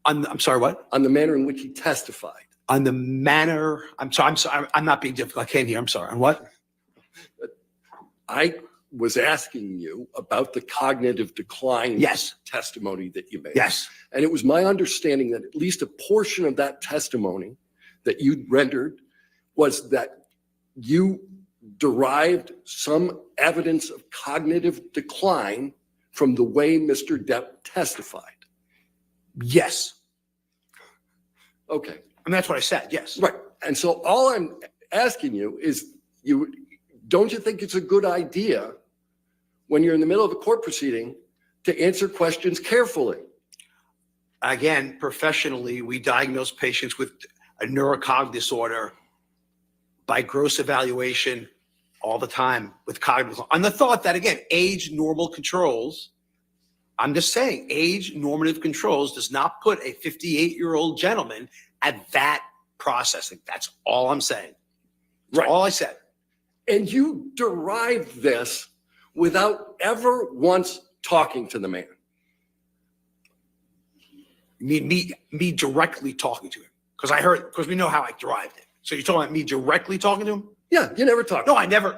I'm sorry, what? On the manner in which he testified. On the manner, I'm sorry, I'm not being difficult. I can't hear. I'm sorry. On what? I was asking you about the cognitive decline testimony that you made. Yes. And it was my understanding that at least a portion of that testimony that you rendered was that you derived some evidence of cognitive decline from the way Mr. Depp testified. Yes. Okay. And that's what I said. Yes. Right. And so all I'm asking you is, don't you think it's a good idea when you're in the middle of a court proceeding to answer questions carefully? Again, professionally, we diagnose patients with a neurocog disorder by gross evaluation all the time with cognitive. On the thought that, again, age normal controls, I'm just saying, age normative controls does not put a 58-year-old gentleman at that processing. That's all I'm saying. That's all I said. And you derived this without ever once talking to the man. Me directly talking to him. Because we know how I derived it. So you're talking about me directly talking to him? Yeah, you never talked. I've never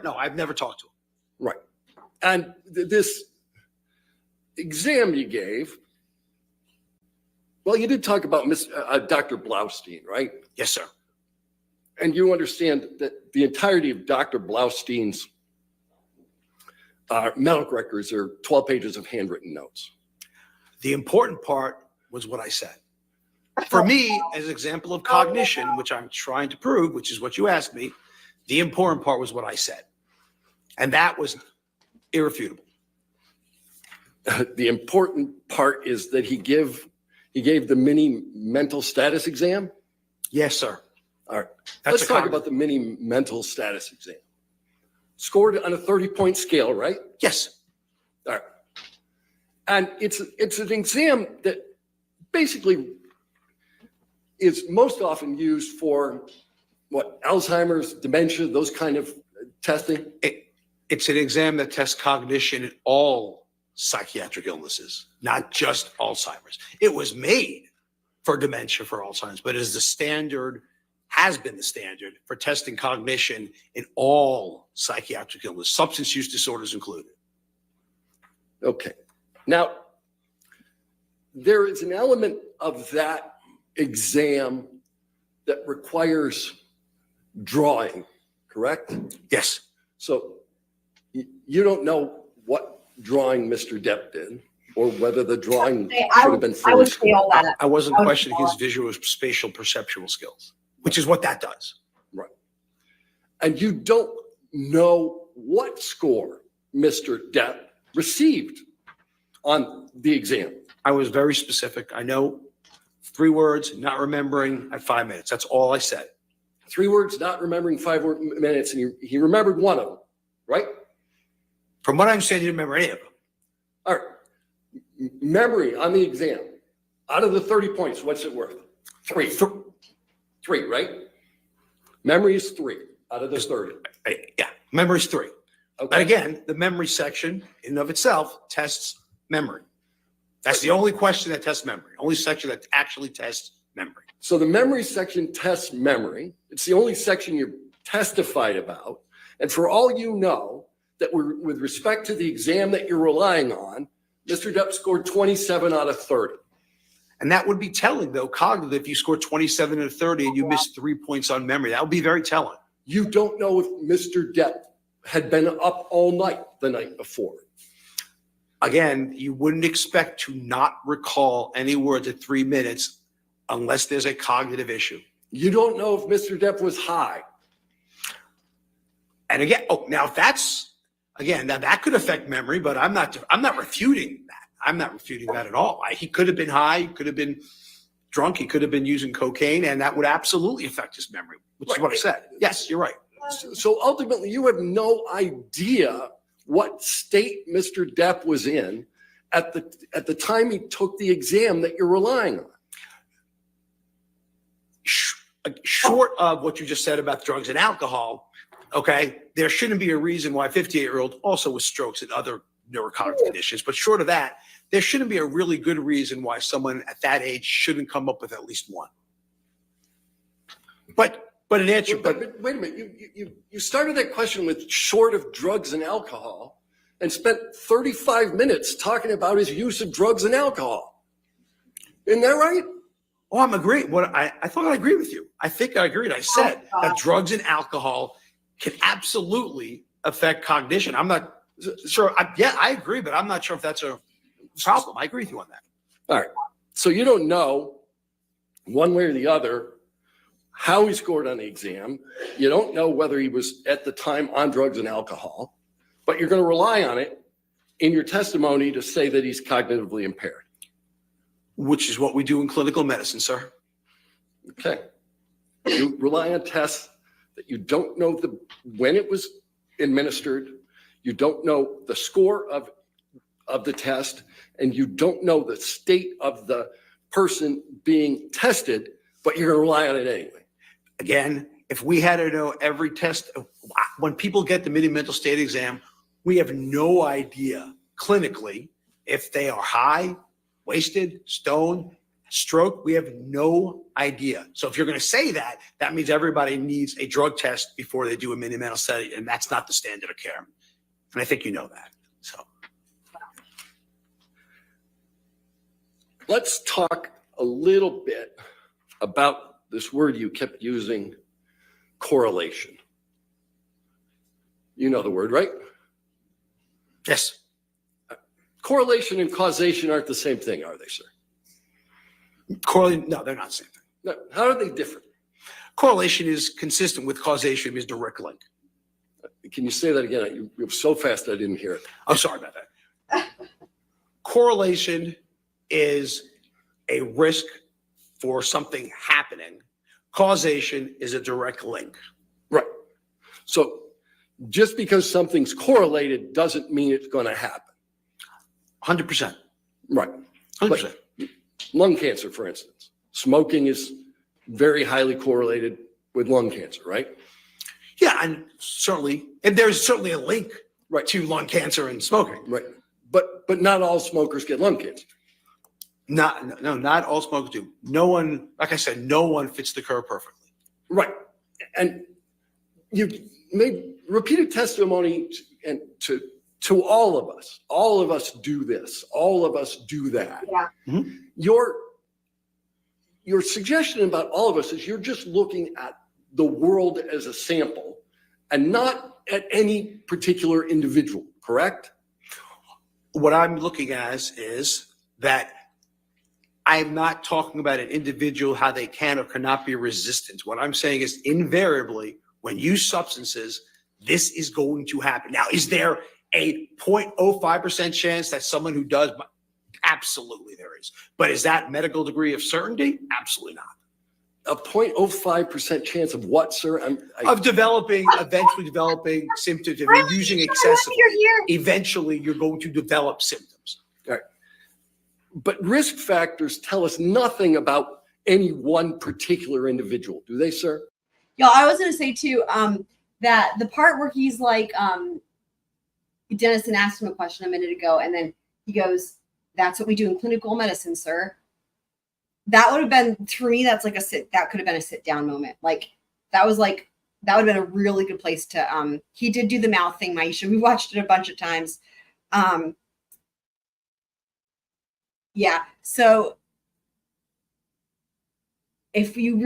talked to him. Right. And this exam you gave, well, you did talk about Dr. Blaustein, right? Yes, sir. And you understand that the entirety of Dr. Blaustein's medical records are 12 pages of handwritten notes. The important part was what I said. For me, as an example of cognition, which I'm trying to prove, which is what you asked me, the important part was what I said. And that was irrefutable. The important part is that he gave the mini mental status exam? Yes, sir. All right. Let's talk about the mini mental status exam. Scored on a 30-point scale, right? Yes. All right. And it's an exam that basically is most often used for what, Alzheimer's, dementia, those kind of testing? It's an exam that tests cognition in all psychiatric illnesses, not just Alzheimer's. It was made for dementia for Alzheimer's, but is the standard, has been the standard for testing cognition in all psychiatric illness, substance use disorders included. Okay. Now, there is an element of that exam that requires drawing, correct? Yes. So you don't know what drawing Mr. Depp did or whether the drawing should have been I would finished. say all that. I wasn't questioning his visual spatial perceptual skills, which is what that does. Right. And you don't know what score Mr. Depp received on the exam. I was very specific. I know 3 words, not remembering at 5 minutes. That's all I said. 3 words, not remembering 5 minutes, and he remembered one of them. right? From what I understand, you didn't remember any of them. All right. Memory on the exam. Out of the 30 points, what's it worth? 3. 3, right? Memory is 3 out of the 30. Yeah, memory's 3. Okay. But again, the memory section in and of itself tests memory. That's the only question that tests memory. Only section that actually tests memory. So the memory section tests memory. It's the only section you're testified about. And for all you know, that with respect to the exam that you're relying on, Mr. Depp scored 27 out of 30. And that would be telling, though, cognitive, if you score 27 out of 30 and you miss 3 points on memory. That would be very telling. You don't know if Mr. Depp had been up all night the night before. Again, you wouldn't expect to not recall any words at 3 minutes unless there's a cognitive issue. You don't know if Mr. Depp was high. And again, now if that's, again, now that could affect memory, but I'm not refuting that. I'm not refuting that at all. He could have been high, he could have been drunk, he could have been using cocaine, and that would absolutely affect his memory, which is what I said. Yes, you're right. So ultimately, you have no idea what state Mr. Depp was in at the time he took the exam that you're relying on. Short of what you just said about drugs and alcohol, okay, there shouldn't be a reason why a 58-year-old also with strokes and other neurocognitive conditions, but short of that, there shouldn't be a really good reason why someone at that age shouldn't come up with at least one. But in answer, but wait a minute, you started that question with short of drugs and alcohol and spent 35 minutes talking about his use of drugs and alcohol. Isn't that right? Oh, I'm agreeing. I thought I agreed with you. I think I agreed. I said that drugs and alcohol can absolutely affect cognition. I'm not sure. I agree, but I'm not sure if that's a problem. I agree with you on that. All right. So you don't know one way or the other how he scored on the exam. You don't know whether he was at the time on drugs and alcohol, but you're going to rely on it in your testimony to say that he's cognitively impaired. Which is what we do in clinical medicine, sir. Okay. You rely on tests that you don't know when it was administered, you don't know the score of the test, and you don't know the state of the person being tested, but you're going to rely on it anyway. Again, if we had to know every test, when people get the mini-mental state exam, we have no idea clinically if they are high, wasted, stoned, stroke. We have no idea. So if you're going to say that, that means everybody needs a drug test before they do a mini-mental study, and that's not the standard of care. And I think you know that. So let's talk a little bit about this word you kept using, correlation. You know the word, right? Yes. Correlation and causation aren't the same thing, are they, sir? Correlation? No, they're not the same thing. No. How are they different? Correlation is consistent with causation, is direct link. Can you say that again? You were so fast I didn't hear it. I'm sorry about that. Correlation is a risk for something happening. Causation is a direct link. Right. So just because something's correlated doesn't mean it's going to happen. 100%. Right. 100%. But lung cancer, for instance. Smoking is very highly correlated with lung cancer, right? Yeah, and there's certainly a link to lung cancer and smoking. Right. But not all smokers get lung cancer. Not all smokers do. No one, like I said, no one fits the curve perfectly. Right. And you made repeated testimony and to all of us. All of us do this. All of us do that. Yeah. Mm-hmm. Your suggestion about all of us is you're just looking at the world as a sample and not at any particular individual, correct? What I'm looking at is that I'm not talking about an individual, how they can or cannot be resistant. What I'm saying is invariably, when you use substances, this is going to happen. Now, is there a 0.05% chance that someone who does? Absolutely there is. But is that medical degree of certainty? Absolutely not. A 0.05% chance of what, sir? Eventually developing symptoms. If you're using excessively, eventually you're going to develop symptoms. All right. But risk factors tell us nothing about any one particular individual, do they, sir? Y'all, I was gonna say too, that the part where he's like, Dennison asked him a question a minute ago, and then he goes, "That's what we do in clinical medicine, sir." That would have been, for me, that's like that could have been a sit down moment. That would have been a really good place to, he did do the mouth thing, Maisha. We watched it a bunch of times. Yeah. So if you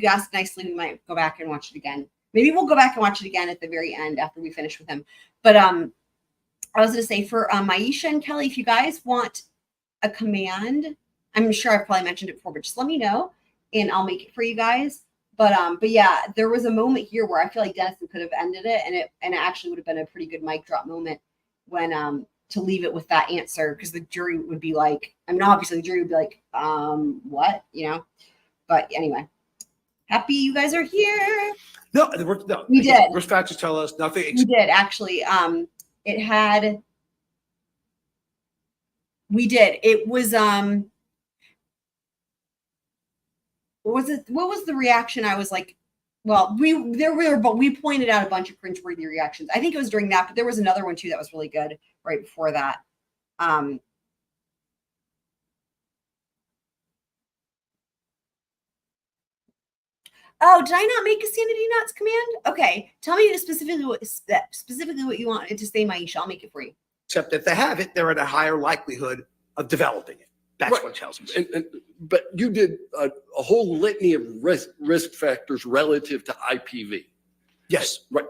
ask nicely, we might go back and watch it again. Maybe we'll go back and watch it again at the very end after we finish with him. But I was going to say for Maisha and Kelly, if you guys want a command, I'm sure I've probably mentioned it before, but just let me know and I'll make it for you guys. But yeah, there was a moment here where I feel like Dennison could have ended it, and it actually would have been a pretty good mic drop moment when to leave it with that answer, because the jury would be like, I mean, obviously the jury would be like, what, you know? But anyway, happy you guys are here. No, we did. Risk factors tell us nothing. We did actually. It had. We did. It was what was the reaction? I was like, well, we pointed out a bunch of cringeworthy reactions. I think it was during that, but there was another one too that was really good right before that. Oh, did I not make a sanity nuts command? Okay, tell me specifically what you want it to say, Maisha. I'll make it for you. Except that they have it, they're at a higher likelihood of developing it. That's right. What it tells me. But you did a whole litany of risk factors relative to IPV. Yes. Right.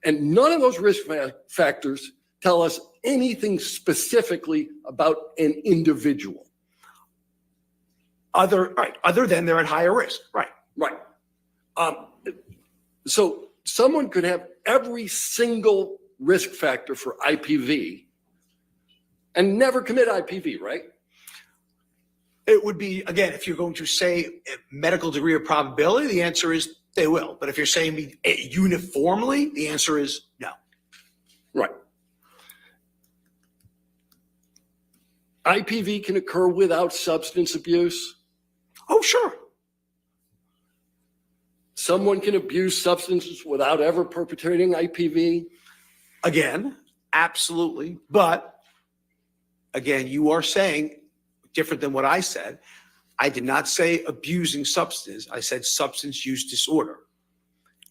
And none of those risk factors tell us anything specifically about an individual. Other than they're at higher risk. Right. Right. So someone could have every single risk factor for IPV and never commit IPV, right? It would be, again, if you're going to say a medical degree of probability, the answer is they will. But if you're saying uniformly, the answer is no. Right. IPV can occur without substance abuse. Oh, sure. Someone can abuse substances without ever perpetrating IPV. Again, absolutely. But again, you are saying different than what I said. I did not say abusing substance. I said substance use disorder.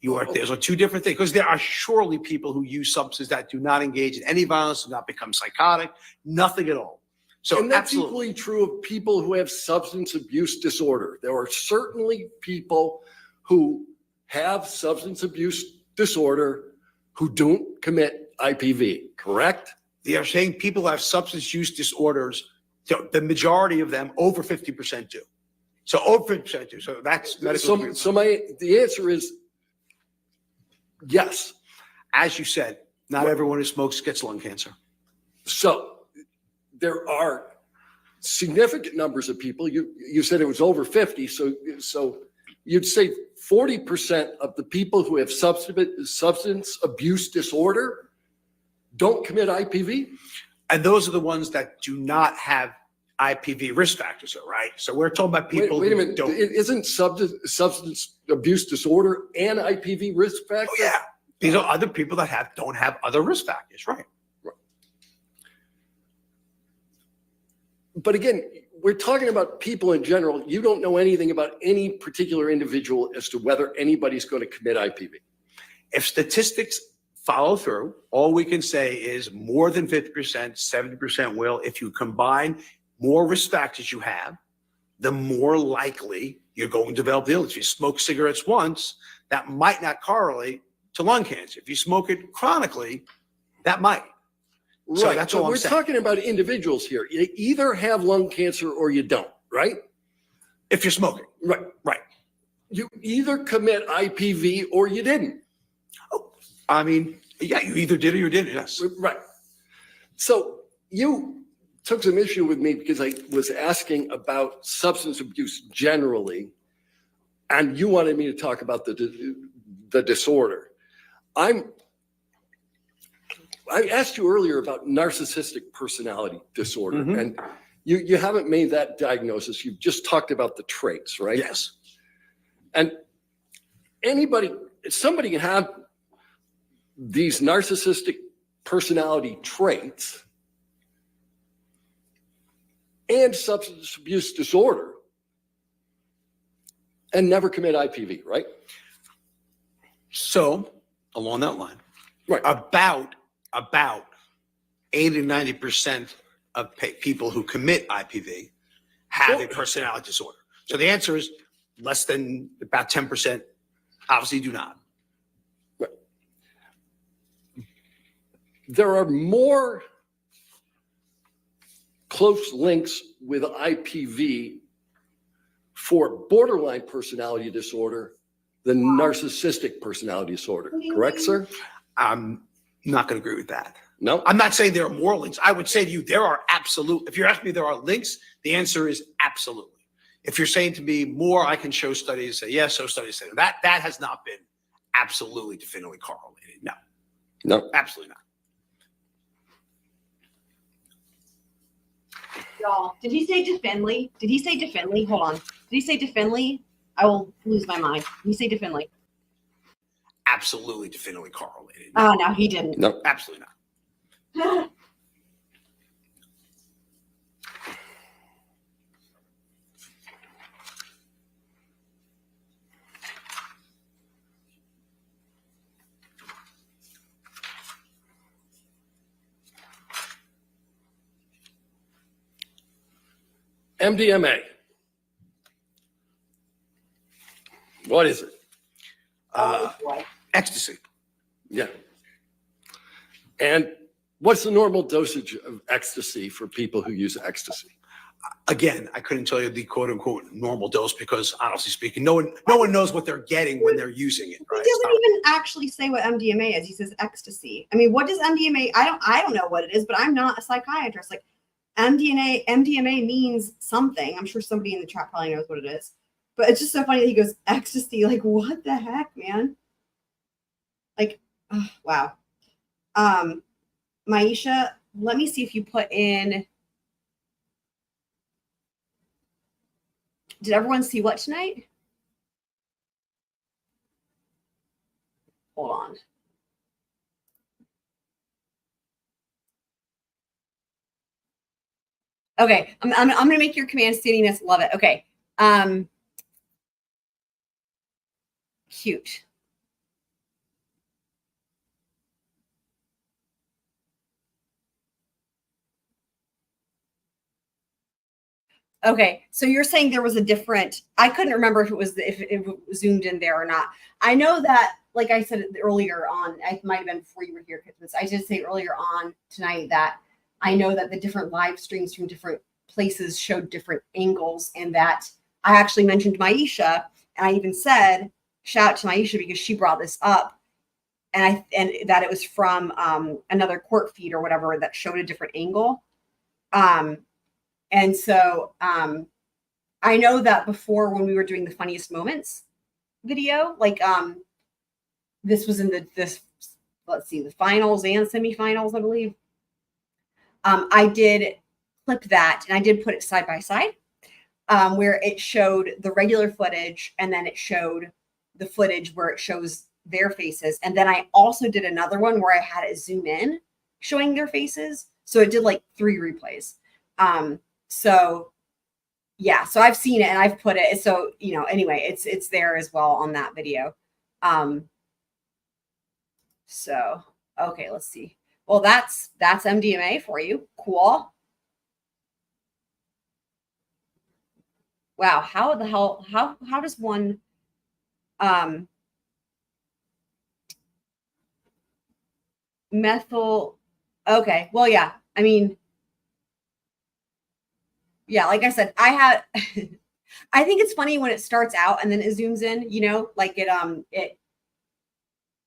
Those are two different things, because there are surely people who use substances that do not engage in any violence, do not become psychotic, nothing at all. So and that's absolutely. Equally true of people who have substance abuse disorder. There are certainly people who have substance abuse disorder who don't commit IPV, correct? They are saying people who have substance use disorders, so the majority of them, over 50% do. So over 50% do. So that's medical. The answer is yes. As you said, not everyone who smokes gets lung cancer. So there are significant numbers of people. You said it was over 50. So you'd say 40% of the people who have substance abuse disorder don't commit IPV. And those are the ones that do not have IPV risk factors, right? So we're talking about people wait a minute. Don't. Isn't substance abuse disorder and IPV risk factors? Oh, yeah. These are other people that don't have other risk factors, right? But again, we're talking about people in general. You don't know anything about any particular individual as to whether anybody's going to commit IPV. If statistics follow through, all we can say is more than 50%, 70% will. If you combine more risk factors you have, the more likely you're going to develop the illness. If you smoke cigarettes once, that might not correlate to lung cancer. If you smoke it chronically, that might. Right. So that's all I'm saying. We're talking about individuals here. You either have lung cancer or you don't, right? If you're smoking. Right. You either commit IPV or you didn't. Oh, I mean, yeah, you either did or you didn't, yes. Right. So you took some issue with me because I was asking about substance abuse generally, and you wanted me to talk about the disorder. I asked you earlier about narcissistic personality disorder, and you haven't made that diagnosis. You've just talked about the traits, right? Yes. And somebody can have these narcissistic personality traits and substance abuse disorder and never commit IPV, right? So along that line, Right. about 80 to 90% of people who commit IPV have a personality disorder. So the answer is less than about 10% obviously do not. Right. There are more close links with IPV for borderline personality disorder than narcissistic personality disorder. Correct, sir? I'm not going to agree with that. No? I'm not saying there are more links. I would say to you, there are absolute. If you're asking me there are links, the answer is absolutely. If you're saying to me more, I can show studies say yes, so studies say that has not been absolutely definitively correlated. No. No. Absolutely not. Y'all, did he say Defendly? Did he say Defendly? Hold on. Did he say Defendly? I will lose my mind. Did he say Defendly? Absolutely definitively correlated. Oh, no, he didn't. No. Absolutely not. MDMA. What is it? Ecstasy. Yeah. And what's the normal dosage of ecstasy for people who use ecstasy? Again, I couldn't tell you the quote unquote normal dose because honestly speaking, no one knows what they're getting when they're using it. Right? He doesn't even actually say what MDMA is. He says ecstasy. I mean, what does MDMA? I don't know what it is, but I'm not a psychiatrist. Like MDMA means something. I'm sure somebody in the chat probably knows what it is. But it's just so funny that he goes ecstasy. Like, what the heck, man? Like, oh, wow. Maisha, let me see if you put in. Did everyone see what tonight? Hold on. Okay, I'm gonna make your command standiness. Love it. Okay. Cute. Okay, so you're saying there was a different. I couldn't remember if it was zoomed in there or not. I know that, like I said earlier on, I might have been before you were here, because I did say earlier on tonight that I know that the different live streams from different places showed different angles, and that I actually mentioned Maisha, and I even said shout out to Maisha because she brought this up, and that it was from another court feed or whatever that showed a different angle. And so I know that before, when we were doing the funniest moments video, like this was in the finals and semifinals, I believe. I did clip that and I did put it side by side, where it showed the regular footage and then it showed the footage where it shows their faces. And then I also did another one where I had it zoom in showing their faces. So it did like 3 replays. So yeah, so I've seen it and I've put it. So, anyway, it's there as well on that video. So, okay, let's see. Well, that's MDMA for you. Cool. Wow. How the hell, how does one, methyl. Okay. Well, yeah, I mean, yeah, like I said, I think it's funny when it starts out and then it zooms in, like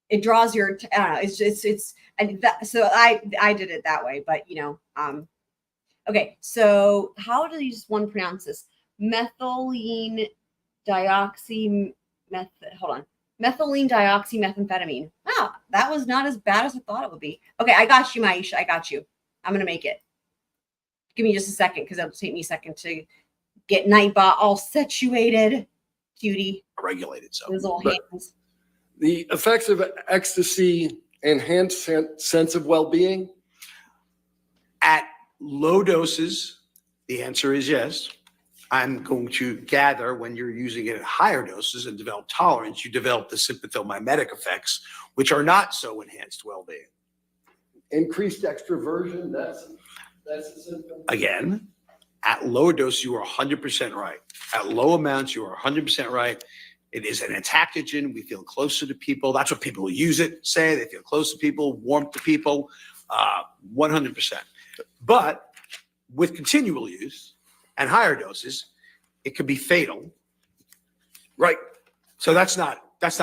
it draws your, I don't know, it's and that, so I did it that way, but Okay, so how does one pronounce this? Methylene dioxy methylene dioxymethamphetamine. Wow, that was not as bad as I thought it would be. Okay, I got you, Maisha. I got you. I'm gonna make it. Give me just a second because it'll take me a second to get Nightbot all situated. Cutie. Regulated. So His little But- hands. The effects of ecstasy enhance sense of well-being. at low doses, the answer is yes. I'm going to gather when you're using it at higher doses and develop tolerance, you develop the sympathomimetic effects, which are not so enhanced well-being. Increased extroversion, that's a symptom. Again, at low dose, you are 100% right. At low amounts, you are 100% right. It is an entactogen. We feel closer to people. That's what people who use it say. They feel close to people, warm to people, 100%. But with continual use and higher doses, it could be fatal. Right. So that's not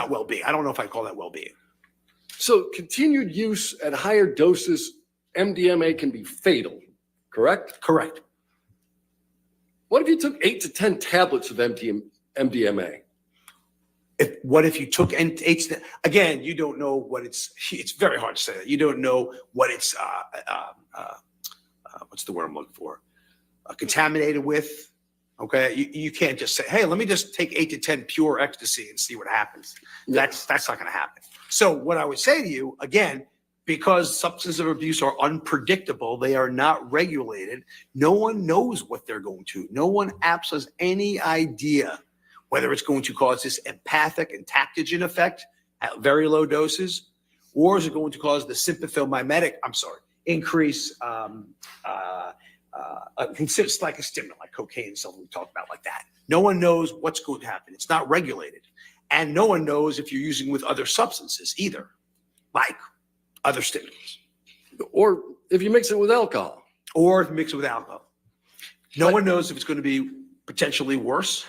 well-being. I don't know if I call that well-being. So continued use at higher doses, MDMA can be fatal, correct? Correct. What if you took 8 to 10 tablets of MDMA? What if you took again, you don't know what it's very hard to say that. You don't know what it's what's the word I'm looking for? Contaminated with. Okay. You can't just say, hey, let me just take 8 to 10 pure ecstasy and see what happens. That's not going to happen. So what I would say to you, again, because substance abuse are unpredictable, they are not regulated. No one knows what they're going to. No one has any idea whether it's going to cause this empathic entactogen effect at very low doses, or is it going to cause the sympathomimetic, increase, it's like a stimulant, like cocaine and something we talked about like that. No one knows what's going to happen. It's not regulated. And no one knows if you're using with other substances either, like other stimulants. Or if you mix it with alcohol. Or if you mix it with alcohol. No one knows if it's going to be potentially worse.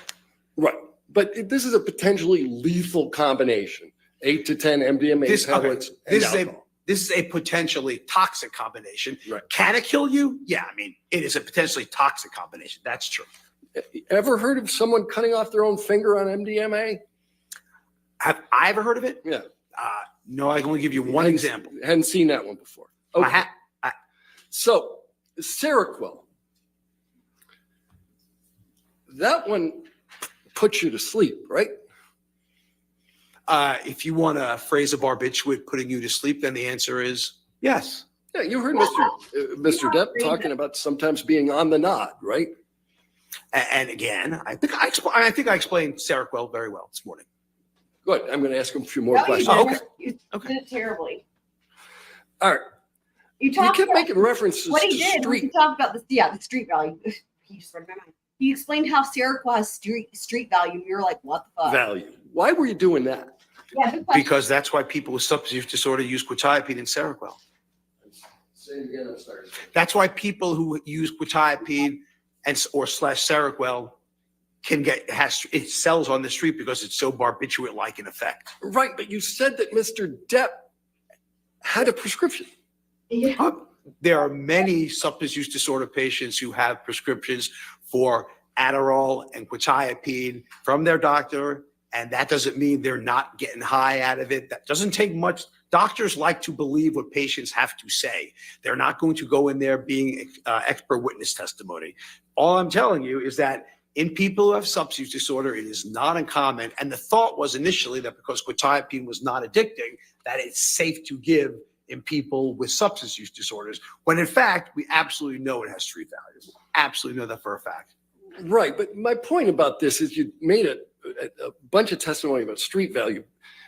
Right. But this is a potentially lethal combination. 8 to 10 MDMA tablets and alcohol. This is a potentially toxic combination. Right. Can it kill you? Yeah, I mean, it is a potentially toxic combination. That's true. Ever heard of someone cutting off their own finger on MDMA? Have I ever heard of it? Yeah. No, I can only give you one example. Hadn't seen that one before. Okay. So, Seroquel. That one puts you to sleep, right? If you want to phrase a barbiturate putting you to sleep, then the answer is yes. Yeah, you heard Mr. Depp talking about sometimes being on the nod, right? And again, I think I explained Seroquel very well this morning. Good. I'm going to ask him a few more questions. Okay. You did it terribly. All right. You kept making references what he to did. street. He talked about the street value. He just read my mind. He explained how Seroquel has street value. You're like, what the fuck? Value. Why were you doing that? Yeah, good question. Because that's why people with substance use disorder use quetiapine and Seroquel. Say it again. I'm sorry. That's why people who use quetiapine or Seroquel can it sells on the street because it's so barbiturate-like in effect. Right, but you said that Mr. Depp had a prescription. Yeah. There are many substance use disorder patients who have prescriptions for Adderall and quetiapine from their doctor, and that doesn't mean they're not getting high out of it. That doesn't take much. Doctors like to believe what patients have to say. They're not going to go in there being expert witness testimony. All I'm telling you is that in people who have substance use disorder, it is not uncommon. And the thought was initially that because quetiapine was not addicting, that it's safe to give in people with substance use disorders, when in fact, we absolutely know it has street value. Absolutely know that for a fact. Right, but my point about this is you made a bunch of testimony about street value,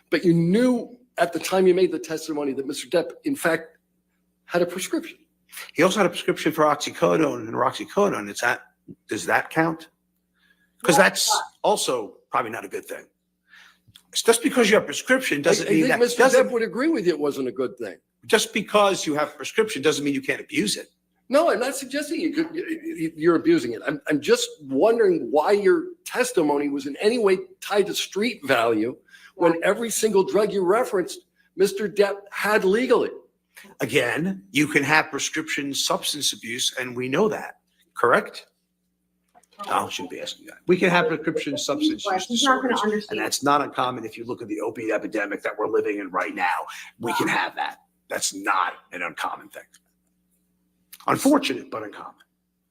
but you knew at the time you made the testimony that Mr. Depp, in fact, had a prescription. He also had a prescription for oxycodone and roxicodone. Does that count? Because that's also probably not a good thing. It's just because you have a prescription doesn't mean that. I think Mr. Depp would agree with you it wasn't a good thing. Just because you have a prescription doesn't mean you can't abuse it. No, I'm not suggesting you're abusing it. I'm just wondering why your testimony was in any way tied to street value when every single drug you referenced, Mr. Depp had legally. Again, you can have prescription substance abuse, and we know that, correct? No, I shouldn't be asking that. We can have prescription substance use He's not going disorders, to and understand. that's not uncommon if you look at the opiate epidemic that we're living in right now. We can have that. That's not an uncommon thing. Unfortunate, but uncommon.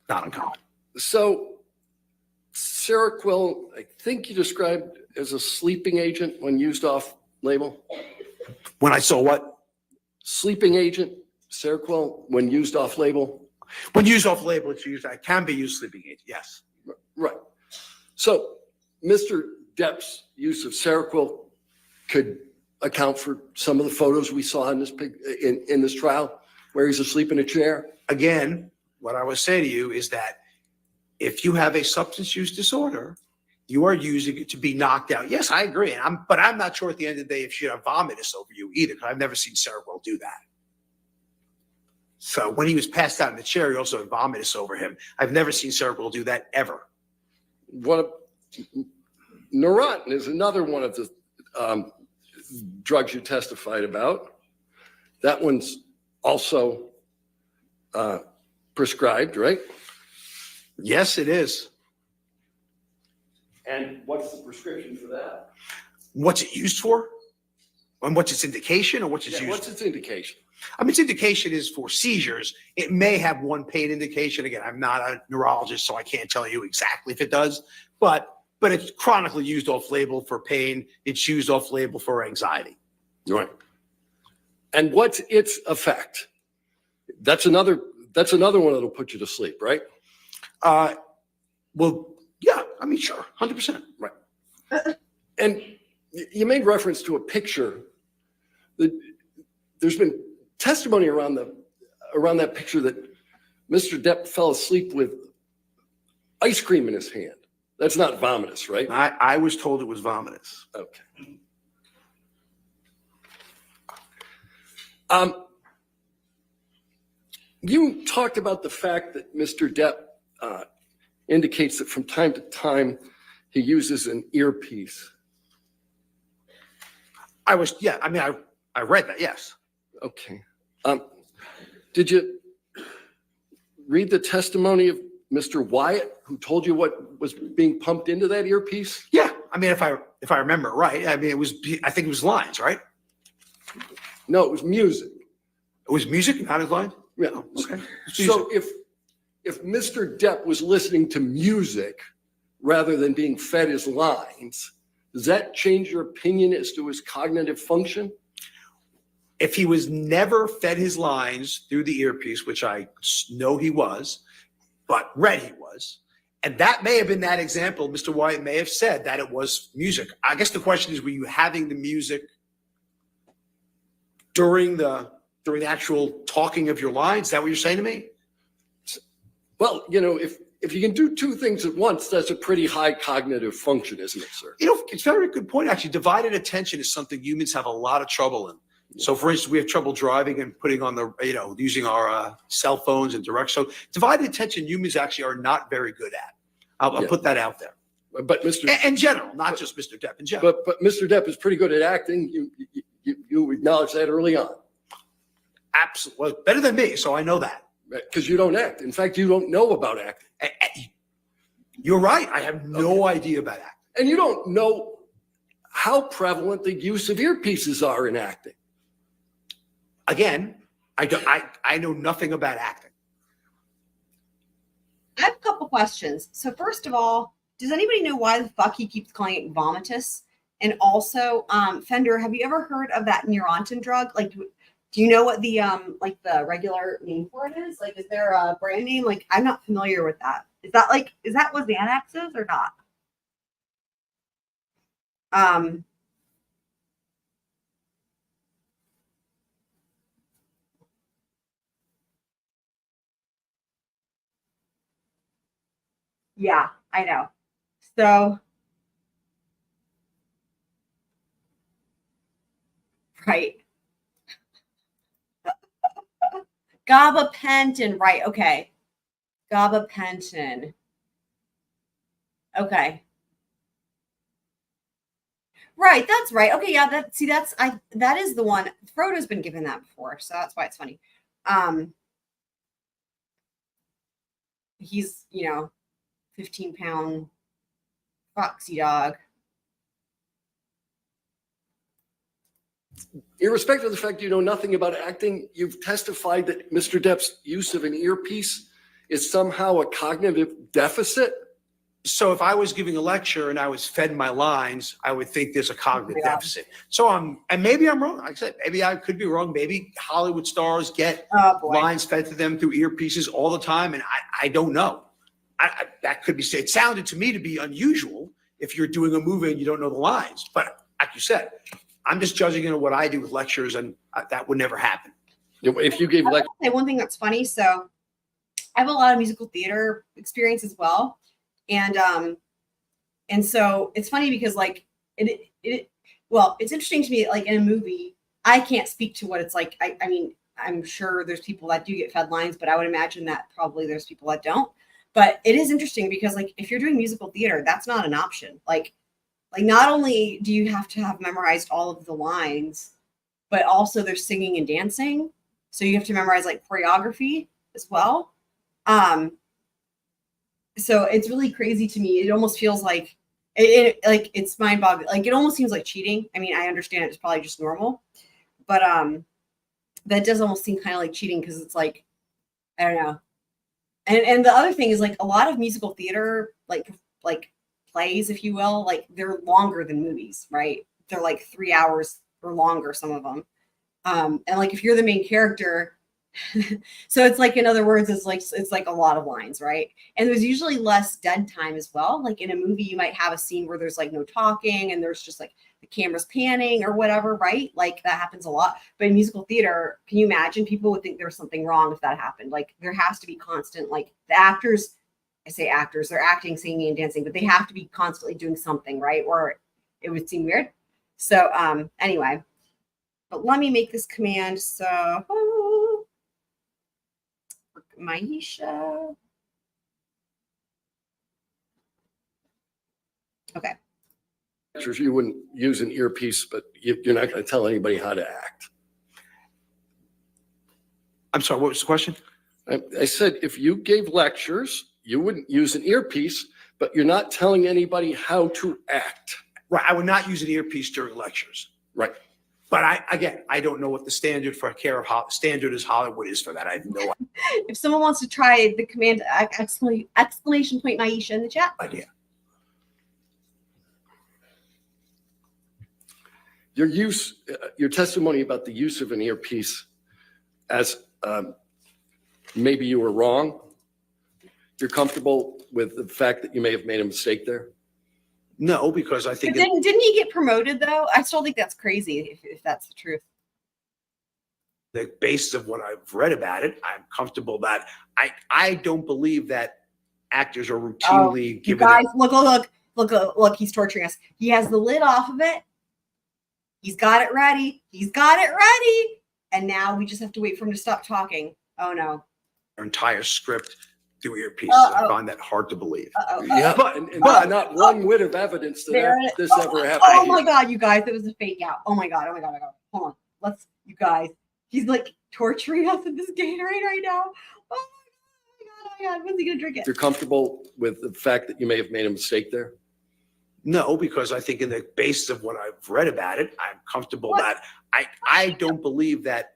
Not uncommon. So Seroquel, I think you described as a sleeping agent when used off label. When I saw what? Sleeping agent, Seroquel, when used off label. When used off label, it's used, it can be used sleeping agent, yes. Right. So Mr. Depp's use of Seroquel could account for some of the photos we saw in this trial where he's asleep in a chair. Again, what I would say to you is that if you have a substance use disorder, you are using it to be knocked out. Yes, I agree. But I'm not sure at the end of the day if she'd have vomitus over you either, because I've never seen Seroquel do that. So when he was passed out in the chair, he also had vomitus over him. I've never seen Seroquel do that ever. Neurontin is another one of the drugs you testified about. That one's also prescribed, right? Yes, it is. And what's the prescription for that? What's it used for? And what's its indication, or what's its used what's its indication? I mean, its indication is for seizures. It may have one pain indication. Again, I'm not a neurologist, so I can't tell you exactly if it does, but it's chronically used off label for pain. It's used off label for anxiety. Right. And what's its effect? That's another one that'll put you to sleep, right? Well, yeah, I mean, sure, 100%. Right. And you made reference to a picture. There's been testimony around that picture that Mr. Depp fell asleep with ice cream in his hand. That's not vomitous, right? I was told it was vomitous. Okay. You talked about the fact that Mr. Depp indicates that from time to time he uses an earpiece. I read that, yes. Okay. Did you read the testimony of Mr. Wyatt, who told you what was being pumped into that earpiece? Yeah, I mean, if I remember right, I mean, I think it was lines, right? No, it was music. It was music, not his lines? Yeah. Okay. So if Mr. Depp was listening to music rather than being fed his lines, does that change your opinion as to his cognitive function? If he was never fed his lines through the earpiece, which I know he was, but read he was, and that may have been that example. Mr. Wyatt may have said that it was music. I guess the question is, were you having the music during the actual talking of your lines? Is that what you're saying to me? Well, if you can do two things at once, that's a pretty high cognitive function, isn't it, sir? It's a very good point, actually. Divided attention is something humans have a lot of trouble in. So, for instance, we have trouble driving and putting on using our cell phones and direct. So, divided attention, humans actually are not very good at. I'll put that out there. But in general, not just Mr. Depp, in general. But Mr. Depp is pretty good at acting. You acknowledge that early on. Absolutely, well, better than me, so I know that. Because you don't act. In fact, you don't know about acting. You're right. I have no idea about acting, and you don't know how prevalent the use of earpieces are in acting. Again, I know nothing about acting. I have a couple questions. So first of all, does anybody know why the fuck he keeps calling it vomitus? And also, Fender, have you ever heard of that Neurontin drug? Like, do you know what the the regular name for it is? Like, is there a brand name? Like, I'm not familiar with that. Is that what Xanax is or not? Yeah, I know. So, right. Gabapentin, right. Okay. Gabapentin. Okay. Right, that's right. Okay, yeah, that is the one. Frodo's been given that before, so that's why it's funny. He's, 15-pound foxy dog. Irrespective of the fact you know nothing about acting, you've testified that Mr. Depp's use of an earpiece is somehow a cognitive deficit. So if I was giving a lecture and I was fed my lines, I would think there's a cognitive deficit. So and maybe I'm wrong. Like I said, maybe I could be wrong. Maybe Hollywood stars get lines fed to them through earpieces all the time, and I don't know. That could be said. It sounded to me to be unusual if you're doing a movie and you don't know the lines. But like you said, I'm just judging what I do with lectures, and that would never happen. If you gave lectures, one thing that's funny. So I have a lot of musical theater experience as well. And so it's funny because like it's interesting to me, like in a movie, I can't speak to what it's like. I mean, I'm sure there's people that do get fed lines, but I would imagine that probably there's people that don't. But it is interesting because like if you're doing musical theater, that's not an option. Like not only do you have to have memorized all of the lines, but also there's singing and dancing. So you have to memorize like choreography as well. So it's really crazy to me. It almost feels like it's mind-boggling. Like it almost seems like cheating. I mean, I understand it's probably just normal, but that does almost seem kind of like cheating because it's like, I don't know. And the other thing is like a lot of musical theater, like plays, if you will, like they're longer than movies, right? They're like 3 hours or longer, some of them. And like if you're the main character, so it's like, in other words, it's like a lot of lines, right? And there's usually less dead time as well. Like in a movie, you might have a scene where there's like no talking and there's just like the camera's panning or whatever, right? Like that happens a lot. But in musical theater, can you imagine people would think there was something wrong if that happened? Like there has to be constant, like the actors, I say actors, they're acting, singing, and dancing, but they have to be constantly doing something, right? Or it would seem weird. So anyway, but let me make this command. So Maisha. Okay. you wouldn't use an earpiece, but you're not going to tell anybody how to act. I'm sorry, what was the question? I said, if you gave lectures, you wouldn't use an earpiece, but you're not telling anybody how to act. Right, I would not use an earpiece during lectures. Right. But I don't know what the standard for standard is Hollywood is for that. I have no If someone wants to try the command exclamation point Maisha in the chat. idea. Your testimony about the use of an earpiece as maybe you were wrong. You're comfortable with the fact that you may have made a mistake there? No, because I think Didn't he get promoted though? I still think that's crazy if that's the truth. the basis of what I've read about it, I'm comfortable that I don't believe that actors are routinely You given. guys, look, he's torturing us. He has the lid off of it. He's got it ready. And now we just have to wait for him to stop talking. Oh no. Their entire script through earpieces. I find that hard to believe. Yeah, but not one whit of evidence that this ever happened. Oh my God, you guys, it was a fake out. Oh my God. Hold on. You guys, he's like torturing us with this Gatorade right now. Oh my God. When's he gonna drink it? You're comfortable with the fact that you may have made a mistake there? No, because I think in the basis of what I've read about it, I'm comfortable that I don't believe that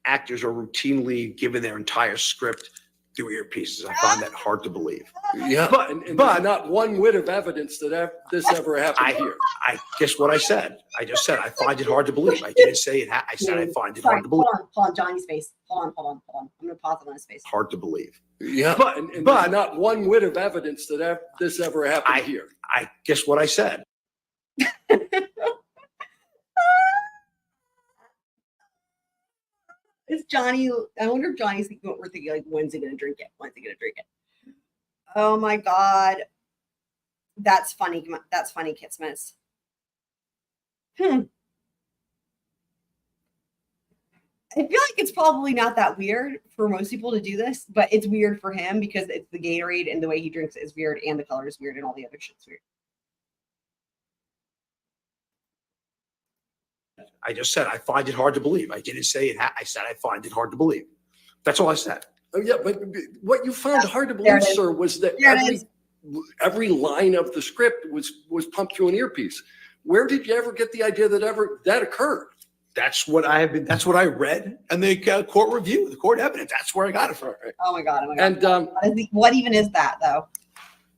actors are routinely given their entire script through earpieces. I find that hard to believe. Yeah, but not one whit of evidence that this ever happened here. I guess what I said. I just said I find it hard to believe. I didn't say it. I said I find it hard to believe. Hold on, Johnny's face. Hold on. I'm gonna pause it on his face. Hard to believe. Yeah, but not one whit of evidence that this ever happened here. I guess what I said. Is Johnny? I wonder if Johnny's thinking what we're thinking. Like, when's he gonna drink it? Oh my God, that's funny. That's funny, Kitsmas. I feel like it's probably not that weird for most people to do this, but it's weird for him because it's the Gatorade and the way he drinks it is weird, and the color is weird, and all the other shit's weird. I just said, I find it hard to believe. I didn't say it. I said, I find it hard to believe. That's all I said. Oh, yeah, but what you found hard to There believe, it is. sir, was that There it is. every line of the script was pumped through an earpiece. Where did you ever get the idea that occurred? That's what I read and the court review, the court evidence. That's where I got it from. Oh my God. Oh my God. And What even is that though?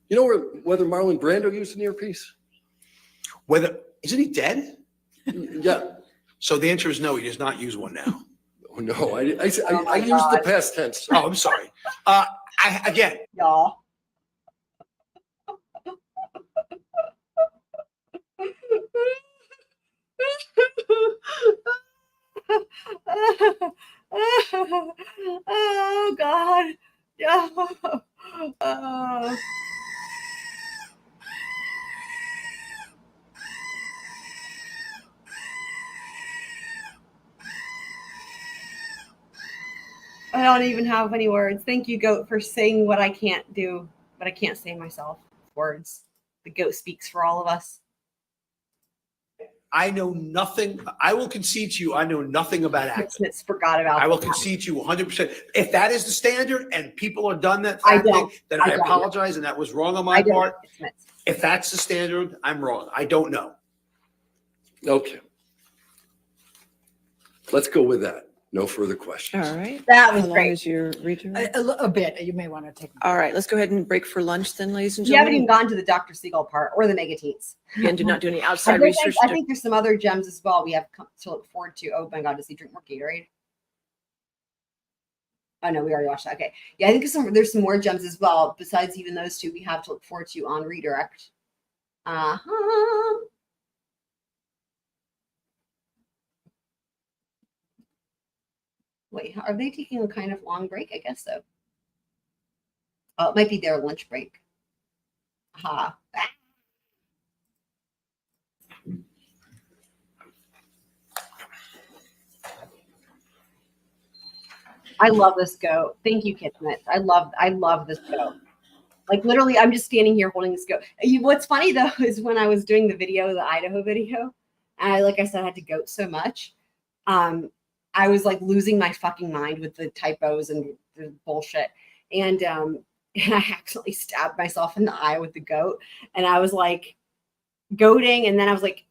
you know whether Marlon Brando used an earpiece? Isn't he dead? Yeah. So the answer is no, he does not use one now. Oh, no, I my used the God. past tense. Oh, I'm sorry. Again, Y'all. Oh God. Yeah. Oh. I don't even have any words. Thank you, Goat, for saying what I can't do, but I can't say myself. Words. The Goat speaks for all of us. I know nothing. I will concede to you. I know nothing about acting. Smiths forgot about I will that. concede to you 100%. If that is the standard and people are done that I acting, don't. then I I don't. apologize and that was wrong on my I don't. part. It's Smiths. If that's the standard, I'm wrong. I don't know. Okay. Let's go with that. No further questions. All right. That was How long great. is your return? A bit. You may want to take. All right, let's go ahead and break for lunch then, ladies and You haven't gentlemen. even gone to the Dr. Seagull part or the Megateens. Again, do not do any outside I research. think there's some other gems as well we have to look forward to. Oh my God, does he drink more Gatorade? Oh no, we already watched that. Okay. Yeah, I think there's some more gems as well. Besides even those two we have to look forward to on redirect. Uh-huh. Wait, are they taking a kind of long break? I guess so. Oh, it might be their lunch break. Aha. I love this goat. Thank you, Kitchenet. I love this goat. Like literally, I'm just standing here holding this goat. What's funny though is when I was doing the video, the Idaho video, and like I said, I had to goat so much. I was like losing my fucking mind with the typos and the bullshit. And I accidentally stabbed myself in the eye with the goat. And I was like goating, and then I was like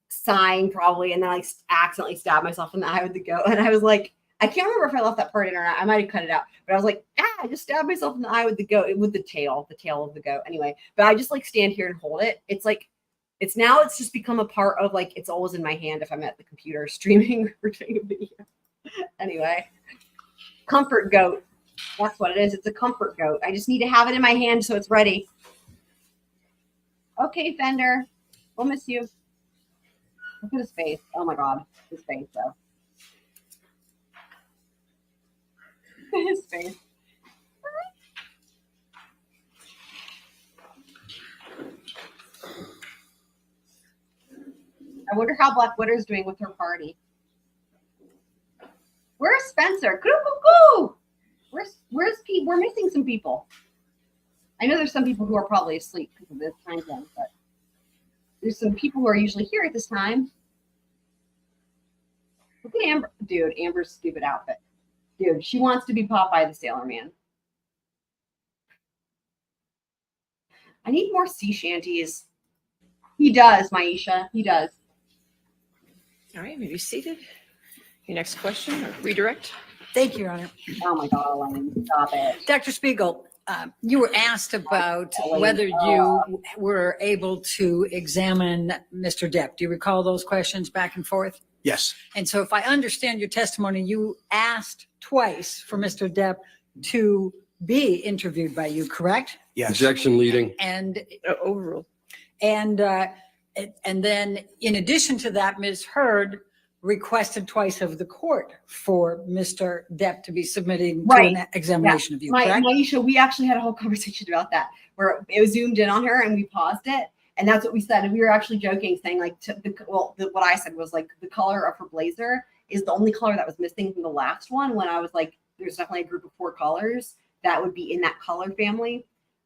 sighing probably, and then I accidentally stabbed myself in the eye with the goat. And I was like, I can't remember if I left that part in or not. I might have cut it out. But I was like, I just stabbed myself in the eye with the goat, with the tail of the goat. Anyway, but I just like stand here and hold it. It's like, it's just become a part of like, it's always in my hand if I'm at the computer streaming or doing a video. Anyway, comfort goat. That's what it is. It's a comfort goat. I just need to have it in my hand so it's ready. Okay, Fender. We'll miss you. Look at his face. Oh my God. His face though. His face. I wonder how Black Widow's doing with her party. Where's Spencer? Coo-coo-coo! Where's Pete? We're missing some people. I know there's some people who are probably asleep because of this time zone, but there's some people who are usually here at this time. Look at Amber. Dude, Amber's stupid outfit. Dude, she wants to be Popeye the Sailor Man. I need more sea shanties. He does, Maisha. He does. All right, maybe seated. Your next question or redirect. Thank you, Your Honor. Oh my God, Elaine, stop it. Dr. Spiegel, you were asked about whether you were able to examine Mr. Depp. Do you recall those questions back and forth? Yes. And so if I understand your testimony, you asked twice for Mr. Depp to be interviewed by you, correct? Yes. Objection leading. And Overruled. and then in addition to that, Ms. Heard requested twice of the court for Mr. Depp to be submitting to an examination of you, correct? Maisha, we actually had a whole conversation about that where it was zoomed in on her and we paused it. And that's what we said. And we were actually joking, saying like, what I said was like the color of her blazer is the only color that was missing from the last one. When I was like, there's definitely a group of 4 colors that would be in that color family.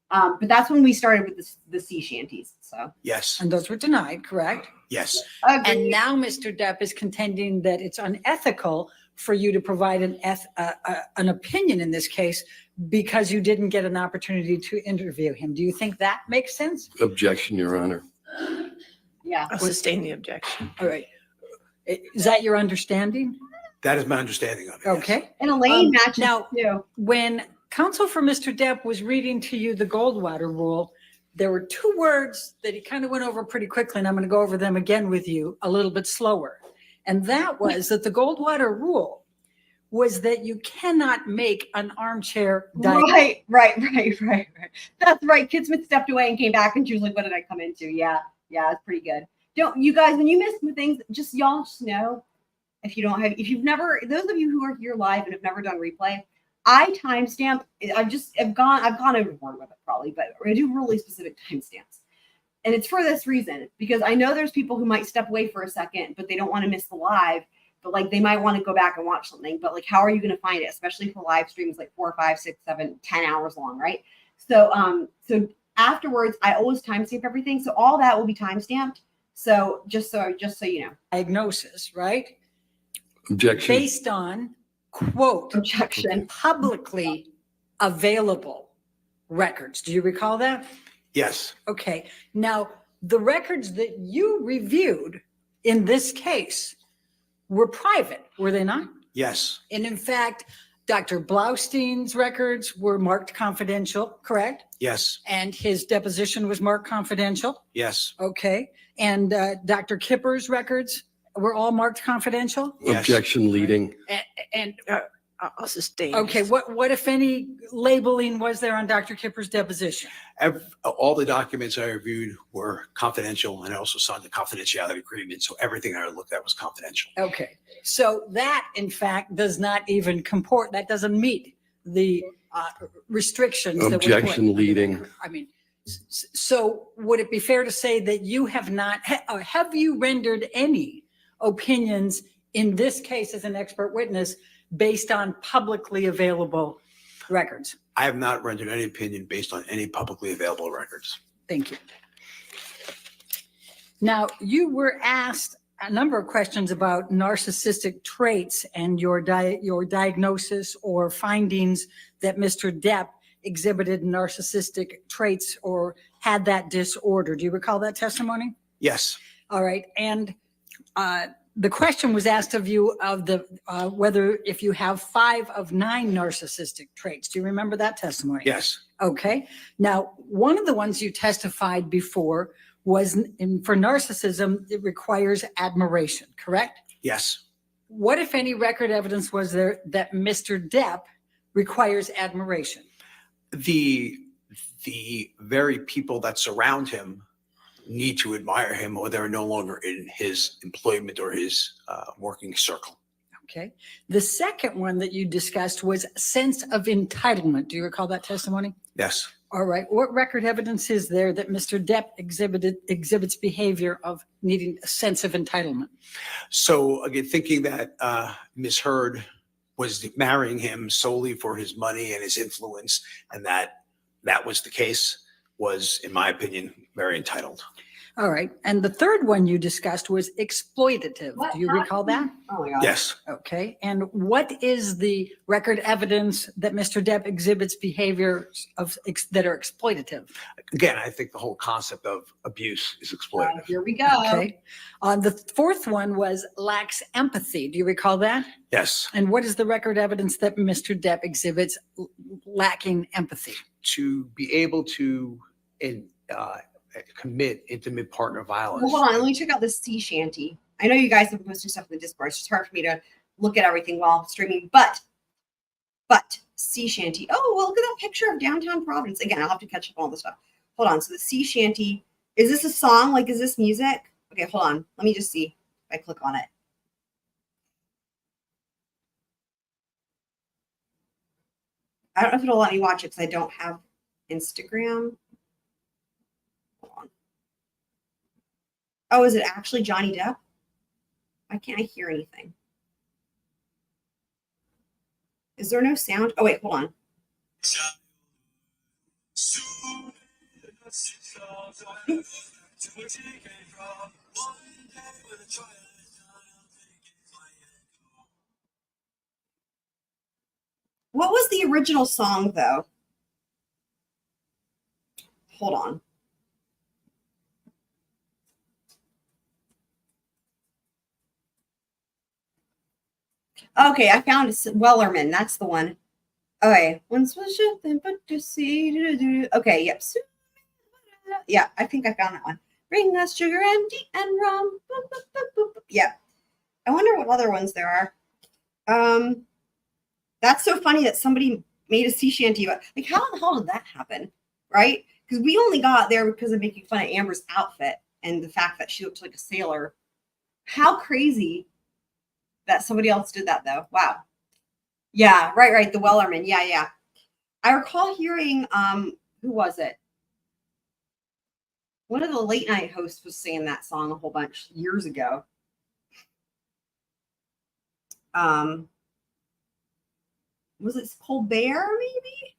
But that's when we started with the sea shanties. So Yes. And those were denied, correct? Yes. And Agreed. now Mr. Depp is contending that it's unethical for you to provide an opinion in this case because you didn't get an opportunity to interview him. Do you think that makes sense? Objection, Your Honor. Yeah. I'll sustain the objection. All right. Is that your understanding? That is my understanding of it. yes. Okay. And Elaine Um, matches now- too. When counsel for Mr. Depp was reading to you the Goldwater Rule, there were two words that he kind of went over pretty quickly, and I'm going to go over them again with you a little bit slower. And that was that the Goldwater Rule was that you cannot make an armchair diagnosis. Right. That's right. Kid Smith stepped away and came back, and she was like, "What did I come into?" Yeah, it's pretty good. Don't you guys, when you miss things, y'all just know if you've never, those of you who are here live and have never done replay, I timestamp. I've gone overboard with it probably, but I do really specific timestamps. And it's for this reason, because I know there's people who might step away for a second, but they don't want to miss the live. But like they might want to go back and watch something. But like, how are you going to find it? Especially for live streams like 4, 5, 6, 7, 10 hours long, right? So afterwards, I always timestamp everything. So all that will be timestamped. So just so you know. Diagnosis, right? Objection. Based on, quote, Objection. publicly available records. Do you recall that? Yes. Okay. Now, the records that you reviewed in this case were private, were they not? Yes. And in fact, Dr. Blaustein's records were marked confidential, correct? Yes. And his deposition was marked confidential. Yes. Okay. And Dr. Kipper's records were all marked confidential. Yes. Objection leading. And I'll sustain. okay, what if any labeling was there on Dr. Kipper's deposition? All the documents I reviewed were confidential, and I also signed the confidentiality agreement. So everything I looked at was confidential. Okay, so that in fact does not even comport. That doesn't meet the restrictions. That we put. Objection leading. I mean, so would it be fair to say that you have not, or have you rendered any opinions in this case as an expert witness based on publicly available records? I have not rendered any opinion based on any publicly available records. Thank you. Now, you were asked a number of questions about narcissistic traits and your diagnosis or findings that Mr. Depp exhibited narcissistic traits or had that disorder. Do you recall that testimony? Yes. All right. And the question was asked of you of the whether if you have 5 of 9 narcissistic traits. Do you remember that testimony? Yes. Okay. Now, one of the ones you testified before was for narcissism, it requires admiration, correct? Yes. What, if any, record evidence was there that Mr. Depp requires admiration? The very people that surround him need to admire him, or they're no longer in his employment or his working circle. Okay. The second one that you discussed was sense of entitlement. Do you recall that testimony? Yes. All right. What record evidence is there that Mr. Depp exhibits behavior of needing a sense of entitlement? So again, thinking that Ms. Heard was marrying him solely for his money and his influence, and that was the case, was, in my opinion, very entitled. All right. And the third one you discussed was exploitative. Do you recall that? Oh my God. Yes. Okay. And what is the record evidence that Mr. Depp exhibits behaviors that are exploitative? Again, I think the whole concept of abuse is exploitative. Here we go. Okay. The fourth one was lacks empathy. Do you recall that? Yes. And what is the record evidence that Mr. Depp exhibits lacking empathy? To be able to commit intimate partner violence. Well, hold on. Let me check out this sea shanty. I know you guys have been posting stuff in the Discord. It's just hard for me to look at everything while streaming. But sea shanty. Oh, well, look at that picture of downtown Providence. Again, I'll have to catch up on all this stuff. Hold on. So the sea shanty. Is this a song? Like, is this music? Okay, hold on. Let me just see if I click on it. I don't know if it'll let me watch it because I don't have Instagram. Hold on. Oh, is it actually Johnny Depp? Why can't I hear anything? Is there no sound? Oh, wait, hold on. What was the original song, though? Hold on. Okay, I found it. Wellerman. That's the one. Okay. Once was nothing but to see. Okay, yep. Yeah, I think I found that one. Bring us sugar and tea and rum. Boop, boop, boop, boop, boop. Yeah. I wonder what other ones there are. That's so funny that somebody made a sea shanty about, like, how the hell did that happen? Right? Because we only got there because of making fun of Amber's outfit and the fact that she looked like a sailor. How crazy that somebody else did that, though. Wow. Yeah, right. The Wellerman. Yeah. I recall hearing, who was it? One of the late night hosts was singing that song a whole bunch years ago. Was it Kohberger, maybe?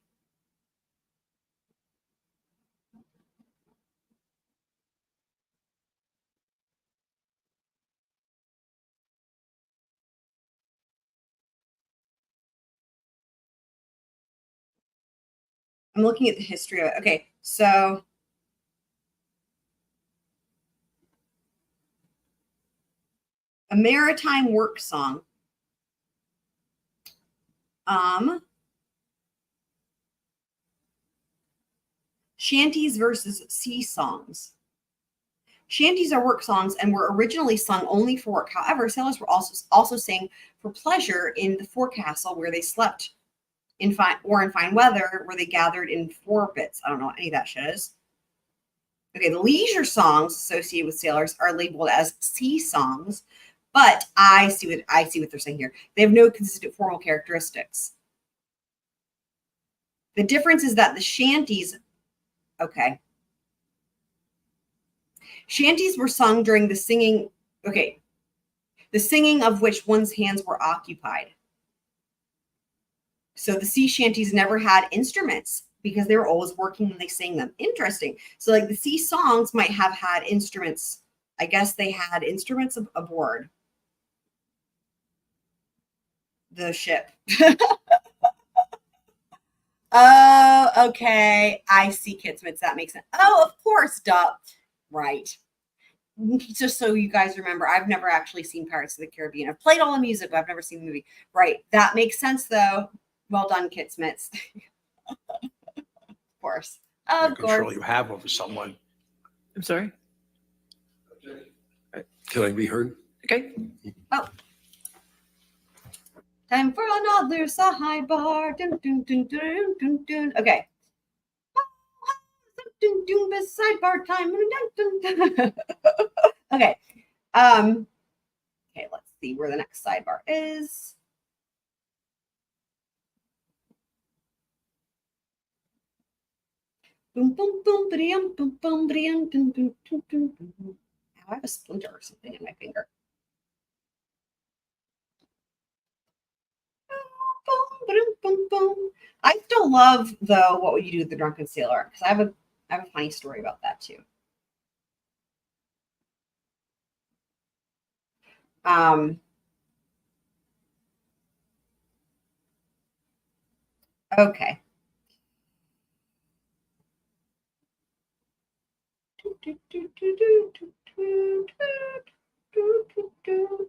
I'm looking at the history of it. Okay, so a maritime work song. Shanties versus sea songs. Shanties are work songs and were originally sung only for work. However, sailors were also sang for pleasure in the forecastle where they slept in fine weather, where they gathered in forebits. I don't know what any of that shit is. Okay, the leisure songs associated with sailors are labeled as sea songs, but I see what they're saying here. They have no consistent formal characteristics. The difference is that the shanties, okay. Shanties were sung during the singing, okay, the singing of which one's hands were occupied. So the sea shanties never had instruments because they were always working when they sang them. Interesting. So like the sea songs might have had instruments. I guess they had instruments aboard the ship. Oh, okay. I see, Kitsmits. That makes sense. Oh, of course, duh. Right. Just so you guys remember, I've never actually seen Pirates of the Caribbean. I've played all the music, but I've never seen the movie. Right. That makes sense, though. Well done, Kitsmits. Of course. Of course. Control you have over someone. I'm sorry. Can I be heard? Okay. Oh. Time for another sidebar. Dun, dun, dun, dun, dun, dun. Okay. Dun, dun, dun, sidebar time. Dun, dun, dun. Okay. Okay, let's see where the next sidebar is. Boom, boom, boom, ba-dum, boom, boom, ba-dum, dun, dun, dun, dun, dun. I have a splinter or something in my finger. Boom, boom, boom, boom. I still love, though, What Would You Do with the Drunken Sailor? Because I have a funny story about that too. Okay.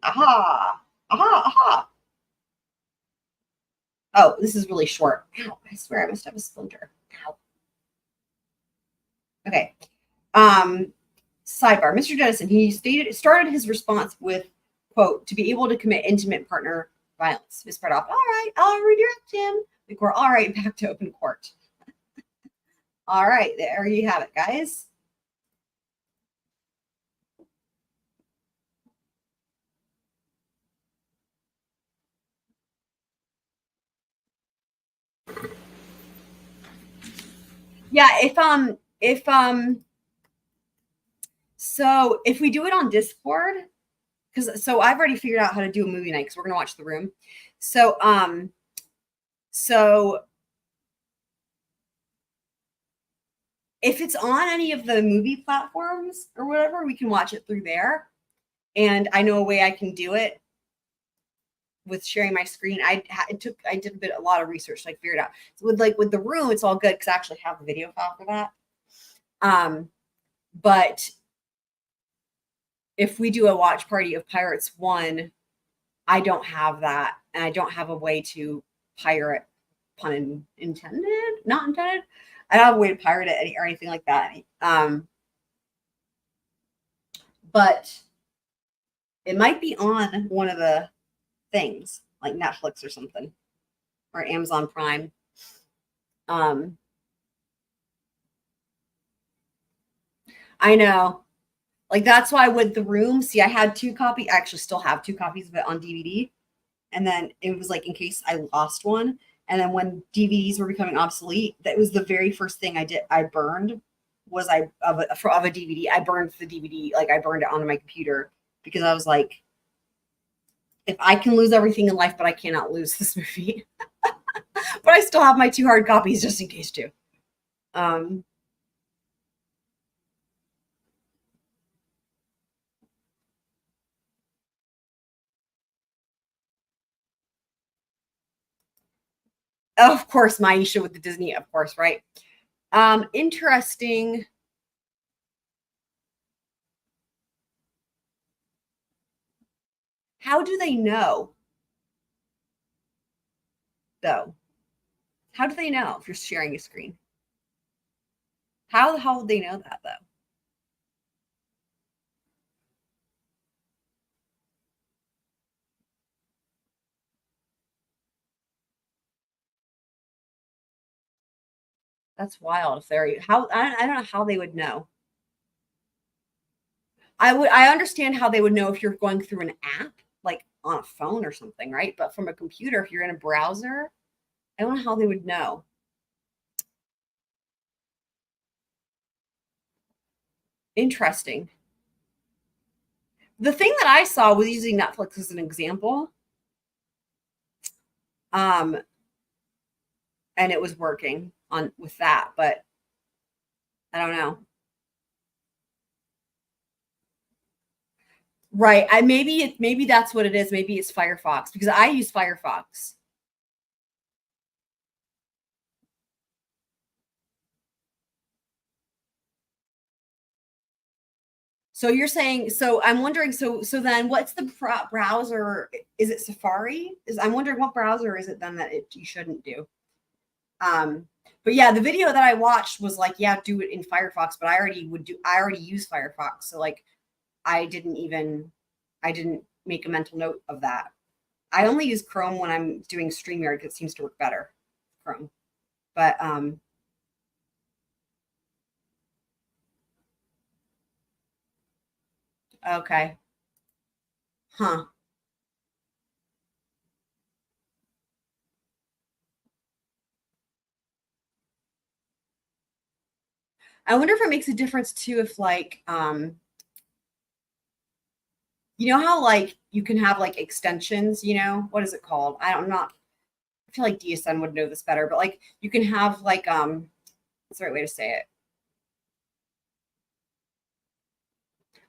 Aha! Aha! Oh, this is really short. Ow, I swear I must have a splinter. Ow. Okay. Sidebar. Mr. Dennison, he started his response with, quote, to be able to commit intimate partner violence. Ms. Bredoff, all right, I'll redirect him. The court, all right, back to open court. All right, there you have it, guys. Yeah, so if we do it on Discord, so I've already figured out how to do a movie night because we're gonna watch The Room. So if it's on any of the movie platforms or whatever, we can watch it through there. And I know a way I can do it with sharing my screen. I did a lot of research to like figure it out. So with the Room, it's all good because I actually have the video file for that. But if we do a watch party of Pirates 1, I don't have that, and I don't have a way to pirate, pun intended, not intended. I don't have a way to pirate it or anything like that. But it might be on one of the things like Netflix or something, or Amazon Prime. I know. Like, that's why with The Room, see, I had 2 copies. I actually still have 2 copies of it on DVD. And then it was like in case I lost one. And then when DVDs were becoming obsolete, that was the very first thing I did. I burned was of a DVD. I burned the DVD, like I burned it onto my computer because I was like, if I can lose everything in life, but I cannot lose this movie. But I still have my 2 hard copies just in case too. Of course, Maisha with the Disney, of course, right? Interesting. How do they know, though? How do they know if you're sharing a screen? How the hell would they know that, though? That's wild. If they're I don't know how they would know. I understand how they would know if you're going through an app, like on a phone or something, right? But from a computer, if you're in a browser, I don't know how they would know. Interesting. The thing that I saw with using Netflix as an example, and it was working with that, but I don't know. Right. Maybe that's what it is. Maybe it's Firefox because I use Firefox. So you're saying, so I'm wondering, so then what's the browser? Is it Safari? I'm wondering what browser is it then that you shouldn't do? But yeah, the video that I watched was like, yeah, do it in Firefox, but I already use Firefox. So like, I didn't make a mental note of that. I only use Chrome when I'm doing StreamYard because it seems to work better, Chrome. But okay. Huh. I wonder if it makes a difference too if like you know how like you can have like extensions, what is it called? I feel like DSN would know this better, but like you can have like what's the right way to say it?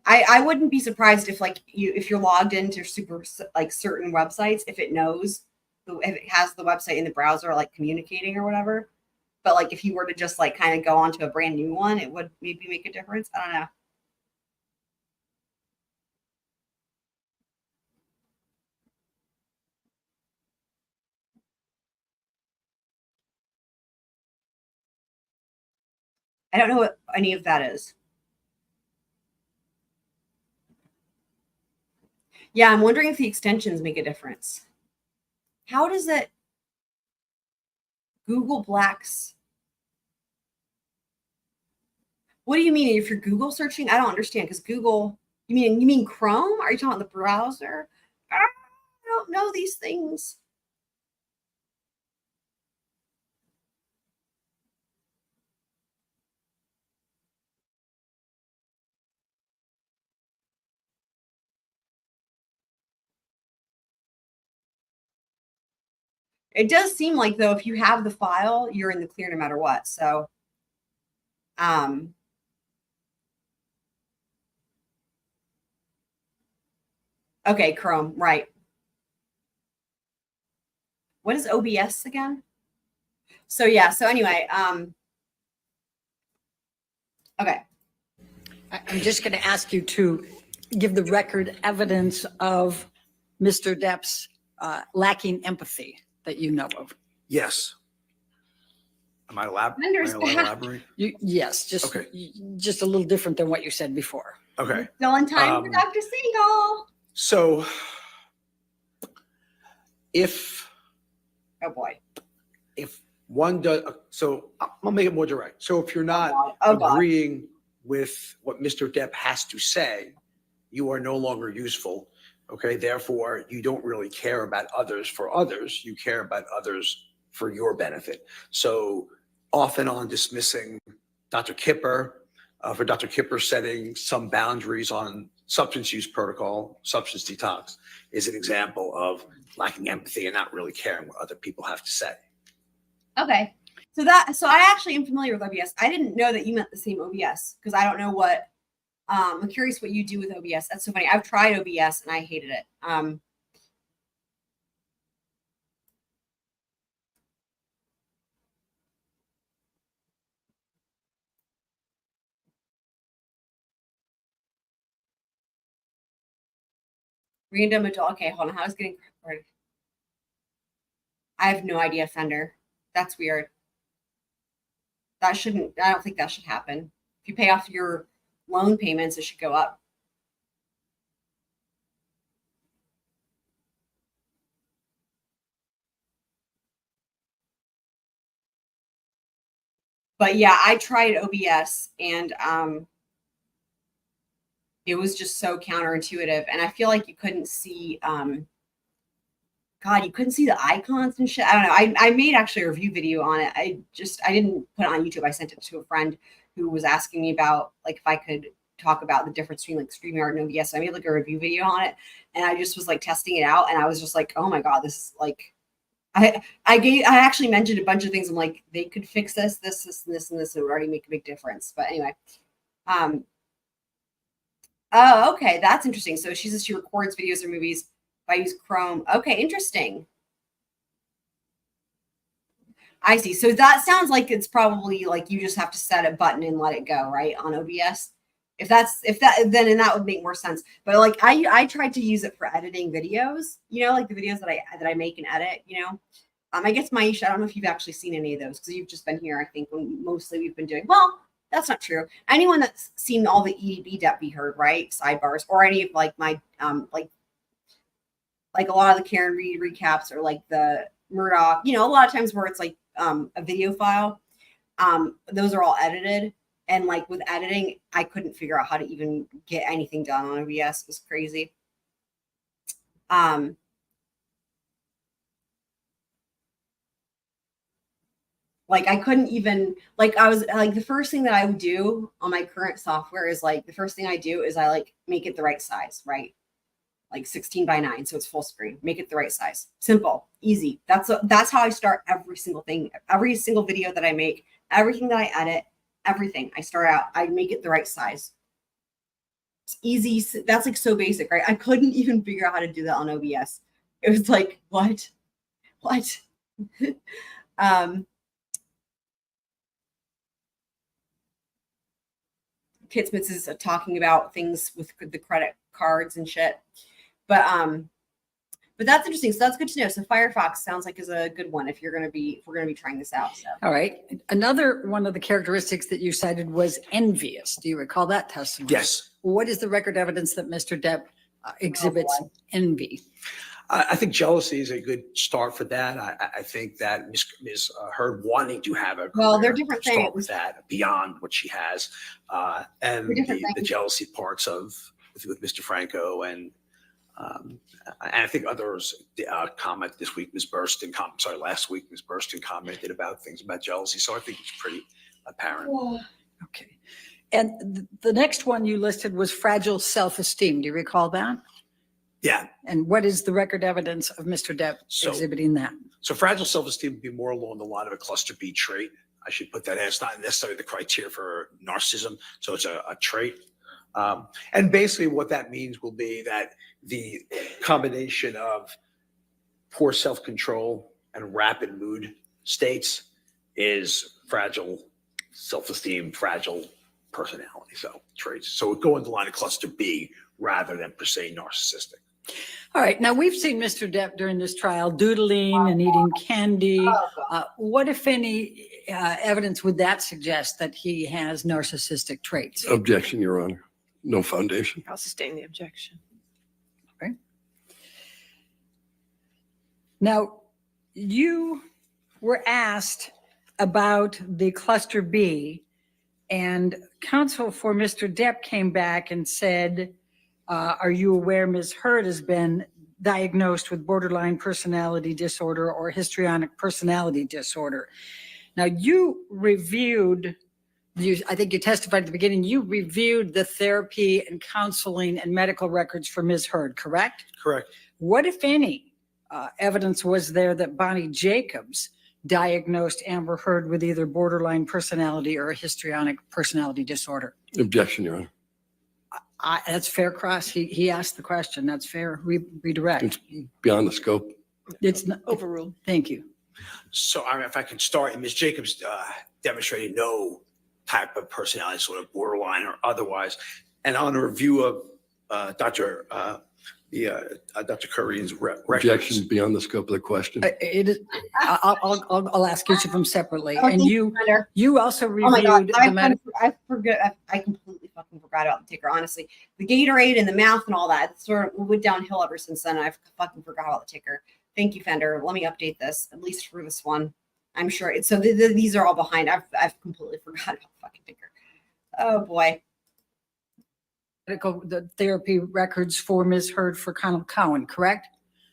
I wouldn't be surprised if like if you're logged into super like certain websites, if it has the website in the browser like communicating or whatever. But like if you were to just like kind of go onto a brand new one, it would maybe make a difference. I don't know. I don't know what any of that is. Yeah, I'm wondering if the extensions make a difference. How does it Google Blacks? What do you mean if you're Google searching? I don't understand because Google, you mean Chrome? Are you talking about the browser? I don't know these things. It does seem like though, if you have the file, you're in the clear no matter what. So Okay, Chrome, right. What is OBS again? So yeah, so anyway, okay. I'm just going to ask you to give the record evidence of Mr. Depp's lacking empathy that you know of. Yes. Am I allowed to elaborate? Yes, Okay. just a little different than what you said before. Okay. Still in time for Dr. Seagull. So if Oh boy. one does, so I'll make it more direct. So if you're not Oh God. agreeing with what Mr. Depp has to say, you are no longer useful. Okay. Therefore, you don't really care about others for others. You care about others for your benefit. So off and on dismissing Dr. Kipper, for Dr. Kipper setting some boundaries on substance use protocol, substance detox, is an example of lacking empathy and not really caring what other people have to say. Okay. So I actually am familiar with OBS. I didn't know that you meant the same OBS because I don't know what, I'm curious what you do with OBS. That's so funny. I've tried OBS and I hated it. Random adult. Okay, hold on. How is getting recorded? I have no idea, Fender. That's weird. I don't think that should happen. If you pay off your loan payments, it should go up. But yeah, I tried OBS and it was just so counterintuitive. And I feel like you couldn't see, God, you couldn't see the icons and shit. I don't know. I made actually a review video on it. I didn't put it on YouTube. I sent it to a friend who was asking me about like if I could talk about the difference between like StreamYard and OBS. So I made like a review video on it and I just was like testing it out and I was just like, oh my God, this is like, I actually mentioned a bunch of things. I'm like, they could fix this, and this. It would already make a big difference. But anyway, oh, okay, that's interesting. So she says she records videos or movies if I use Chrome. Okay, interesting. I see. So that sounds like it's probably like you just have to set a button and let it go, right, on OBS. Then that would make more sense. But like I tried to use it for editing videos, like the videos that I make and edit, I guess Maisha, I don't know if you've actually seen any of those because you've just been here, I think, when mostly we've been doing, well, that's not true. Anyone that's seen all the EDB that we heard, right? Sidebars or any of like my like a lot of the Karen Reed recaps or like the Murdaugh, a lot of times where it's like a video file, those are all edited. And like with editing, I couldn't figure out how to even get anything done on OBS. It was crazy. Like I couldn't even, like I was like, the first thing that I would do on my current software is like, the first thing I do is I like make it the right size, right? Like 16:9. So it's full screen, make it the right size. Simple, easy. That's how I start every single thing, every single video that I make, everything that I edit, everything. I start out, I make it the right size. It's easy. That's like so basic, right? I couldn't even figure out how to do that on OBS. It was like, what? Kitsmits is talking about things with the credit cards and shit. But that's interesting. So that's good to know. So Firefox sounds like is a good one if we're gonna be trying this out. So all right. Another one of the characteristics that you cited was envious. Do you recall that testimony? Yes. What is the record evidence that Mr. Depp exhibits envy? I think jealousy is a good start for that. I think that Ms. her wanting to have a well, they're career different start things with that beyond what she has, and the jealousy parts with Mr. Franco and I think others comment this week. Last week Ms. Burston commented about things about jealousy. So I think it's pretty apparent. Okay. And the next one you listed was fragile self-esteem. Do you recall that? Yeah. And what is the record evidence of Mr. Depp exhibiting that? So fragile self-esteem would be more along the line of a cluster B trait. I should put that in. It's not necessarily the criteria for narcissism, so it's a trait. And basically what that means will be that the combination of poor self-control and rapid mood states is fragile self-esteem, fragile personality. So traits. So it go in the line of cluster B rather than per se narcissistic. All right. Now, we've seen Mr. Depp during this trial doodling and eating candy. What, if any, evidence would that suggest that he has narcissistic traits? Objection, Your Honor. No foundation. I'll sustain the objection. Okay. Now, you were asked about the cluster B, and counsel for Mr. Depp came back and said, are you aware Ms. Heard has been diagnosed with borderline personality disorder or histrionic personality disorder? Now, you reviewed, I think you testified at the beginning, you reviewed the therapy and counseling and medical records for Ms. Heard, correct? Correct. What, if any, evidence was there that Bonnie Jacobs diagnosed Amber Heard with either borderline personality or histrionic personality disorder? Objection, Your Honor. That's fair, Cross. He asked the question. That's fair. Redirect. It's beyond the scope. It's not, Overruled. thank you. So if I can start, Ms. Jacobs demonstrated no type of personality disorder, borderline or otherwise. And on a review of Dr. Curry's records. Objection beyond the scope of the question. It is. I'll ask each of them separately. Oh, And thank you Thunder. also Oh my God, reviewed the medical. I completely fucking forgot about the ticker, honestly. The Gatorade and the mouth and all that sort of went downhill ever since then. I fucking forgot about the ticker. Thank you, Fender. Let me update this, at least for this one. I'm sure it's so these are all behind. I've completely forgot about the fucking ticker. Oh boy. The therapy records for Ms. Heard for Connell Cowan, correct?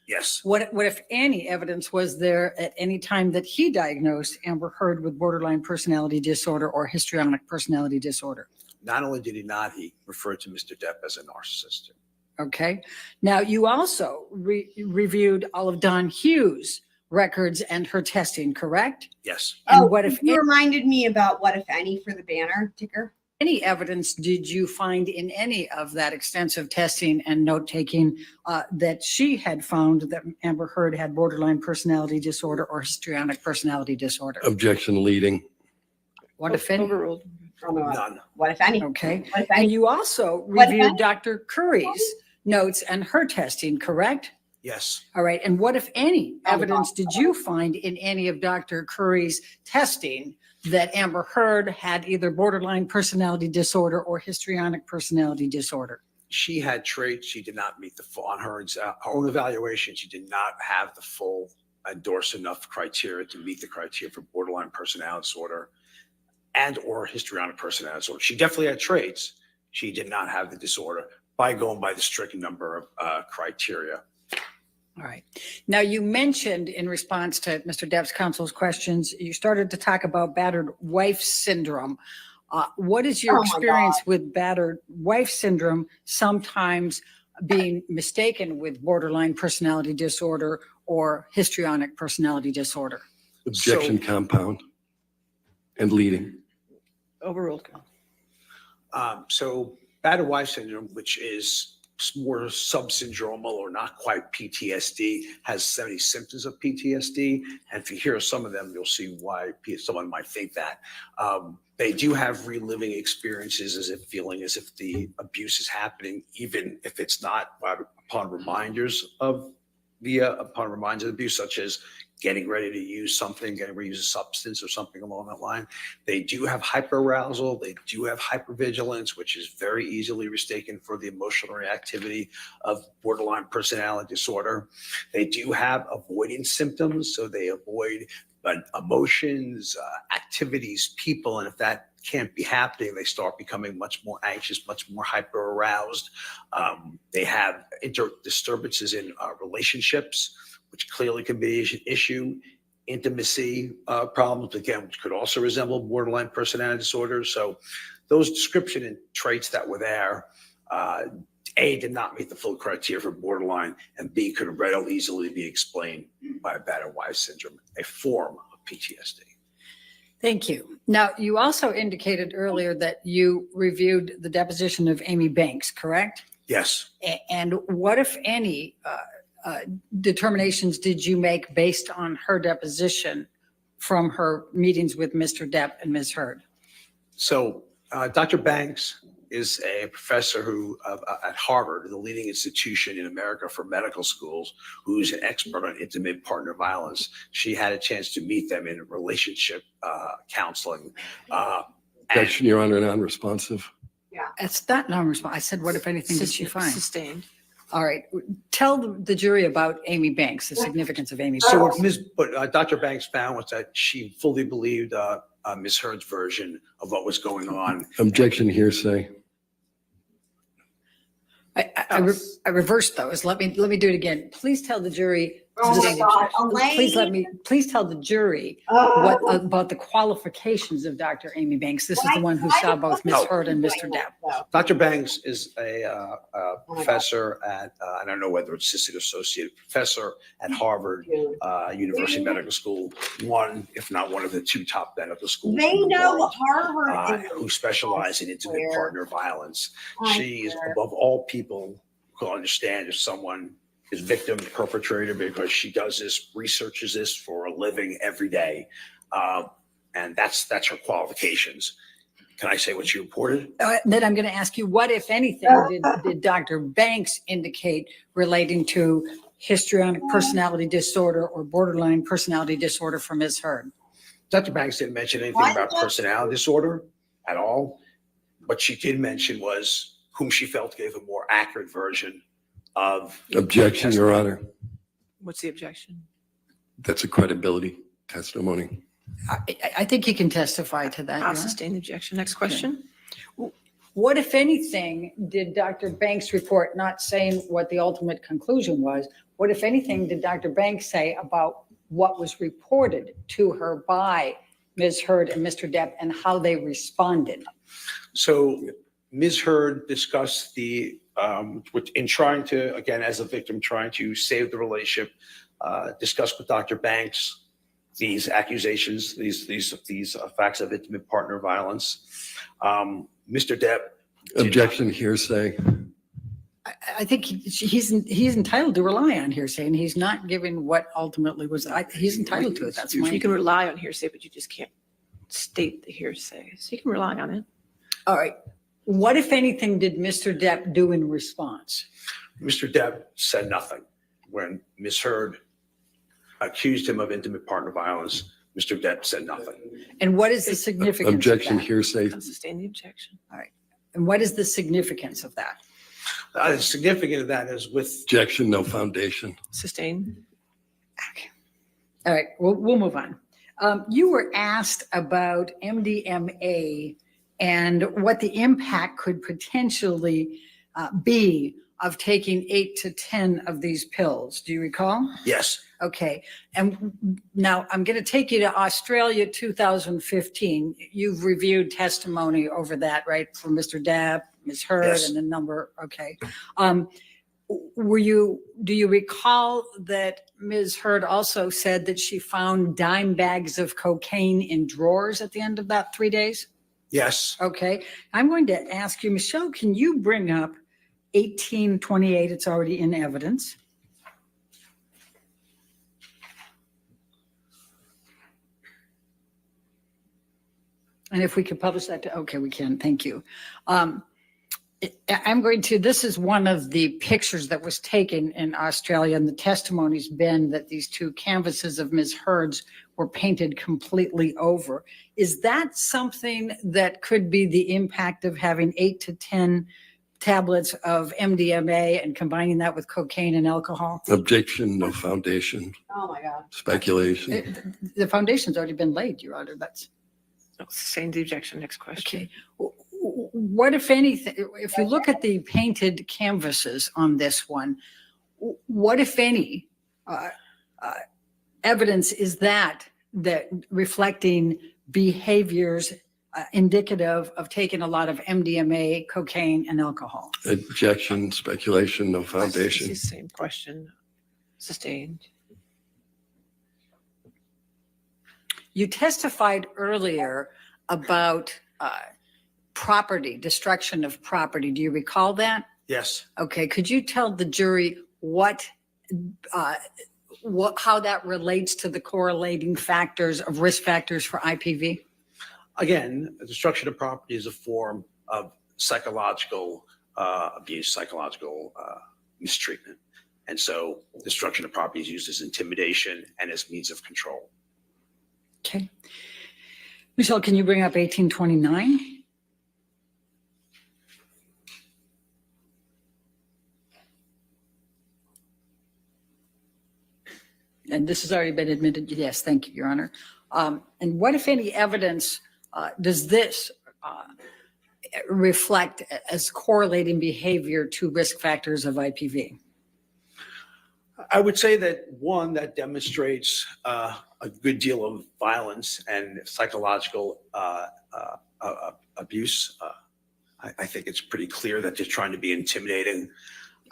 Yes. What, if any, evidence was there at any time that he diagnosed Amber Heard with borderline personality disorder or histrionic personality disorder? Not only did he not, he referred to Mr. Depp as a narcissist. Okay. Now, you also reviewed all of Don Hughes' records and her testing, correct? Yes. And what, if you reminded me about what, if any, for the banner ticker? any evidence did you find in any of that extensive testing and note-taking that she had found that Amber Heard had borderline personality disorder or histrionic personality disorder? Objection leading. What, if any? Overruled. None. What, if any? Okay. What, if And any? you also What, if reviewed any? Dr. Curry's notes and her testing, correct? Yes. All right. And what, if any, Oh, evidence God. did you find in any of Dr. Curry's testing that Amber Heard had either borderline personality disorder or histrionic personality disorder? She had traits. She did not meet the full, on her own evaluation, she did not have the full endorse enough criteria to meet the criteria for borderline personality disorder and or histrionic personality disorder. She definitely had traits. She did not have the disorder by going by the strict number of criteria. All right. Now, you mentioned in response to Mr. Depp's counsel's questions, you started to talk about battered wife syndrome. What is your Oh my experience with battered wife syndrome sometimes being mistaken with borderline personality disorder or histrionic personality disorder? Objection compound and leading. Overruled. So battered wife syndrome, which is more subsyndromal or not quite PTSD, has 70 symptoms of PTSD. And if you hear some of them, you'll see why someone might think that. They do have reliving experiences as if feeling as if the abuse is happening, even if it's not upon reminders of abuse, such as getting ready to use something, getting ready to use a substance or something along that line. They do have hyperarousal. They do have hypervigilance, which is very easily mistaken for the emotional reactivity of borderline personality disorder. They do have avoidance symptoms, so they avoid emotions, activities, people, and if that can't be happening, they start becoming much more anxious, much more hyper aroused. They have disturbances in relationships, which clearly can be an issue. Intimacy problems, again, which could also resemble borderline personality disorder. So those description and traits that were there, A, did not meet the full criteria for borderline, and B, could readily easily be explained by battered wife syndrome, a form of PTSD. Thank you. Now, you also indicated earlier that you reviewed the deposition of Amy Banks, correct? Yes. And what, if any, determinations did you make based on her deposition from her meetings with Mr. Depp and Ms. Heard? So Dr. Banks is a professor who at Harvard, the leading institution in America for medical schools, who's an expert on intimate partner violence. She had a chance to meet them in relationship counseling. Objection, Your Honor, non-responsive. It's not non-responsive. I said, what, if anything, did she find? Sustained. All right. Tell the jury about Amy Banks, the significance of Amy So Banks. what Dr. Banks found was that she fully believed Ms. Heard's version of what was going on. Objection, hearsay. I reversed those. Let me do it again. Please tell the jury. Oh my God, Please tell the jury what about the qualifications of Dr. Amy Banks. This is the one who saw both Ms. Heard and Mr. Depp. Dr. Banks is a professor at, I don't know whether it's assistant associate professor at Harvard University Medical School, one, if not one of the two top medical schools. They in the know world, Harvard who specialize in intimate partner violence. She is above all people who understand if someone is victim, perpetrator, because she does this, researches this for a living every day. And that's her qualifications. Can I say what she reported? Then I'm going to ask you, what, if anything, did Dr. Banks indicate relating to histrionic personality disorder or borderline personality disorder for Ms. Heard? Dr. Banks didn't mention anything about personality disorder at all. What she did mention was whom she felt gave a more accurate version of. Objection, Your Honor. What's the objection? That's a credibility testimony. I think you can testify to that. I'll Your Honor. sustain the objection. Next question. What, if anything, did Dr. Banks report, not saying what the ultimate conclusion was, what, if anything, did Dr. Banks say about what was reported to her by Ms. Heard and Mr. Depp and how they responded? So Ms. Heard discussed in trying to, again, as a victim, trying to save the relationship, discussed with Dr. Banks these accusations, these facts of intimate partner violence. Mr. Depp. Objection, hearsay. I think he's entitled to rely on hearsay, and he's not giving what ultimately was. He's entitled to it. That's You can rely on hearsay, but you just can't state the hearsay. So you can rely on it. All right. What, if anything, did Mr. Depp do in response? Mr. Depp said nothing. When Ms. Heard accused him of intimate partner violence, Mr. Depp said nothing. And what is the significance Objection, of that? hearsay. I'll sustain the objection. All right. And what is the significance of that? The significance of that is with. Objection, no foundation. Sustain. Okay. All right. We'll move on. You were asked about MDMA and what the impact could potentially be of taking 8 to 10 of these pills. Do you recall? Yes. Okay. And now I'm going to take you to Australia 2015. You've reviewed testimony over that, right? From Mr. Depp, Ms. Heard, Yes. and a number. Okay. Do you recall that Ms. Heard also said that she found dime bags of cocaine in drawers at the end of that 3 days? Yes. Okay. I'm going to ask you, Michelle, can you bring up 1828? It's already in evidence. And if we could publish that, okay, we can. Thank you. This is one of the pictures that was taken in Australia, and the testimony's been that these two canvases of Ms. Heard's were painted completely over. Is that something that could be the impact of having 8 to 10 tablets of MDMA and combining that with cocaine and alcohol? Objection, no foundation. Oh my God. Speculation. The foundation's already been laid, Your Honor. That's I'll sustain the objection. Next question. okay. What, if anything, if you look at the painted canvases on this one, what, if any, evidence is that reflecting behaviors indicative of taking a lot of MDMA, cocaine, and alcohol? Objection, speculation, no foundation. It's the same question. Sustained. You testified earlier about property, destruction of property. Do you recall that? Yes. Okay, could you tell the jury how that relates to the correlating factors of risk factors for IPV? Again, destruction of property is a form of psychological abuse, psychological mistreatment. And so destruction of property is used as intimidation and as means of control. Okay. Michelle, can you bring up 1829? And this has already been admitted. Yes, thank you, Your Honor. And what, if any, evidence does this reflect as correlating behavior to risk factors of IPV? I would say that one, that demonstrates a good deal of violence and psychological abuse. I think it's pretty clear that they're trying to be intimidating.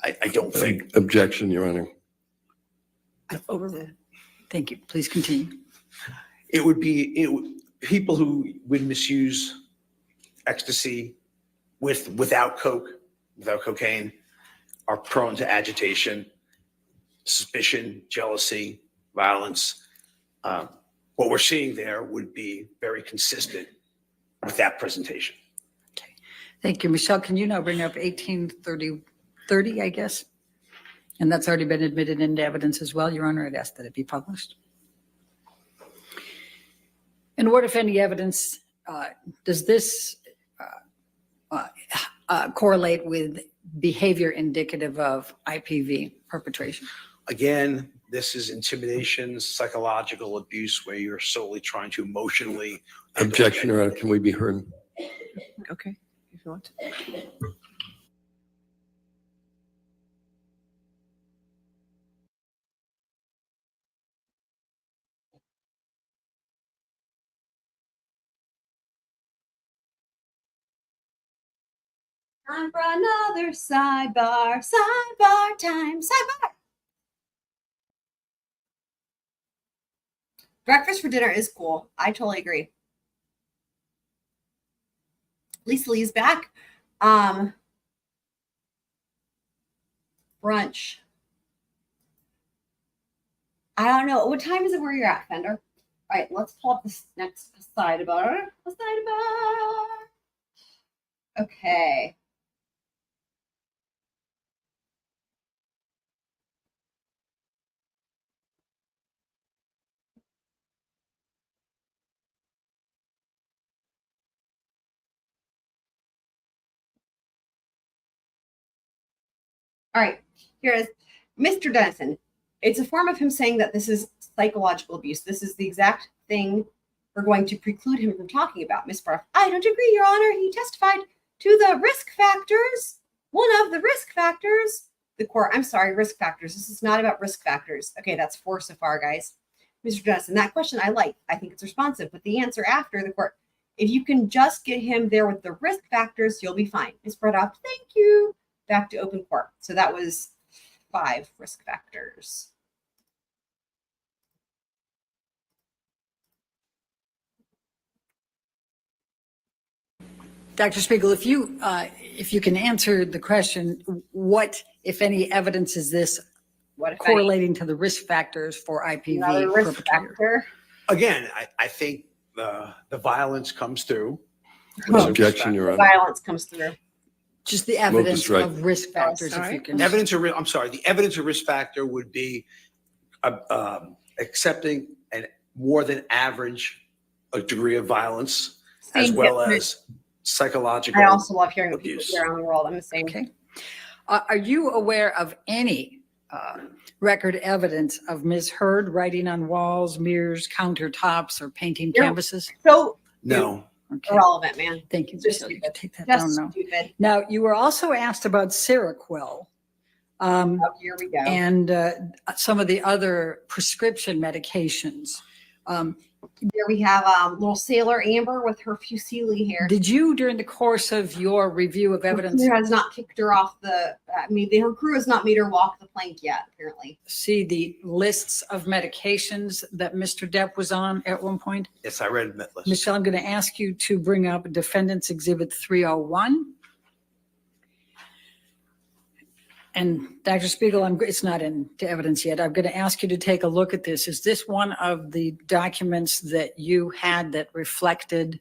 I don't think. Objection, Your Honor. Overruled. Thank you. Please continue. It would be people who would misuse ecstasy without cocaine, are prone to agitation, suspicion, jealousy, violence. What we're seeing there would be very consistent with that presentation. Okay. Thank you. Michelle, can you now bring up 1830, I guess? And that's already been admitted into evidence as well. Your Honor, I'd ask that it be published. And what, if any, evidence does this correlate with behavior indicative of IPV perpetration? Again, this is intimidation, psychological abuse, where you're solely trying to emotionally. Objection, Your Honor. Can we be heard? Okay, if you want to. Time for another sidebar, sidebar time, sidebar. Breakfast for dinner is cool. I totally agree. Lisa Lee's back. Brunch. I don't know. What time is it where you're at, Fender? All right, let's pull up this next sidebar. Sidebar. Okay. All right, here is Mr. Dennison. It's a form of him saying that this is psychological abuse. This is the exact thing we're going to preclude him from talking about. Ms. Barth, I don't agree, Your Honor. He testified to the risk factors. One of the risk factors. The court, I'm sorry, risk factors. This is not about risk factors. Okay, that's 4 so far, guys. Mr. Dennison, that question I like. I think it's responsive. But the answer after the court, if you can just get him there with the risk factors, you'll be fine. Ms. Barth, thank you. Back to open court. So that was 5 risk factors. Dr. Spiegel, if you can answer the question, what, if any, evidence is this correlating to the risk factors for IPV risk factor? Again, I think the violence comes through. Objection, Your Honor. Violence comes through. Just the evidence of risk factors, if you can. The evidence of risk factor would be accepting a more than average degree of violence, as well as psychological. I also love hearing what people abuse. do around the world. I'm the same. Okay. Are you aware of any record evidence of Ms. Heard writing on walls, mirrors, countertops, or painting canvases? So No. Okay. irrelevant, man. Thank you. Just Michelle. You stupid. can take that Just down now. stupid. Now, you were also asked about Seroquel. Oh, here we go. And some of the other prescription medications. There we have little Sailor Amber with her Fusili hair. Did you, during the course of your review of evidence, Her crew has not kicked her off the, her crew has not made her walk the plank yet, apparently. see the lists of medications that Mr. Depp was on at one point? Yes, I read that list. Michelle, I'm going to ask you to bring up Defendant's Exhibit 301. And Dr. Spiegel, it's not into evidence yet. I'm going to ask you to take a look at this. Is this one of the documents that you had that reflected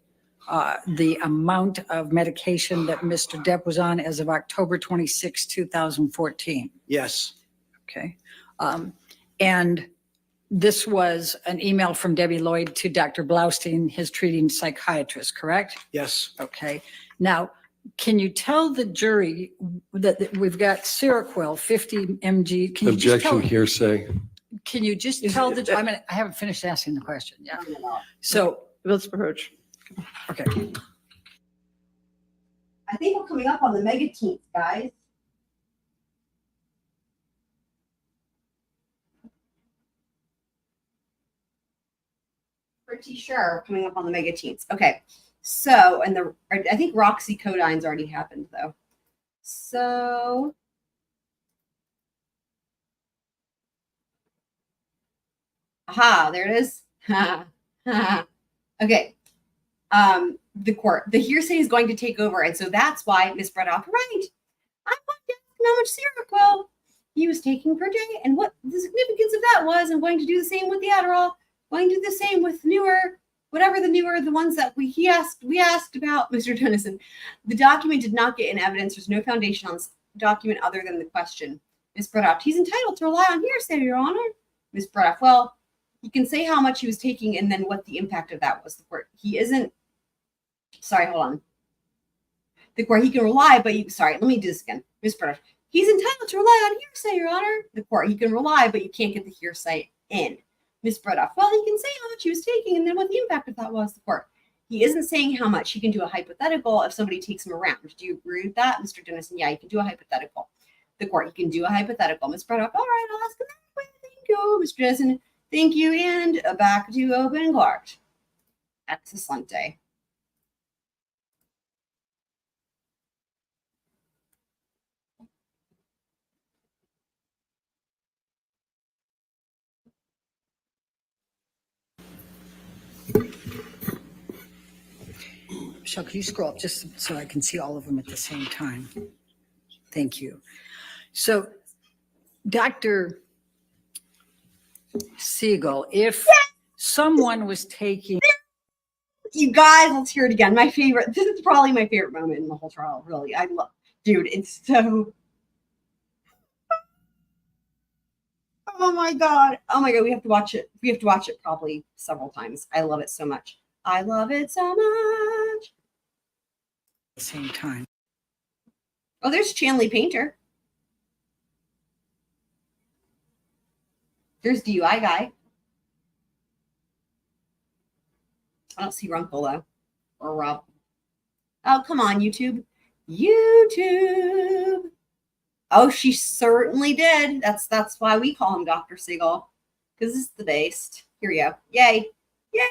the amount of medication that Mr. Depp was on as of October 26, 2014? Yes. Okay. And this was an email from Debbie Lloyd to Dr. Blaustein, his treating psychiatrist, correct? Yes. Okay. Now, can you tell the jury that we've got Seroquel 50 mg? Can you just Objection, tell, hearsay. can you just tell the, I haven't finished asking the question. Yeah. So Let's approach. Okay. I think we're coming up on the mega teens, guys. Pretty sure we're coming up on the mega teens. Okay. So, and I think Roxy Codine's already happened though. So, aha, there it is. Okay. The court, the hearsay is going to take over. And so that's why Miss Braddock, right. I want to ask how much Seroquel he was taking per day and what the significance of that was. I'm going to do the same with the Adderall, going to do the same with the ones that we asked about, Mr. Tennyson. The document did not get in evidence. There's no foundation on this document other than the question. Ms. Braddock, he's entitled to rely on hearsay, Your Honor. Ms. Braddock, well, he can say how much he was taking and then what the impact of that was. The court, he isn't, sorry, hold on. The court, he can rely, but let me do this again. Ms. Braddock, he's entitled to rely on hearsay, Your Honor. The court, he can rely, but you can't get the hearsay in. Ms. Braddock, well, he can say how much he was taking and then what the impact of that was. The court, he isn't saying how much. He can do a hypothetical if somebody takes him around. Do you agree with that, Mr. Dennison? Yeah, you can do a hypothetical. The court, you can do a hypothetical. Ms. Braddock, all right, I'll ask him that way. Thank you, Mr. Dennison. Thank you, and back to open court. Excellente. Michelle, could you scroll up just so I can see all of them at the same time? Thank you. So, Dr. Seagull, if someone was taking... You guys, let's hear it again. My favorite, this is probably my favorite moment in the whole trial, really. I love, dude, it's so... Oh my God. Oh my God, we have to watch it. We have to watch it probably several times. I love it so much. I love it so much. At the same time. Oh, there's Chanley Painter. There's DUI guy. I don't see Runkle though. Or Rob. Oh, come on, YouTube. YouTube. Oh, she certainly did. That's why we call him Dr. Seagull. Because it's the best. Here we go. Yay. Yay.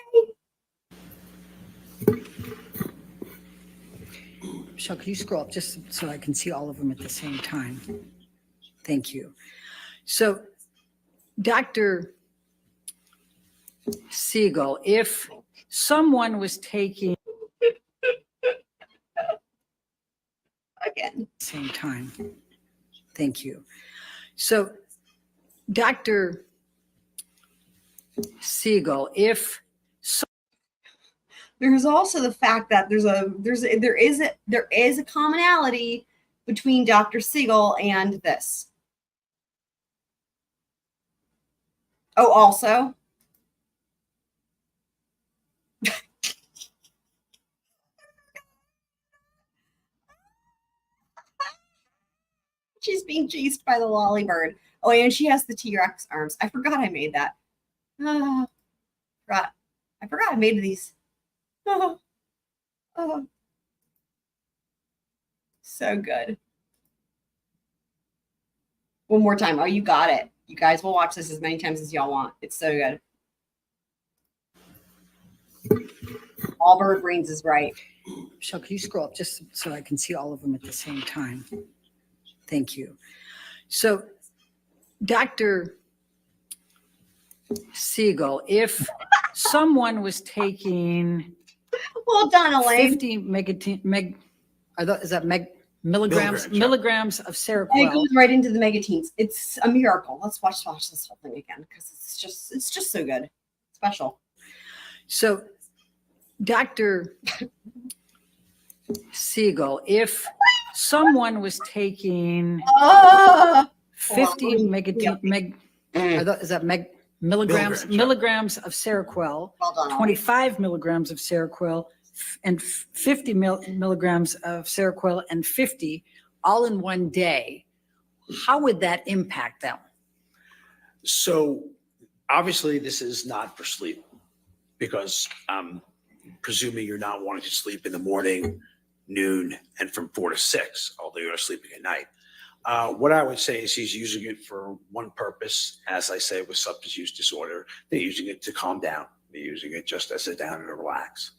Michelle, could you scroll up just so I can see all of them at the same time? Thank you. So, Dr. Seagull, if someone was taking... Again. Same time. Thank you. So, Dr. Seagull, if... There's also the fact that there is a commonality between Dr. Seagull and this. Oh, also. She's being chased by the lolly bird. Oh, and she has the T-Rex arms. I forgot I made that. I forgot I made these. Oh, so good. One more time. Oh, you got it. You guys will watch this as many times as y'all want. It's so good. Allbird Brains is right. Michelle, can you scroll up just so I can see all of them at the same time? Thank you. So, Dr. Seagull, if someone was taking Well done, Elaine. 50 milligrams Milligrams, of And it Seroquel, goes right into the megateens. It's a miracle. Let's watch this whole thing again because it's just so good. Special. so Dr. Seagull, if someone was taking Oh, 50 milligrams Milligrams, yeah. of Seroquel, well done. 25 milligrams of Seroquel, and 50 milligrams of Seroquel and 50 all in one day, how would that impact them? So obviously this is not for sleep because I'm presuming you're not wanting to sleep in the morning, noon, and from 4 to 6, although you're sleeping at night. What I would say is he's using it for one purpose, as I say, with substance use disorder. They're using it to calm down. They're using it just to sit down and relax.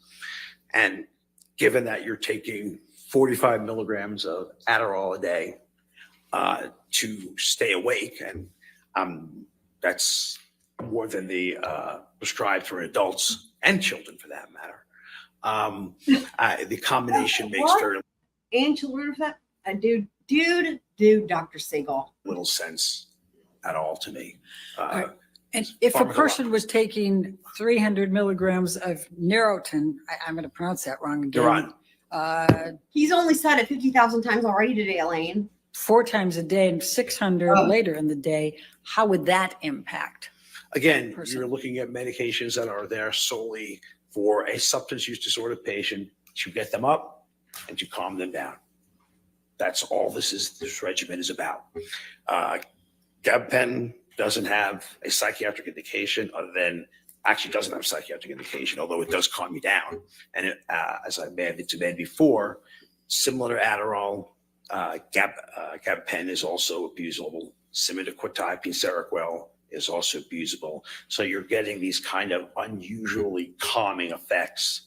And given that you're taking 45 milligrams of Adderall a day to stay awake, and that's more than the prescribed for adults and children for that matter. The combination makes What? very And children for that. Dude, Dr. Seagull. little sense at all to me. Right. And if a person was taking 300 milligrams of Neurotin, I'm going to pronounce that wrong again. He's only said it 50,000 times already today, Elaine. 4 times a day and 600 later in the day, how would that impact? Again, person? you're looking at medications that are there solely for a substance use disorder patient to get them up and to calm them down. That's all this regimen is about. Gabapentin doesn't have a psychiatric indication other than, actually doesn't have a psychiatric indication, although it does calm you down. And it, as I may have mentioned before, similar to Adderall, gabapentin is also abusable. Similar to quetiapine, Seroquel is also abusable. So you're getting these kind of unusually calming effects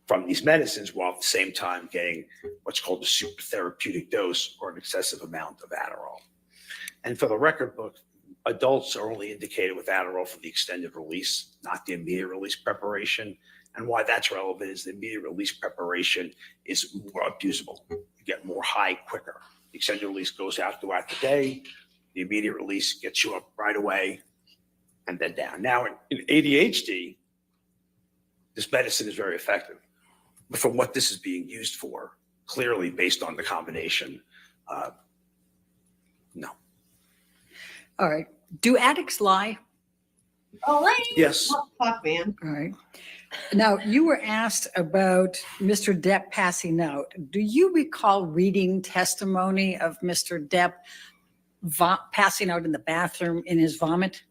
from these medicines while at the same time getting what's called a super therapeutic dose or an excessive amount of Adderall. And for the record book, adults are only indicated with Adderall for the extended release, not the immediate release preparation. And why that's relevant is the immediate release preparation is more abusable. You get more high quicker. The extended release goes out throughout the day. The immediate release gets you up right away and then down. Now in ADHD, this medicine is very effective. But for what this is being used for, clearly based on the combination, no. All right. Do addicts lie? Elaine? Yes. What the fuck, man? All right. Now, you were asked about Mr. Depp passing out. Do you recall reading testimony of Mr. Depp passing out in the bathroom in his vomit?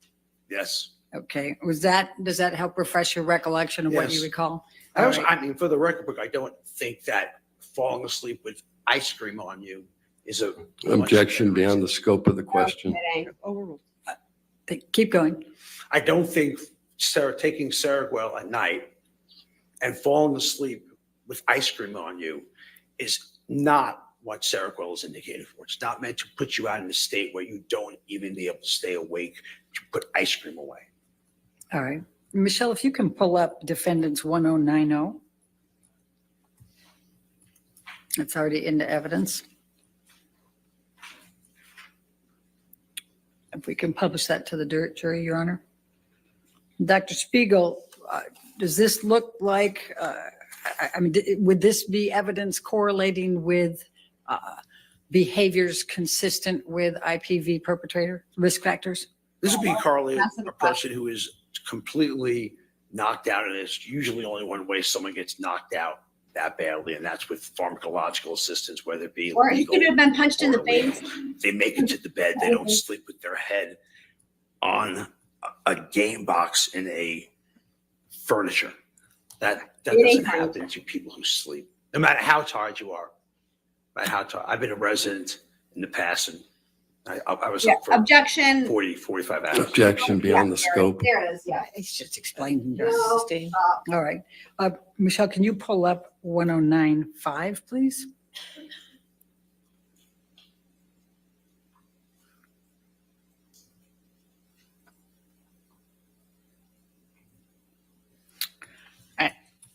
Yes. Okay. Does that help refresh your recollection of what you Yes. recall? I mean, for the record book, I don't think that falling asleep with ice cream on you is a Objection beyond the scope of the question. Overruled. Keep going. I don't think taking Seroquel at night and falling asleep with ice cream on you is not what Seroquel is indicated for. It's not meant to put you out in a state where you don't even be able to stay awake to put ice cream away. All right. Michelle, if you can pull up defendants 1090. It's already into evidence. If we can publish that to the jury, Your Honor. Dr. Spiegel, does this look like, would this be evidence correlating with behaviors consistent with IPV perpetrator risk factors? This would be correlated with a person who is completely knocked out, and it's usually only one way someone gets knocked out that badly, and that's with pharmacological assistance, whether it be Or he legal could have been punched in the or illegal. face. They make it to the bed. They don't sleep with their head on a game box in a furniture. That doesn't happen to people who sleep, no matter how tired you are. No matter how tired. I've been a resident in the past, and I was Yeah, up for objection. 40, 45 hours. Objection beyond the scope. There it is, yeah. It's just explained. No, Sustained. stop. All right. Michelle, can you pull up 1095, please?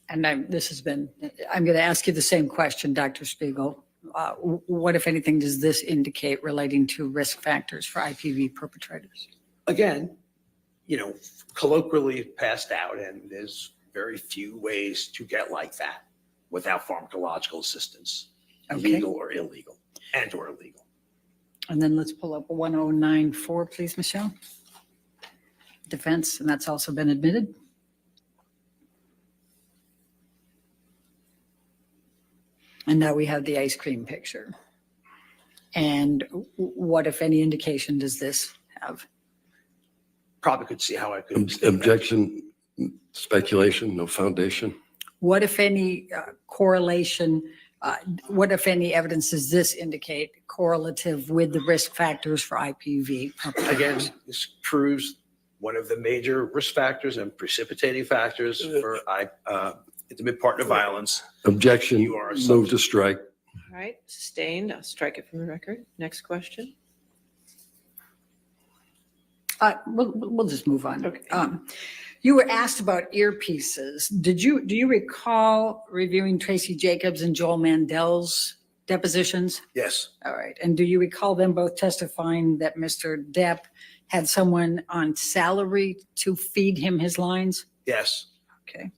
And I'm going to ask you the same question, Dr. Spiegel. What, if anything, does this indicate relating to risk factors for IPV perpetrators? Again, colloquially passed out, and there's very few ways to get like that without pharmacological assistance, Okay. legal or illegal, or illegal. And then let's pull up 1094, please, Michelle. Defense, and that's also been admitted. And now we have the ice cream picture. And what, if any, indication does this have? Probably could see how I could. Objection, speculation, no foundation. What, if any, correlation, what, if any, evidence does this indicate correlative with the risk factors for IPV perpetrators? Again, this proves one of the major risk factors and precipitating factors for intimate partner violence. Objection, You are a move to strike. All right, sustained. I'll strike it from the record. Next question. We'll just move on. Okay. You were asked about earpieces. Do you recall reviewing Tracy Jacobs and Joel Mandel's depositions? Yes, All right. And do you recall them both testifying that Mr. Depp had someone on salary to feed him his lines? yes, Okay.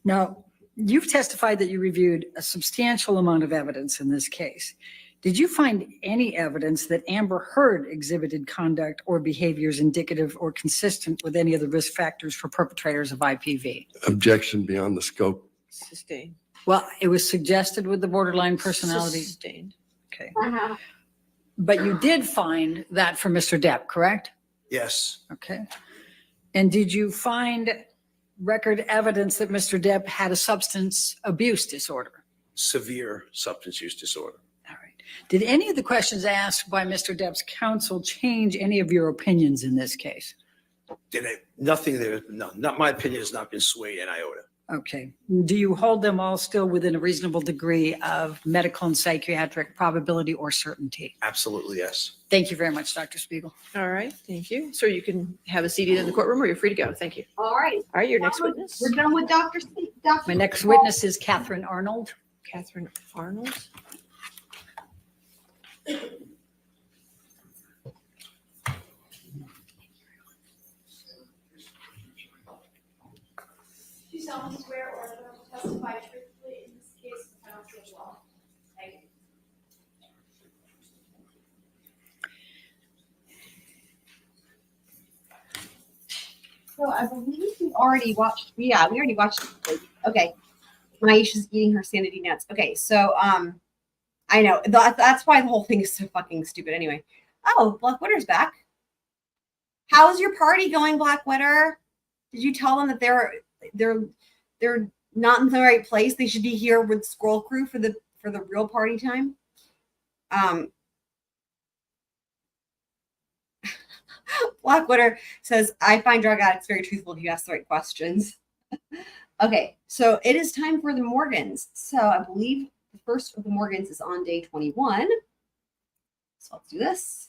Now, you've testified that you reviewed a substantial amount of evidence in this case. Did you find any evidence that Amber Heard exhibited conduct or behaviors indicative or consistent with any of the risk factors for perpetrators of IPV? Objection beyond the scope. Sustained. Well, it was suggested with the borderline personality. Sustained. Okay. Uh-huh. But you did find that for Mr. Depp, correct? yes, Okay. And did you find record evidence that Mr. Depp had a substance abuse disorder? severe substance use disorder. All right. Did any of the questions asked by Mr. Depp's counsel change any of your opinions in this case? Nothing there, no, not my opinion has not been swayed in iota. Okay. Do you hold them all still within a reasonable degree of medical and psychiatric probability or certainty? Absolutely, yes. Thank you very much, Dr. Spiegel. All right, thank you. Sir, you can have a seat in the courtroom or you're free to go. Thank you. All right. All right, your next witness, We're done with Dr. My next witness is Catherine Arnold. Catherine Arnold. Do you solemnly swear or affirm to testify truthfully in this case and penalty of law? Thank you. So I believe we already watched. Yeah, we already watched. Okay, Maisha's eating her sanity nuts. Okay, so I know that's why the whole thing is so fucking stupid. Anyway, oh, Blackwitter's back. How's your party going, Blackwitter? Did you tell them that they're not in the right place? They should be here with Squirrel Crew for the real party time. Blackwater says, I find drug addicts very truthful if you ask the right questions. Okay, so it is time for the Morgans. So I believe the first of the Morgans is on day 21. So let's do this.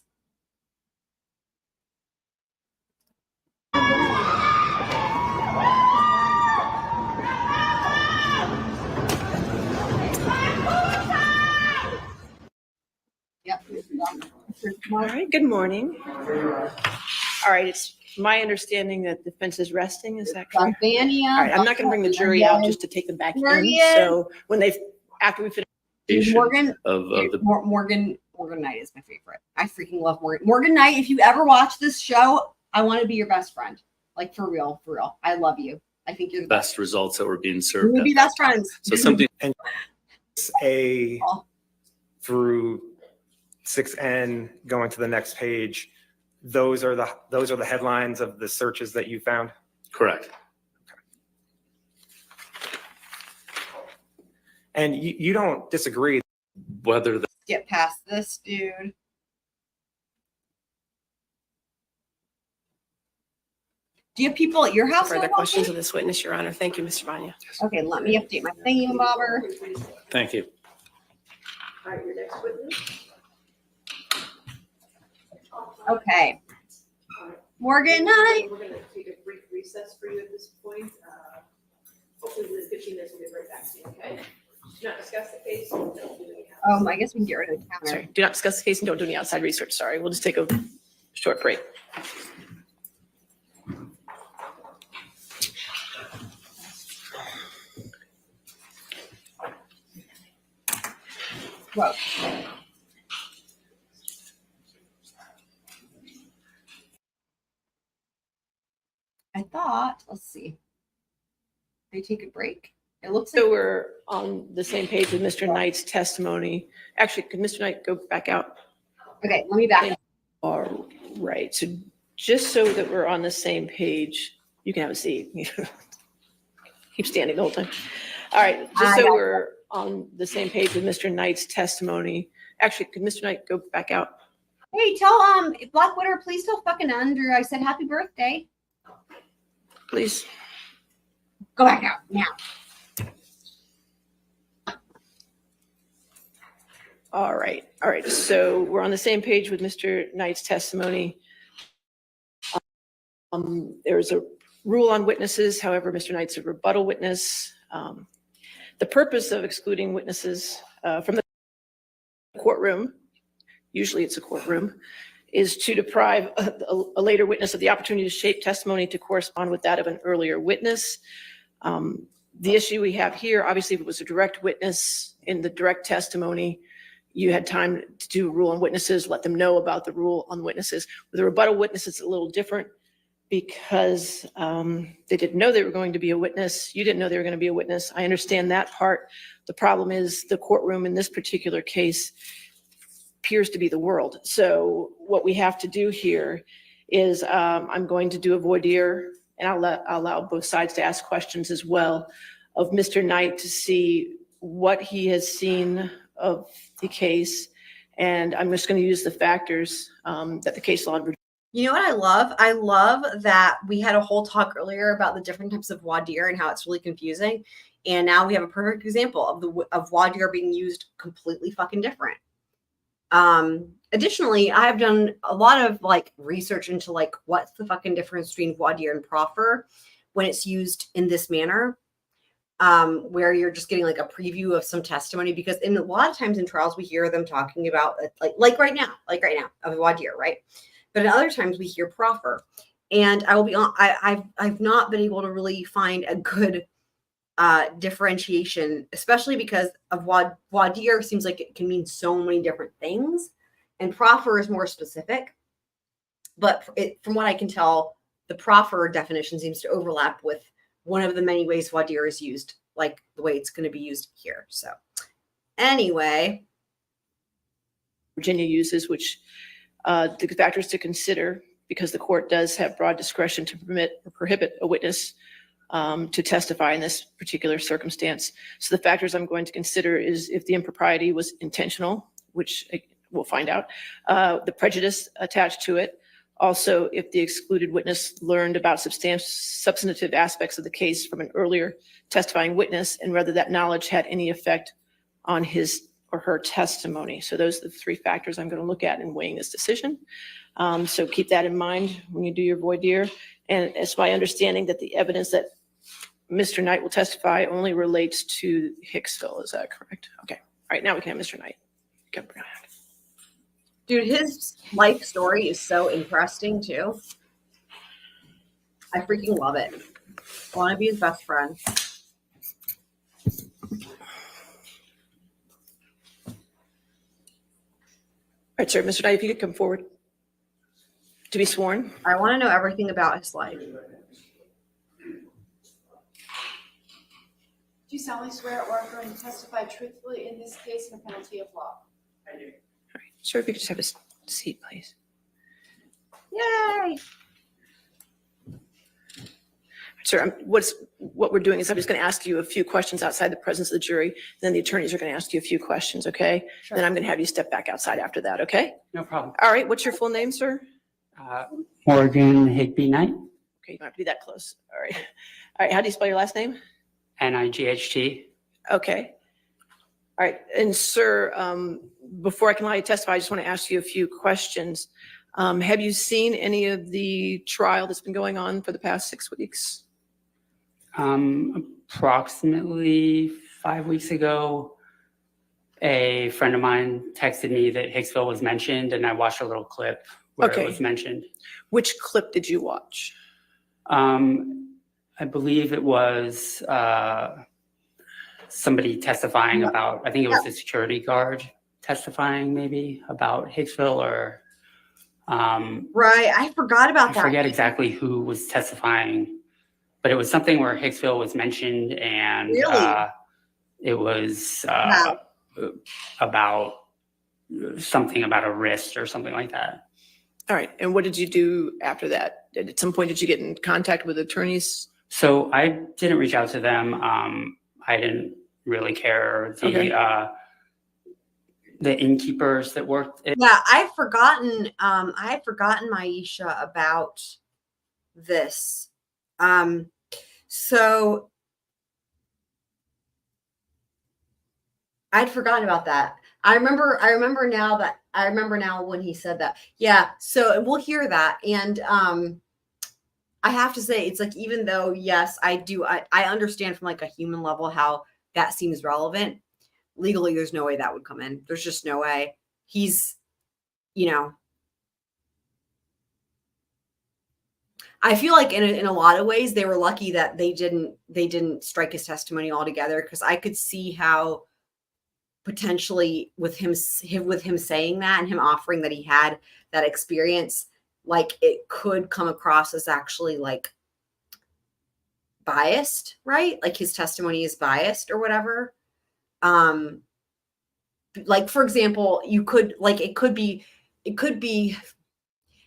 Yep. All right, good morning. All right, it's my understanding that defense is resting, is that correct? Vania. All right, I'm not going to bring the jury out just to take them back in. So when after we finish. Morgan, Morgan Knight is my favorite. I freaking love Morgan. Morgan Knight, if you ever watch this show, I want to be your best friend. Like for real, for real. I love you. I think you're the best results that were being served. We would be best friends. So something and A through 6N going to the next page. Those are the headlines of the searches that you found. correct. And you don't disagree Whether the Get past this, dude. Do you have people at your house? Further now, questions Bobby? of this witness, Your Honor. Thank you, Mr. Vanya. Okay, let me update my thingy, bobber. Thank you. All right, your next witness. Okay. Morgan, hi. We're going to take a brief recess for you at this point. Hopefully within 15 minutes, we'll get right back to you, okay? Do not discuss the case. Don't do any I guess we can get rid of the counter. Sorry, do not discuss the case and don't do any outside research. Sorry, we'll just take a short break. Whoa. I thought, let's see. They take a break? It looks like So we're on the same page with Mr. Knight's testimony. Actually, could Mr. Knight go back out? okay, let me back up. All right, so just so that we're on the same page, you can have a seat. Keep standing the whole time. All right, just so we're on the same page with Mr. Knight's testimony. Actually, could Mr. Knight go back out? Hey, tell Blackwater, please tell fucking Andrew I said happy birthday. Please. Go back out now. All right, so we're on the same page with Mr. Knight's testimony. There's a rule on witnesses, however, Mr. Knight's a rebuttal witness. The purpose of excluding witnesses from the courtroom, usually it's a courtroom, is to deprive a later witness of the opportunity to shape testimony to correspond with that of an earlier witness. The issue we have here, obviously, if it was a direct witness in the direct testimony, you had time to do a rule on witnesses, let them know about the rule on witnesses. With a rebuttal witness, it's a little different because they didn't know they were going to be a witness. You didn't know they were going to be a witness. I understand that part. The problem is the courtroom in this particular case appears to be the world. So what we have to do here is I'm going to do a voir dire, and I'll allow both sides to ask questions as well of Mr. Knight to see what he has seen of the case. And I'm just going to use the factors that the case law. You know what I love? I love that we had a whole talk earlier about the different types of voir dire and how it's really confusing. And now we have a perfect example of voir dire being used completely fucking different. Additionally, I have done a lot of research into what's the fucking difference between voir dire and proffer when it's used in this manner, where you're just getting a preview of some testimony, because in a lot of times in trials we hear them talking about like right now of voir dire, right? But in other times we hear proffer, and I will be on. I've not been able to really find a good differentiation, especially because of voir dire seems like it can mean so many different things, and proffer is more specific. But from what I can tell, the proffer definition seems to overlap with one of the many ways voir dire is used, like the way it's going to be used here. So anyway, Virginia uses, which the factors to consider, because the court does have broad discretion to permit or prohibit a witness to testify in this particular circumstance. So the factors I'm going to consider is if the impropriety was intentional, which we'll find out, the prejudice attached to it. Also, if the excluded witness learned about substantive aspects of the case from an earlier testifying witness, and whether that knowledge had any effect on his or her testimony. So those are the three factors I'm going to look at in weighing this decision. So keep that in mind when you do your voir dire. And it's my understanding that the evidence that Mr. Knight will testify only relates to Hicksville. Is that correct? Okay. All right. Now we can have Mr. Knight. dude, his life story is so interesting too. I freaking love it. I want to be his best friend. All right, sir. Mr. Knight, if you could come forward to be sworn. I want to know everything about his life. Do you solemnly swear or are going to testify truthfully in this case in a penalty of law? I do. All right. Sir, if you could just have a seat, please. Yay! Sir, what we're doing is I'm just going to ask you a few questions outside the presence of the jury. Then the attorneys are going to ask you a few questions, okay? Sure. Then I'm going to have you step back outside after that, okay? No problem. All right. What's your full name, sir? Morgan Higby Knight. Okay, you don't have to be that close. All right. All right, how do you spell your last name? N-I-G-H-T. Okay. All right, and sir, before I can allow you to testify, I just want to ask you a few questions. Have you seen any of the trial that's been going on for the past 6 weeks? Approximately 5 weeks ago, a friend of mine texted me that Hicksville was mentioned, and I watched a little clip where Okay. it was mentioned. Which clip did you watch? I believe it was somebody testifying about, I think it was the security guard testifying maybe about Hicksville or Right. I forgot about I that. forget exactly who was testifying, but it was something where Hicksville was mentioned, and Really? it was Wow. about something about a wrist or something like that. All right, and what did you do after that? At some point, did you get in contact with attorneys? So I didn't reach out to them. I didn't really care. The innkeepers that worked. Yeah, I had forgotten Maisha about this. So I'd forgotten about that. I remember now when he said that. Yeah, so we'll hear that. And I have to say, it's like, even though, yes, I understand from like a human level how that seems relevant. Legally, there's no way that would come in. There's just no way. He's, I feel like in a lot of ways they were lucky that they didn't strike his testimony altogether, because I could see how potentially with him saying that and him offering that he had that experience, like it could come across as actually like biased, right? Like his testimony is biased or whatever. Like, for example, it could be,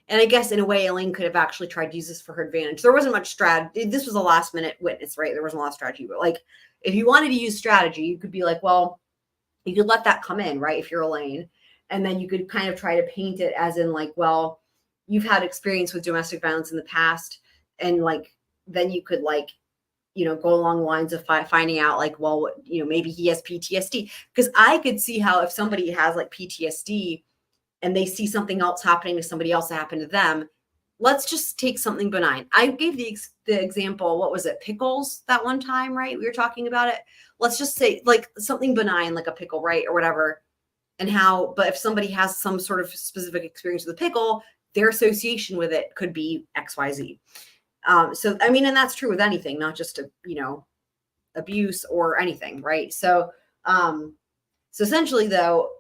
and I guess in a way, Elaine could have actually tried to use this for her advantage. There wasn't much strategy. This was a last minute witness, right? There wasn't a lot of strategy, but like, if you wanted to use strategy, you could be like, well, you could let that come in, right? If you're Elaine, and then you could kind of try to paint it as in like, well, you've had experience with domestic violence in the past. And like, then you could like, go along the lines of finding out like, well, maybe he has PTSD. Because I could see how if somebody has like PTSD and they see something else happening to somebody else that happened to them, let's just take something benign. I gave the example, what was it? Pickles that one time, right? We were talking about it. Let's just say like something benign, like a pickle, right? Or whatever. And how, but if somebody has some sort of specific experience with a pickle, their association with it could be XYZ. So, I mean, and that's true with anything, not just, abuse or anything. Right. So essentially though,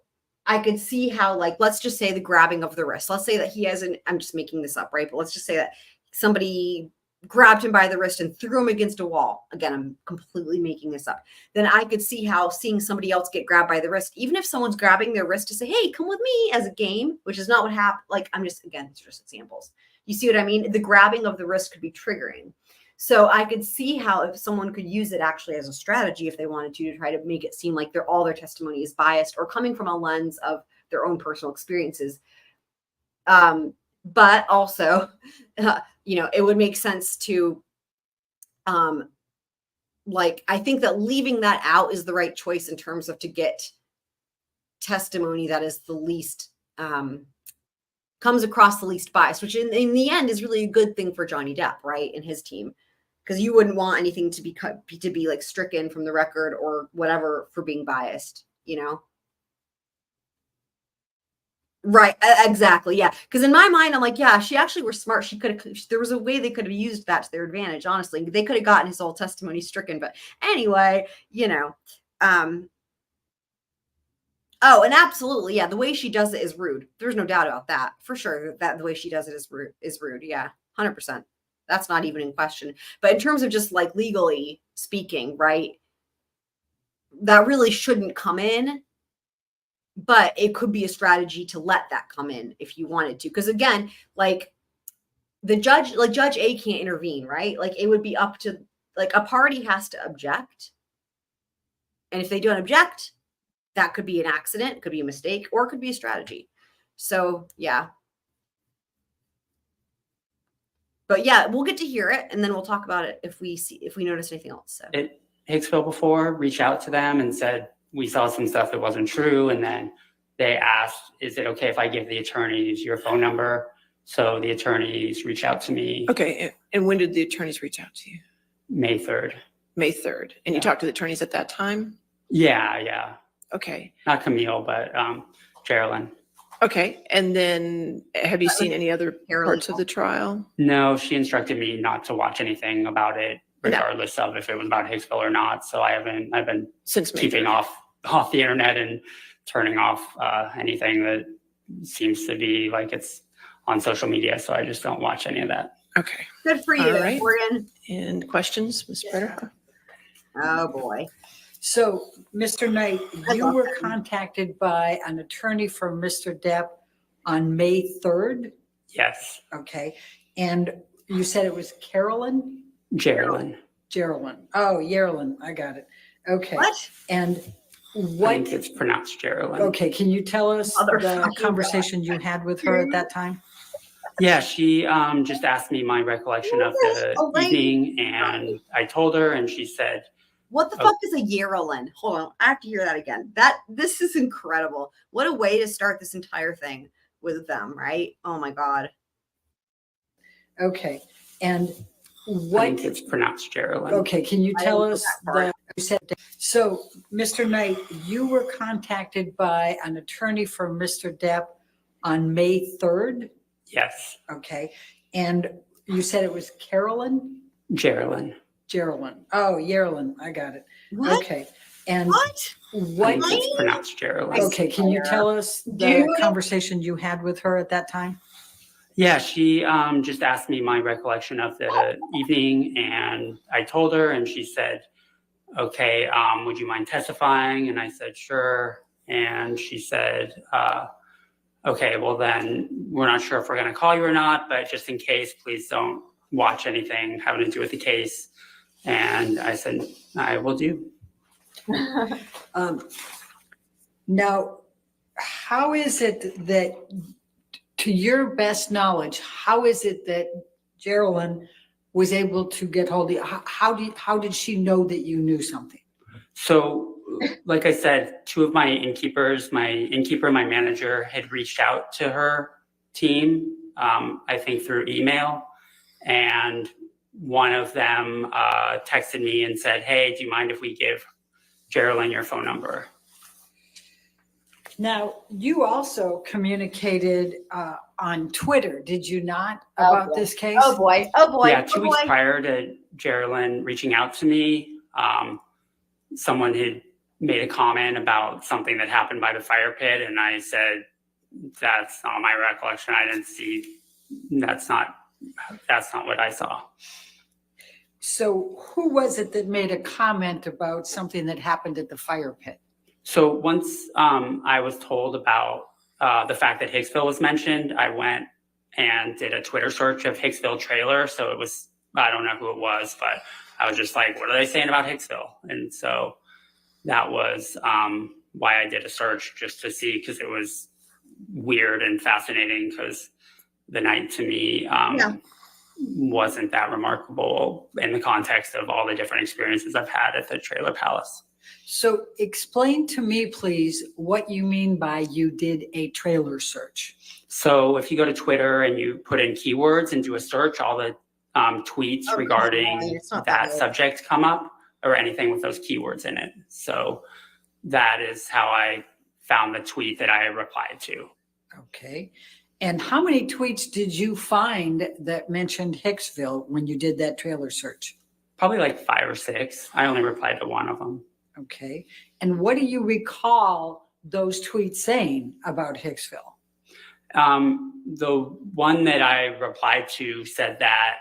I could see how, like, let's just say the grabbing of the wrist. Let's say that he hasn't, I'm just making this up, right? But let's just say that somebody grabbed him by the wrist and threw him against a wall. Again, I'm completely making this up. Then I could see how seeing somebody else get grabbed by the wrist, even if someone's grabbing their wrist to say, hey, come with me as a game, which is not what happened. Like, again, it's just examples. You see what I mean? The grabbing of the wrist could be triggering. So I could see how if someone could use it actually as a strategy, if they wanted to try to make it seem like all their testimony is biased or coming from a lens of their own personal experiences. But also, it would make sense to, like, I think that leaving that out is the right choice in terms of to get testimony that is the least, comes across the least biased, which in the end is really a good thing for Johnny Depp, right? And his team, because you wouldn't want anything to be like stricken from the record or whatever for being biased, Right. Exactly. Yeah. Because in my mind, I'm like, yeah, she actually were smart. There was a way they could have used that to their advantage. Honestly, they could have gotten his whole testimony stricken. But anyway, oh, and absolutely. Yeah. The way she does it is rude. There's no doubt about that for sure. That the way she does it is rude. Yeah. 100%. That's not even in question. But in terms of just like legally speaking, right, that really shouldn't come in. But it could be a strategy to let that come in if you wanted to. Because again, like Judge A can't intervene, right? Like it would be up to, like, a party has to object. And if they don't object, that could be an accident, could be a mistake, or it could be a strategy. So yeah. But yeah, we'll get to hear it, and then we'll talk about it if we notice anything else. So. It Hicksville before reached out to them and said, we saw some stuff that wasn't true. And then they asked, is it okay if I give the attorneys your phone number? So the attorneys reached out to me. Okay, and when did the attorneys reach out to you? May 3rd. May 3rd. And you talked to the attorneys at that time? Yeah. Okay. Not Camille, but Geraldine. Okay, and then have you seen any other parts of the trial? No, she instructed me not to watch anything about it, regardless of if it was about Hicksville or not. So I've been since keeping off the internet and turning off anything that seems to be like it's on social media. So I just don't watch any of that. Okay. Good for you, All right. Morgan. And questions, Ms. Bretter? Oh boy. So, Mr. Knight, you were contacted by an attorney for Mr. Depp on May 3rd? Yes. Okay. And you said it was Carolyn? Geraldine. Oh, Geraldine. I got it. Okay. What? And I what? think it's pronounced Geraldine. Okay. Can you tell us the conversation you had with her at that time? Yeah, she just asked me my recollection of the evening, and I told her, and she said, what the fuck is a Yarrowlin? Hold on, I have to hear that again. This is incredible. What a way to start this entire thing with them, right? Oh my God. Okay. And I think it's pronounced Geraldine. Okay, can you tell us you said, so Mr. Knight, you were contacted by an attorney for Mr. Depp on May 3rd? Yes. Okay. And you said it was Carolyn? Geraldine. Oh, Geraldine. I got it. What? Okay. And What? I think it's pronounced Geraldine. Okay, can you tell us the conversation you had with her at that time? Yeah, she just asked me my recollection of the evening, and I told her, and she said, okay, would you mind testifying? And I said, sure. And she said, okay, well then we're not sure if we're going to call you or not, but just in case, please don't watch anything having to do with the case. And I said, I will do. Now, how is it that, to your best knowledge, how is it that Geraldine was able to get hold of you? How did she know that you knew something? So, like I said, two of my innkeepers, my innkeeper and my manager, had reached out to her team, I think through email. And one of them texted me and said, hey, do you mind if we give Geraldine your phone number? Now, you also communicated on Twitter, did you not, about this case? Oh boy. Yeah, 2 weeks prior to Geraldine reaching out to me, someone had made a comment about something that happened by the fire pit, and I said, that's not my recollection. I didn't see, that's not what I saw. So who was it that made a comment about something that happened at the fire pit? So once I was told about the fact that Hicksville was mentioned, I went and did a Twitter search of Hicksville trailer. So it was, I don't know who it was, but I was just like, what are they saying about Hicksville? And so that was why I did a search, just to see, because it was weird and fascinating, because the night to me wasn't that remarkable in the context of all the different experiences I've had at the trailer palace. So explain to me, please, what you mean by you did a trailer search. So if you go to Twitter and you put in keywords and do a search, all the tweets regarding that subject come up, or anything with those keywords in it. So that is how I found the tweet that I replied to. Okay. And how many tweets did you find that mentioned Hicksville when you did that trailer search? Probably like 5 or 6. I only replied to one of them. Okay. And what do you recall those tweets saying about Hicksville? The one that I replied to said that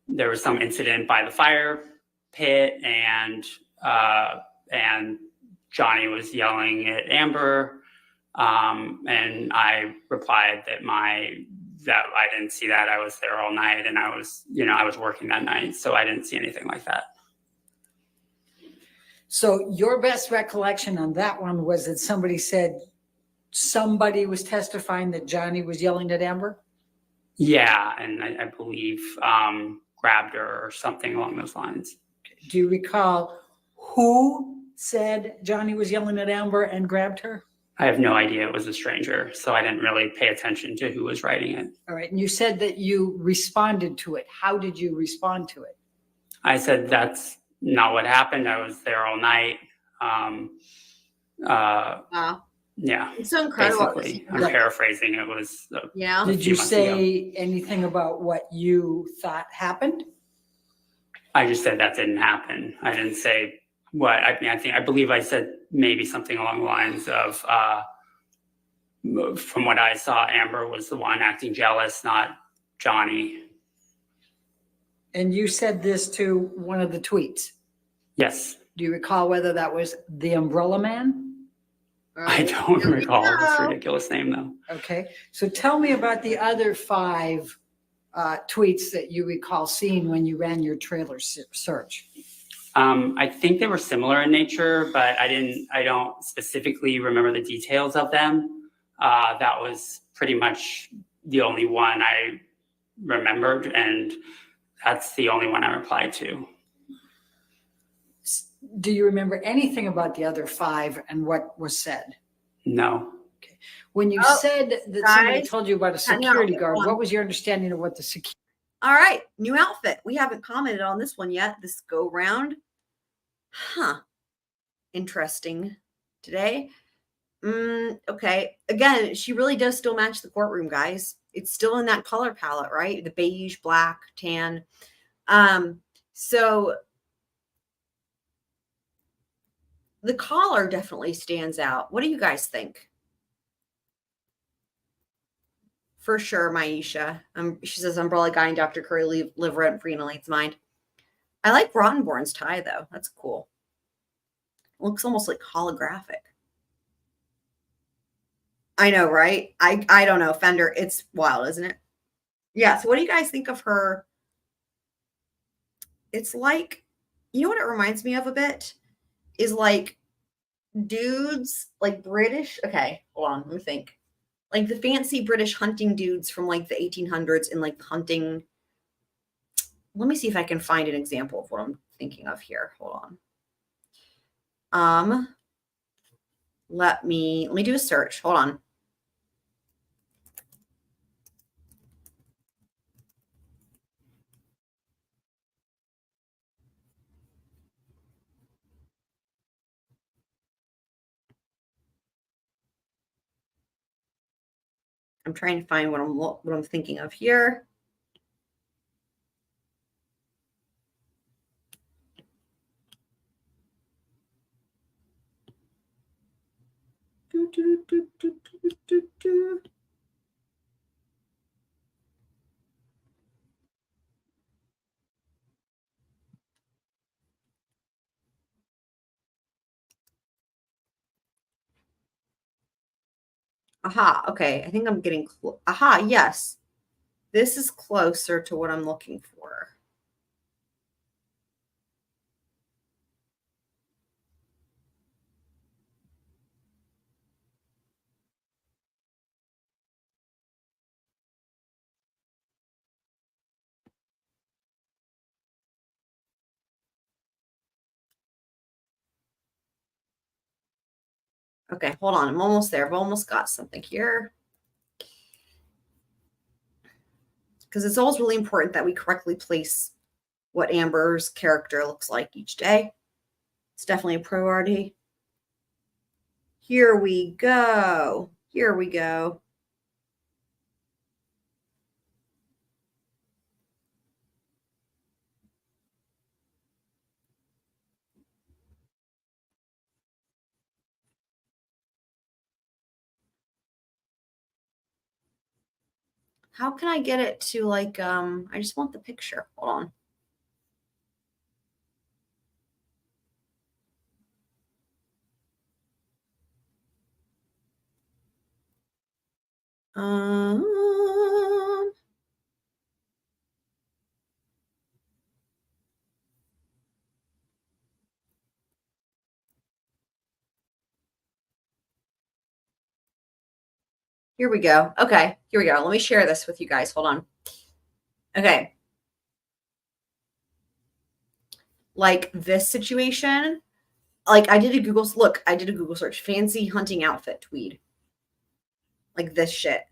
there was some incident by the fire pit, and Johnny was yelling at Amber, and I replied that I didn't see that. I was there all night, and I was working that night, so I didn't see anything like that. So your best recollection on that one was that somebody said somebody was testifying that Johnny was yelling at Amber? Yeah, and I believe grabbed her or something along those lines. Do you recall who said Johnny was yelling at Amber and grabbed her? I have no idea. It was a stranger, so I didn't really pay attention to who was writing it. All right, and you said that you responded to it. How did you respond to it? I said that's not what happened. I was there all night. Wow. Yeah, It's so incredible. basically. I'm paraphrasing. It was Yeah. Did few you months say anything about what you thought happened? I just said that didn't happen. I didn't say what. I mean, I believe I said maybe something along the lines of, from what I saw, Amber was the one acting jealous, not Johnny. And you said this to one of the tweets. Yes, Do you recall whether that was the Umbrella Man? I don't recall this ridiculous name though. Okay, so tell me about the other 5 tweets that you recall seeing when you ran your trailer search. I think they were similar in nature, but I don't specifically remember the details of them. That was pretty much the only one I remembered, and that's the only one I replied to. Do you remember anything about the other 5 and what was said? No. When you Oh, said that somebody guys, told you about a hang on, security hold guard, on. what was your understanding of what the security? All right, new outfit. We haven't commented on this one yet. This go round. Huh. Interesting today. Okay. Again, she really does still match the courtroom, guys. It's still in that color palette, right? The beige, black, tan. So the collar definitely stands out. What do you guys think? For sure, Maisha. She says Umbrella Guy and Dr. Curry live rent free in Elaine's mind. I like Rottenborn's tie though. That's cool. Looks almost like holographic. I know, right? I don't know, Fender. It's wild, isn't it? Yeah. So what do you guys think of her? It's like, you know what it reminds me of a bit? Is like dudes, like British. Okay, hold on. Let me think. Like the fancy British hunting dudes from like the 1800s in like hunting. Let me see if I can find an example of what I'm thinking of here. Hold on. Let me do a search. Hold on. I'm trying to find what I'm thinking of here. Aha, okay. I think I'm getting aha, yes. This is closer to what I'm looking for. Okay, hold on. I'm almost there. I've almost got something here. Because it's always really important that we correctly place what Amber's character looks like each day. It's definitely a priority. Here we go. Here we go. How can I get it to like, I just want the picture. Hold on. Here we go. Okay, here we go. Let me share this with you guys. Hold on. Okay. Like this situation, like I did a Google search, fancy hunting outfit, tweed. Like this shit,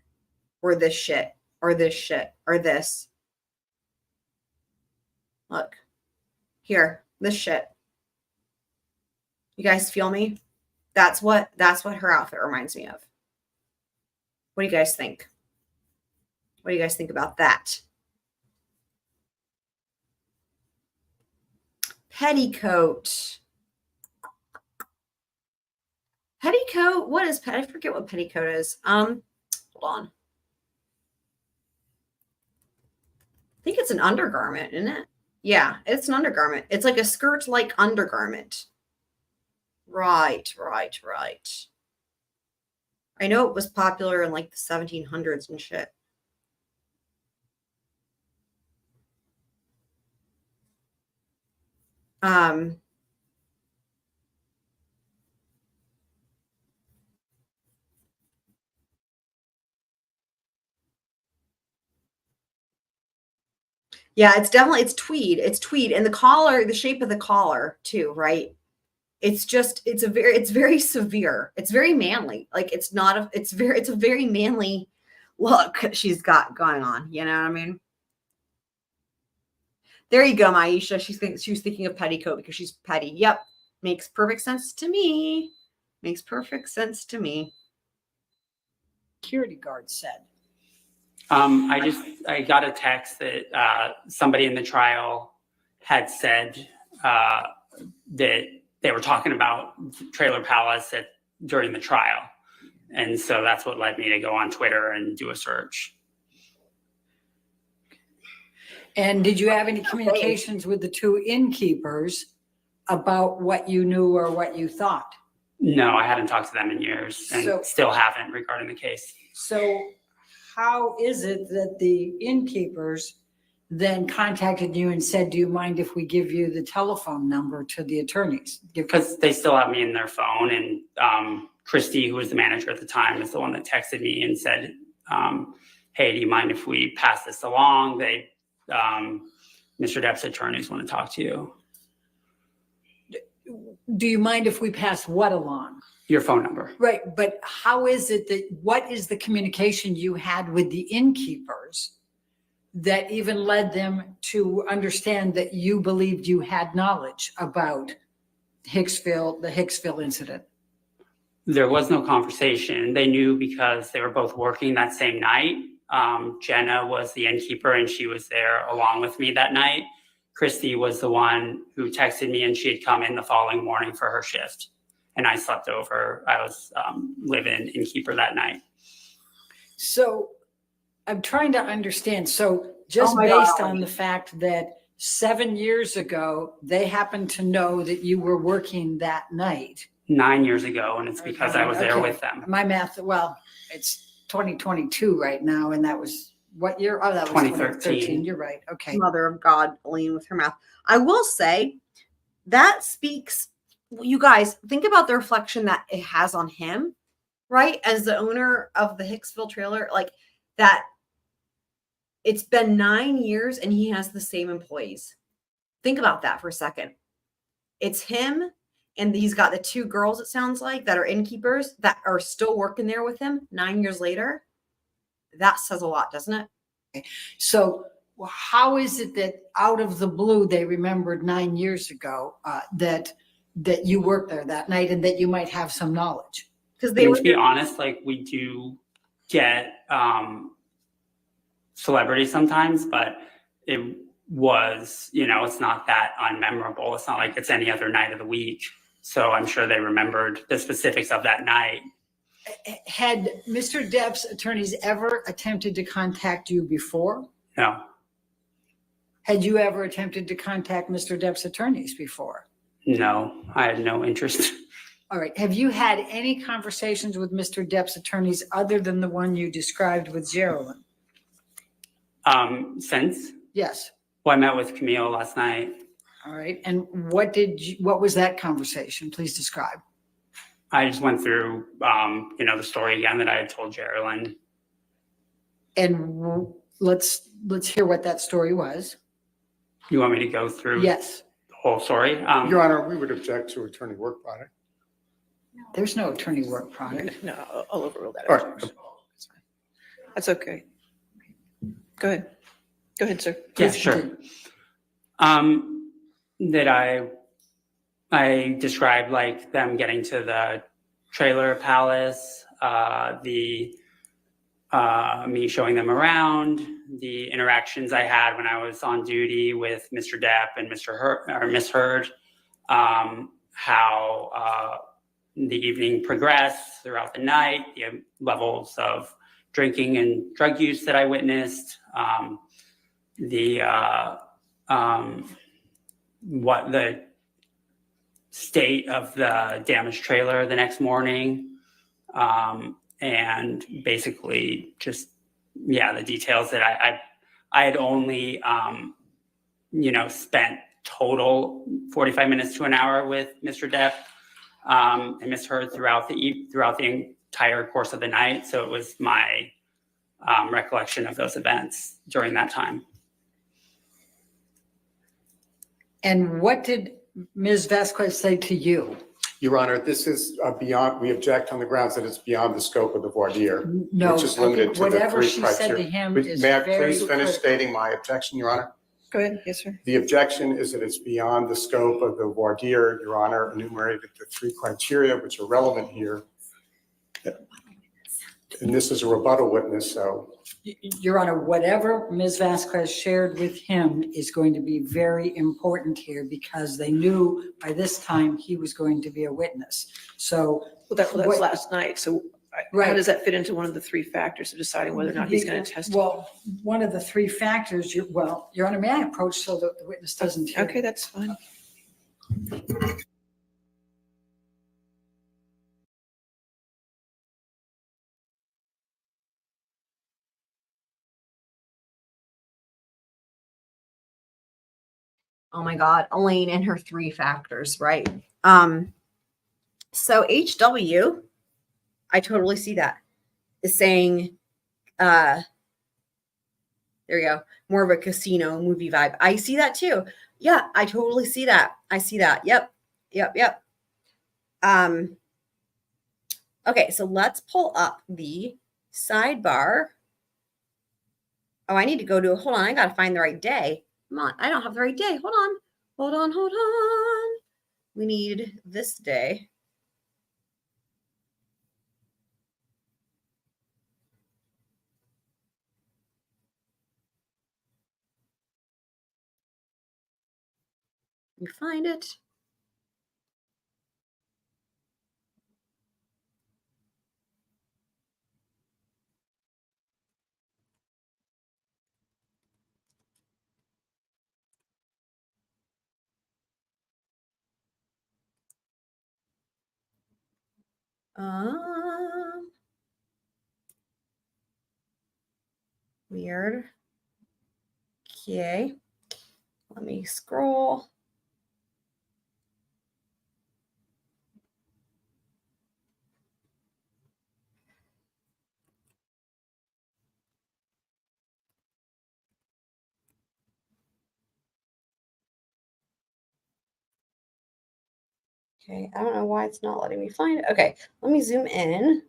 or this shit, or this shit, or this. Look, here, this shit. You guys feel me? That's what her outfit reminds me of. What do you guys think? What do you guys think about that? Petticoat. Petticoat. What is I forget what petticoat is. Hold on. I think it's an undergarment, isn't it? Yeah, it's an undergarment. It's like a skirt-like undergarment. Right. I know it was popular in like the 1700s and shit. Yeah, it's tweed. It's tweed. And the collar, the shape of the collar too, right? It's very severe. It's very manly. Like it's a very manly look she's got going on. You know what I mean? There you go, Maisha. She was thinking of petticoat because she's petty. Yep. Makes perfect sense to me. Makes perfect sense to me. Security guard said. I got a text that somebody in the trial had said that they were talking about Trailer Palace during the trial. And so that's what led me to go on Twitter and do a search. And did you have any communications with the two innkeepers about what you knew or what you thought? No, I hadn't talked to them in years and still haven't regarding the case. So how is it that the innkeepers then contacted you and said, do you mind if we give you the telephone number to the attorneys? Because they still have me in their phone. And Christy, who was the manager at the time, is the one that texted me and said, hey, do you mind if we pass this along? Mr. Depp's attorneys want to talk to you. Do you mind if we pass what along? Your phone number. Right. But how is it what is the communication you had with the innkeepers that even led them to understand that you believed you had knowledge about the Hicksville incident? There was no conversation. They knew because they were both working that same night. Jenna was the innkeeper and she was there along with me that night. Christy was the one who texted me and she had come in the following morning for her shift. And I slept over. I was live-in innkeeper that night. So I'm trying to understand. So just based on the fact that 7 years ago, they happened to know that you were working that night. 9 years ago, and it's because I was there with them. My math, well, it's 2022 right now, and that was what year? Oh, that was 2013. You're right. Okay. Mother of God, Elaine with her mouth. I will say that speaks, you guys, think about the reflection that it has on him, right? As the owner of the Hicksville trailer, like that it's been 9 years and he has the same employees. Think about that for a second. It's him and he's got the two girls, it sounds like, that are innkeepers that are still working there with him 9 years later. That says a lot, doesn't it? So how is it that out of the blue, they remembered 9 years ago that you worked there that night and that you might have some knowledge? Because they were, to be honest, like we do get celebrities sometimes, but it was, it's not that unmemorable. It's not like it's any other night of the week. So I'm sure they remembered the specifics of that night. Had Mr. Depp's attorneys ever attempted to contact you before? No. Had you ever attempted to contact Mr. Depp's attorneys before? No, I had no interest. All right. Have you had any conversations with Mr. Depp's attorneys other than the one you described with Geraldine? Since? Yes. Well, I met with Camille last night. All right. And what was that conversation? Please describe. I just went through, the story again that I had told Geraldine. And let's hear what that story was. You want me to go through Yes. the whole story? Your Honor, we would object to attorney work product. There's no attorney work product. No, I'll overrule that. All right. That's okay. Go ahead. Go ahead, sir. Yeah, Please sure. continue. That I described like them getting to the trailer palace, me showing them around, the interactions I had when I was on duty with Mr. Depp and Miss Heard, how the evening progressed throughout the night, the levels of drinking and drug use that I witnessed, what the state of the damaged trailer the next morning, and basically just, the details that I had only, spent total 45 minutes to an hour with Mr. Depp and Miss Heard throughout the entire course of the night. So it was my recollection of those events during that time. And what did Ms. Vasquez say to you? Your Honor, this is beyond, we object on the grounds that it's beyond the scope of the voir dire, No, which is I think limited to the whatever three she said to criteria. him But is may I very please finish critical. stating my objection, Your Honor? Go ahead. Yes, sir. The objection is that it's beyond the scope of the voir dire. Your Honor enumerated the three criteria which are relevant here. And this is a rebuttal witness, so. Your Honor, whatever Ms. Vasquez shared with him is going to be very important here because they knew by this time he was going to be a witness. So. That was what- last night. So how Right. does that fit into one of the three factors of deciding whether or not he's going to testify? Well, one of the three factors, Your Honor, may I approach so that the witness doesn't hear? Okay, that's fine. Oh my God, Elaine and her three factors, right? So HW, I totally see that, is saying, there you go, more of a casino movie vibe. I see that too. Yeah, I totally see that. I see that. Yep. Okay, so let's pull up the sidebar. Oh, I need to go to, hold on, I gotta find the right day. Come on, I don't have the right day. Hold on. We need this day. You find it? Weird. Okay. Let me scroll. Okay, I don't know why it's not letting me find it. Okay, let me zoom in.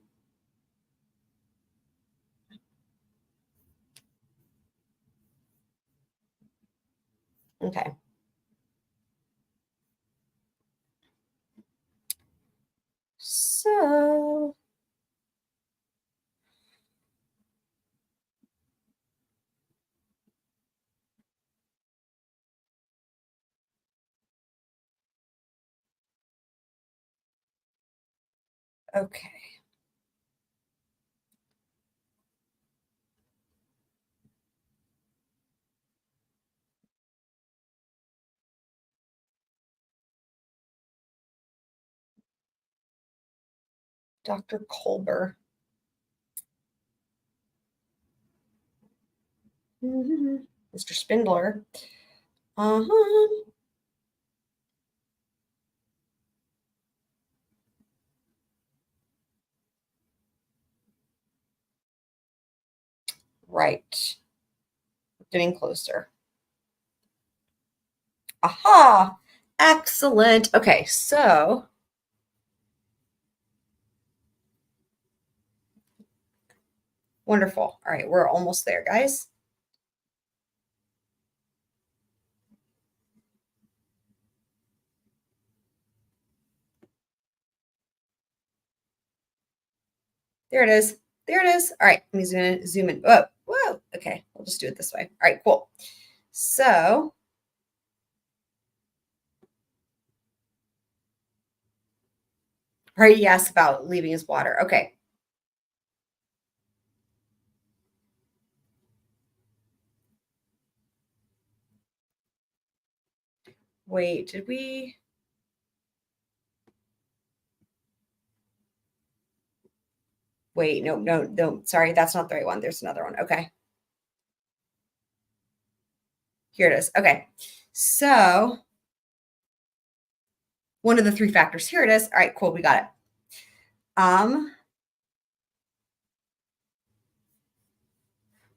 Okay. So okay. Dr. Kohberger. Mr. Spindler. Right. Getting closer. Aha. Excellent. Okay, so wonderful. All right, we're almost there, guys. There it is. There it is. All right, let me zoom in. Whoa, whoa. Okay, we'll just do it this way. All right, cool. So Brady asked about leaving his water. Okay. Wait, did we? Wait, no. Sorry, that's not the right one. There's another one. Okay. Here it is. Okay. So one of the three factors. Here it is. All right, cool. We got it.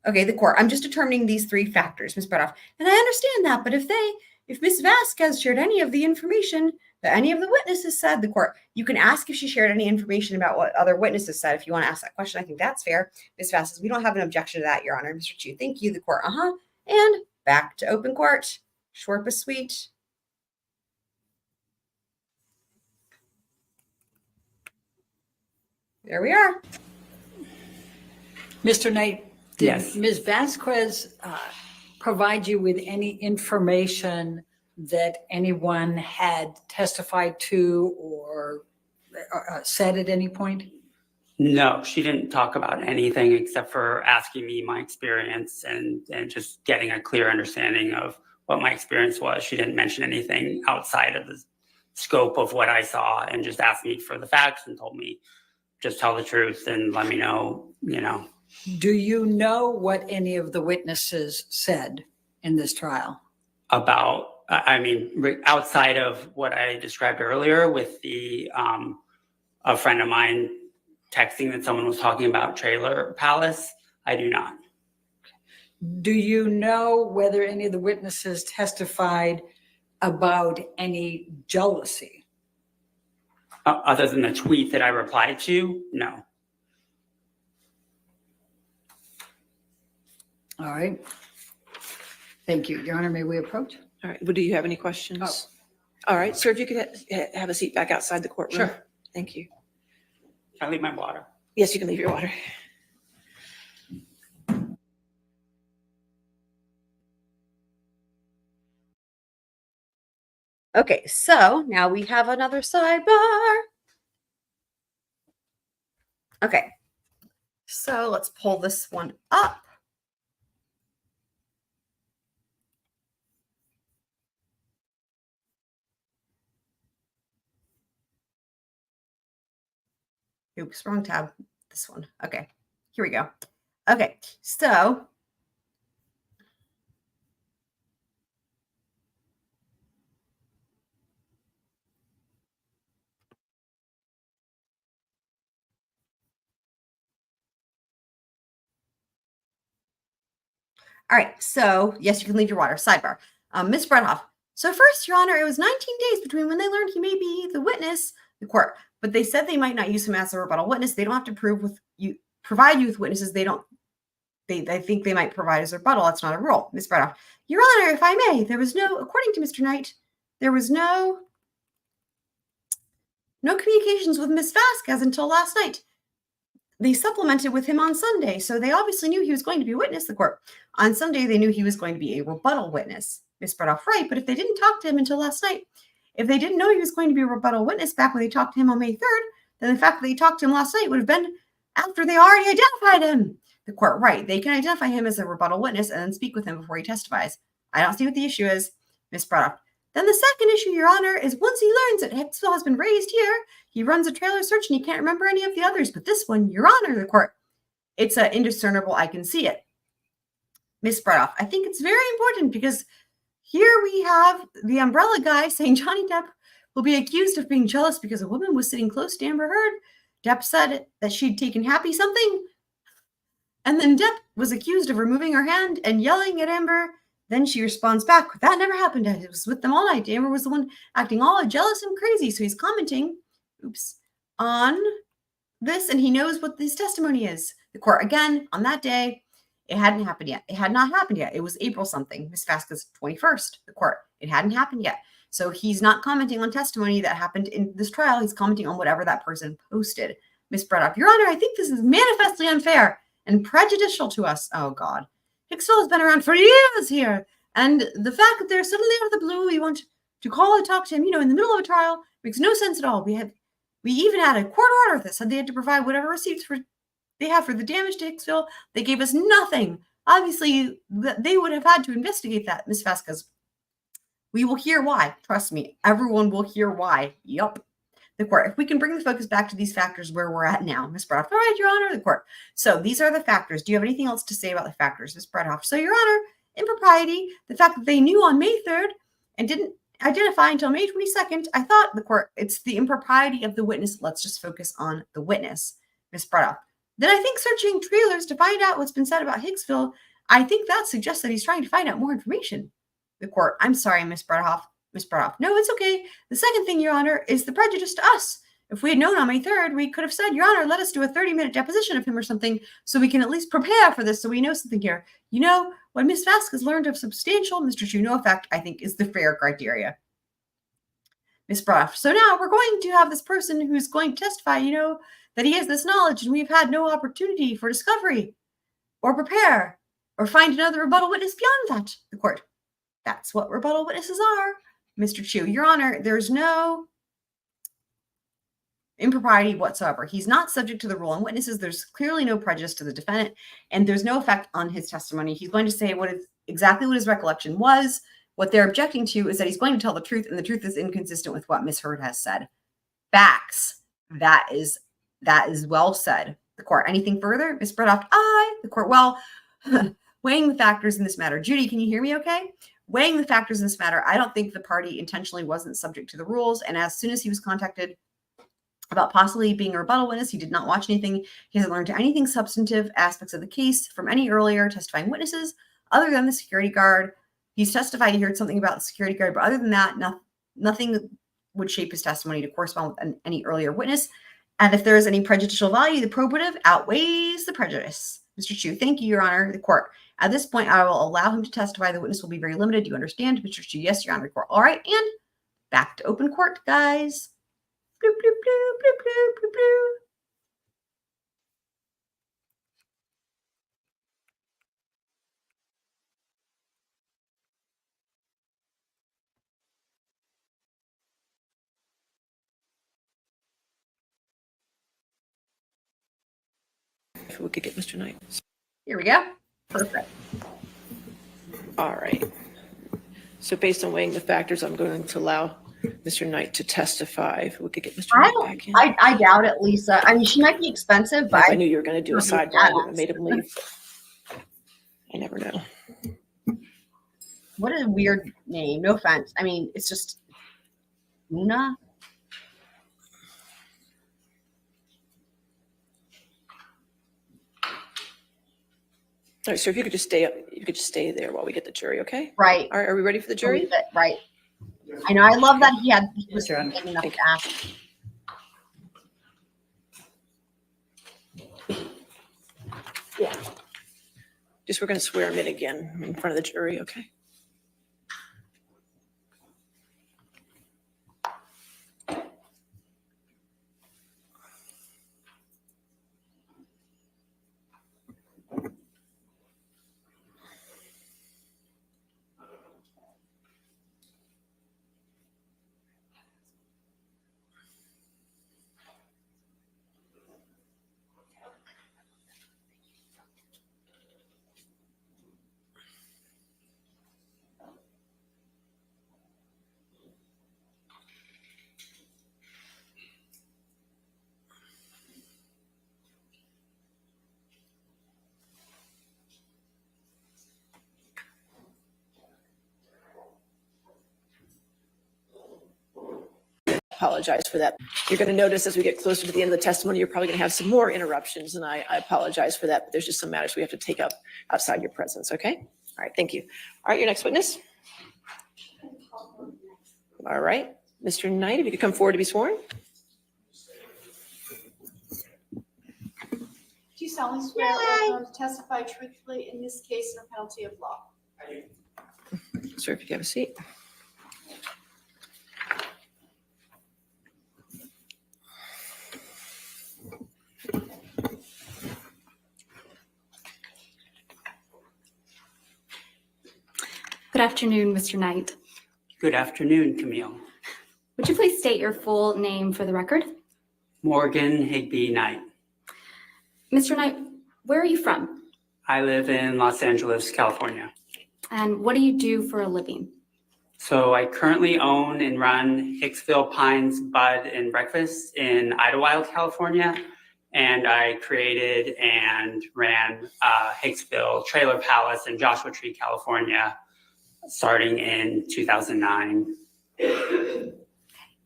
Okay, the court. I'm just determining these three factors, Ms. Bredoff. And I understand that, but if Ms. Vasquez shared any of the information that any of the witnesses said, the court, you can ask if she shared any information about what other witnesses said. If you want to ask that question, I think that's fair. Ms. Vasquez, we don't have an objection to that, Your Honor. Mr. Chu, thank you, the court. And back to open court. Short but sweet. There we are. Mr. Knight, did Yes. Ms. Vasquez provide you with any information that anyone had testified to or said at any point? No, she didn't talk about anything except for asking me my experience and just getting a clear understanding of what my experience was. She didn't mention anything outside of the scope of what I saw and just asked me for the facts and told me, just tell the truth and let me know, Do you know what any of the witnesses said in this trial? About, outside of what I described earlier with a friend of mine texting that someone was talking about Trailer Palace, I do not. Do you know whether any of the witnesses testified about any jealousy? Other than the tweet that I replied to, no. All right. Thank you. Your Honor, may we approach? All right. Well, do you have any questions? All right, sir, if you could have a seat back outside the courtroom. Sure. Thank you. Can I leave my water? Yes, you can leave your water. Okay, so now we have another sidebar. Okay, so let's pull this one up. Oops, wrong tab. This one. Okay, here we go. Okay, so all right, so yes, you can leave your water. Sidebar. Ms. Bredoff. So first, Your Honor, it was 19 days between when they learned he may be the witness, the court, but they said they might not use him as a rebuttal witness. They don't have to provide you with witnesses. They think they might provide as a rebuttal. That's not a rule. Ms. Bredoff. Your Honor, if I may, according to Mr. Knight, there was no communications with Ms. Vasquez until last night. They supplemented with him on Sunday, so they obviously knew he was going to be a witness, the court. On Sunday, they knew he was going to be a rebuttal witness. Ms. Bredoff, right, but if they didn't talk to him until last night, if they didn't know he was going to be a rebuttal witness back when they talked to him on May 3rd, then the fact that they talked to him last night would have been after they already identified him. The court, right, they can identify him as a rebuttal witness and then speak with him before he testifies. I don't see what the issue is, Ms. Bredoff. Then the second issue, Your Honor, is once he learns that Hicksville has been raised here, he runs a trailer search and he can't remember any of the others. But this one, Your Honor, the court, it's indiscernible. I can see it. Ms. Bredoff, I think it's very important because here we have the umbrella guy saying Johnny Depp will be accused of being jealous because a woman was sitting close to Amber Heard. Depp said that she'd taken Happy something. And then Depp was accused of removing her hand and yelling at Amber. Then she responds back, that never happened. I was with them all night. Amber was the one acting all jealous and crazy. So he's commenting, on this, and he knows what his testimony is. The court, again, on that day, it hadn't happened yet. It had not happened yet. It was April something, Miss Vasquez 21st, the court. It hadn't happened yet. So he's not commenting on testimony that happened in this trial. He's commenting on whatever that person posted. Miss Braddock, Your Honor, I think this is manifestly unfair and prejudicial to us. Oh, God. Hicksville has been around for years here. And the fact that they're suddenly out of the blue, we want to call and talk to him, in the middle of a trial, makes no sense at all. We even had a court order that said they had to provide whatever receipts they have for the damage to Hicksville. They gave us nothing. Obviously, they would have had to investigate that, Miss Vasquez. We will hear why. Trust me, everyone will hear why. Yup. The court, if we can bring the focus back to these factors where we're at now. Ms. Bradhoff, all right, Your Honor, the court. So these are the factors. Do you have anything else to say about the factors, Ms. Bradhoff? So, Your Honor, impropriety, the fact that they knew on May 3rd and didn't identify until May 22nd, I thought the court, it's the impropriety of the witness. Let's just focus on the witness, Ms. Bradhoff. Then I think searching trailers to find out what's been said about Hicksville, I think that suggests that he's trying to find out more information. The court, I'm sorry, Ms. Bradhoff. Ms. Bradhoff, no, it's okay. The second thing, Your Honor, is the prejudice to us. If we had known on May 3rd, we could have said, Your Honor, let us do a 30-minute deposition of him or something so we can at least prepare for this so we know something here. When Ms. Vasquez learned of substantial, Mr. Chu, no effect, I think, is the fair criteria. Ms. Bradhoff, so now we're going to have this person who's going to testify, that he has this knowledge and we've had no opportunity for discovery or prepare or find another rebuttal witness beyond that. The court, that's what rebuttal witnesses are. Mr. Chu, Your Honor, there's no impropriety whatsoever. He's not subject to the rule on witnesses. There's clearly no prejudice to the defendant, and there's no effect on his testimony. He's going to say exactly what his recollection was. What they're objecting to is that he's going to tell the truth, and the truth is inconsistent with what Ms. Hurd has said. Facts. That is well said. The court, anything further? Ms. Braddock, aye. The court, well, weighing the factors in this matter. Judy, can you hear me okay? Weighing the factors in this matter, I don't think the party intentionally wasn't subject to the rules. And as soon as he was contacted about possibly being a rebuttal witness, he did not watch anything. He hasn't learned anything substantive aspects of the case from any earlier testifying witnesses other than the security guard. He's testified he heard something about the security guard, but other than that, nothing would shape his testimony to correspond with any earlier witness. And if there is any prejudicial value, the probative outweighs the prejudice. Mr. Chu, thank you, Your Honor. The court. At this point, I will allow him to testify. The witness will be very limited. Do you understand, Mr. Chu? Yes, Your Honor. The court. All right, and back to open court, guys. Bloop, bloop, bloop, bloop, bloop, bloop, bloop. If we could get Mr. Knight. Here we go. Perfect. All right. So based on weighing the factors, I'm going to allow Mr. Knight to testify. If we could get Mr. Knight back in. I doubt it, Lisa. I mean, she might be expensive, but I knew you were going to do a sidebar. I would have made him leave. I never know. What a weird name. No offense. I mean, it's just Una. All right, so if you could just stay there while we get the jury, okay? Right. All right, are we ready for the jury? Right. I know. I love that he was getting enough to ask. Yeah. We're going to swear him in again in front of the jury, okay? apologize for that. You're going to notice as we get closer to the end of the testimony, you're probably going to have some more interruptions, and I apologize for that, but there's just some matters we have to take up outside your presence, okay? All right, thank you. All right, your next witness. All right, Mr. Knight, if you could come forward to be sworn. Do you solemnly swear or affirm to testify truthfully in this case under penalty of law? Sir, if you could have a seat. Good afternoon, Mr. Knight. Good afternoon, Camille. Would you please state your full name for the record? Morgan Higby Knight. Mr. Knight, where are you from? I live in Los Angeles, California. And what do you do for a living? So I currently own and run Hicksville Pines Bud and Breakfast in Idaho, California. And I created and ran Hicksville Trailer Palace in Joshua Tree, California, starting in 2009.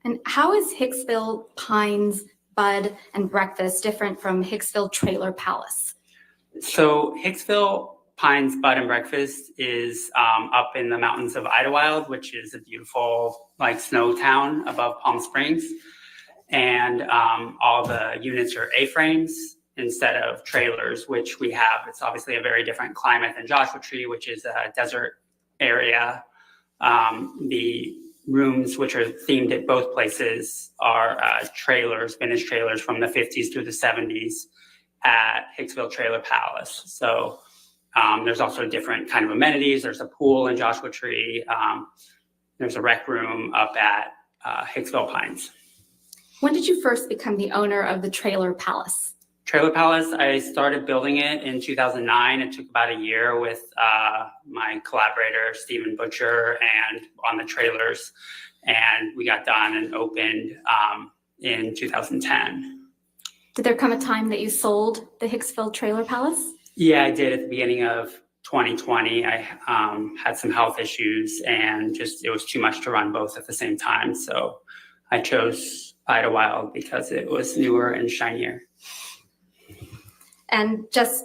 And how is Hicksville Pines Bud and Breakfast different from Hicksville Trailer Palace? So Hicksville Pines Bud and Breakfast is up in the mountains of Idyllwild, which is a beautiful like snow town above Palm Springs. And all the units are A-frames instead of trailers, which we have. It's obviously a very different climate than Joshua Tree, which is a desert area. The rooms, which are themed at both places, are trailers, vintage trailers from the 50s through the 70s at Hicksville Trailer Palace. So there's also different kind of amenities. There's a pool in Joshua Tree. There's a rec room up at Hicksville Pines. When did you first become the owner of the Trailer Palace? Trailer Palace, I started building it in 2009. It took about a year with my collaborator, Stephen Butcher, and on the trailers. And we got done and opened in 2010. Did there come a time that you sold the Hicksville Trailer Palace? Yeah, I did at the beginning of 2020. I had some health issues and just it was too much to run both at the same time. So I chose Idyllwild because it was newer and shinier. And just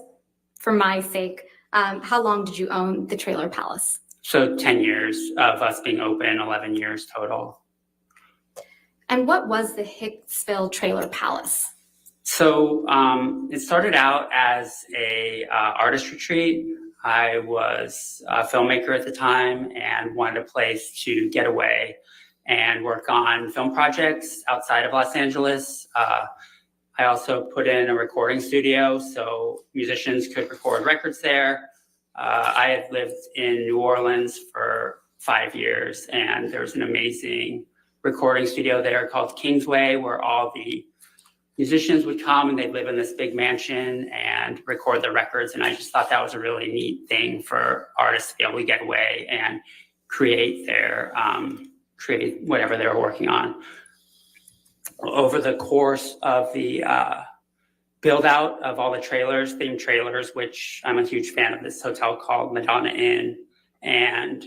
for my sake, how long did you own the Trailer Palace? So 10 years of us being open, 11 years total. And what was the Hicksville Trailer Palace? So it started out as a artist retreat. I was a filmmaker at the time and wanted a place to get away and work on film projects outside of Los Angeles. I also put in a recording studio so musicians could record records there. I had lived in New Orleans for 5 years, and there was an amazing recording studio there called Kingsway, where all the musicians would come and they'd live in this big mansion and record their records. And I just thought that was a really neat thing for artists to be able to get away and create their create whatever they were working on. Over the course of the build out of all the trailers, themed trailers, which I'm a huge fan of this hotel called Madonna Inn. And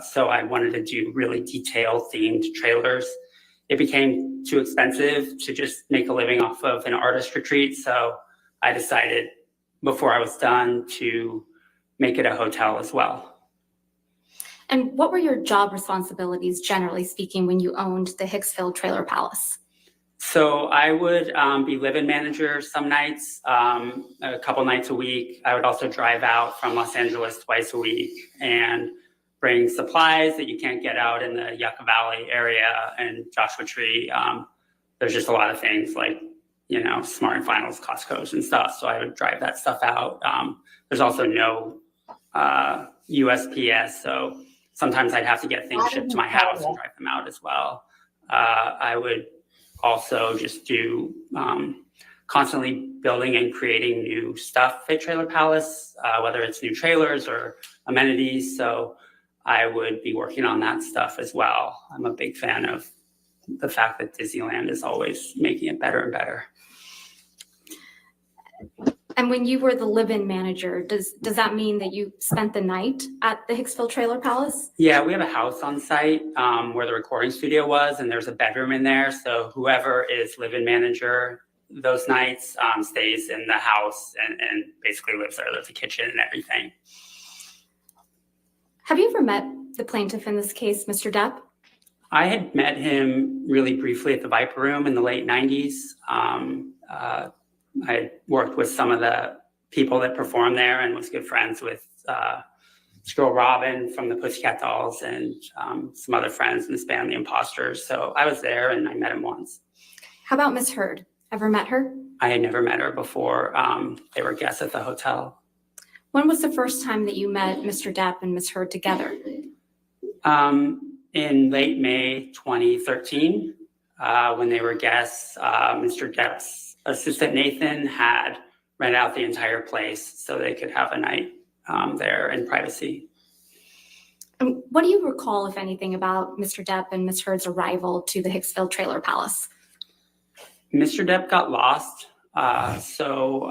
so I wanted to do really detailed themed trailers. It became too expensive to just make a living off of an artist retreat. So I decided before I was done to make it a hotel as well. And what were your job responsibilities, generally speaking, when you owned the Hicksville Trailer Palace? So I would be live-in manager some nights, a couple nights a week. I would also drive out from Los Angeles twice a week and bring supplies that you can't get out in the Yucca Valley area and Joshua Tree. There's just a lot of things like, you know, Smart and Finals, Costco's and stuff. So I would drive that stuff out. There's also no USPS. So sometimes I'd have to get things shipped to my house and drive them out as well. I would also just do constantly building and creating new stuff at Trailer Palace, whether it's new trailers or amenities. So I would be working on that stuff as well. I'm a big fan of the fact that Disneyland is always making it better and better. And when you were the live-in manager, does that mean that you spent the night at the Hicksville Trailer Palace? Yeah, we have a house on site where the recording studio was, and there's a bedroom in there. So whoever is live-in manager those nights stays in the house and basically lives there. There's a kitchen and everything. Have you ever met the plaintiff in this case, Mr. Depp? I had met him really briefly at the Viper Room in the late 90s. I had worked with some of the people that performed there and was good friends with Squirrel Robin from the Pussycat Dolls and some other friends in this band, The Imposters. So I was there and I met him once. How about Miss Heard? Ever met her? I had never met her before. They were guests at the hotel. When was the first time that you met Mr. Depp and Miss Heard together? In late May 2013, when they were guests, Mr. Depp's assistant Nathan had rented out the entire place so they could have a night there in privacy. And what do you recall, if anything, about Mr. Depp and Miss Heard's arrival to the Hicksville Trailer Palace? Mr. Depp got lost. So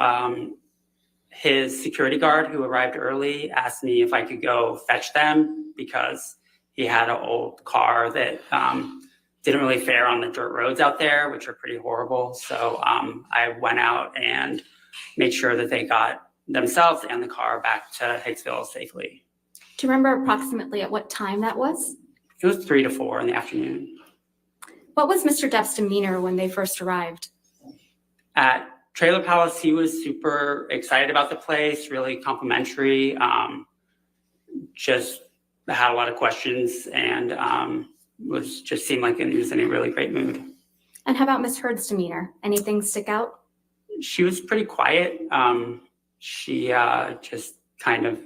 his security guard who arrived early asked me if I could go fetch them because he had an old car that didn't really fare on the dirt roads out there, which are pretty horrible. So I went out and made sure that they got themselves and the car back to Hicksville safely. Do you remember approximately at what time that was? It was 3 to 4 in the afternoon. What was Mr. Depp's demeanor when they first arrived? At Trailer Palace, he was super excited about the place, really complimentary, just had a lot of questions and just seemed like he was in a really great mood. And how about Miss Heard's demeanor? Anything stick out? She was pretty quiet. She just kind of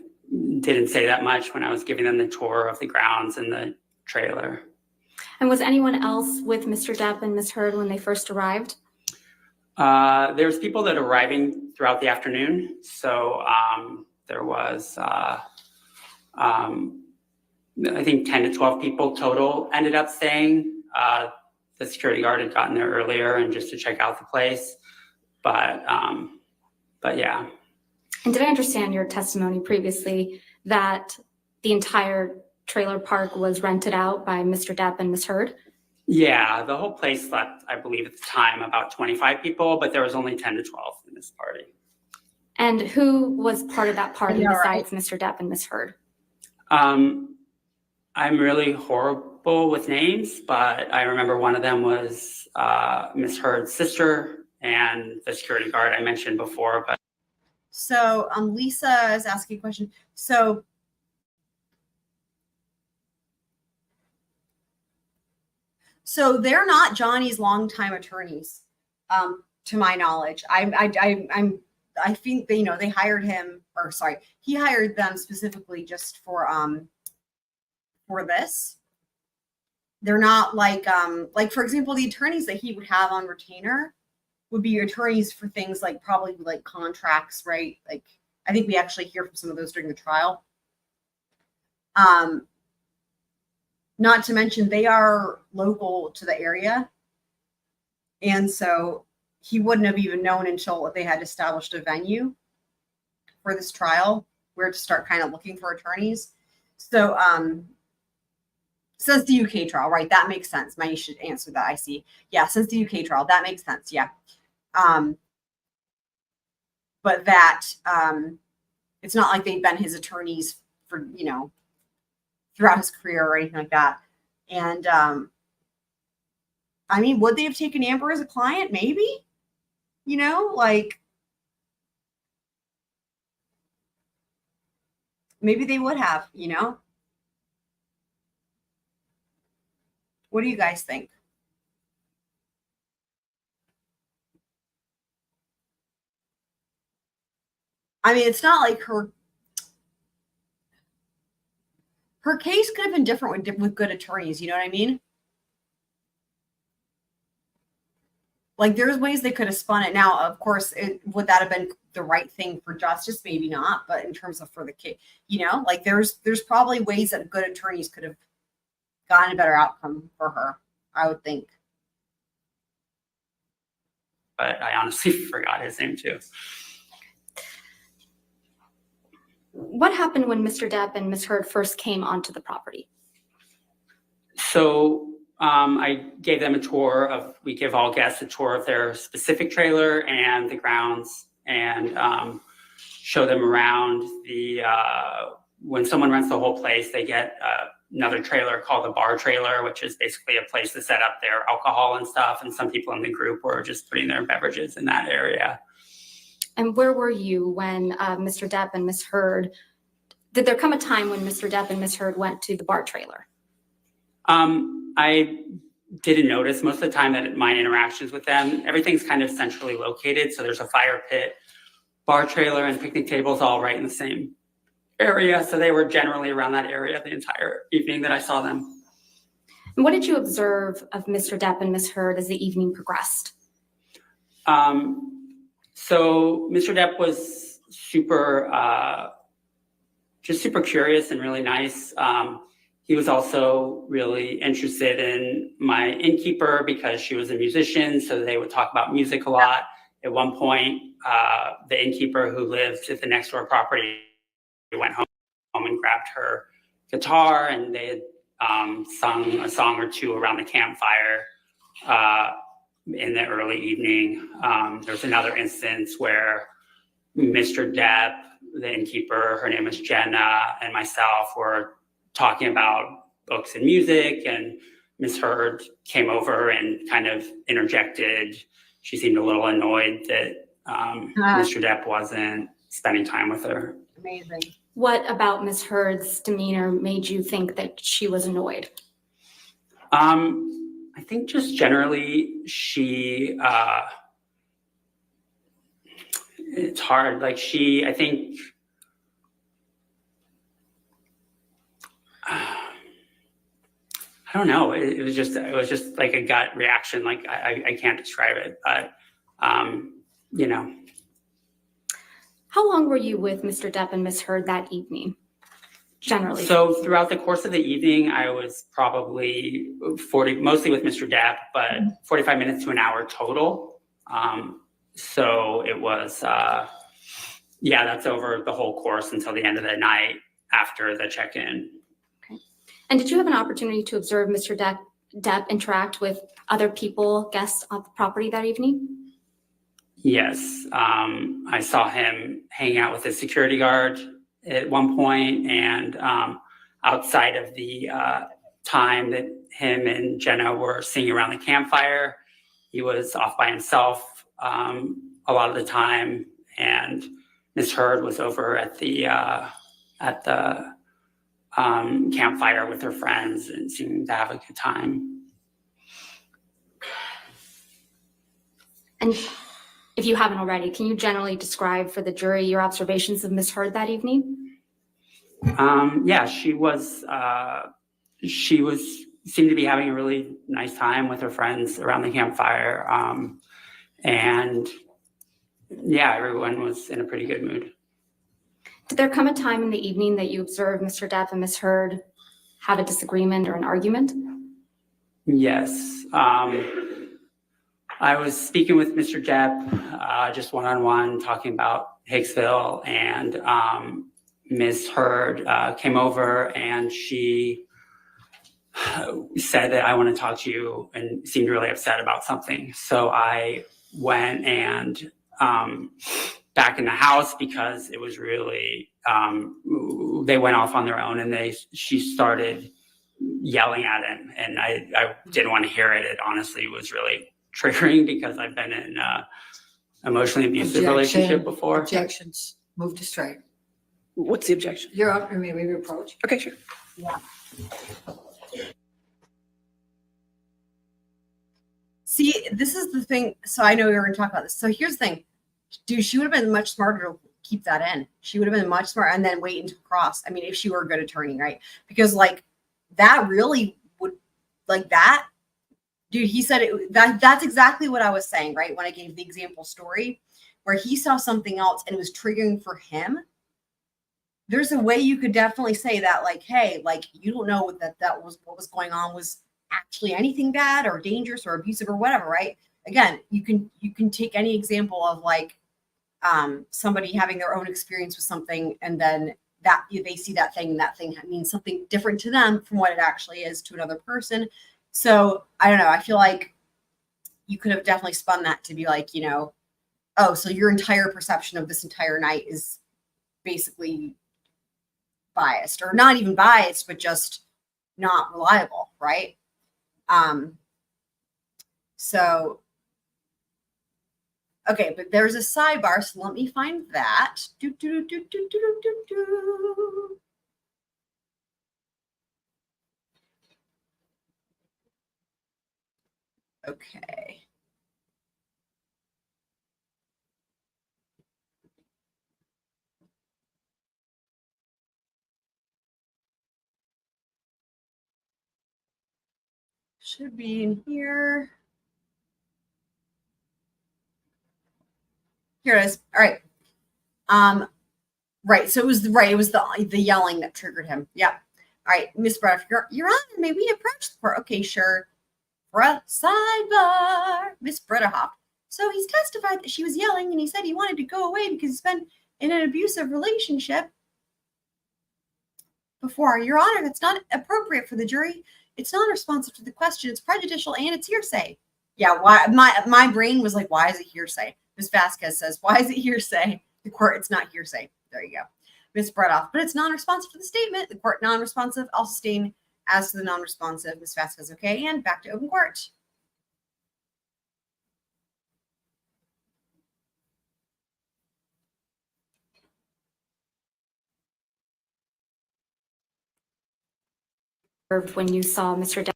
didn't say that much when I was giving them the tour of the grounds and the trailer. And was anyone else with Mr. Depp and Miss Heard when they first arrived? There's people that are arriving throughout the afternoon. So there was, I think 10 to 12 people total ended up staying. The security guard had gotten there earlier and just to check out the place. But yeah. And did I understand your testimony previously that the entire trailer park was rented out by Mr. Depp and Miss Heard? Yeah, the whole place slept, I believe at the time, about 25 people, but there was only 10 to 12 in this party. And who was part of that party besides Mr. Depp and Miss Heard? I'm really horrible with names, but I remember one of them was Miss Heard's sister and the security guard I mentioned before. But so Lisa is asking a question. So they're not Johnny's longtime attorneys, to my knowledge. I think they, they hired him, or sorry, he hired them specifically just for this. They're not like for example, the attorneys that he would have on retainer would be attorneys for things like probably like contracts, right? Like I think we actually hear from some of those during the trial. Not to mention they are local to the area. And so he wouldn't have even known until they had established a venue for this trial where to start kind of looking for attorneys. So since the UK trial, right? That makes sense. You should answer that. I see. Yeah, since the UK trial, that makes sense. Yeah. But that it's not like they've been his attorneys for, throughout his career or anything like that. And I mean, would they have taken Amber as a client? Maybe, maybe they would have, What do you guys think? I mean, it's not like her case could have been different with good attorneys. You know what I mean? Like there's ways they could have spun it. Now, of course, would that have been the right thing for justice? Maybe not. But in terms of for the case, like there's probably ways that good attorneys could have gotten a better outcome for her, I would think. But I honestly forgot his name too. What happened when Mr. Depp and Ms. Heard first came onto the property? So I gave them a tour of, we give all guests a tour of their specific trailer and the grounds, and show them around the, when someone rents the whole place, they get another trailer called the bar trailer, which is basically a place to set up their alcohol and stuff. And some people in the group were just putting their beverages in that area. And where were you when Mr. Depp and Ms. Heard, did there come a time when Mr. Depp and Ms. Heard went to the bar trailer? I didn't notice most of the time that my interactions with them, everything's kind of centrally located. So there's a fire pit, bar trailer, and picnic tables all right in the same area. So they were generally around that area the entire evening that I saw them. And what did you observe of Mr. Depp and Ms. Heard as the evening progressed? So Mr. Depp was just super curious and really nice. He was also really interested in my innkeeper because she was a musician, so they would talk about music a lot. At one point, the innkeeper who lived at the next door property went home and grabbed her guitar, and they had sung a song or two around the campfire in the early evening. There was another instance where Mr. Depp, the innkeeper, her name is Jenna, and myself were talking about books and music, and Ms. Heard came over and kind of interjected. She seemed a little annoyed that Mr. Depp wasn't spending time with her. Amazing. What about Ms. Heard's demeanor made you think that she was annoyed? I think just generally she, it's hard. Like I think, I don't know. It was just like a gut reaction. Like I can't describe it, but you know. How long were you with Mr. Depp and Ms. Heard that evening, generally? So throughout the course of the evening, I was probably mostly with Mr. Depp, but 45 minutes to an hour total. So it was, that's over the whole course until the end of the night after the check-in. Okay. And did you have an opportunity to observe Mr. Depp interact with other people, guests on the property that evening? Yes, I saw him hanging out with a security guard at one point, and outside of the time that him and Jenna were singing around the campfire, he was off by himself a lot of the time, and Ms. Heard was over at the campfire with her friends and seemed to have a good time. And if you haven't already, can you generally describe for the jury your observations of Ms. Heard that evening? Yeah, she seemed to be having a really nice time with her friends around the campfire. And yeah, everyone was in a pretty good mood. Did there come a time in the evening that you observed Mr. Depp and Ms. Heard have a disagreement or an argument? Yes. I was speaking with Mr. Depp, just one-on-one, talking about Hicksville, and Ms. Heard came over and she said that I want to talk to you, and seemed really upset about something. So I went and back in the house because it was really, they went off on their own, and she started yelling at him, and I didn't want to hear it. It honestly was really triggering because I've been in an emotionally abusive relationship before. Objections. Move to strike. What's the objection? You're up, or maybe reproach. Okay, sure. Yeah. See, this is the thing. So I know we were going to talk about this. So here's the thing. Dude, she would have been much smarter to keep that in. She would have been much smarter and then wait until cross. I mean, if she were a good attorney, right? Because like that really would, like that, dude, he said that's exactly what I was saying, right? When I gave the example story where he saw something else and it was triggering for him. There's a way you could definitely say that, like, hey, like, you don't know that was what was going on was actually anything bad or dangerous or abusive or whatever, right? Again, you can take any example of like somebody having their own experience with something and then that they see that thing and that thing means something different to them from what it actually is to another person. So I don't know. I feel like you could have definitely spun that to be like, you know, oh, so your entire perception of this entire night is basically biased, or not even biased, but just not reliable, right? So, okay, but there's a sidebar, so let me find that. Okay. Should be in here. Here it is. All right. Right. So it was the yelling that triggered him. Yeah. All right, Miss Brando, Your Honor, may we approach the court? Okay, sure. For a sidebar, Miss Brando. So he's testified that she was yelling, and he said he wanted to go away because he's been in an abusive relationship before. Your Honor, that's not appropriate for the jury. It's non-responsive to the question. It's prejudicial and it's hearsay. Yeah, why my brain was like, why is it hearsay? Ms. Vasquez says, why is it hearsay? The court, it's not hearsay. There you go. Ms. Brando, but it's non-responsive to the statement. The court non-responsive. I'll sustain as to the non-responsive. Ms. Vasquez, okay, and back to open court. When you saw Mr. Depp.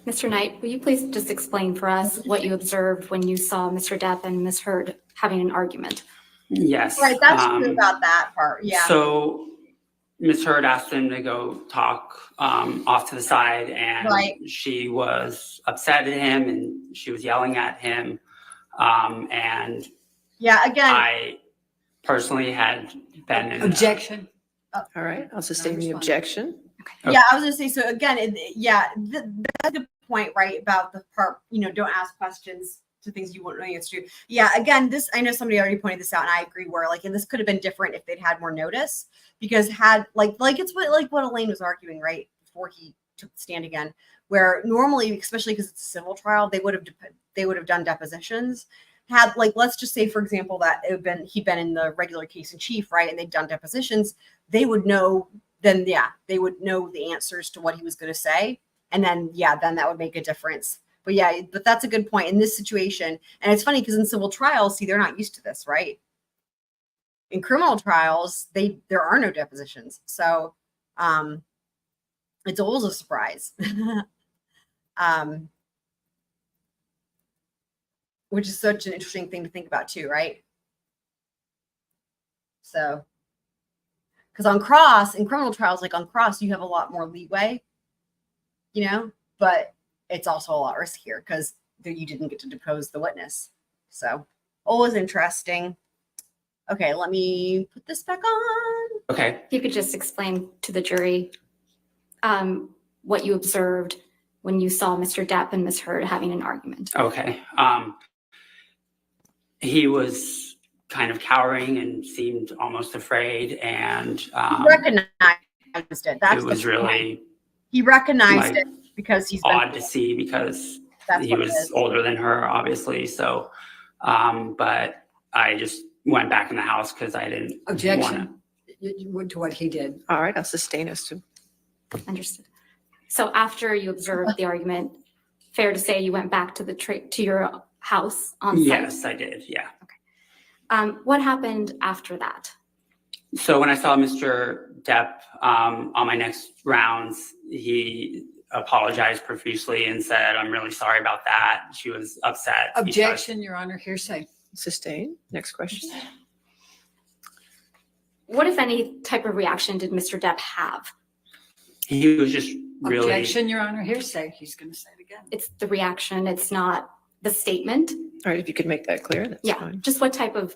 Mr. Knight, will you please just explain for us what you observed when you saw Mr. Depp and Ms. Heard having an argument? Yes. Right, that's true about that part. Yeah. So Ms. Heard asked him to go talk off to the side, and she was upset at him and she was yelling at him. And yeah, again, I personally had been in Objection. All right, I'll sustain the objection. Okay. Yeah, I was gonna say, so again, that's a good point, right? About the part, don't ask questions to things you won't know the answer to. Yeah, again, this, I know somebody already pointed this out, and I agree, where and this could have been different if they'd had more notice, because it's what Elaine was arguing, right, before he took the stand again, where normally, especially because it's a civil trial, they would have done depositions. Had let's just say, for example, that he'd been in the regular case in chief, right, and they'd done depositions, they would know. Then they would know the answers to what he was going to say, and then that would make a difference. But that's a good point in this situation. And it's funny because in civil trials, they're not used to this, right? In criminal trials, there are no depositions, so it's always a surprise. Which is such an interesting thing to think about too, right? So. Because in criminal trials, on cross, you have a lot more leeway, but it's also a lot riskier because you didn't get to depose the witness. So always interesting. Okay, let me put this back on. Okay. If you could just explain to the jury what you observed when you saw Mr. Depp and Ms. Heard having an argument. Okay. He was kind of cowering and seemed almost afraid, and he recognized it. That's it was really he recognized it because he's odd to see, because he was older than her, obviously. So, but I just went back in the house because I didn't Objection to what he did. All right, I'll sustain us too. Understood. So after you observed the argument, fair to say you went back to your house on site? Yes, I did. Yeah. What happened after that? So when I saw Mr. Depp on my next rounds, he apologized profusely and said, "I'm really sorry about that." She was upset. Objection, Your Honor, hearsay. Sustain. Next question. What, if any, type of reaction did Mr. Depp have? He was just really... Objection, Your Honor, hearsay. He's going to say it again. It's the reaction. It's not the statement. All right, if you could make that clear, that's fine. Just what type of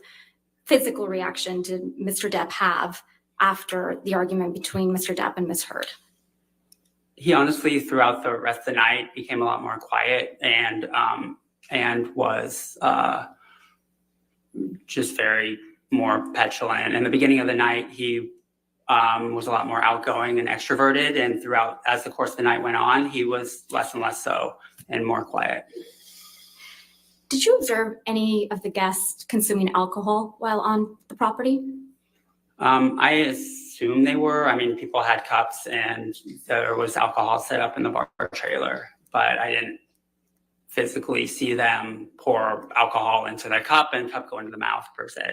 physical reaction did Mr. Depp have after the argument between Mr. Depp and Ms. Heard? He honestly, throughout the rest of the night, became a lot more quiet and was just very more petulant. In the beginning of the night, he was a lot more outgoing and extroverted, and throughout, as the course of the night went on, he was less and less so and more quiet. Did you observe any of the guests consuming alcohol while on the property? I assume they were. I mean, people had cups and there was alcohol set up in the bar trailer, but I didn't physically see them pour alcohol into their cup and cup go into the mouth per se.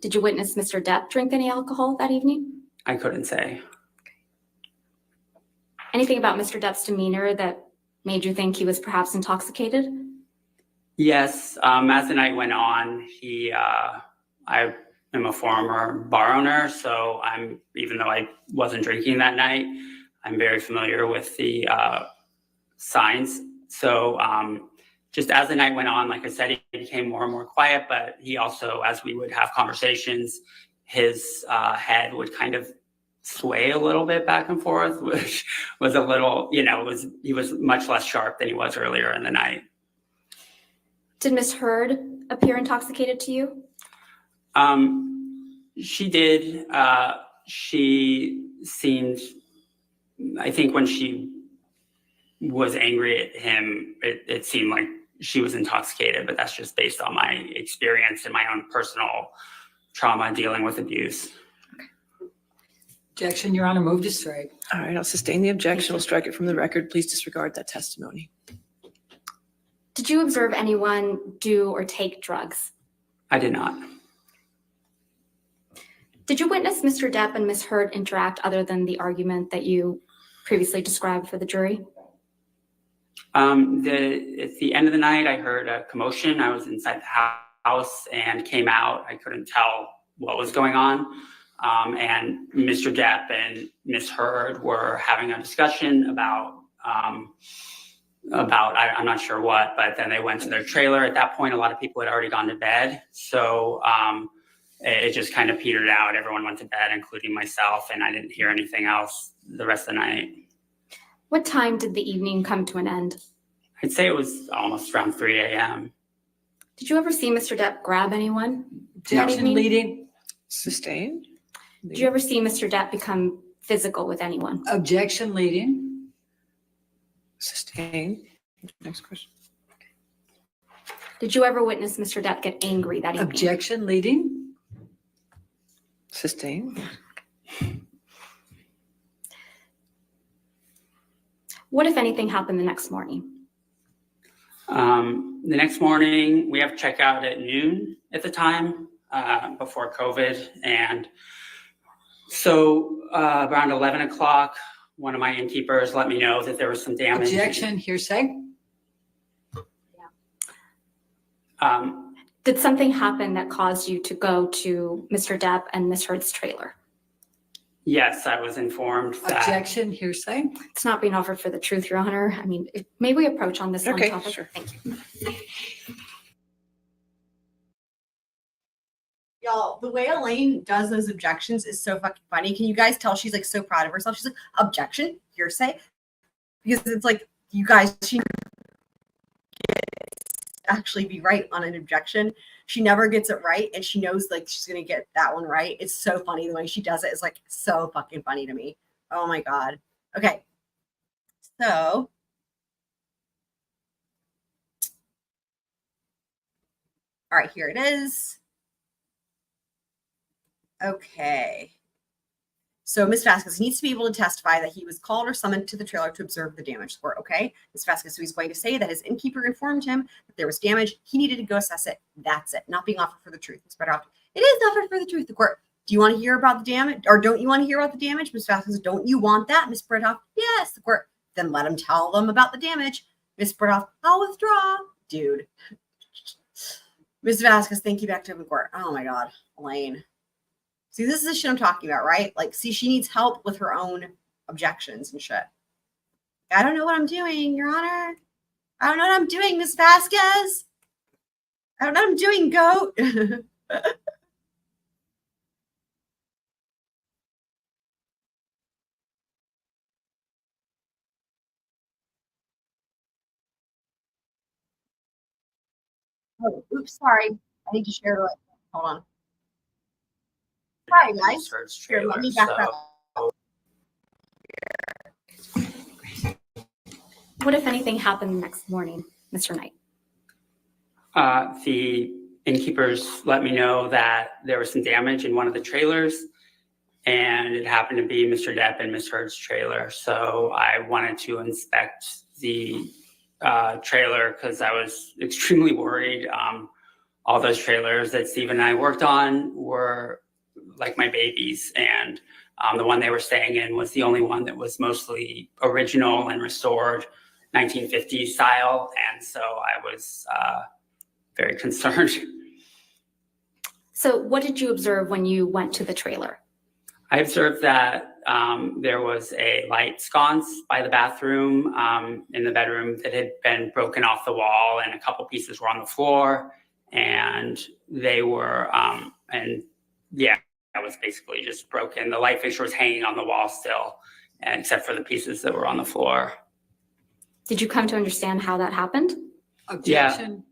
Did you witness Mr. Depp drink any alcohol that evening? I couldn't say. Anything about Mr. Depp's demeanor that made you think he was perhaps intoxicated? Yes, as the night went on, I am a former bar owner, so even though I wasn't drinking that night, I'm very familiar with the signs. So just as the night went on, like I said, he became more and more quiet, but he also, as we would have conversations, his head would kind of sway a little bit back and forth, which was a little, he was much less sharp than he was earlier in the night. Did Miss Heard appear intoxicated to you? She did. She seemed, I think when she was angry at him, it seemed like she was intoxicated, but that's just based on my experience and my own personal trauma dealing with abuse. Objection, Your Honor, move to strike. All right, I'll sustain the objection. We'll strike it from the record. Please disregard that testimony. Did you observe anyone do or take drugs? I did not. Did you witness Mr. Depp and Miss Heard interact other than the argument that you previously described for the jury? At the end of the night, I heard a commotion. I was inside the house and came out. I couldn't tell what was going on. And Mr. Depp and Miss Heard were having a discussion about I'm not sure what, but then they went to their trailer. At that point, a lot of people had already gone to bed. So it just kind of petered out. Everyone went to bed, including myself, and I didn't hear anything else the rest of the night. What time did the evening come to an end? I'd say it was almost around 3 a.m. Did you ever see Mr. Depp grab anyone? Objection, leading. Sustained. Did you ever see Mr. Depp become physical with anyone? Objection, leading. Sustained. Next question. Did you ever witness Mr. Depp get angry that evening? Objection, leading. Sustained. What, if anything, happened the next morning? The next morning, we have checkout at noon at the time before COVID. And so around 11 o'clock, one of my innkeepers let me know that there was some damage. Objection, hearsay. Did something happen that caused you to go to Mr. Depp and Miss Heard's trailer? Yes, I was informed that. Objection, hearsay. It's not being offered for the truth, Your Honor. I mean, may we approach on this one Okay, topic? sure. Thank you. Y'all, the way Elaine does those objections is so fucking funny. Can you guys tell she's like so proud of herself? She's like, objection, hearsay. Because it's like, you guys, she actually be right on an objection. She never gets it right, and she knows like she's gonna get that one right. It's so funny the way she does it is like so fucking funny to me. Oh my god. Okay. So all right, here it is. Okay. So Ms. Vasquez needs to be able to testify that he was called or summoned to the trailer to observe the damage score. Okay. Ms. Vasquez, so he's going to say that his innkeeper informed him that there was damage. He needed to go assess it. That's it. Not being offered for the truth. It's better off. It is offered for the truth. The court. Do you want to hear about the damage, or don't you want to hear about the damage? Ms. Vasquez, don't you want that? Ms. Brithoff, yes. The court. Then let him tell them about the damage. Ms. Brithoff, I'll withdraw. Dude. Ms. Vasquez, thank you. Back to the court. Oh my God, Elaine. See, this is the shit I'm talking about, right? Like, see, she needs help with her own objections and shit. I don't know what I'm doing, Your Honor. I don't know what I'm doing, Ms. Vasquez. I don't know what I'm doing, goat. Oh, oops, sorry. I need to share it. Hold on. Sorry, guys. Here, let me back that up. What, if anything, happened the next morning, Mr. Knight? The innkeepers let me know that there was some damage in one of the trailers, and it happened to be Mr. Depp and Ms. Heard's trailer. So I wanted to inspect the trailer because I was extremely worried. All those trailers that Steve and I worked on were like my babies, and the one they were staying in was the only one that was mostly original and restored 1950s style, and so I was very concerned. So what did you observe when you went to the trailer? I observed that there was a light sconce by the bathroom in the bedroom that had been broken off the wall, and a couple pieces were on the floor, and they were, and yeah, that was basically just broken. The light fixture was hanging on the wall still, and except for the pieces that were on the floor. Did you come to understand how that happened? Objection,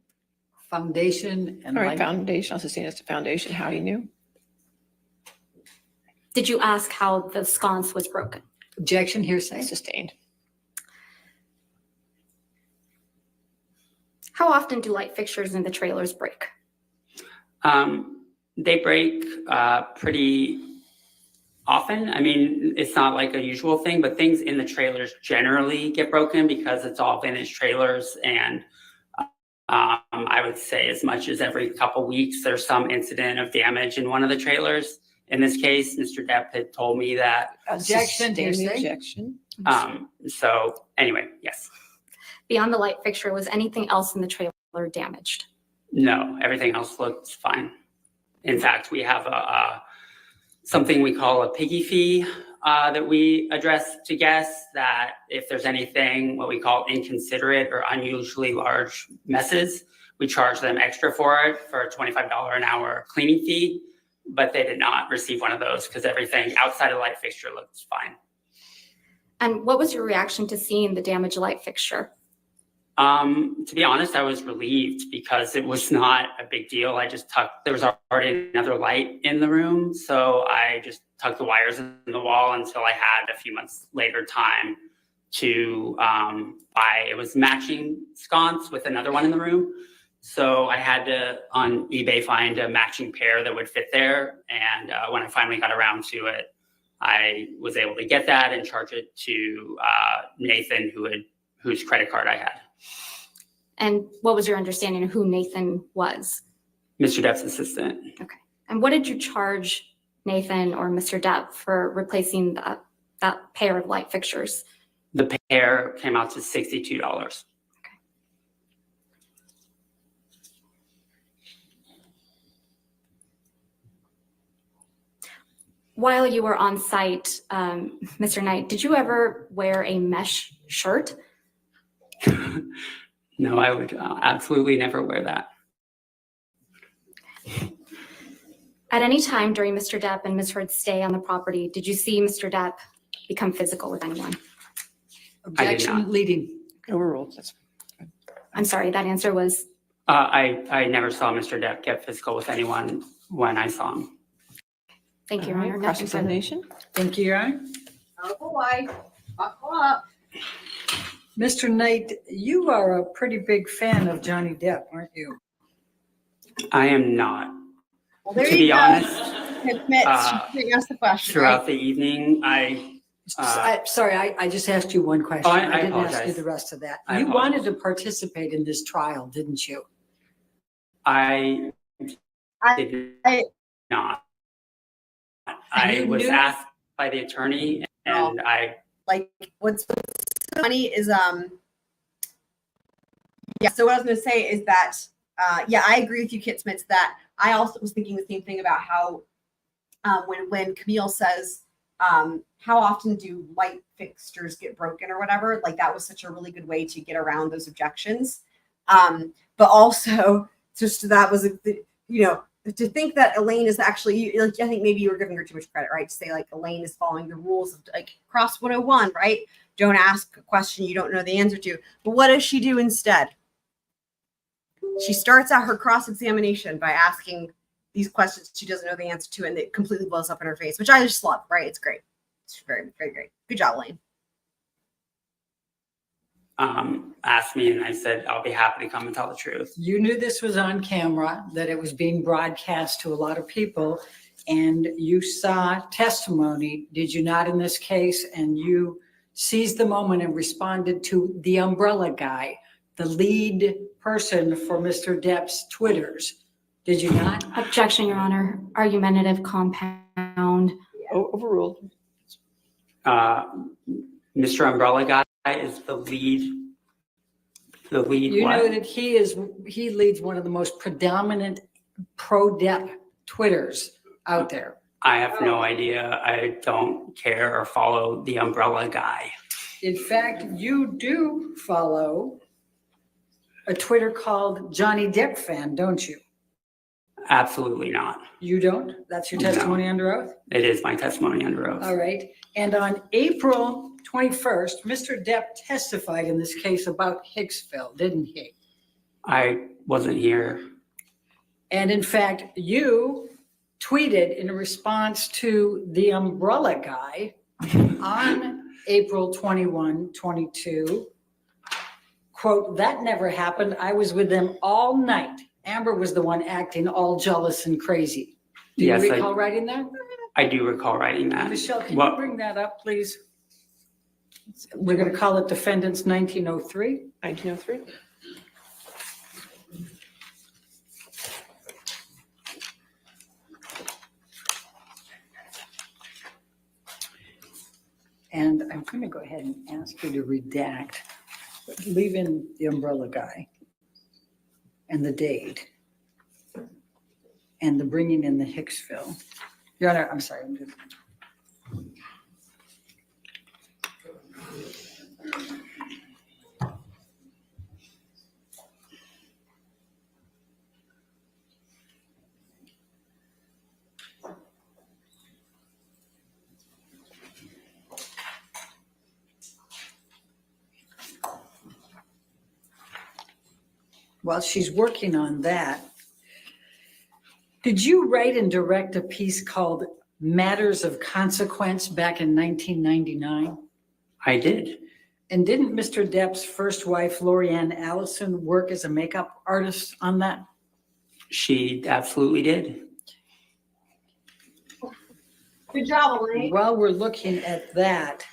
foundation, and All right, light. foundation, I'll sustain as to foundation, how you knew? Did you ask how the sconce was broken? Objection, hearsay. Sustained. How often do light fixtures in the trailers break? They break pretty often. I mean, it's not like a usual thing, but things in the trailers generally get broken because it's all vintage trailers. And I would say as much as every couple weeks, there's some incident of damage in one of the trailers. In this case, Mr. Depp had told me that. Objection, hearsay. Objection. So anyway, yes. Beyond the light fixture, was anything else in the trailer damaged? No, everything else looks fine. In fact, we have something we call a piggy fee that we address to guests, that if there's anything, what we call inconsiderate or unusually large messes, we charge them extra for it for a $25 an hour cleaning fee, but they did not receive one of those because everything outside of the light fixture looks fine. And what was your reaction to seeing the damaged light fixture? To be honest, I was relieved because it was not a big deal. I just there was already another light in the room. So I just tucked the wires in the wall until I had a few months later time to buy, it was matching sconce with another one in the room. So I had to, on eBay, find a matching pair that would fit there. And when I finally got around to it, I was able to get that and charge it to Nathan, whose credit card I had. And what was your understanding of who Nathan was? Mr. Depp's assistant. Okay. And what did you charge Nathan or Mr. Depp for replacing that pair of light fixtures? The pair came out to $62. While you were on site, Mr. Knight, did you ever wear a mesh shirt? No, I would absolutely never wear that. At any time during Mr. Depp and Ms. Heard's stay on the property, did you see Mr. Depp become physical with anyone? Objection, leading. Overruled. I'm sorry, that answer was? I never saw Mr. Depp get physical with anyone when I saw him. Thank you, Your Honor. Cross-examination. Thank you, Your Honor. Oh boy, buckle up. Mr. Knight, you are a pretty big fan of Johnny Depp, aren't you? I am not. Well, there To you be go. honest, Ask the question. throughout right? the evening, Sorry, I just asked you one question. Oh, I I didn't ask you apologize. the rest of that. I You wanted to apologize. participate in this trial, didn't you? I did not. I you was knew- asked by the attorney, and Like what's funny is yeah, so what I was going to say is that yeah, I agree with you, Kit Smith, that I also was thinking the same thing about how when Camille says how often do light fixtures get broken or whatever, like that was such a really good way to get around those objections. But also just that was to think that Elaine is actually, like, I think maybe you were giving her too much credit, right? To say like Elaine is following the rules of like Cross 101, right? Don't ask a question you don't know the answer to. But what does she do instead? She starts out her cross-examination by asking these questions she doesn't know the answer to, and it completely blows up in her face, which I just love, right? It's great. It's very, very great. Good job, Elaine. Asked me, and I said, I'll be happy to come and tell the truth. You knew this was on camera, that it was being broadcast to a lot of people, and you saw testimony, did you not, in this case? And you seized the moment and responded to the umbrella guy, the lead person for Mr. Depp's Twitters. Did you not? Objection, Your Honor. Argumentative compound. Overruled. Mr. Umbrella Guy is the lead. The lead. You what? know that he leads one of the most predominant pro-Depp Twitters out there. I have no idea. I don't care or follow the Umbrella Guy. In fact, you do follow a Twitter called Johnny Depp Fan, don't you? Absolutely not. You don't? That's your testimony under oath? It is my testimony under oath. All right. And on April 21st, Mr. Depp testified in this case about Hicksville, didn't he? I wasn't here. And in fact, you tweeted in response to the umbrella guy on April 21, 22, quote, "That never happened. I was with them all night. Amber was the one acting all jealous and crazy." Do you Yes, recall writing that? I do recall writing that. Michelle, can Well, you bring that up, please? We're going to call it Defendants 1903. 1903. And I'm going to go ahead and ask you to redact, leave in the umbrella guy and the date and the bringing in the Hicksville. Your Honor, I'm sorry. I'm just... While she's working on that, did you write and direct a piece called Matters of Consequence back in 1999? I did. And didn't Mr. Depp's first wife, Lorianne Allison, work as a makeup artist on that? She absolutely did. Good job, Elaine. While we're looking at that,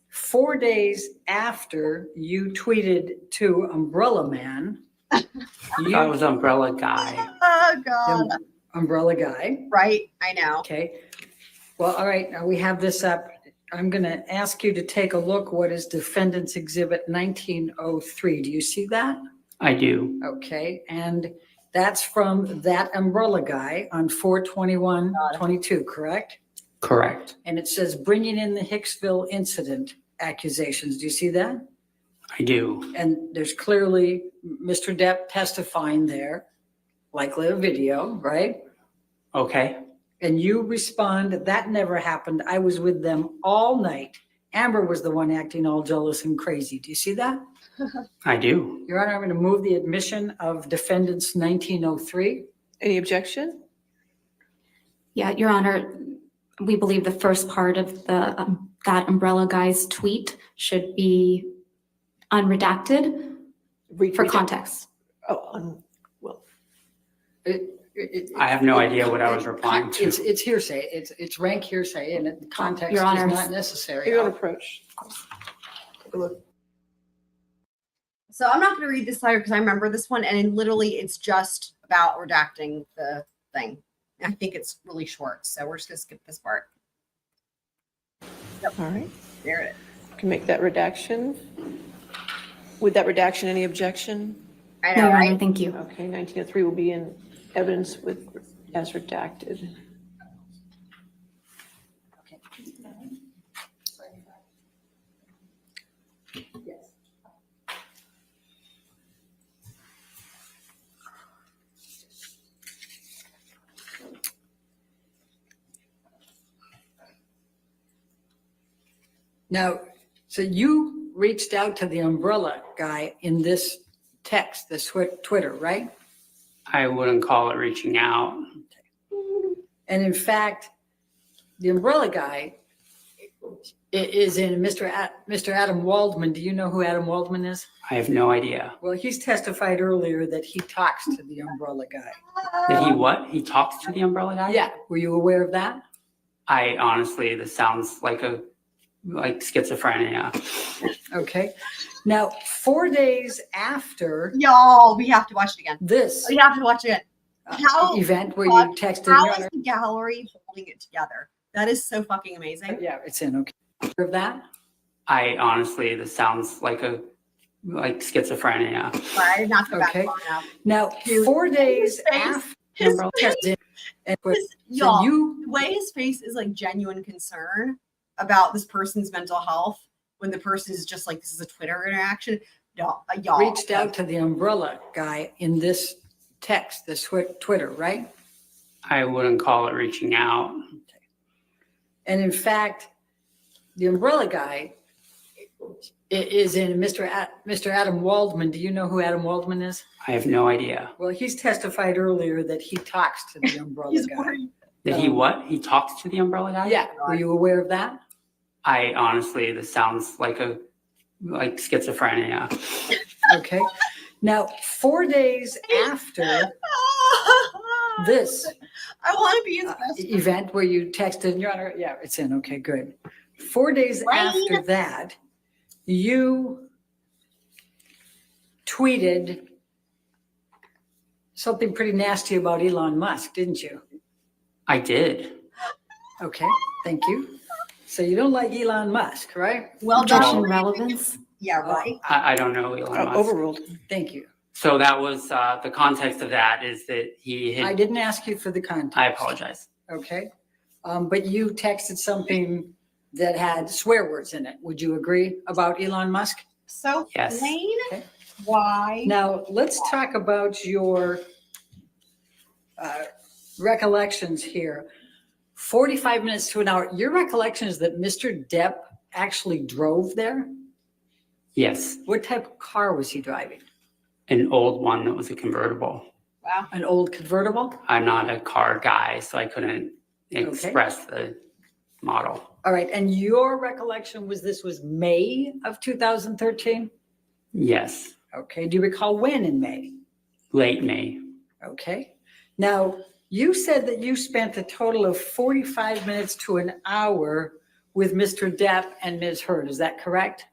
4 days after you tweeted to Umbrella Man, I was Umbrella Guy. Oh, God. Umbrella Guy. Right, I know. Okay. Well, all right, now we have this up. I'm going to ask you to take a look. What is Defendant's Exhibit 1903? Do you see that? I do. Okay, and that's from that Umbrella Guy on 4/21/22, correct? Correct. And it says bringing in the Hicksville incident accusations. Do you see that? I do. And there's clearly Mr. Depp testifying there, likely a video, right? Okay. And you respond, "That never happened. I was with them all night. Amber was the one acting all jealous and crazy." Do you see that? I do. Your Honor, I'm going to move the admission of Defendants 1903. Any objection? Yeah, Your Honor, we believe the first part of the that umbrella guy's tweet should be unredacted for context. Oh, well. I have no idea what I was replying to. It's hearsay. It's rank hearsay, and the context Your Honor, is not necessary. Your approach. Take a look. So I'm not going to read this letter because I remember this one, and literally it's just about redacting the thing. I think it's really short, so we're just going to skip this part. Yep. All right. There it is. Can make that redaction. With that redaction, any objection? I No, know, Your Honor, right? thank you. Okay, 1903 will be in evidence with as redacted. Now, so you reached out to the umbrella guy in this text, the Twitter, right? I wouldn't call it reaching out. And in fact, the umbrella guy is in Mr. Adam Waldman. Do you know who Adam Waldman is? I have no idea. Well, he's testified earlier that he talks to the umbrella guy. Did he what? He talks to the umbrella guy? Yeah. Were you aware of that? I honestly, this sounds like schizophrenia. Okay. Now, 4 days after Y'all, we have to watch it again. this We have to watch it. How event where fuck- you texted How your is the gallery holding it together? That is so fucking amazing. Yeah, it's in. Okay. Of that? I honestly, this sounds like schizophrenia. I did not go back Okay. long enough. Now, Dude, 4 days his face- after his umbrella tested, and Y'all, you the way his face is like genuine concern about this person's mental health when the person is just like, this is a Twitter interaction. Y'all reached out to the umbrella guy in this text, this Twitter, right? I wouldn't call it reaching out. And in fact, the umbrella guy is in Mr. Adam Waldman. Do you know who Adam Waldman is? I have no idea. Well, he's testified earlier that he talks to the umbrella guy. Did he what? He talks to the umbrella guy? Yeah. Were you aware of that? I honestly, this sounds like schizophrenia. Okay. Now, 4 days after this I want to be his best friend. event where you texted, Your Honor, yeah, it's in. Okay, good. 4 days after that, you tweeted something pretty nasty about Elon Musk, didn't you? I did. Okay, thank you. So you don't like Elon Musk, right? Well Objection done. relevance. Yeah, right. I don't know Elon Musk. Overruled. Thank you. So that was the context of that is that he had. I didn't ask you for the context. I apologize. Okay. But you texted something that had swear words in it. Would you agree about Elon Musk? So, Yes. Elaine, Okay. why? Now, let's talk about your recollections here. 45 minutes to an hour. Your recollection is that Mr. Depp actually drove there? Yes. What type of car was he driving? An old one that was a convertible. Wow. An old convertible? I'm not a car guy, so I couldn't express the model. All right. And your recollection was this was May of 2013? Yes. Okay. Do you recall when in May? Late May. Okay. Now, you said that you spent a total of 45 minutes to an hour with Mr. Depp and Ms. Heard. Is that correct?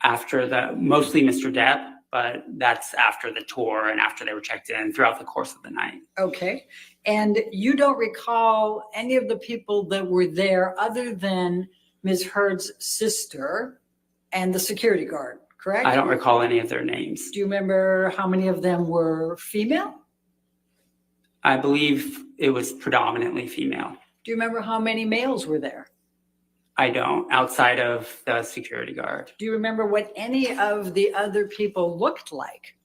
Mostly Mr. Depp, but that's after the tour and after they were checked in throughout the course of the night. Okay. And you don't recall any of the people that were there other than Ms. Heard's sister and the security guard, correct? I don't recall any of their names. Do you remember how many of them were female? I believe it was predominantly female. Do you remember how many males were there? I don't, outside of the security guard. Do you remember what any of the other people looked like?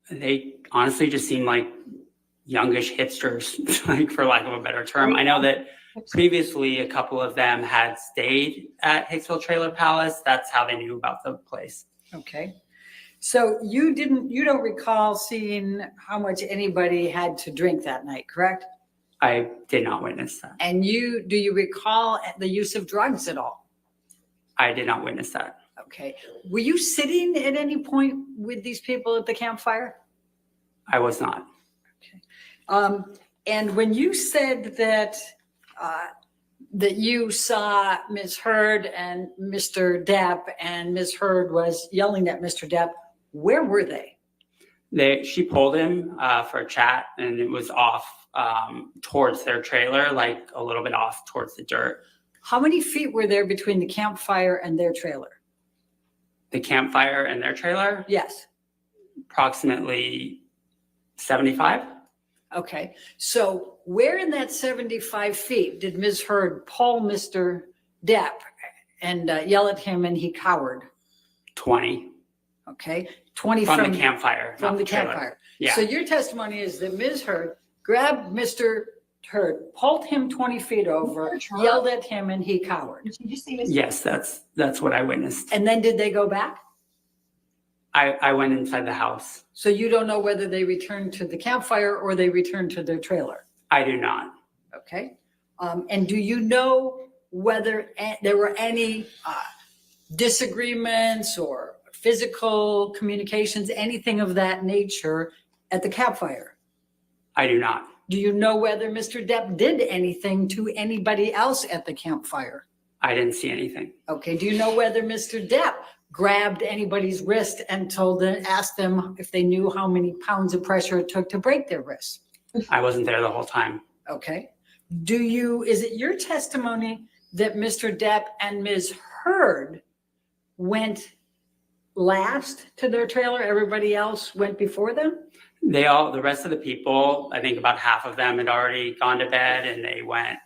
They honestly just seemed like youngish hipsters, like for lack of a better term. I know that previously a couple of them had stayed at Hicksville Trailer Palace. That's how they knew about the place. Okay. So you don't recall seeing how much anybody had to drink that night, correct? I did not witness that. And do you recall the use of drugs at all? I did not witness that. Okay. Were you sitting at any point with these people at the campfire? I was not. And when you said that that you saw Ms. Heard and Mr. Depp, and Ms. Heard was yelling at Mr. Depp, where were they? She pulled him for a chat, and it was off towards their trailer, like a little bit off towards the dirt. How many feet were there between the campfire and their trailer? The campfire and their trailer? Yes. Approximately 75. Okay. So where in that 75 feet did Ms. Heard pull Mr. Depp and yell at him and he cowered? 20. Okay. 20 from the campfire. From not the trailer. campfire. Yeah. So your testimony is that Ms. Heard grabbed Mr. Heard, pulled him 20 feet over, yelled at him, and he cowered. Did you see Mr. Yes, that's what I witnessed. And then did they go back? I went inside the house. So you don't know whether they returned to the campfire or they returned to their trailer? I do not. Okay. And do you know whether there were any disagreements or physical communications, anything of that nature at the campfire? I do not. Do you know whether Mr. Depp did anything to anybody else at the campfire? I didn't see anything. Okay. Do you know whether Mr. Depp grabbed anybody's wrist and asked them if they knew how many pounds of pressure it took to break their wrist? I wasn't there the whole time. Okay. Is it your testimony that Mr. Depp and Ms. Heard went last to their trailer? Everybody else went before them? The rest of the people, I think about half of them had already gone to bed, and it was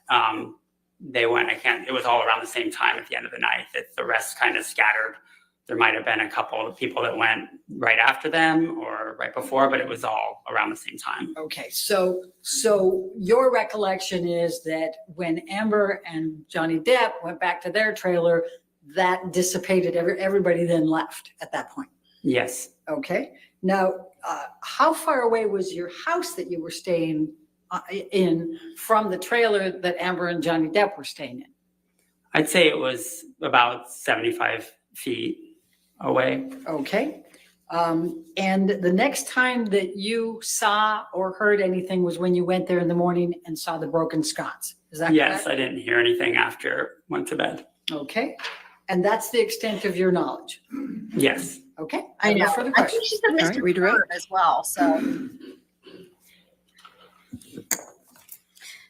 all around the same time at the end of the night that the rest kind of scattered. There might have been a couple of people that went right after them or right before, but it was all around the same time. Okay, so your recollection is that when Amber and Johnny Depp went back to their trailer, that dissipated, everybody then left at that point? Yes. Okay, now how far away was your house that you were staying in from the trailer that Amber and Johnny Depp were staying in? I'd say it was about 75 feet away. Okay. And the next time that you saw or heard anything was when you went there in the morning and saw the broken sconce. Is that Yes, correct? I didn't hear anything after went to bed. Okay. And that's the extent of your knowledge. Yes. Okay. I know. For the I think she said All right, Mr. redirect. Bird as well. So who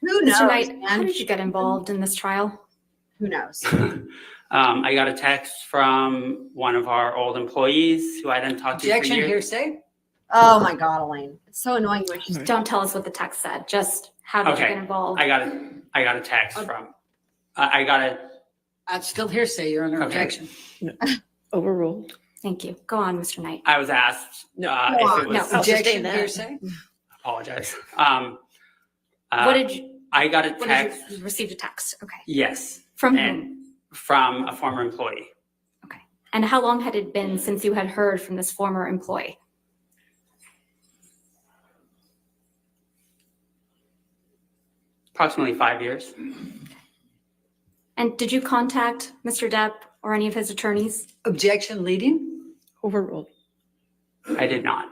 knows? Mr. Knight, how man? did you get involved in this trial? Who knows? I got a text from one of our old employees who I didn't talk to for Objection, years. hearsay. Oh my God, Elaine. It's so annoying when she's Don't tell us what the text said, just how did you Okay. get involved? I got a text from. I got a. That's still hearsay. You're under Okay. objection. Overruled. Thank you. Go on, Mr. Knight. I was asked if it was. No. I'll sustain Objection, that. hearsay. Apologize. What did you, I got a what did text. you received a text? Okay. Yes. From and whom? From a former employee. Okay. And how long had it been since you had heard from this former employee? Approximately 5 years. And did you contact Mr. Depp or any of his attorneys? Objection leading. Overruled. I did not.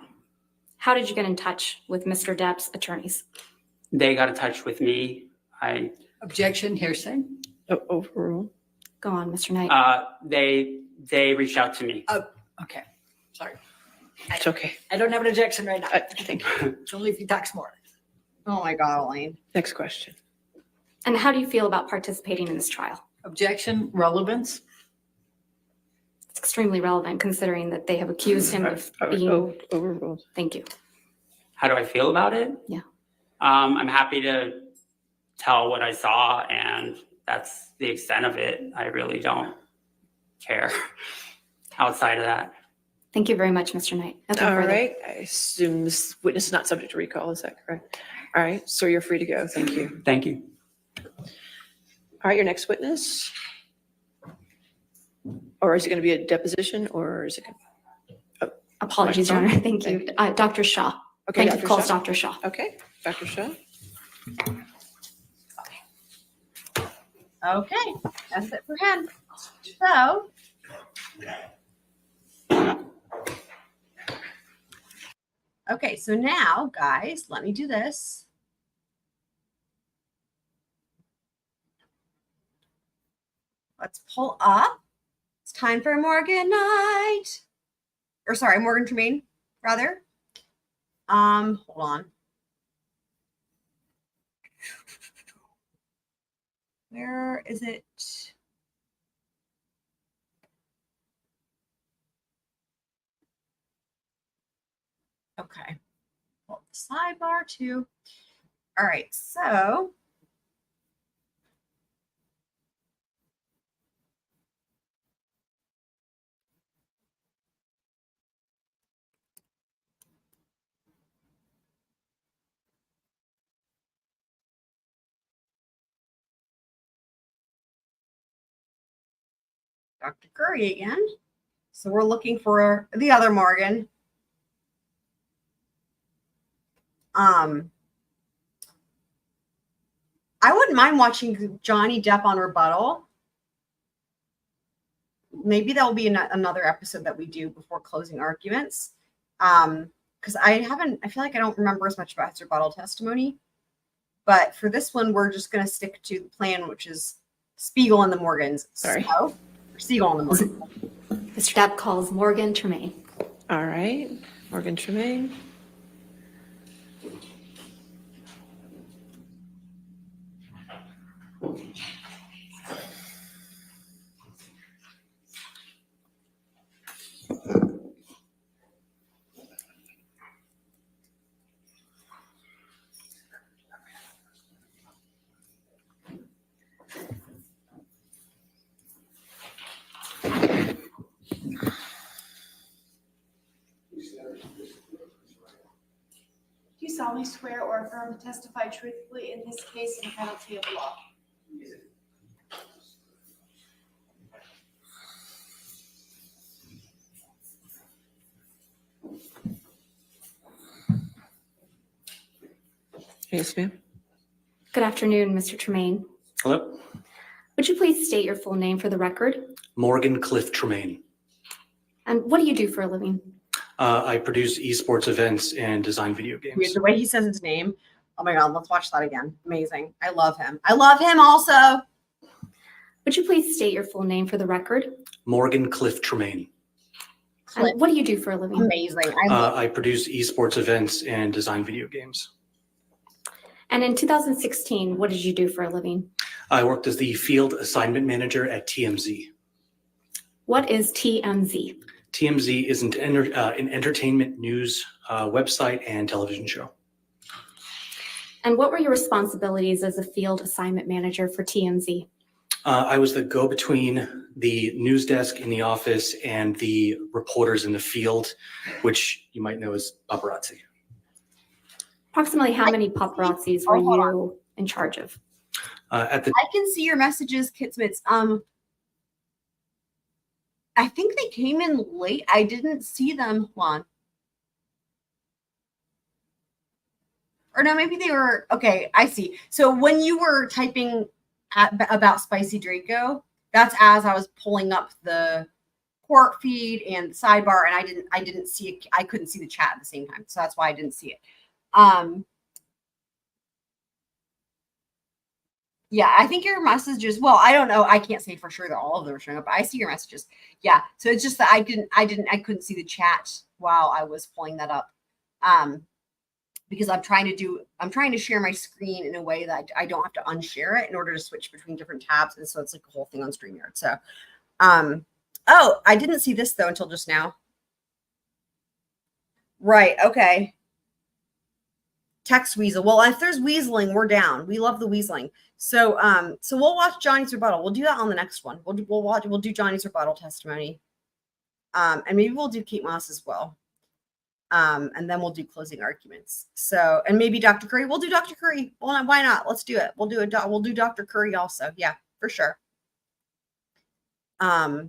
How did you get in touch with Mr. Depp's attorneys? They got in touch with me. Objection, hearsay. Overruled. Go on, Mr. Knight. They reached out to me. Okay. Sorry. It's okay. I don't have an objection right now. Thank you. It's only if he talks more. Oh my God, Elaine. Next question. And how do you feel about participating in this trial? Objection, relevance. It's extremely relevant considering that they have accused him of being. Overruled. Thank you. How do I feel about it? Yeah. I'm happy to tell what I saw, and that's the extent of it. I really don't care outside of that. Thank you very much, Mr. Knight. Nothing All further. right. I assume this witness is not subject to recall. Is that correct? All right. So you're free to go. Thank you. Thank you. All right. Your next witness. Or is it going to be a deposition or is it going to Apologies, Your Honor. Thank you. Dr. Shaw. Okay, Plaintiff Dr. calls Shaw. Dr. Shaw. Okay. Dr. Shaw. Okay, that's it for him. So. Okay, so now, guys, let me do this. Let's pull up. It's time for Morgan night. Or sorry, Morgan Tremaine, rather. Hold on. Where is it? Okay. Pull up the sidebar too. All right, so Dr. Curry again. So we're looking for the other Morgan. I wouldn't mind watching Johnny Depp on rebuttal. Maybe that will be another episode that we do before closing arguments. Because I feel like I don't remember as much about his rebuttal testimony. But for this one, we're just going to stick to the plan, which is Spiegel and the Morgans. Sorry. So, Seagull and the Morgans. Mr. Depp calls Morgan Tremaine. All right, Morgan Tremaine. Do you solemnly swear or affirm to testify truthfully in this case and penalty of law? Yes, ma'am. Good afternoon, Mr. Tremaine. Hello, Would you please state your full name for the record? Morgan Cliff Tremaine. And what do you do for a living? I produce esports events and design video games. The way he says his name. Oh my God, let's watch that again. Amazing. I love him. I love him also. Would you please state your full name for the record? Morgan Cliff Tremaine. And what do you do for a living? Amazing. I produce esports events and design video games. And in 2016, what did you do for a living? I worked as the field assignment manager at TMZ. What is TMZ? TMZ is an entertainment news website and television show. And what were your responsibilities as a field assignment manager for TMZ? I was the go-between the news desk in the office and the reporters in the field, which you might know as paparazzi. Approximately how many paparazzis were you in charge of? I can see your messages, Kitsmits. I think they came in late. I didn't see them. Hold on. Or no, maybe they were. Okay, I see. So when you were typing about Spicy Draco, that's as I was pulling up the court feed and the sidebar, and I didn't see it. I couldn't see the chat at the same time, so that's why I didn't see it. Yeah, I think your messages, well, I don't know. I can't say for sure that all of them are showing up, but I see your messages. Yeah. So it's just that I couldn't see the chat while I was pulling that up. Because I'm trying to share my screen in a way that I don't have to unshare it in order to switch between different tabs. And so it's like a whole thing on StreamYard. So, oh, I didn't see this though until just now. Right. Okay. Text weasel. Well, if there's weaseling, we're down. We love the weaseling. So, so we'll watch Johnny's rebuttal. We'll do that on the next one. We'll do Johnny's rebuttal testimony. And maybe we'll do Kate Moss as well. And then we'll do closing arguments. So, and maybe Dr. Curry. We'll do Dr. Curry. Well, why not? Let's do it. We'll do Dr. Curry also. Yeah, for sure. Yeah,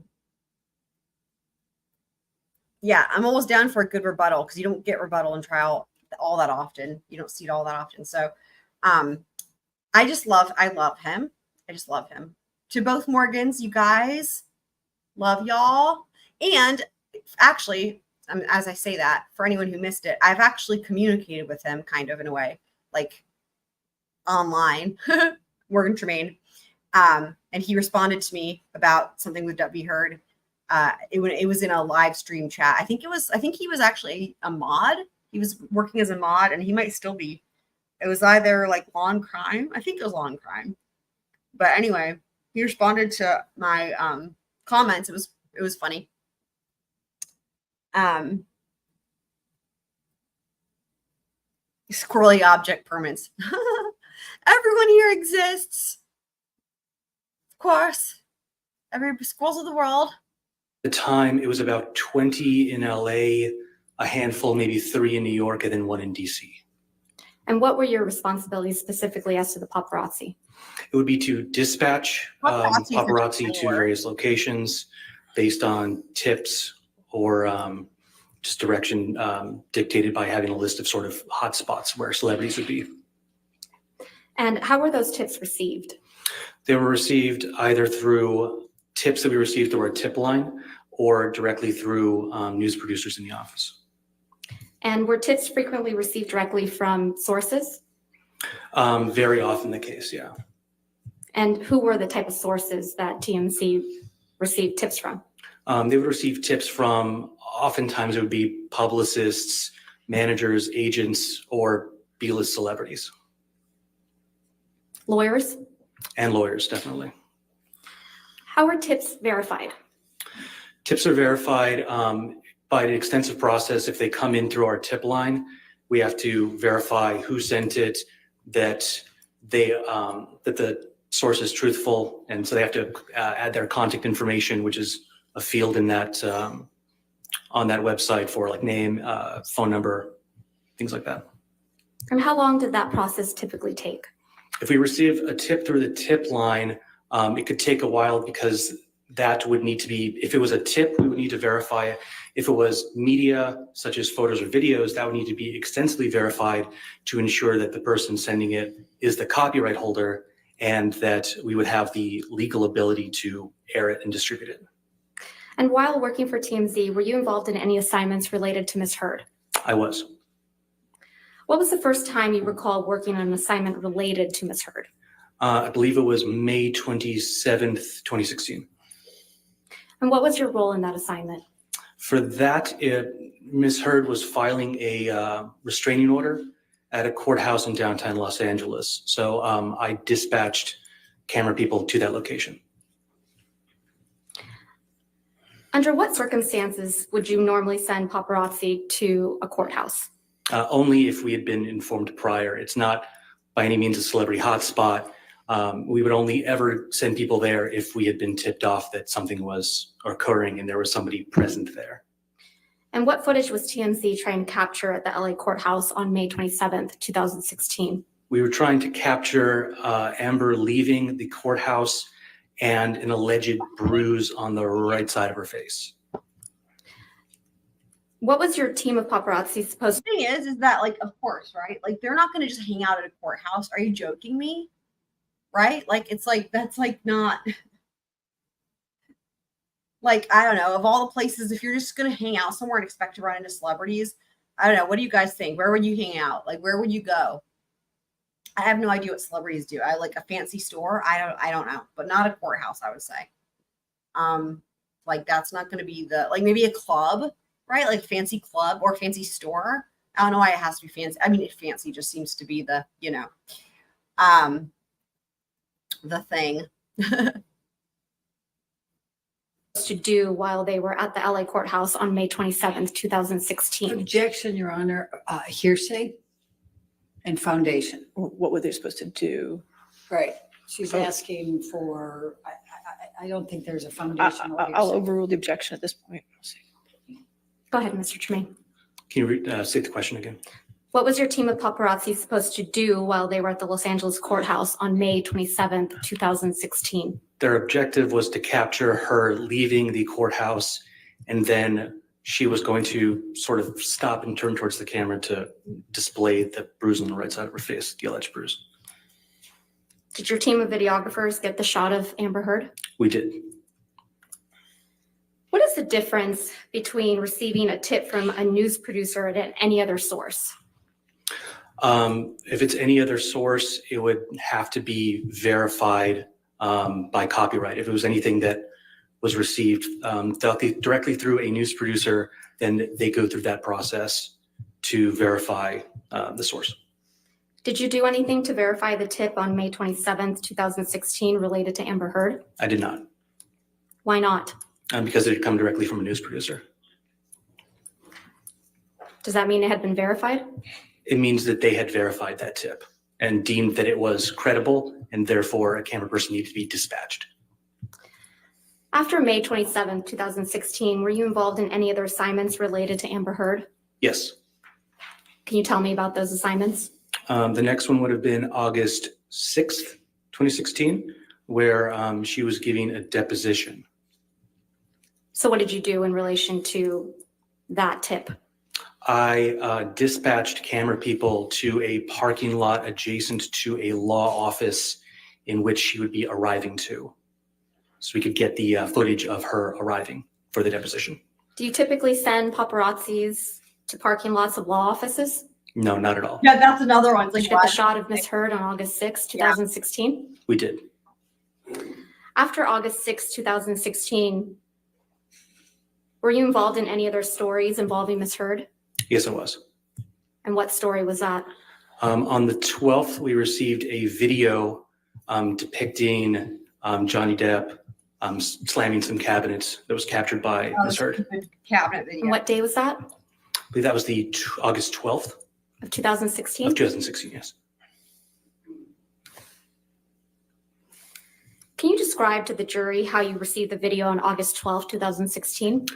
I'm almost down for a good rebuttal because you don't get rebuttal in trial all that often. You don't see it all that often. So, I love him. I just love him. To both Morgans, you guys, love y'all. And actually, as I say that, for anyone who missed it, I've actually communicated with him kind of in a way, like online, Morgan Tremaine. And he responded to me about something with Depp heard. It was in a live stream chat. I think he was actually a mod. He was working as a mod, and he might still be. It was either like Law and Crime. I think it was Law and Crime. But anyway, he responded to my comments. It was funny. Squirrely object permits. Everyone here exists. Of course. Every squirrels of the world. At the time, it was about 20 in LA, a handful, maybe 3 in New York, and then 1 in DC. And what were your responsibilities specifically as to the paparazzi? It would be to dispatch paparazzi to various locations based on tips or just direction dictated by having a list of sort of hot spots where celebrities would be. And how were those tips received? They were received either through tips that we received through our tip line or directly through news producers in the office. And were tips frequently received directly from sources? Very often the case, yeah. And who were the type of sources that TMC received tips from? They would receive tips from, oftentimes it would be publicists, managers, agents, or B-list celebrities. Lawyers? And lawyers, definitely. How are tips verified? Tips are verified by an extensive process. If they come in through our tip line, we have to verify who sent it, that the source is truthful, and so they have to add their contact information, which is a field in that on that website for like name, phone number, things like that. And how long did that process typically take? If we receive a tip through the tip line, it could take a while because that would need to be, if it was a tip, we would need to verify it. If it was media, such as photos or videos, that would need to be extensively verified to ensure that the person sending it is the copyright holder and that we would have the legal ability to air it and distribute it. And while working for TMZ, were you involved in any assignments related to Ms. Heard? I was. What was the first time you recall working on an assignment related to Ms. Heard? I believe it was May 27th, 2016. And what was your role in that assignment? For that, Ms. Heard was filing a restraining order at a courthouse in downtown Los Angeles. So I dispatched camera people to that location. Under what circumstances would you normally send paparazzi to a courthouse? Only if we had been informed prior. It's not by any means a celebrity hotspot. We would only ever send people there if we had been tipped off that something was occurring and there was somebody present there. And what footage was TMZ trying to capture at the LA courthouse on May 27th, 2016? We were trying to capture Amber leaving the courthouse and an alleged bruise on the right side of her face. What was your team of paparazzi supposed to The thing is that, like, of course, right? Like, they're not going to just hang out at a courthouse. Are you joking me? Right? Like, it's like, that's like not, like, I don't know, of all the places, if you're just going to hang out somewhere and expect to run into celebrities, I don't know. What do you guys think? Where would you hang out? Like, where would you go? I have no idea what celebrities do. I like a fancy store. I don't know, but not a courthouse, I would say. Like, that's not going to be the, like, maybe a club, right? Like fancy club or fancy store. I don't know why it has to be fancy. I mean, fancy just seems to be the, you know, the thing. to do while they were at the LA courthouse on May 27th, 2016? Objection, Your Honor. Hearsay and foundation. What were they supposed to do? Right. She's asking for, I don't think there's a foundation. I'll overrule the objection at this point. We'll see. Go ahead, Mr. Tremaine. Can you state the question again? What was your team of paparazzi supposed to do while they were at the Los Angeles courthouse on May 27th, 2016? Their objective was to capture her leaving the courthouse, and then she was going to sort of stop and turn towards the camera to display the bruise on the right side of her face, the alleged bruise. Did your team of videographers get the shot of Amber Heard? We did. What is the difference between receiving a tip from a news producer and any other source? If it's any other source, it would have to be verified by copyright. If it was anything that was received directly through a news producer, then they go through that process to verify the source. Did you do anything to verify the tip on May 27th, 2016 related to Amber Heard? I did not. Why not? Because it had come directly from a news producer. Does that mean it had been verified? It means that they had verified that tip and deemed that it was credible, and therefore a camera person needed to be dispatched. After May 27th, 2016, were you involved in any other assignments related to Amber Heard? Yes. Can you tell me about those assignments? The next one would have been August 6th, 2016, where she was giving a deposition. So what did you do in relation to that tip? I dispatched camera people to a parking lot adjacent to a law office in which she would be arriving to. So we could get the footage of her arriving for the deposition. Do you typically send paparazzis to parking lots of law offices? No, not at all. Yeah, that's another one. It's Did like, you get the why? shot of Miss Heard on August 6, 2016? We did. After August 6, 2016, were you involved in any other stories involving Miss Heard? Yes, it was. And what story was that? On the 12th, we received a video depicting Johnny Depp slamming some cabinets that was captured by Ms. Heard. Cabinet video. And what day was that? I believe that was the August 12th Of 2016? of 2016, yes. Can you describe to the jury how you received the video on August 12, 2016?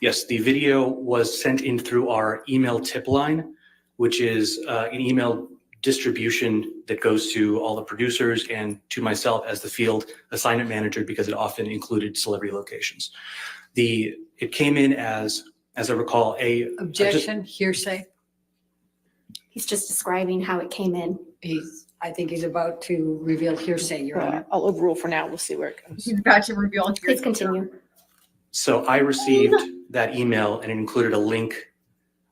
Yes, the video was sent in through our email tip line, which is an email distribution that goes to all the producers and to myself as the field assignment manager because it often included celebrity locations. It came in as I recall, Objection, hearsay. He's just describing how it came in. I think he's about to reveal hearsay, Your Honor. I'll overrule for now. We'll see where it goes. He's about to reveal. Please continue. So I received that email and it included a link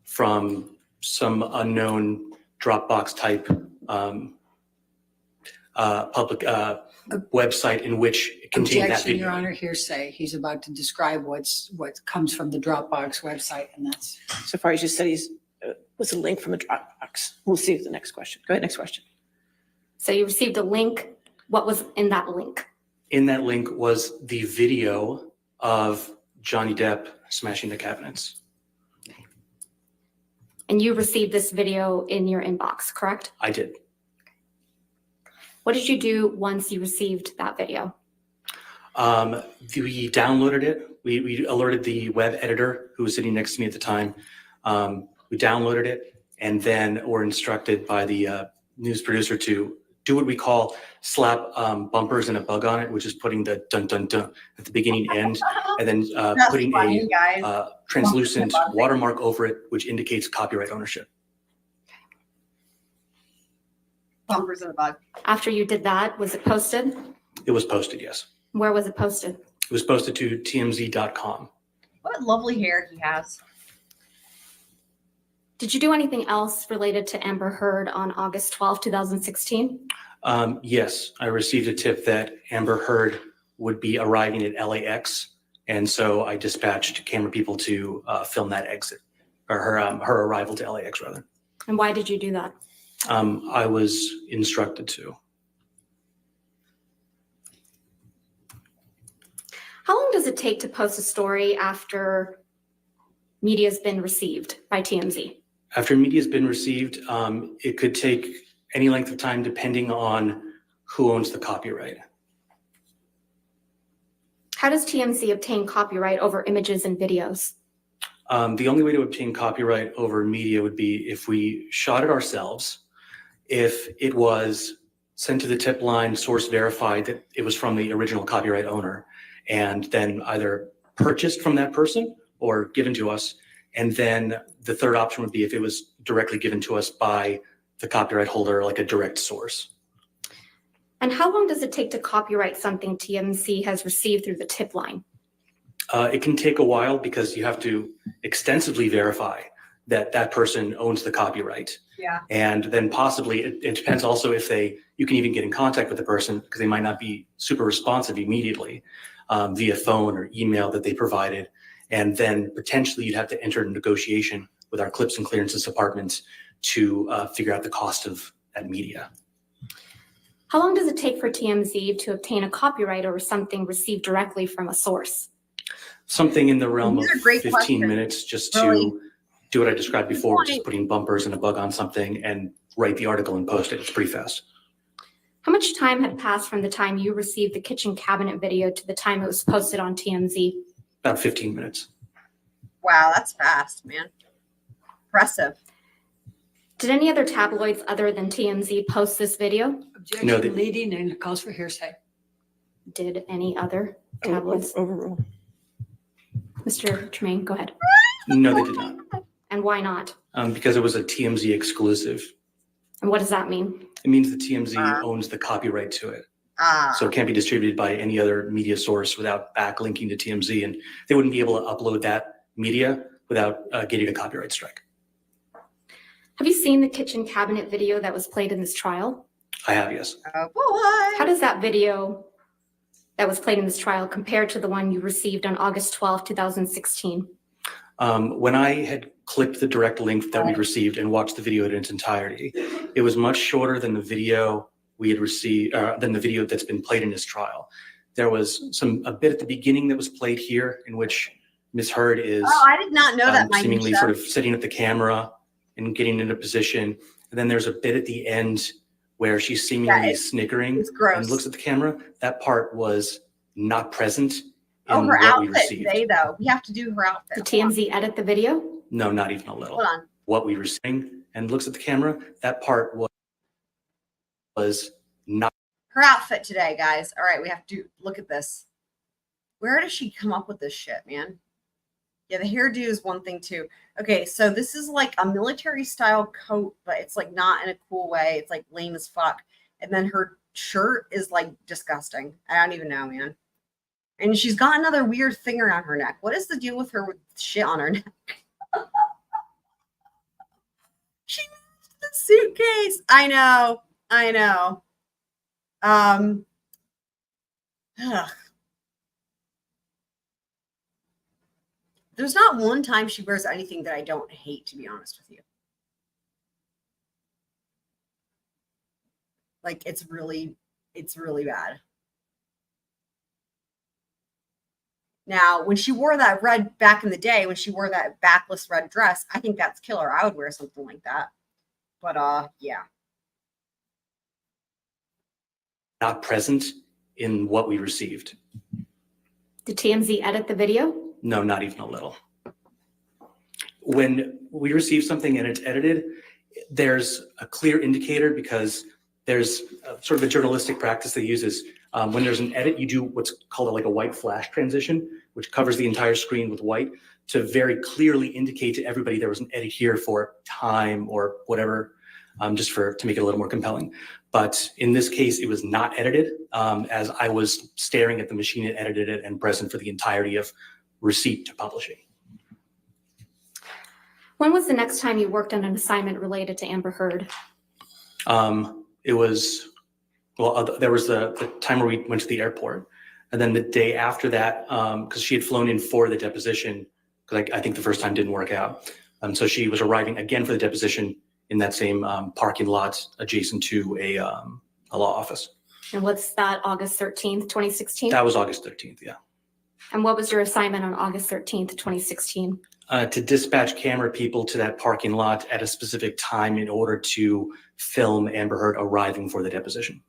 from some unknown Dropbox type public website in which it contained that Objection, video. Your Honor, hearsay. He's about to describe what comes from the Dropbox website, and that's. So far, he just said was a link from the Dropbox. We'll see the next question. Go ahead, next question. So you received a link. What was in that link? In that link was the video of Johnny Depp smashing the cabinets. And you received this video in your inbox, correct? I did. What did you do once you received that video? We downloaded it. We alerted the web editor who was sitting next to me at the time. We downloaded it and then were instructed by the news producer to do what we call slap bumpers and a bug on it, which is putting the dun dun dun at the beginning end, and then putting funny, a translucent watermark over it, which indicates copyright ownership. Bumpers and a bug. After you did that, was it posted? It was posted, yes. Where was it posted? It was posted to tmz.com. What lovely hair he has. Did you do anything else related to Amber Heard on August 12, 2016? Yes, I received a tip that Amber Heard would be arriving at LAX, and so I dispatched camera people to film that exit, or her arrival to LAX rather. And why did you do that? I was instructed to. How long does it take to post a story after media's been received by TMZ? After media's been received, it could take any length of time depending on who owns the copyright. How does TMZ obtain copyright over images and videos? The only way to obtain copyright over media would be if we shot it ourselves, if it was sent to the tip line, source verified that it was from the original copyright owner, and then either purchased from that person or given to us. And then the third option would be if it was directly given to us by the copyright holder, like a direct source. And how long does it take to copyright something TMZ has received through the tip line? It can take a while because you have to extensively verify that that person owns the copyright. Yeah. And then possibly, it depends also if you can even get in contact with the person because they might not be super responsive immediately via phone or email that they provided. And then potentially you'd have to enter a negotiation with our clips and clearances department to figure out the cost of that media. How long does it take for TMZ to obtain a copyright over something received directly from a source? Something in the realm of These are great 15 questions. minutes just Really. to do what I described before, just putting bumpers and a bug on something and write the article and post it. It's pretty fast. How much time had passed from the time you received the kitchen cabinet video to the time it was posted on TMZ? About 15 minutes. Wow, that's fast, man. Impressive. Did any other tabloids other than TMZ post this video? Objection, No, leading and calls for hearsay. Did any other tabloids? Overrule. Mr. Tremaine, go ahead. No, they did not. And why not? Because it was a TMZ exclusive. And what does that mean? It means the TMZ owns the copyright to it. So it can't be distributed by any other media source without backlinking to TMZ. And they wouldn't be able to upload that media without getting a copyright strike. Have you seen the kitchen cabinet video that was played in this trial? I have, yes. How does that video that was played in this trial compare to the one you received on August 12, 2016? When I had clicked the direct link that we received and watched the video in its entirety, it was much shorter than the video we had received, than the video that's been played in this trial. There was a bit at the beginning that was played here in which Ms. Heard is I did not know that. seemingly sort of sitting at the camera and getting into position. And then there's a bit at the end where she's seemingly snickering and looks at the camera. That part was not present in her what we outfit received. today, though. We have to do her outfit. Did TMZ edit the video? No, not even a little. Hold on. What we were seeing and looks at the camera, that part was not. Her outfit today, guys. All right, we have to look at this. Where does she come up with this shit, man? Yeah, the hairdo is one thing too. Okay, so this is like a military style coat, but it's like not in a cool way. It's like lame as fuck. And then her shirt is like disgusting. I don't even know, man. And she's got another weird thing around her neck. What is the deal with her with shit on her neck? She moved the suitcase. I know. Ugh. There's not one time she wears anything that I don't hate, to be honest with you. Like, it's really bad. Now, when she wore that red back in the day, when she wore that backless red dress, I think that's killer. I would wear something like that. But yeah. Not present in what we received. Did TMZ edit the video? No, not even a little. When we receive something and it's edited, there's a clear indicator because there's sort of a journalistic practice that uses when there's an edit, you do what's called like a white flash transition, which covers the entire screen with white to very clearly indicate to everybody there was an edit here for time or whatever, just to make it a little more compelling. But in this case, it was not edited as I was staring at the machine and edited it and present for the entirety of receipt to publishing. When was the next time you worked on an assignment related to Amber Heard? It was, well, there was the time where we went to the airport. And then the day after that, because she had flown in for the deposition, because I think the first time didn't work out. So she was arriving again for the deposition in that same parking lot adjacent to a law office. And what's that, August 13th, 2016? That was August 13th, yeah. And what was your assignment on August 13th, 2016? To dispatch camera people to that parking lot at a specific time in order to film Amber Heard arriving for the deposition.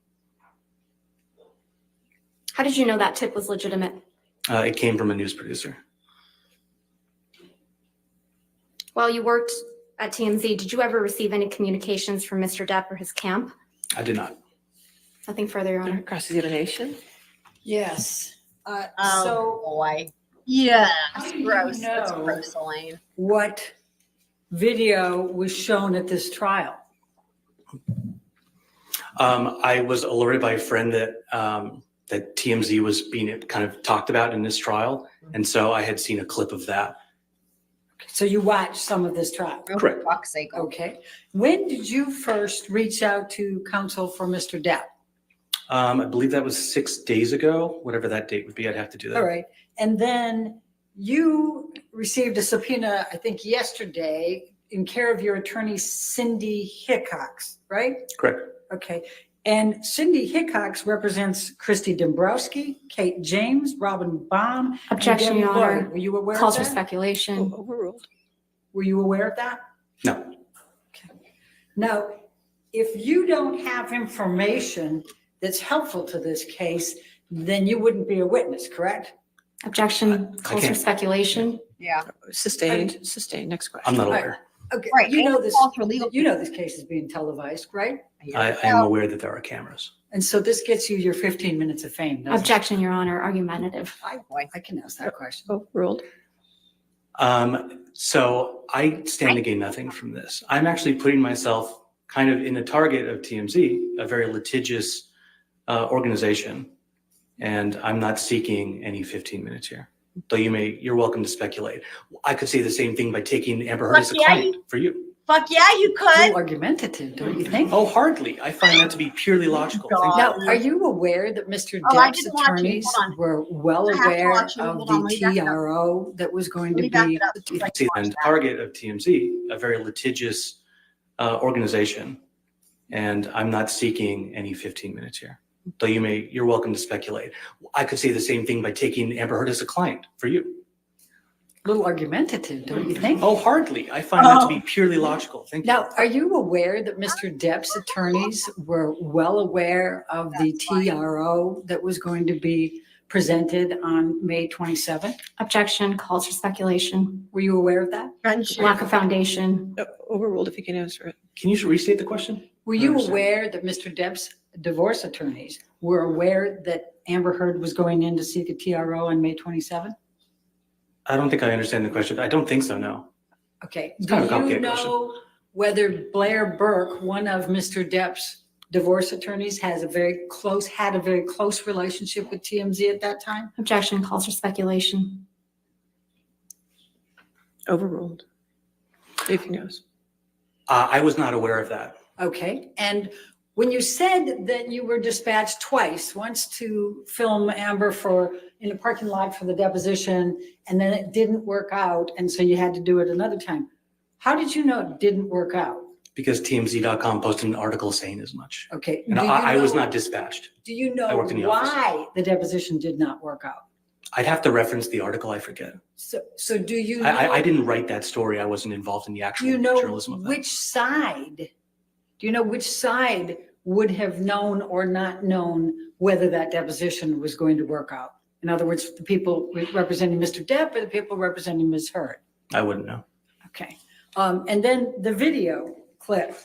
How did you know that tip was legitimate? It came from a news producer. While you worked at TMZ, did you ever receive any communications from Mr. Depp or his camp? I did not. Nothing further, Your Honor. Cross-examination? Yes. Oh boy. Yeah. That's gross. That's gross, Elaine. What video was shown at this trial? I was alerted by a friend that that TMZ was being kind of talked about in this trial, and so I had seen a clip of that. So you watched some of this trial? Correct. For fuck's sake. Okay. When did you first reach out to counsel for Mr. Depp? I believe that was 6 days ago, whatever that date would be. I'd have to do that. All right. And then you received a subpoena, I think yesterday, in care of your attorney, Cindy Hickox, right? Correct. Okay. And Cindy Hickox represents Christy Dombrowski, Kate James, Robin Baum. Objection, and Debbie Your Honor. Lloyd. Were you aware Calls of for that? speculation. Overruled. Were you aware of that? No. Okay. Now, if you don't have information that's helpful to this case, then you wouldn't be a witness, correct? Objection. Calls for can't. speculation. Yeah. Sustained. Next question. I'm not aware. Okay. Right. You know and this. calls for legal. You know this case is being televised, right? I am aware that there are cameras. And so this gets you your 15 minutes of fame, doesn't it? Objection, Your Honor. Argumentative. I can ask that question. Overruled. So I stand to gain nothing from this. I'm actually putting myself kind of in the target of TMZ, a very litigious organization, and I'm not seeking any 15 minutes here. Though you're welcome to speculate. I could say the same thing by taking Amber Heard as a client for you. Fuck yeah, you A little could. argumentative, don't you think? Oh, hardly. I find that to be purely logical. Thank you. Now, are you aware that Mr. Oh, I Depp's didn't watch it. attorneys Hold on. were well I have to aware watch it. of Hold on, let the me back it up. TRO that was going to Let me back be? it up because I See, can and watch that. target of TMZ, a very litigious organization, and I'm not seeking any 15 minutes here. Though you're welcome to speculate. I could say the same thing by taking Amber Heard as a client for you. A little argumentative, don't you think? Oh, hardly. I find that to be purely logical. Thank you. Now, are you aware that Mr. Depp's attorneys were well aware of the TRO that was going to be presented on May 27th? Objection, calls for speculation. Were you aware of that? Lack of foundation. Overruled if you can answer it. Can you restate the question? Were you aware that Mr. Depp's divorce attorneys were aware that Amber Heard was going in to see the TRO on May 27th? I don't think I understand the question. I don't think so, no. Okay. It's Do kind of a you complicated know whether Blair Burke, one of Mr. Depp's divorce attorneys, had a very close relationship with TMZ at that time? Objection, calls for speculation. Overruled. If he knows. I was not aware of that. Okay. And when you said that you were dispatched twice, once to film Amber in a parking lot for the deposition, and then it didn't work out, and so you had to do it another time. How did you know it didn't work out? Because TMZ.com posted an article saying as much. Okay. And I was not dispatched. Do you know I worked in the office. why the deposition did not work out? I'd have to reference the article. I forget. So do you know? I didn't write that story. I wasn't involved in the Do actual you know journalism of that. which side? Do you know which side would have known or not known whether that deposition was going to work out? In other words, the people representing Mr. Depp or the people representing Ms. Heard? I wouldn't know. Okay. And then the video clip,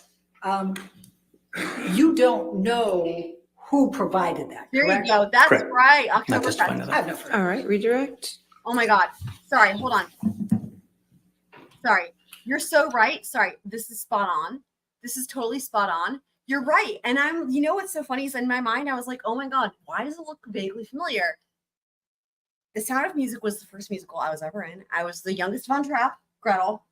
you don't know who provided that, There correct? you go. That's Correct. right. Not October testifying 7th. to I have that. no further. All right, redirect. Oh my God. Sorry, hold on. Sorry. You're so right. Sorry. This is spot on. This is totally spot on. You're right. And you know what's so funny is in my mind, I was like, oh my God, why does it look vaguely familiar? The Sound of Music was the first musical I was ever in. I was the youngest Von Trapp, Gretel.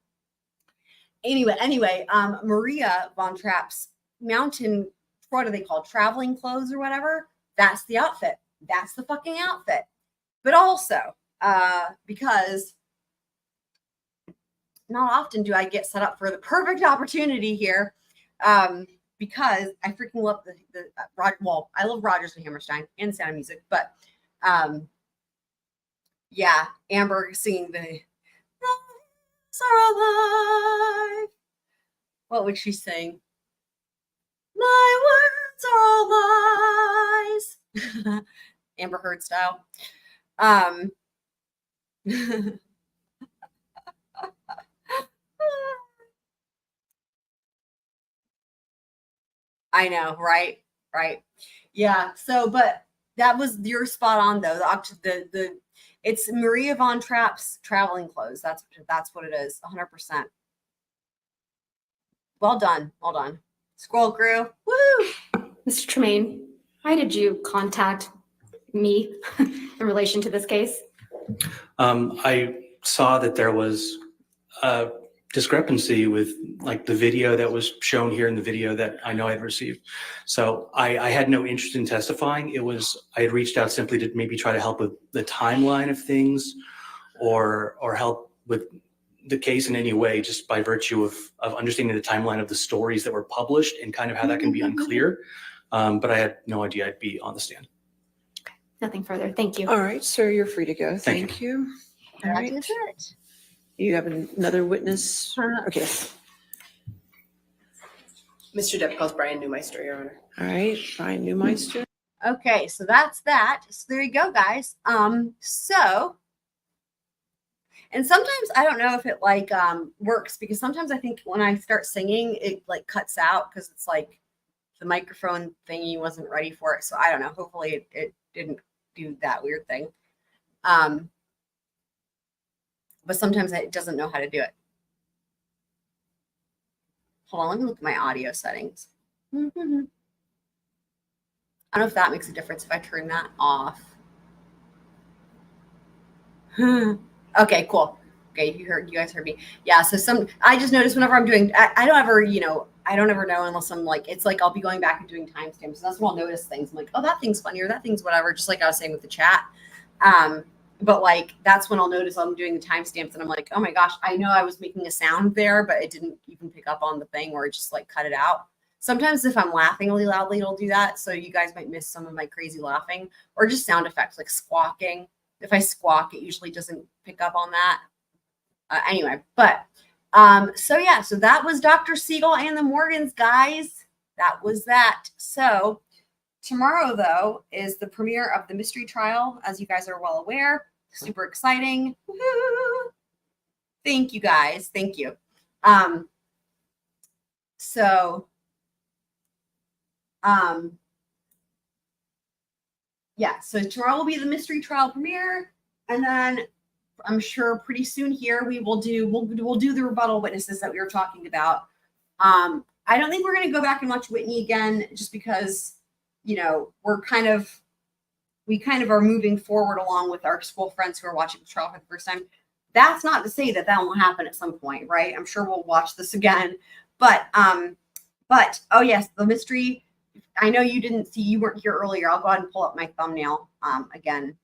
Anyway, Maria Von Trapp's mountain, what are they called? Traveling clothes or whatever. That's the outfit. That's the fucking outfit. But also, because not often do I get set up for the perfect opportunity here. Because I freaking love I love Rodgers and Hammerstein and Sound of Music, but yeah, Amber singing the "Lives Are Alive." What would she sing? My words are all lies. Amber Heard style. I know, right? Right. Yeah. So, but you're spot on though. It's Maria Von Trapp's traveling clothes. That's what it is. 100%. Well done. Well done. Scroll crew. Woo! Mr. Tremaine, why did you contact me in relation to this case? I saw that there was a discrepancy with like the video that was shown here and the video that I know I'd received. So I had no interest in testifying. I had reached out simply to maybe try to help with the timeline of things or help with the case in any way, just by virtue of understanding the timeline of the stories that were published and kind of how that can be unclear. But I had no idea I'd be on the stand. Okay, nothing further. Thank you. All right, sir, you're free to go. Thank Thank you. All That right. is it. You have another witness? Okay. Mr. Depp calls Bryan Newmeister, Your Honor. All right, Bryan Newmeister. Okay, so that's that. So there you go, guys. And sometimes I don't know if it works, because sometimes I think when I start singing, it like cuts out because it's like the microphone thingy wasn't ready for it. So I don't know. Hopefully it didn't do that weird thing. but sometimes it doesn't know how to do it. Hold on, let me look at my audio settings. I don't know if that makes a difference if I turn that off. Okay, cool. Okay, you guys heard me. Yeah, so I just noticed whenever I'm doing, I don't ever, I don't ever know unless I'm like, it's like I'll be going back and doing timestamps. That's when I'll notice things. I'm like, oh, that thing's funny, or that thing's whatever, just like I was saying with the chat. But like, that's when I'll notice I'm doing the timestamps and I'm like, oh my gosh, I know I was making a sound there, but it didn't even pick up on the thing, or it just like cut it out. Sometimes if I'm laughing really loudly, it'll do that. So you guys might miss some of my crazy laughing, or just sound effects like squawking. If I squawk, it usually doesn't pick up on that. Anyway, but so yeah, so that was Dr. Seagull and the Morgans, guys. That was that. So tomorrow, though, is the premiere of the mystery trial, as you guys are well aware. Super exciting. Woo-hoo. Thank you, guys. Thank you. Yeah, so tomorrow will be the mystery trial premiere, and then I'm sure pretty soon here we'll do the rebuttal witnesses that we were talking about. I don't think we're going to go back and watch Whitney again, just because we kind of are moving forward along with our school friends who are watching the trial for the first time. That's not to say that won't happen at some point, right? I'm sure we'll watch this again, but oh yes, the mystery. I know you weren't here earlier. I'll go ahead and pull up my thumbnail again.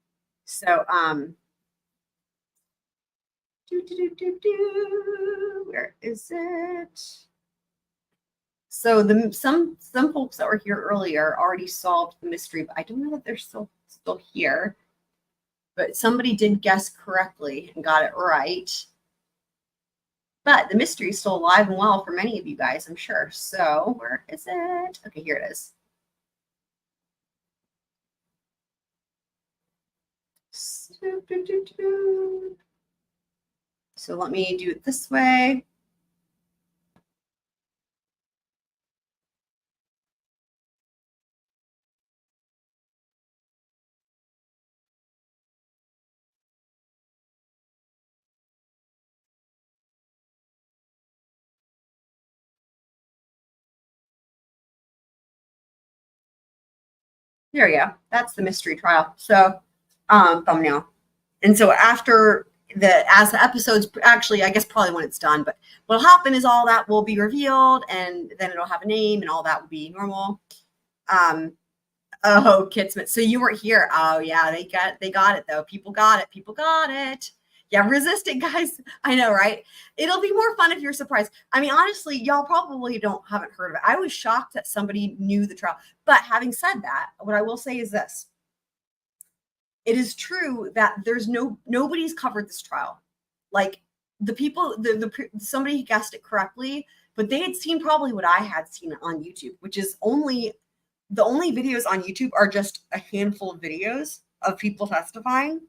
So where is it? So some folks that were here earlier already solved the mystery, but I don't know that they're still here. But somebody did guess correctly and got it right. But the mystery is still alive and well for many of you guys, I'm sure. So where is it? Okay, here it is. So let me do it this way. There we go. That's the mystery trial. So thumbnail. And so after as the episodes, actually, I guess probably when it's done, but what'll happen is all that will be revealed, and then it'll have a name, and all that will be normal. Oh, Kitsman. So you weren't here. Oh yeah, they got it though. People got it. Yeah, resist it, guys. I know, right? It'll be more fun if you're surprised. I mean, honestly, y'all probably haven't heard of it. I was shocked that somebody knew the trial. But having said that, what I will say is this. It is true that there's nobody's covered this trial. Like the people, somebody guessed it correctly, but they had seen probably what I had seen on YouTube, which is the only videos on YouTube are just a handful of videos of people testifying.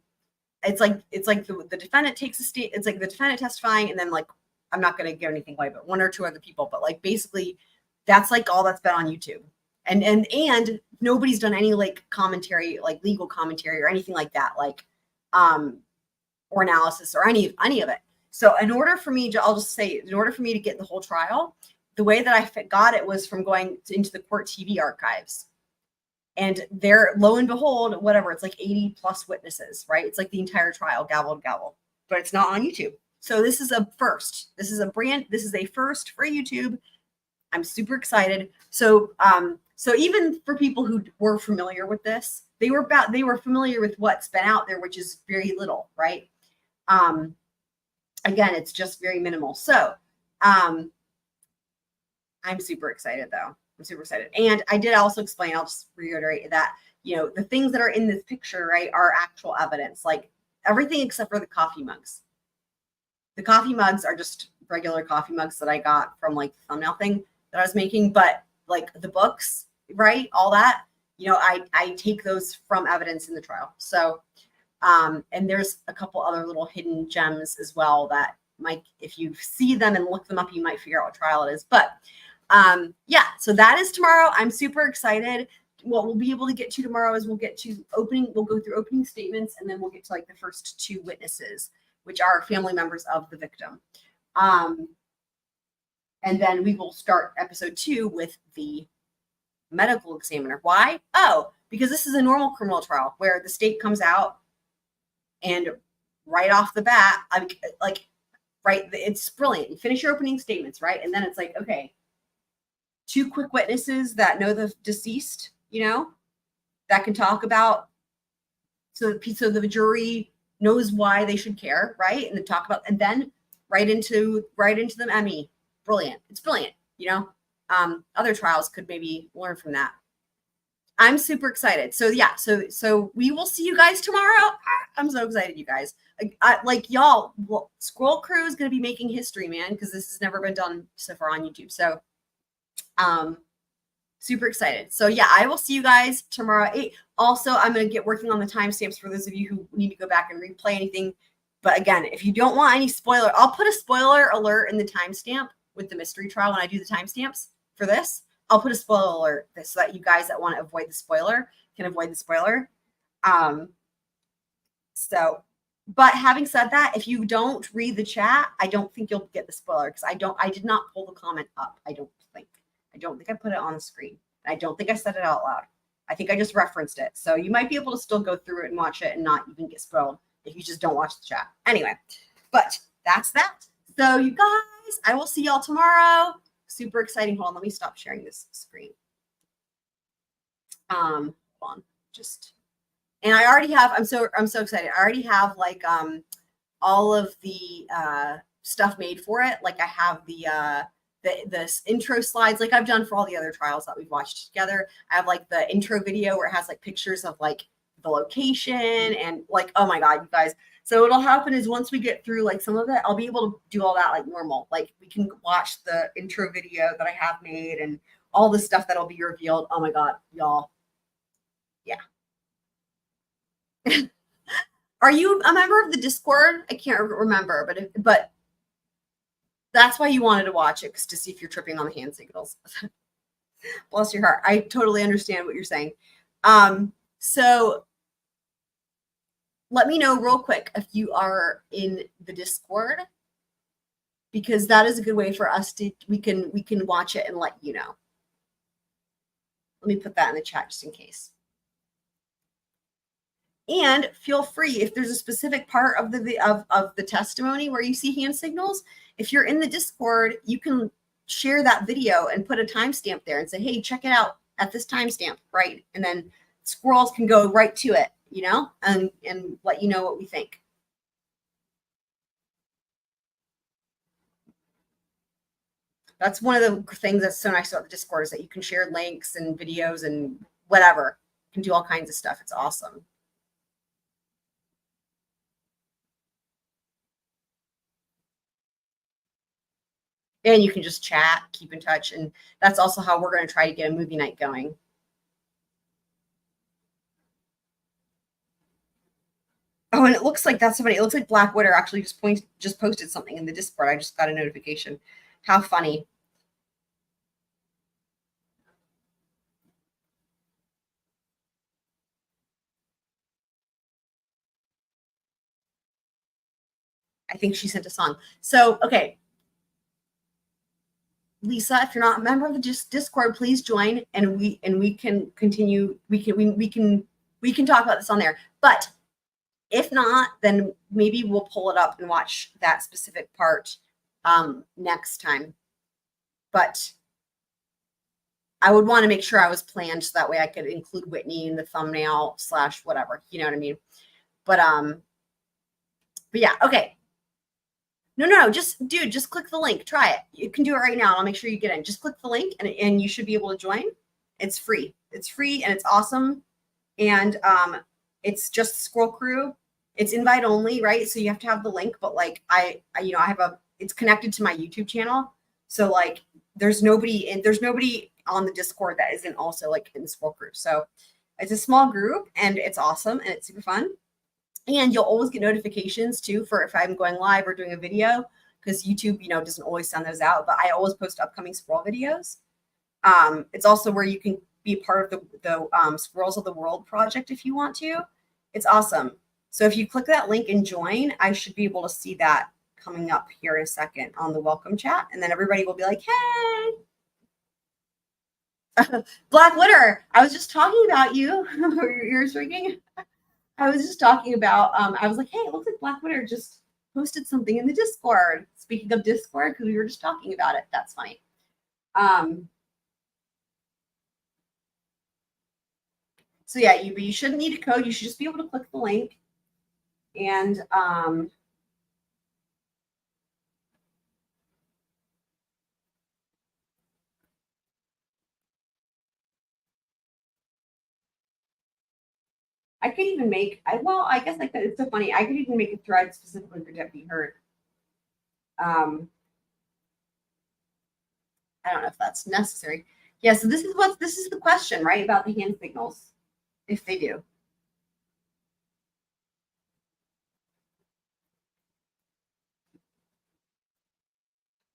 It's like the defendant takes a state. It's like the defendant testifying, and then like I'm not going to give anything away, but one or two other people. But like basically, that's like all that's been on YouTube. And nobody's done any like commentary, like legal commentary or anything like that, like or analysis or any of it. So in order for me to get the whole trial, the way that I got it was from going into the court TV archives. And there, lo and behold, whatever, it's like 80 plus witnesses, right? It's like the entire trial, gavel to gavel, but it's not on YouTube. So this is a first. This is a first for YouTube. I'm super excited. So even for people who were familiar with this, they were familiar with what's been out there, which is very little, right? Again, it's just very minimal. So I'm super excited though. I'm super excited. And I did also explain, I'll just reiterate that, the things that are in this picture, right, are actual evidence, like everything except for the coffee mugs. The coffee mugs are just regular coffee mugs that I got from like the thumbnail thing that I was making, but like the books, right, all that, I take those from evidence in the trial. So, and there's a couple other little hidden gems as well that might, if you see them and look them up, you might figure out what trial it is. But yeah, so that is tomorrow. I'm super excited. What we'll be able to get to tomorrow is we'll go through opening statements, and then we'll get to like the first two witnesses. which are family members of the victim. And then we will start episode 2 with the medical examiner. Why? Oh, because this is a normal criminal trial where the state comes out and right off the bat, right, it's brilliant. You finish your opening statements, right? And then it's like, okay, 2 quick witnesses that know the deceased, that can talk about, so the jury knows why they should care, right? And then talk about, and then right into the Emmy. Brilliant. It's brilliant, Other trials could maybe learn from that. I'm super excited. So yeah, so we will see you guys tomorrow. I'm so excited, you guys. Y'all, Squirrel Crew is going to be making history, man, because this has never been done so far on YouTube. So, super excited. So yeah, I will see you guys tomorrow at 8. Also, I'm going to get working on the timestamps for those of you who need to go back and replay anything. But again, if you don't want any spoiler, I'll put a spoiler alert in the timestamp with the mystery trial when I do the timestamps for this. I'll put a spoiler alert so that you guys that want to avoid the spoiler can avoid the spoiler. But having said that, if you don't read the chat, I don't think you'll get the spoiler because I did not pull the comment up. I don't think I put it on the screen. I don't think I said it out loud. I think I just referenced it. So you might be able to still go through it and watch it and not even get spoiled if you just don't watch the chat. Anyway, but that's that. So you guys, I will see y'all tomorrow. Super exciting. Hold on, let me stop sharing this screen. Hold on, and I already have, I'm so excited. I already have all of the stuff made for it. Like I have the intro slides like I've done for all the other trials that we've watched together. I have the intro video where it has pictures of the location and oh my God, you guys. So what'll happen is once we get through some of it, I'll be able to do all that normal. We can watch the intro video that I have made and all the stuff that'll be revealed. Oh my God, y'all. Yeah. Are you a member of the Discord? I can't remember, but that's why you wanted to watch it, to see if you're tripping on the hand signals. Bless your heart. I totally understand what you're saying. So let me know real quick if you are in the Discord, because that is a good way for us to, we can watch it and let you know. Let me put that in the chat just in case. And feel free, if there's a specific part of the testimony where you see hand signals, if you're in the Discord, you can share that video and put a timestamp there and say, hey, check it out at this timestamp, right? And then squirrels can go right to it, and let you know what we think. That's one of the things that's so nice about the Discord, is that you can share links and videos and whatever. You can do all kinds of stuff. It's awesome. And you can just chat, keep in touch. And that's also how we're going to try to get a movie night going. Oh, and it looks like that's somebody. It looks like Black Widow actually just posted something in the Discord. I just got a notification. How funny. I think she sent a song. So, okay. Lisa, if you're not a member of the Discord, please join, and we can continue. We can talk about this on there. But if not, then maybe we'll pull it up and watch that specific part next time. But I would want to make sure I was planned so that way I could include Whitney in the thumbnail / whatever. You know what I mean? But yeah, okay. No, just click the link. Try it. You can do it right now. And I'll make sure you get in. Just click the link and you should be able to join. It's free. It's free and it's awesome. And it's just Squirrel Crew. It's invite only, right? So you have to have the link, but I it's connected to my YouTube channel. So there's nobody on the Discord that isn't also in the Squirrel Crew. So it's a small group and it's awesome and it's super fun. And you'll always get notifications too for if I'm going live or doing a video, because YouTube, doesn't always send those out, but I always post upcoming squirrel videos. It's also where you can be part of the Squirrels of the World project if you want to. It's awesome. So if you click that link and join, I should be able to see that coming up here in a second on the welcome chat. And then everybody will be like, hey, Black Witter, I was just talking about you. Your ears ringing. I was just talking about, I was like, hey, it looks like Black Witter just posted something in the Discord. Speaking of Discord, because we were just talking about it. That's funny. So yeah, you shouldn't need a code. You should just be able to click the link. And I could even make, I guess like that. It's so funny. I could even make a thread specifically for Deputy Hurt. I don't know if that's necessary. Yeah, so this is the question, right? About the hand signals, if they do.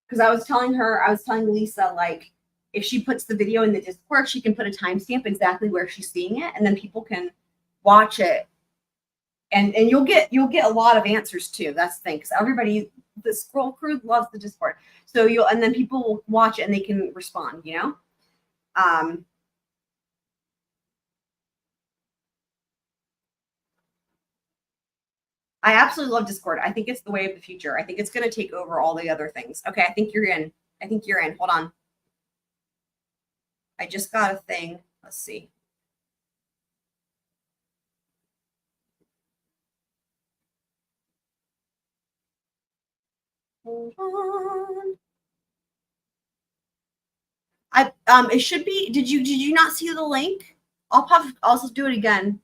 Because I was telling Lisa, like, if she puts the video in the Discord, she can put a timestamp exactly where she's seeing it, and then people can watch it. And you'll get a lot of answers too. That's the thing, because everybody, the Squirrel crew loves the Discord. So and then people will watch it and they can respond, you know? I absolutely love Discord. I think it's the way of the future. I think it's going to take over all the other things. Okay, I think you're in. Hold on. I just got a thing. Let's see. Hold on. It should be. Did you not see the link? I'll also do it again.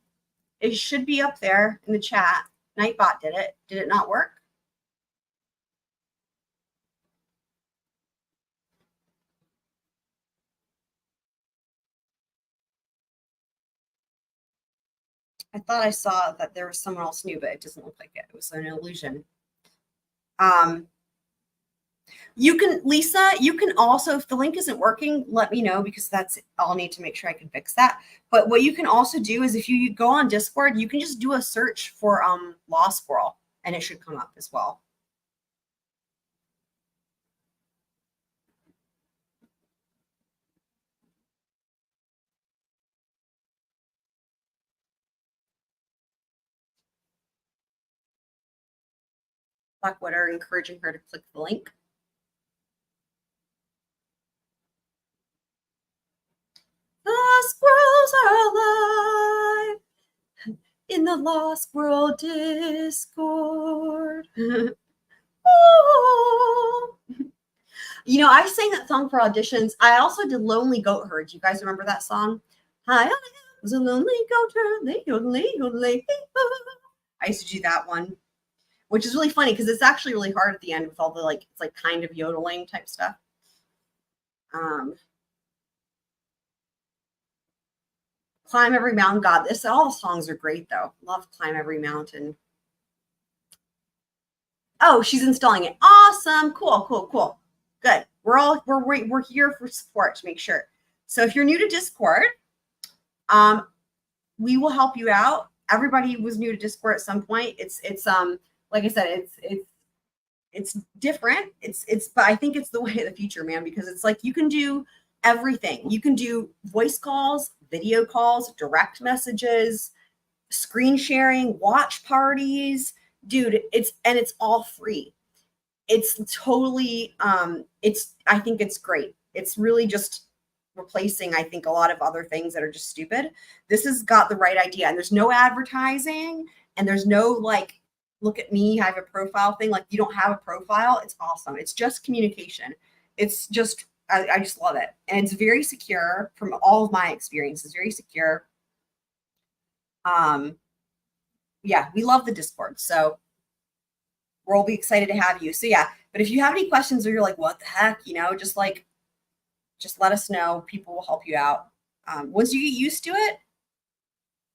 It should be up there in the chat. Nightbot did it. Did it not work? I thought I saw that there was someone else new, but it doesn't look like it. It was an illusion. You can, Lisa, you can also, if the link isn't working, let me know, because I'll need to make sure I can fix that. But what you can also do is if you go on Discord, you can just do a search for Law Squirrel and it should come up as well. Blackwater encouraging her to click the link. The squirrels are alive in the Lost Squirrel Discord. Oh. You know, I sang that song for auditions. I also did Lonely Goat Herd. Do you guys remember that song? Hi, I was a lonely goat herd. I used to do that one, which is really funny because it's actually really hard at the end with all the it's like kind of yodeling type stuff. Climb Every Mountain. God, all the songs are great though. Love Climb Every Mountain. Oh, she's installing it. Awesome. Cool. Good. We're here for support to make sure. So if you're new to Discord, we will help you out. Everybody was new to Discord at some point. It's like I said, it's different. But I think it's the way of the future, man, because it's like you can do everything. You can do voice calls, video calls, direct messages, screen sharing, watch parties. Dude, it's all free. It's totally I think it's great. It's really just replacing, I think, a lot of other things that are just stupid. This has got the right idea, and there's no advertising, and there's no like, look at me, I have a profile thing. Like, you don't have a profile. It's awesome. It's just communication. It's just, I just love it. And it's very secure from all of my experiences, very secure. Yeah, we love the Discord. So we'll all be excited to have you. So yeah, but if you have any questions or you're like, what the heck, just let us know. People will help you out. Once you get used to it,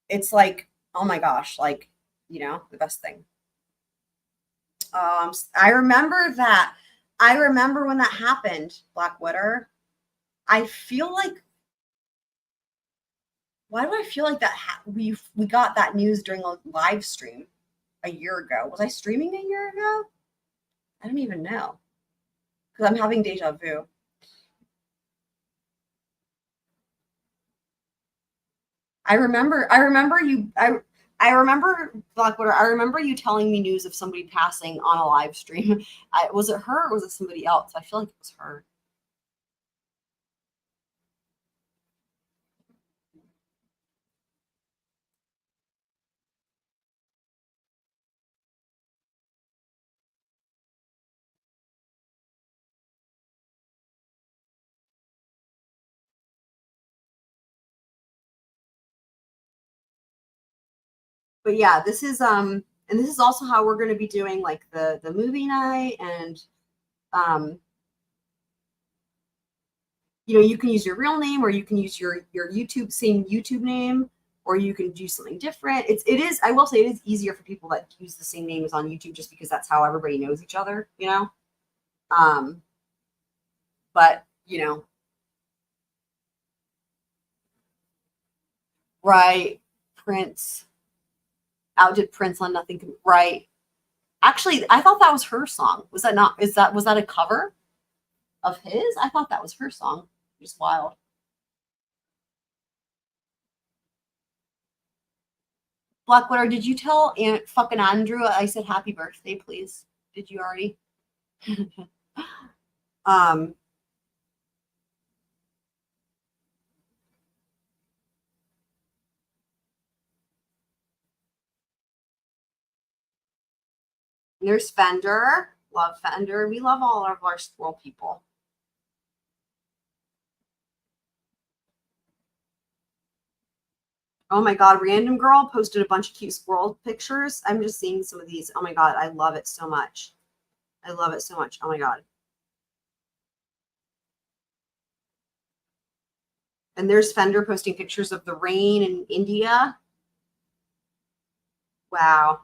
it's like, oh my gosh, the best thing. I remember that. I remember when that happened, Blackwater. I feel like, why do I feel like that we got that news during a live stream? a year ago. Was I streaming a year ago? I don't even know. Because I'm having deja vu. I remember Blackwater. I remember you telling me news of somebody passing on a live stream. Was it her or was it somebody else? I feel like it was her. But yeah, this is and this is also how we're going to be doing like the movie night, and you can use your real name, or you can use your same YouTube name, or you can do something different. It is, I will say, it is easier for people that use the same name as on YouTube, just because that's how everybody knows each other, but right, Prince outdid Prince on Nothing Right. Actually, I thought that was her song. Was that a cover of his? I thought that was her song. Just wild. Blackwater, did you tell fucking Andrew I said happy birthday, please? Did you already? There's Fender. Love Fender. We love all of our squirrel people. Oh my God, Random Girl posted a bunch of cute squirrel pictures. I'm just seeing some of these. Oh my God, I love it so much. I love it so much. Oh my God. And there's Fender posting pictures of the rain in India. Wow.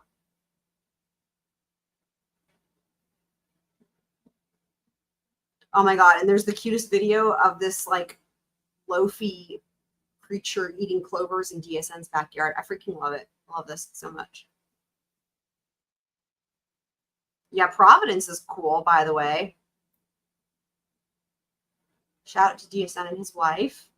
Oh my God. And there's the cutest video of this like loafy creature eating clovers in DSN's backyard. I freaking love it. I love this so much. Yeah, Providence is cool, by the way. Shout out to DSN and his wife.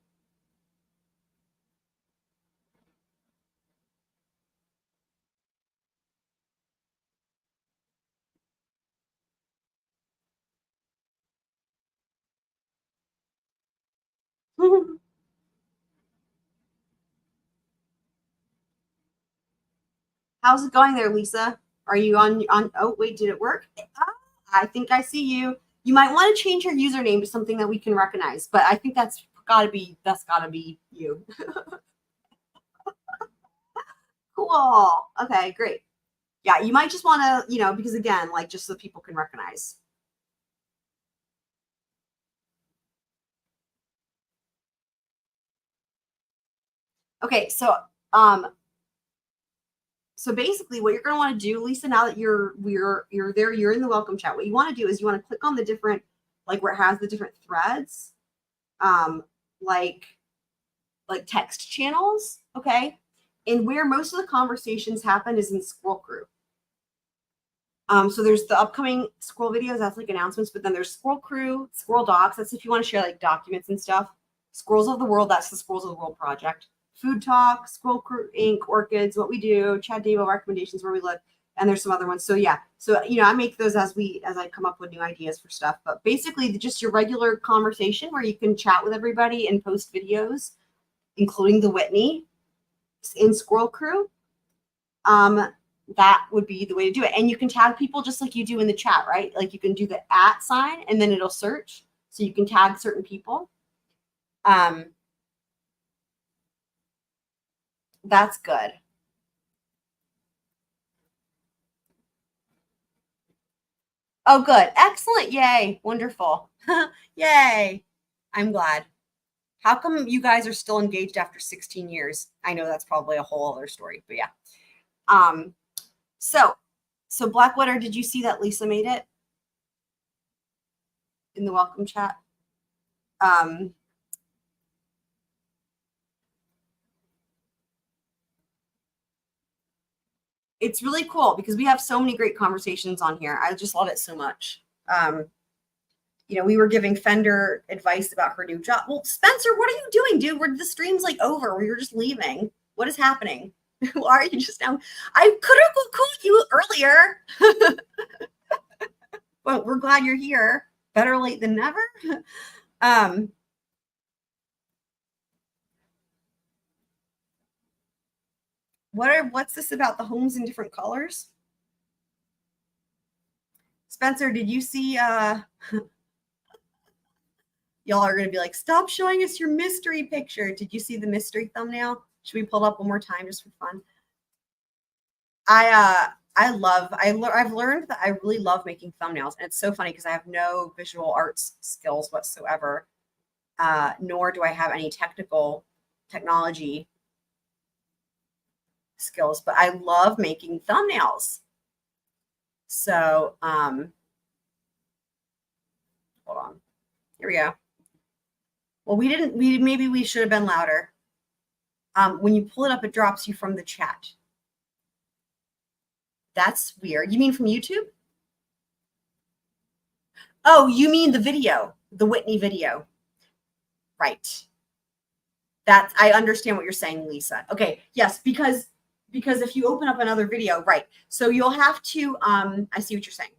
How's it going there, Lisa? Are you on? Oh, wait, did it work? I think I see you. You might want to change your username to something that we can recognize, but I think that's gotta be you. Cool. Okay, great. Yeah, you might just want to, because again, like just so people can recognize. Okay, so basically what you're going to want to do, Lisa, now that you're there, you're in the welcome chat. What you want to do is you want to click on the different, like where it has the different threads, like text channels, okay? And where most of the conversations happen is in Squirrel Crew. So there's the upcoming Squirrel videos, that's like announcements, but then there's Squirrel Crew, Squirrel Docs, that's if you want to share like documents and stuff. Squirrels of the World, that's the Squirrels of the World project. Food Talk, Squirrel Crew Inc., Orchids, What We Do, Chad Davo Recommendations, Where We Live, and there's some other ones. So yeah, so I make those as I come up with new ideas for stuff. But basically, just your regular conversation where you can chat with everybody and post videos, including the Whitney in Squirrel Crew. That would be the way to do it. And you can tag people just like you do in the chat, right? Like you can do the @ sign and then it'll search. So you can tag certain people. That's good. Oh, good. Excellent. Yay. Wonderful. Yay. I'm glad. How come you guys are still engaged after 16 years? I know that's probably a whole other story, but yeah. So Blackwater, did you see that Lisa made it in the welcome chat? it's really cool because we have so many great conversations on here. I just love it so much. You know, we were giving Fender advice about her new job. Well, Spencer, what are you doing, dude? The stream's like over. We were just leaving. What is happening? Why are you just now? I could have called you earlier. Well, we're glad you're here. Better late than never. What's this about the homes in different colors? Spencer, did you see y'all are going to be like, stop showing us your mystery picture. Did you see the mystery thumbnail? Should we pull it up one more time just for fun? I've learned that I really love making thumbnails. And it's so funny because I have no visual arts skills whatsoever, nor do I have any technology skills, but I love making thumbnails. So, hold on. Here we go. Well, maybe we should have been louder. When you pull it up, it drops you from the chat. That's weird. You mean from YouTube? Oh, you mean the video, the Whitney video. Right. I understand what you're saying, Lisa. Okay, yes, because if you open up another video, right. So you'll have to, I see what you're saying.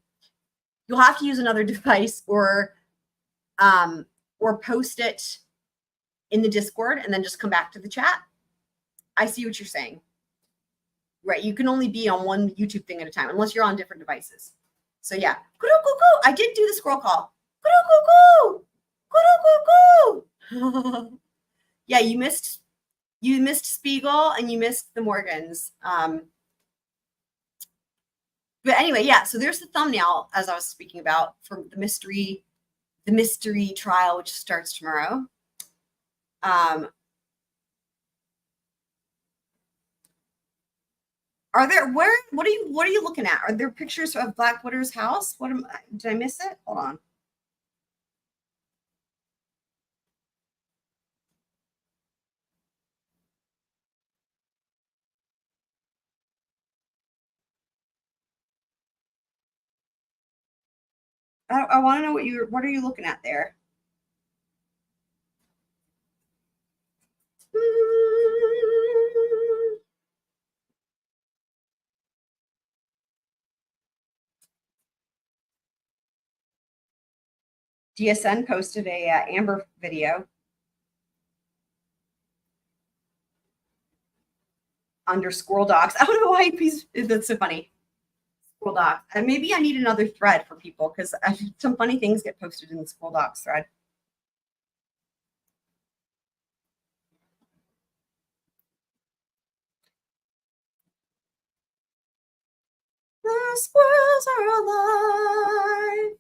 You'll have to use another device or post it in the Discord and then just come back to the chat. I see what you're saying. Right, you can only be on one YouTube thing at a time unless you're on different devices. So yeah, I did do the scroll call. Yeah, you missed Spiegel and you missed the Morgans. But anyway, yeah. So there's the thumbnail as I was speaking about for the mystery trial, which starts tomorrow. What are you looking at? Are there pictures of Blackwater's house? Did I miss it? Hold on. I want to know what are you looking at there? DSN posted a Amber video under squirrel dogs. I don't know why that's so funny. Squirrel dogs. And maybe I need another thread for people because some funny things get posted in the squirrel dogs thread. The squirrels are alive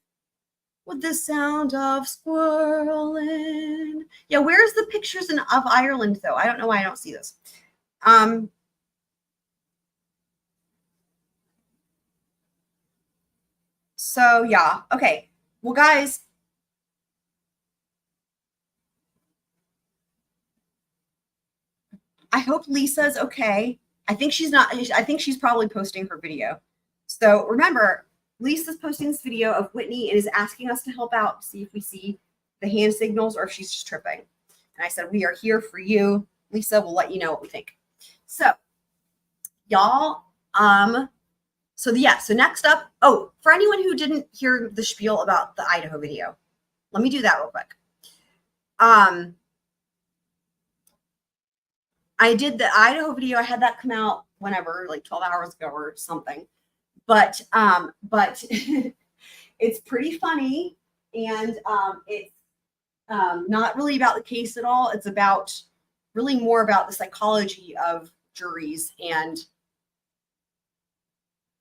with the sound of squirreling. Yeah, where's the pictures of Ireland though? I don't know why I don't see this. So yeah, okay. Well, guys, I hope Lisa's okay. I think she's not. I think she's probably posting her video. So remember, Lisa's posting this video of Whitney and is asking us to help out, see if we see the hand signals or if she's just tripping. And I said, we are here for you. Lisa will let you know what we think. So y'all, so next up, for anyone who didn't hear the spiel about the Idaho video, let me do that real quick. I did the Idaho video. I had that come out whenever, like 12 hours ago or something. But it's pretty funny, and it's not really about the case at all. It's really more about the psychology of juries. And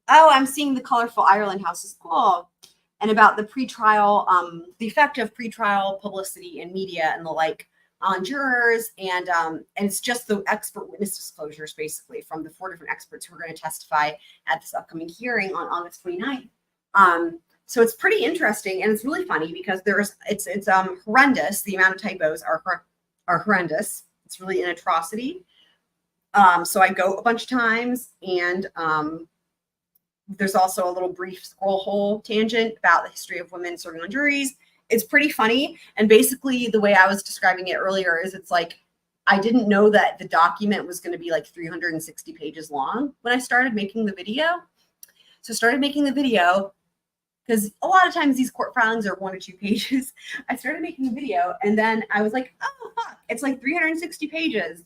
I'm seeing the colorful Ireland house is cool, and about the pretrial, the effect of pretrial publicity and media and the like on jurors, and it's just the expert witness disclosures basically from the 4 different experts who are going to testify at this upcoming hearing on August 29th. So it's pretty interesting, and it's really funny because it's horrendous. The amount of typos are horrendous. It's really an atrocity. So I go a bunch of times, and there's also a little brief scroll hole tangent about the history of women serving on juries. It's pretty funny. And basically the way I was describing it earlier is it's like, I didn't know that the document was going to be like 360 pages long when I started making the video. So I started making the video because a lot of times these court filings are 1 or 2 pages. I started making the video, and then I was like, oh, fuck, it's like 360 pages.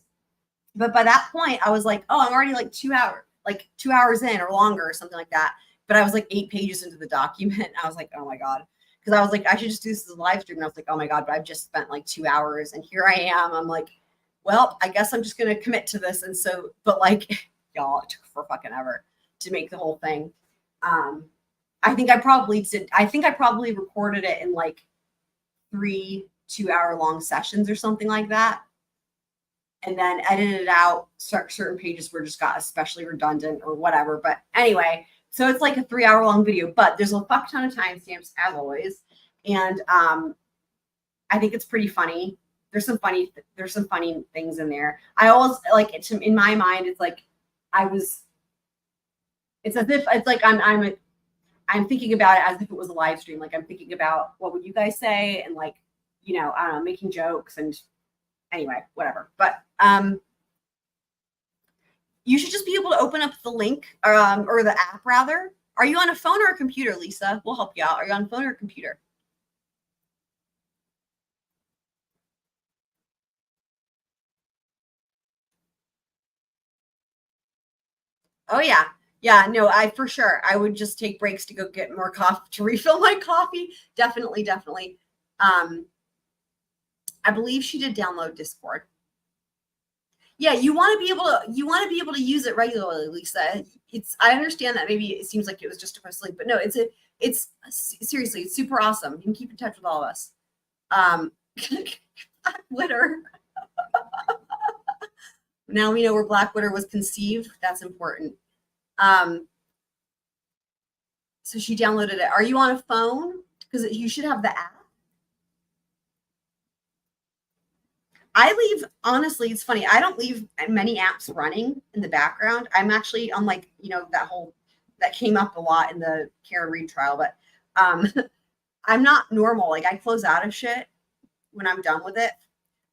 But by that point, I was like, oh, I'm already like 2 hours in or longer or something like that. But I was like 8 pages into the document. I was like, oh my God. Because I was like, I should just do this as a live stream. And I was like, oh my God, but I've just spent like 2 hours, and here I am. I'm like, well, I guess I'm just going to commit to this. And so, but like, y'all, it took for fucking ever to make the whole thing. I think I probably recorded it in like 3 2-hour-long sessions or something like that. And then edited out. Certain pages were just got especially redundant or whatever. But anyway, so it's like a 3-hour-long video, but there's a fuck ton of timestamps as always. And I think it's pretty funny. There's some funny things in there. I always like it in my mind, it's like it's as if it's like I'm thinking about it as if it was a live stream. Like I'm thinking about what would you guys say, and like, you know, I don't know, making jokes, and anyway, whatever. But you should just be able to open up the link or the app rather. Are you on a phone or a computer, Lisa? We'll help you out. Are you on phone or a computer? Oh yeah. Yeah, no, for sure. I would just take breaks to go get more coffee, to refill my coffee. Definitely. I believe she did download Discord. Yeah, you want to be able to use it regularly, Lisa. I understand that maybe it seems like it was just to sleep, but no, it's seriously, it's super awesome. You can keep in touch with all of us. Black Witter. Now we know where Black Witter was conceived. That's important. So she downloaded it. Are you on a phone? Because you should have the app. Honestly, it's funny. I don't leave many apps running in the background. I'm actually on like, you know, that came up a lot in the Karen Reed trial, but I'm not normal. Like I close out of shit when I'm done with it.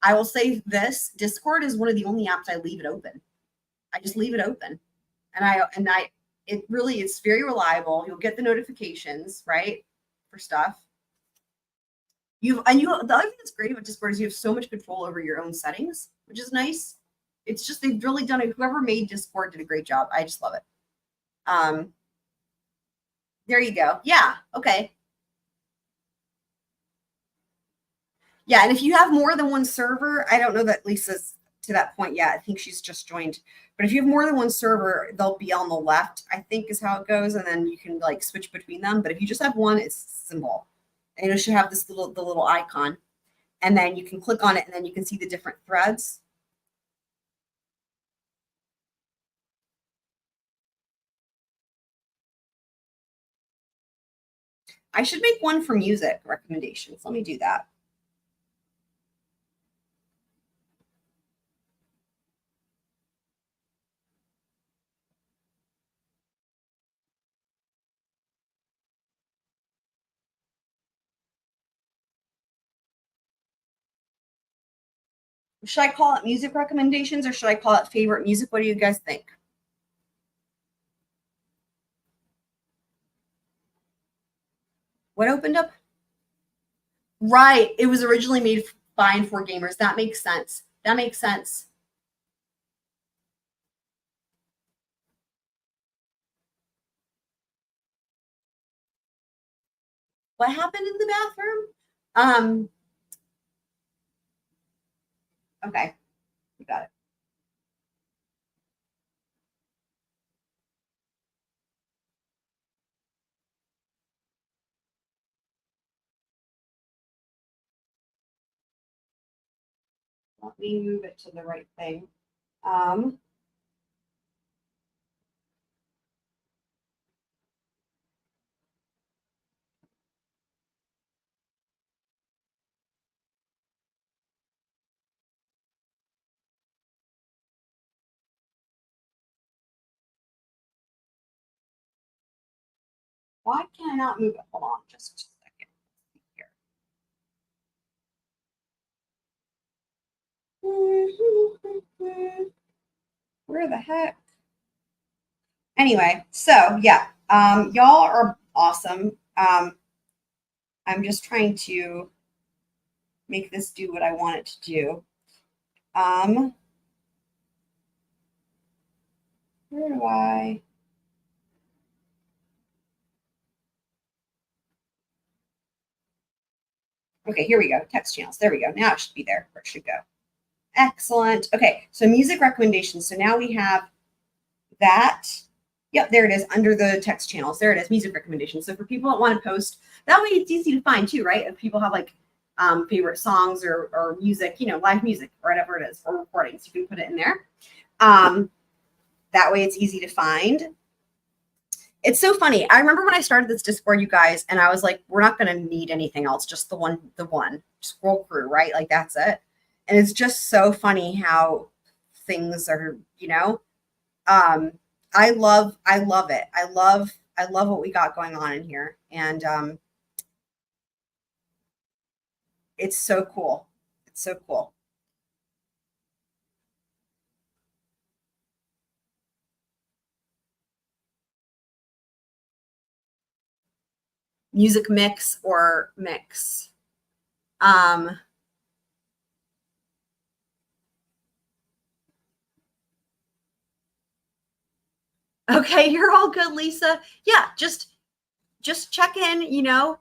I will say this, Discord is one of the only apps I leave it open. I just leave it open. And it's very reliable. You'll get the notifications, right? For stuff. The other thing that's great about Discord is you have so much control over your own settings, which is nice. It's just, they've really done it. Whoever made Discord did a great job. I just love it. There you go. Yeah. Okay. Yeah. And if you have more than one server, I don't know that Lisa's to that point yet. I think she's just joined. But if you have more than one server, they'll be on the left, I think is how it goes. And then you can like switch between them. But if you just have one, it's symbol. And it should have the little icon. And then you can click on it, and then you can see the different threads. I should make one for music recommendations. Let me do that. Should I call it music recommendations or should I call it favorite music? What do you guys think? What opened up? Right. It was originally made by and for gamers. That makes sense. That makes sense. What happened in the bathroom? Okay. You got it. Let me move it to the right thing. Why can I not move it? Hold on just a second here. Where the heck? Anyway, so yeah, y'all are awesome. I'm just trying to make this do what I want it to do. Where do I? Okay, here we go. Text channels. There we go. Now it should be there where it should go. Excellent. Okay, so music recommendations. So now we have that. Yep, there it is under the text channels. There it is, music recommendations. So for people that want to post, that way it's easy to find too, right? If people have like favorite songs or music, you know, live music or whatever it is, or recordings, you can put it in there. That way it's easy to find. It's so funny. I remember when I started this Discord, you guys, and I was like, we're not going to need anything else, just the one scroll crew, right? Like that's it. And it's just so funny how things are, you know, I love it. I love what we got going on in here. And it's so cool. It's so cool. Music mix or mix. Okay, you're all good, Lisa. Yeah, just check in, you know.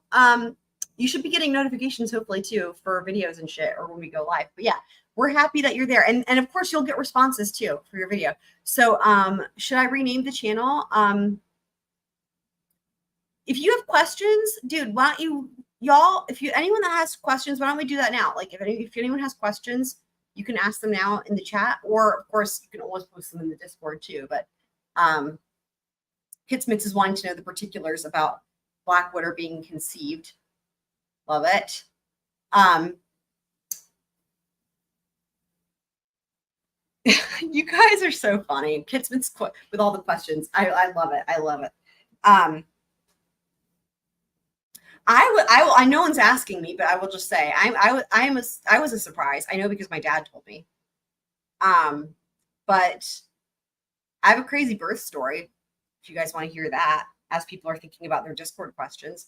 You should be getting notifications hopefully too for videos and shit or when we go live. But yeah, we're happy that you're there. And of course you'll get responses too for your video. So should I rename the channel? If you have questions, dude, why don't you anyone that has questions, why don't we do that now? Like if anyone has questions, you can ask them now in the chat, or of course you can always post them in the Discord too. But Kitsmits is wanting to know the particulars about Blackwater being conceived. Love it. You guys are so funny. Kitsmits with all the questions. I love it. I love it. I no one's asking me, but I will just say I was a surprise. I know because my dad told me. But I have a crazy birth story. If you guys want to hear that, as people are thinking about their Discord questions.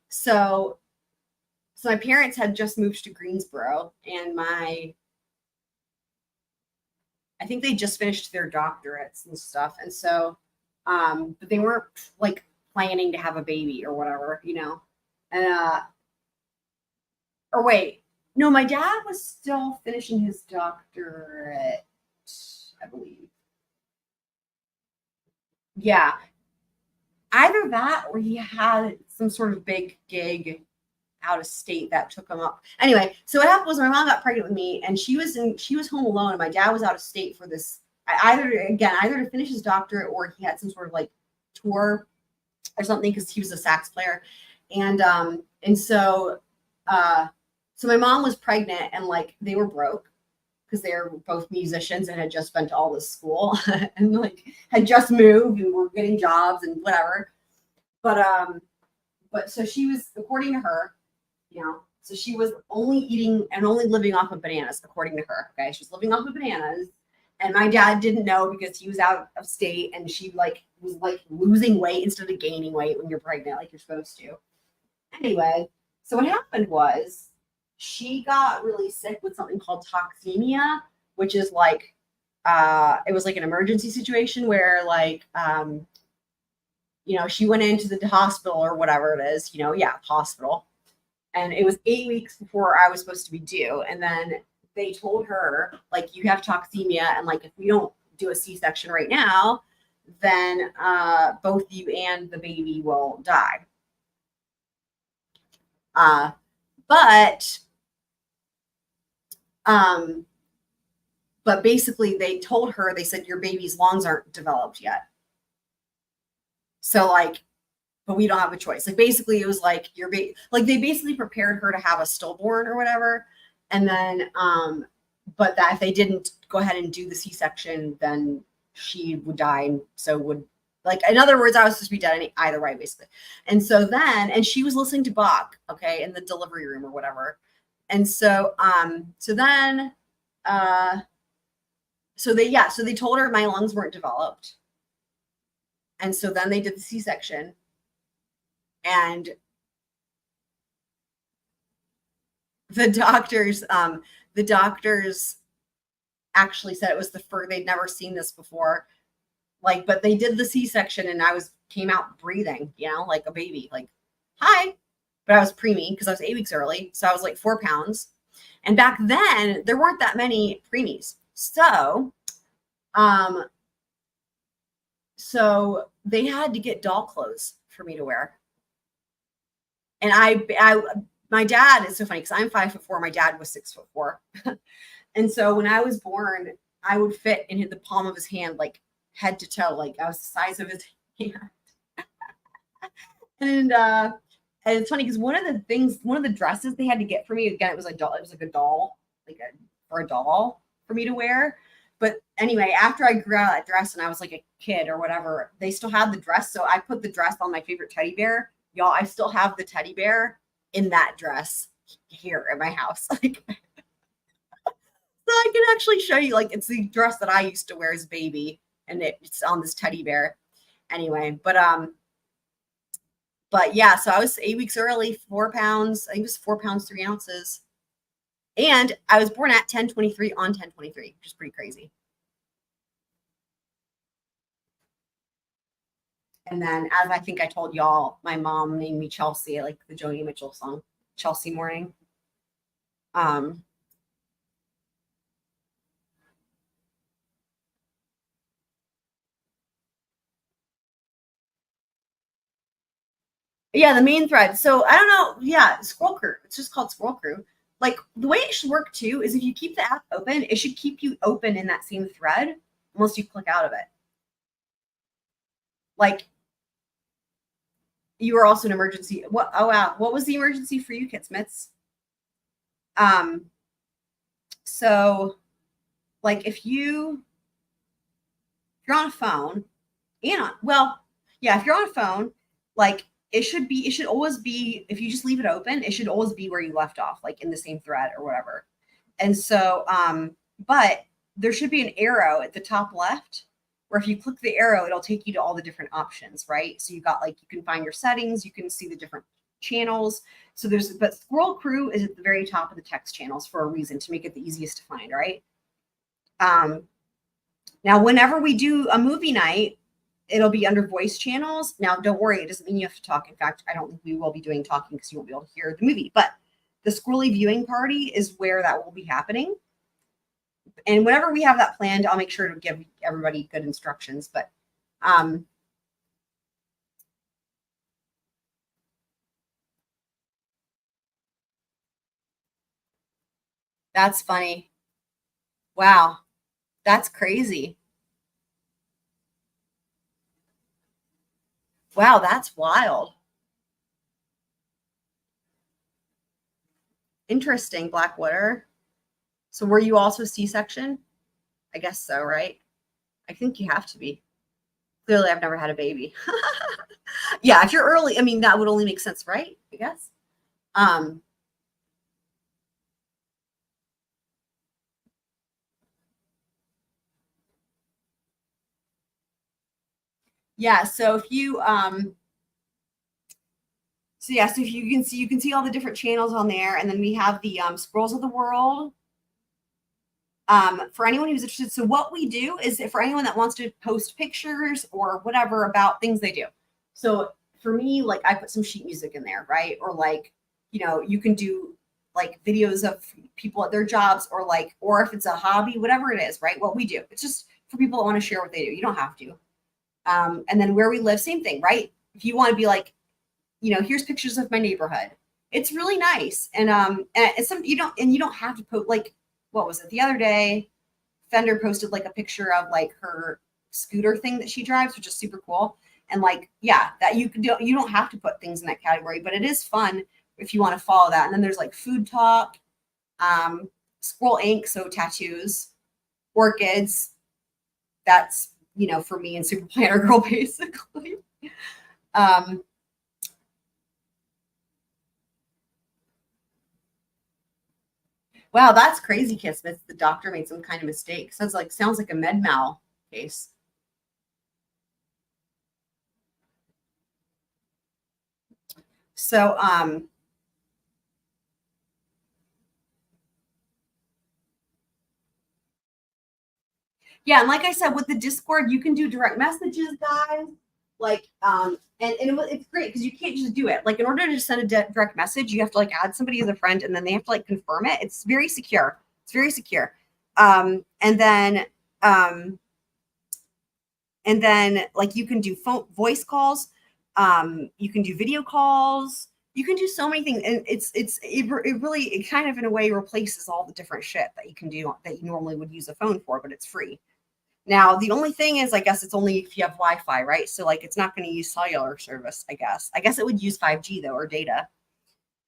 So my parents had just moved to Greensboro, and I think they just finished their doctorates and stuff. And so, but they weren't like planning to have a baby or whatever, you know. And or wait, no, my dad was still finishing his doctorate, I believe. Yeah. Either that or he had some sort of big gig out of state that took him up. Anyway, so what happened was my mom got pregnant with me, and she was home alone, and my dad was out of state for this either to finish his doctorate, or he had some sort of like tour or something, because he was a sax player. And so my mom was pregnant, and like they were broke because they were both musicians and had just spent all this school and like had just moved and were getting jobs and whatever. But so she was, according to her, you know, so she was only eating and only living off of bananas, according to her. Okay. She was living off of bananas. And my dad didn't know because he was out of state, and she like was like losing weight instead of gaining weight when you're pregnant, like you're supposed to. Anyway, so what happened was she got really sick with something called toxemia, which is like, it was like an emergency situation where like, you know, she went into the hospital or whatever it is, you know, yeah, hospital. And it was 8 weeks before I was supposed to be due. And then they told her, like, you have toxemia, and like, if we don't do a C-section right now, then both you and the baby will die. But basically they told her, they said, your baby's lungs aren't developed yet. So like, but we don't have a choice. Like basically it was like your baby, like they basically prepared her to have a stillborn or whatever. And then, but that if they didn't go ahead and do the C-section, then she would die, and so would Like, in other words, I was supposed to be dead either way, basically. And so then, and she was listening to Bach, okay, in the delivery room or whatever. And so, so they told her my lungs weren't developed. And so then they did the C-section. And the doctors actually said it was the first, they'd never seen this before. Like, but they did the C-section and came out breathing, you know, like a baby, like, hi. But I was preemie because I was 8 weeks early. So I was like 4 pounds. And back then there weren't that many preemies. So, so they had to get doll clothes for me to wear. And my dad is so funny because I'm 5'4". My dad was 6'4". And so when I was born, I would fit in the palm of his hand, like head to toe, like I was the size of his hand. And it's funny because one of the dresses they had to get for me, again, it was like a doll, for a doll for me to wear. But anyway, after I grew out of that dress and I was like a kid or whatever, they still had the dress. So I put the dress on my favorite teddy bear. Y'all, I still have the teddy bear in that dress here at my house. Like, so I can actually show you, like, it's the dress that I used to wear as a baby, and it's on this teddy bear. Anyway, but yeah, so I was 8 weeks early, 4 pounds. I think it was 4 pounds, 3 ounces. And I was born at 10/23 on 10/23, which is pretty crazy. And then, as I think I told y'all, my mom named me Chelsea, like the Joni Mitchell song, Chelsea Morning. Yeah, the main thread. So I don't know. Yeah, Squirrel Crew. It's just called Squirrel Crew. Like, the way it should work too is if you keep the app open, it should keep you open in that same thread unless you click out of it. Like, you were also an emergency. What? Oh wow. What was the emergency for you, Kit Smiths? So, like, if you're on a phone, if you're on a phone, like, it should always be, if you just leave it open, it should always be where you left off, like in the same thread or whatever. And so, but there should be an arrow at the top left where if you click the arrow, it'll take you to all the different options, right? So you got, like, you can find your settings, you can see the different channels. So but Squirrel Crew is at the very top of the text channels for a reason, to make it the easiest to find, right? Now, whenever we do a movie night, it'll be under voice channels. Now, don't worry, it doesn't mean you have to talk. In fact, I don't think we will be doing talking because you won't be able to hear the movie. But the Squirrely viewing party is where that will be happening. And whenever we have that planned, I'll make sure to give everybody good instructions. But that's funny. Wow, that's crazy. Wow, that's wild. Interesting, Blackwater. So were you also C-section? I guess so, right? I think you have to be. Clearly, I've never had a baby. Yeah, if you're early, I mean, that would only make sense, right? I guess. Yeah, so if you so if you can see all the different channels on there, and then we have the Scrolls of the World. For anyone who's interested, so what we do is, for anyone that wants to post pictures or whatever about things they do. So for me, like, I put some sheet music in there, right? Or, like, you know, you can do like videos of people at their jobs, or like, or if it's a hobby, whatever it is, right? What we do, it's just for people that want to share what they do. You don't have to. And then where we live, same thing, right? If you want to be like, you know, here's pictures of my neighborhood. It's really nice. And it's some, you don't have to put, like, what was it? The other day, Fender posted like a picture of like her scooter thing that she drives, which is super cool. And like, yeah, that you don't have to put things in that category, but it is fun if you want to follow that. And then there's like food talk, squirrel ink, so tattoos, orchids. That's you know, for me and Super Planner Girl, basically. Wow, that's crazy, Kismet. The doctor made some kind of mistake. Sounds like a med mal case. So, yeah, and like I said, with the Discord, you can do direct messages, guys. Like, it's great because you can't just do it. Like, in order to send a direct message, you have to like add somebody as a friend, and then they have to like confirm it. It's very secure. It's very secure. And then like you can do voice calls. You can do video calls. You can do so many things, and it kind of in a way replaces all the different shit that you can do that you normally would use a phone for, but it's free. Now, the only thing is, I guess it's only if you have Wi-Fi, right? So like it's not going to use cellular service, I guess. I guess it would use 5G though, or data.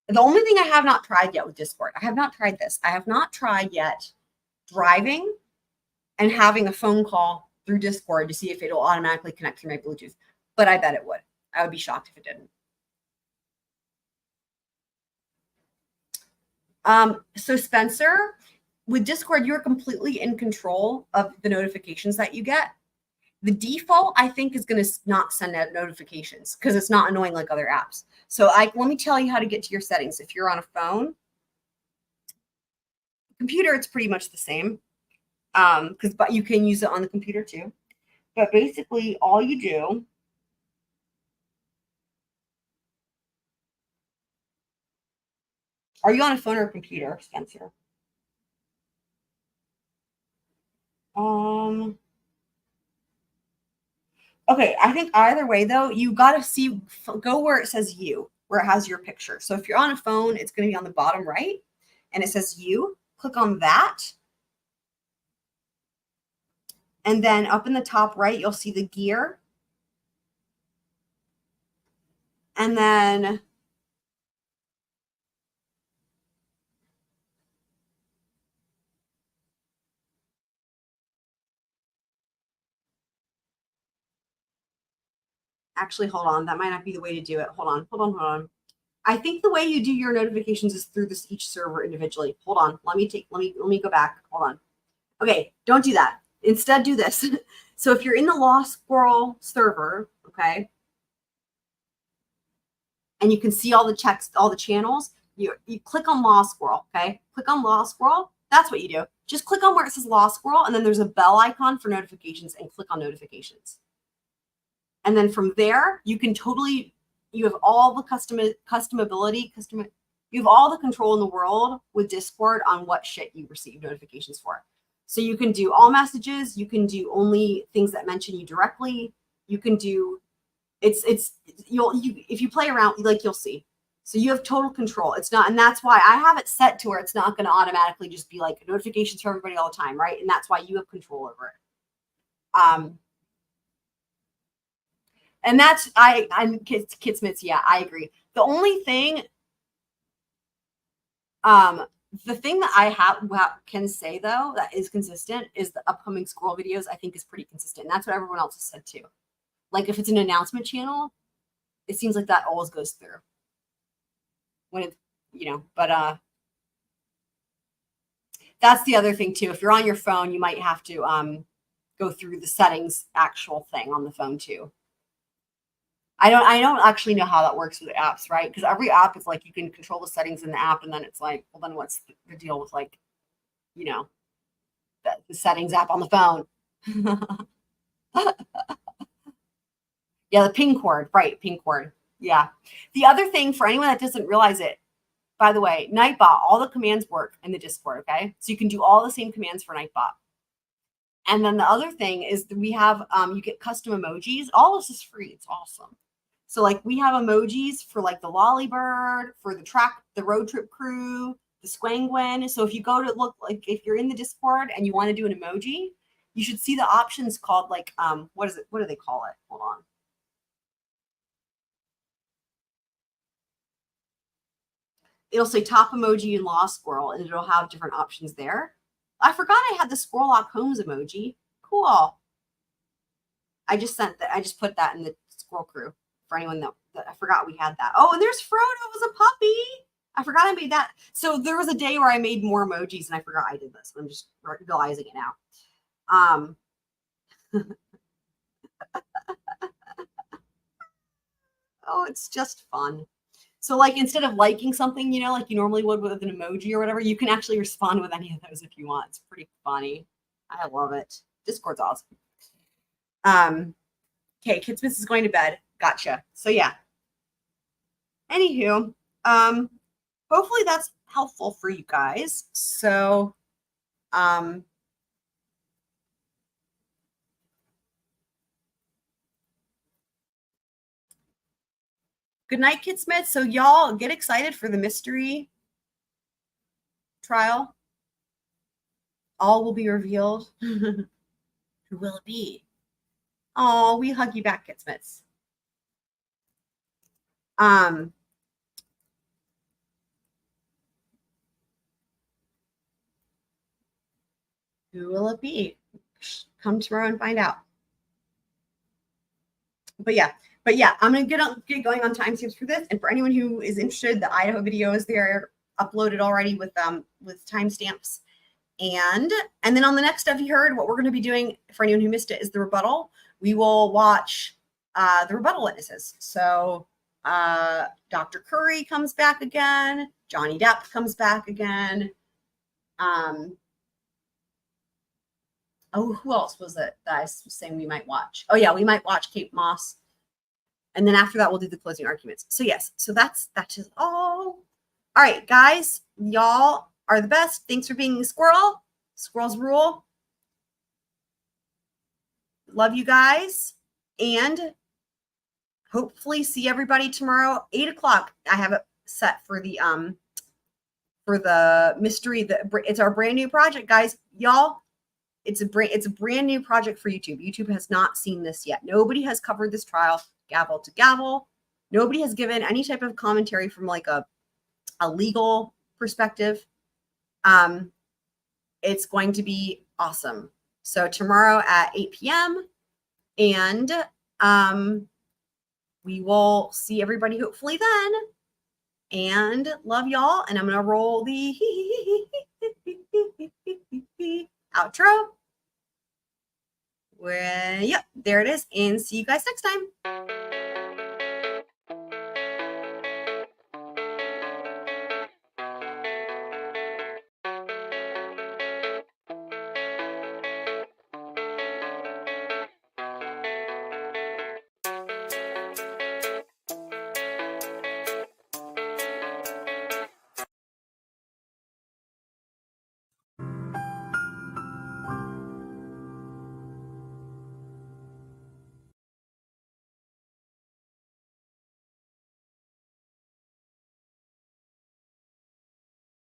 The only thing I have not tried yet with Discord, I have not tried this. I have not tried yet driving and having a phone call through Discord to see if it'll automatically connect through my Bluetooth. But I bet it would. I would be shocked if it didn't. So Spencer, with Discord, you're completely in control of the notifications that you get. The default, I think, is going to not send out notifications because it's not annoying like other apps. So let me tell you how to get to your settings. If you're on a phone, computer, it's pretty much the same. But you can use it on the computer too. But basically, all you do Are you on a phone or a computer, Spencer? Okay, I think either way though, you got to go where it says you, where it has your picture. So if you're on a phone, it's going to be on the bottom right and it says you. Click on that. And then up in the top right, you'll see the gear. And then actually, hold on. That might not be the way to do it. Hold on. I think the way you do your notifications is through each server individually. Hold on. Let me go back. Hold on. Okay, don't do that. Instead, do this. So if you're in the Lost Squirrel server, okay, and you can see all the text, all the channels, you click on Lost Squirrel, okay? Click on Lost Squirrel. That's what you do. Just click on where it says Lost Squirrel, and then there's a bell icon for notifications, and click on notifications. And then from there, you have all the customability, you have all the control in the world with Discord on what shit you receive notifications for. So you can do all messages, you can do only things that mention you directly. You can do if you play around, like, you'll see. So you have total control. It's not, and that's why I have it set to where it's not going to automatically just be like notifications for everybody all the time, right? And that's why you have control over it. And that's I'm Kitsmits, yeah, I agree. The only thing, the thing that I can say though that is consistent is the upcoming squirrel videos. I think is pretty consistent. And that's what everyone else has said too. Like if it's an announcement channel, it seems like that always goes through. When it, but that's the other thing too. If you're on your phone, you might have to go through the settings actual thing on the phone too. I don't actually know how that works with the apps, right? Because every app is like you can control the settings in the app, and then it's like, well, then what's the deal with like, the settings app on the phone? Yeah, the ping cord, right? Ping cord. Yeah. The other thing for anyone that doesn't realize it, by the way, Nightbot, all the commands work in the Discord. Okay, so you can do all the same commands for Nightbot. And then the other thing is that we have you get custom emojis. All this is free. It's awesome. So like we have emojis for like the lolly bird, for the road trip crew, the squangwen. So if you go to look, like if you're in the Discord and you want to do an emoji, you should see the options called like what is it? What do they call it? Hold on. It'll say top emoji and Lost Squirrel, and it'll have different options there. I forgot I had the Squirrel Lock Homes emoji. Cool. I just put that in the Squirrel Crew for anyone that I forgot we had that. Oh, and there's Frodo as a puppy. I forgot I made that. So there was a day where I made more emojis and I forgot I did this. I'm just realizing it now. Oh, it's just fun. So like instead of liking something, like you normally would with an emoji or whatever, you can actually respond with any of those if you want. It's pretty funny. I love it. Discord's awesome. Okay, Kidsmith is going to bed. Gotcha. So yeah. Anywho, hopefully that's helpful for you guys. So, good night, Kidsmith. So y'all get excited for the mystery trial. All will be revealed. Who will it be? Oh, we hug you back, Kidsmiths. Who will it be? Come tomorrow and find out. But yeah, I'm gonna get going on timestamps for this. And for anyone who is interested, the Idaho videos, they're uploaded already with timestamps. And then on the next stuff you heard, what we're gonna be doing for anyone who missed it is the rebuttal. We will watch the rebuttal witnesses. So Dr. Curry comes back again. Johnny Depp comes back again. Oh, who else was it that I was saying we might watch? Oh yeah, we might watch Kate Moss. And then after that, we'll do the closing arguments. So yes, so that is all. All right, guys, y'all are the best. Thanks for being a squirrel. Squirrels rule. Love you guys. And hopefully see everybody tomorrow, 8 o'clock. I have it set for the mystery. It's our brand new project, guys. Y'all. It's a brand new project for YouTube. YouTube has not seen this yet. Nobody has covered this trial gavel to gavel. Nobody has given any type of commentary from like a legal perspective. It's going to be awesome. So tomorrow at 8 p.m. and we will see everybody hopefully then. And love y'all. And I'm gonna roll the outro. Well, yep, there it is. And see you guys next time.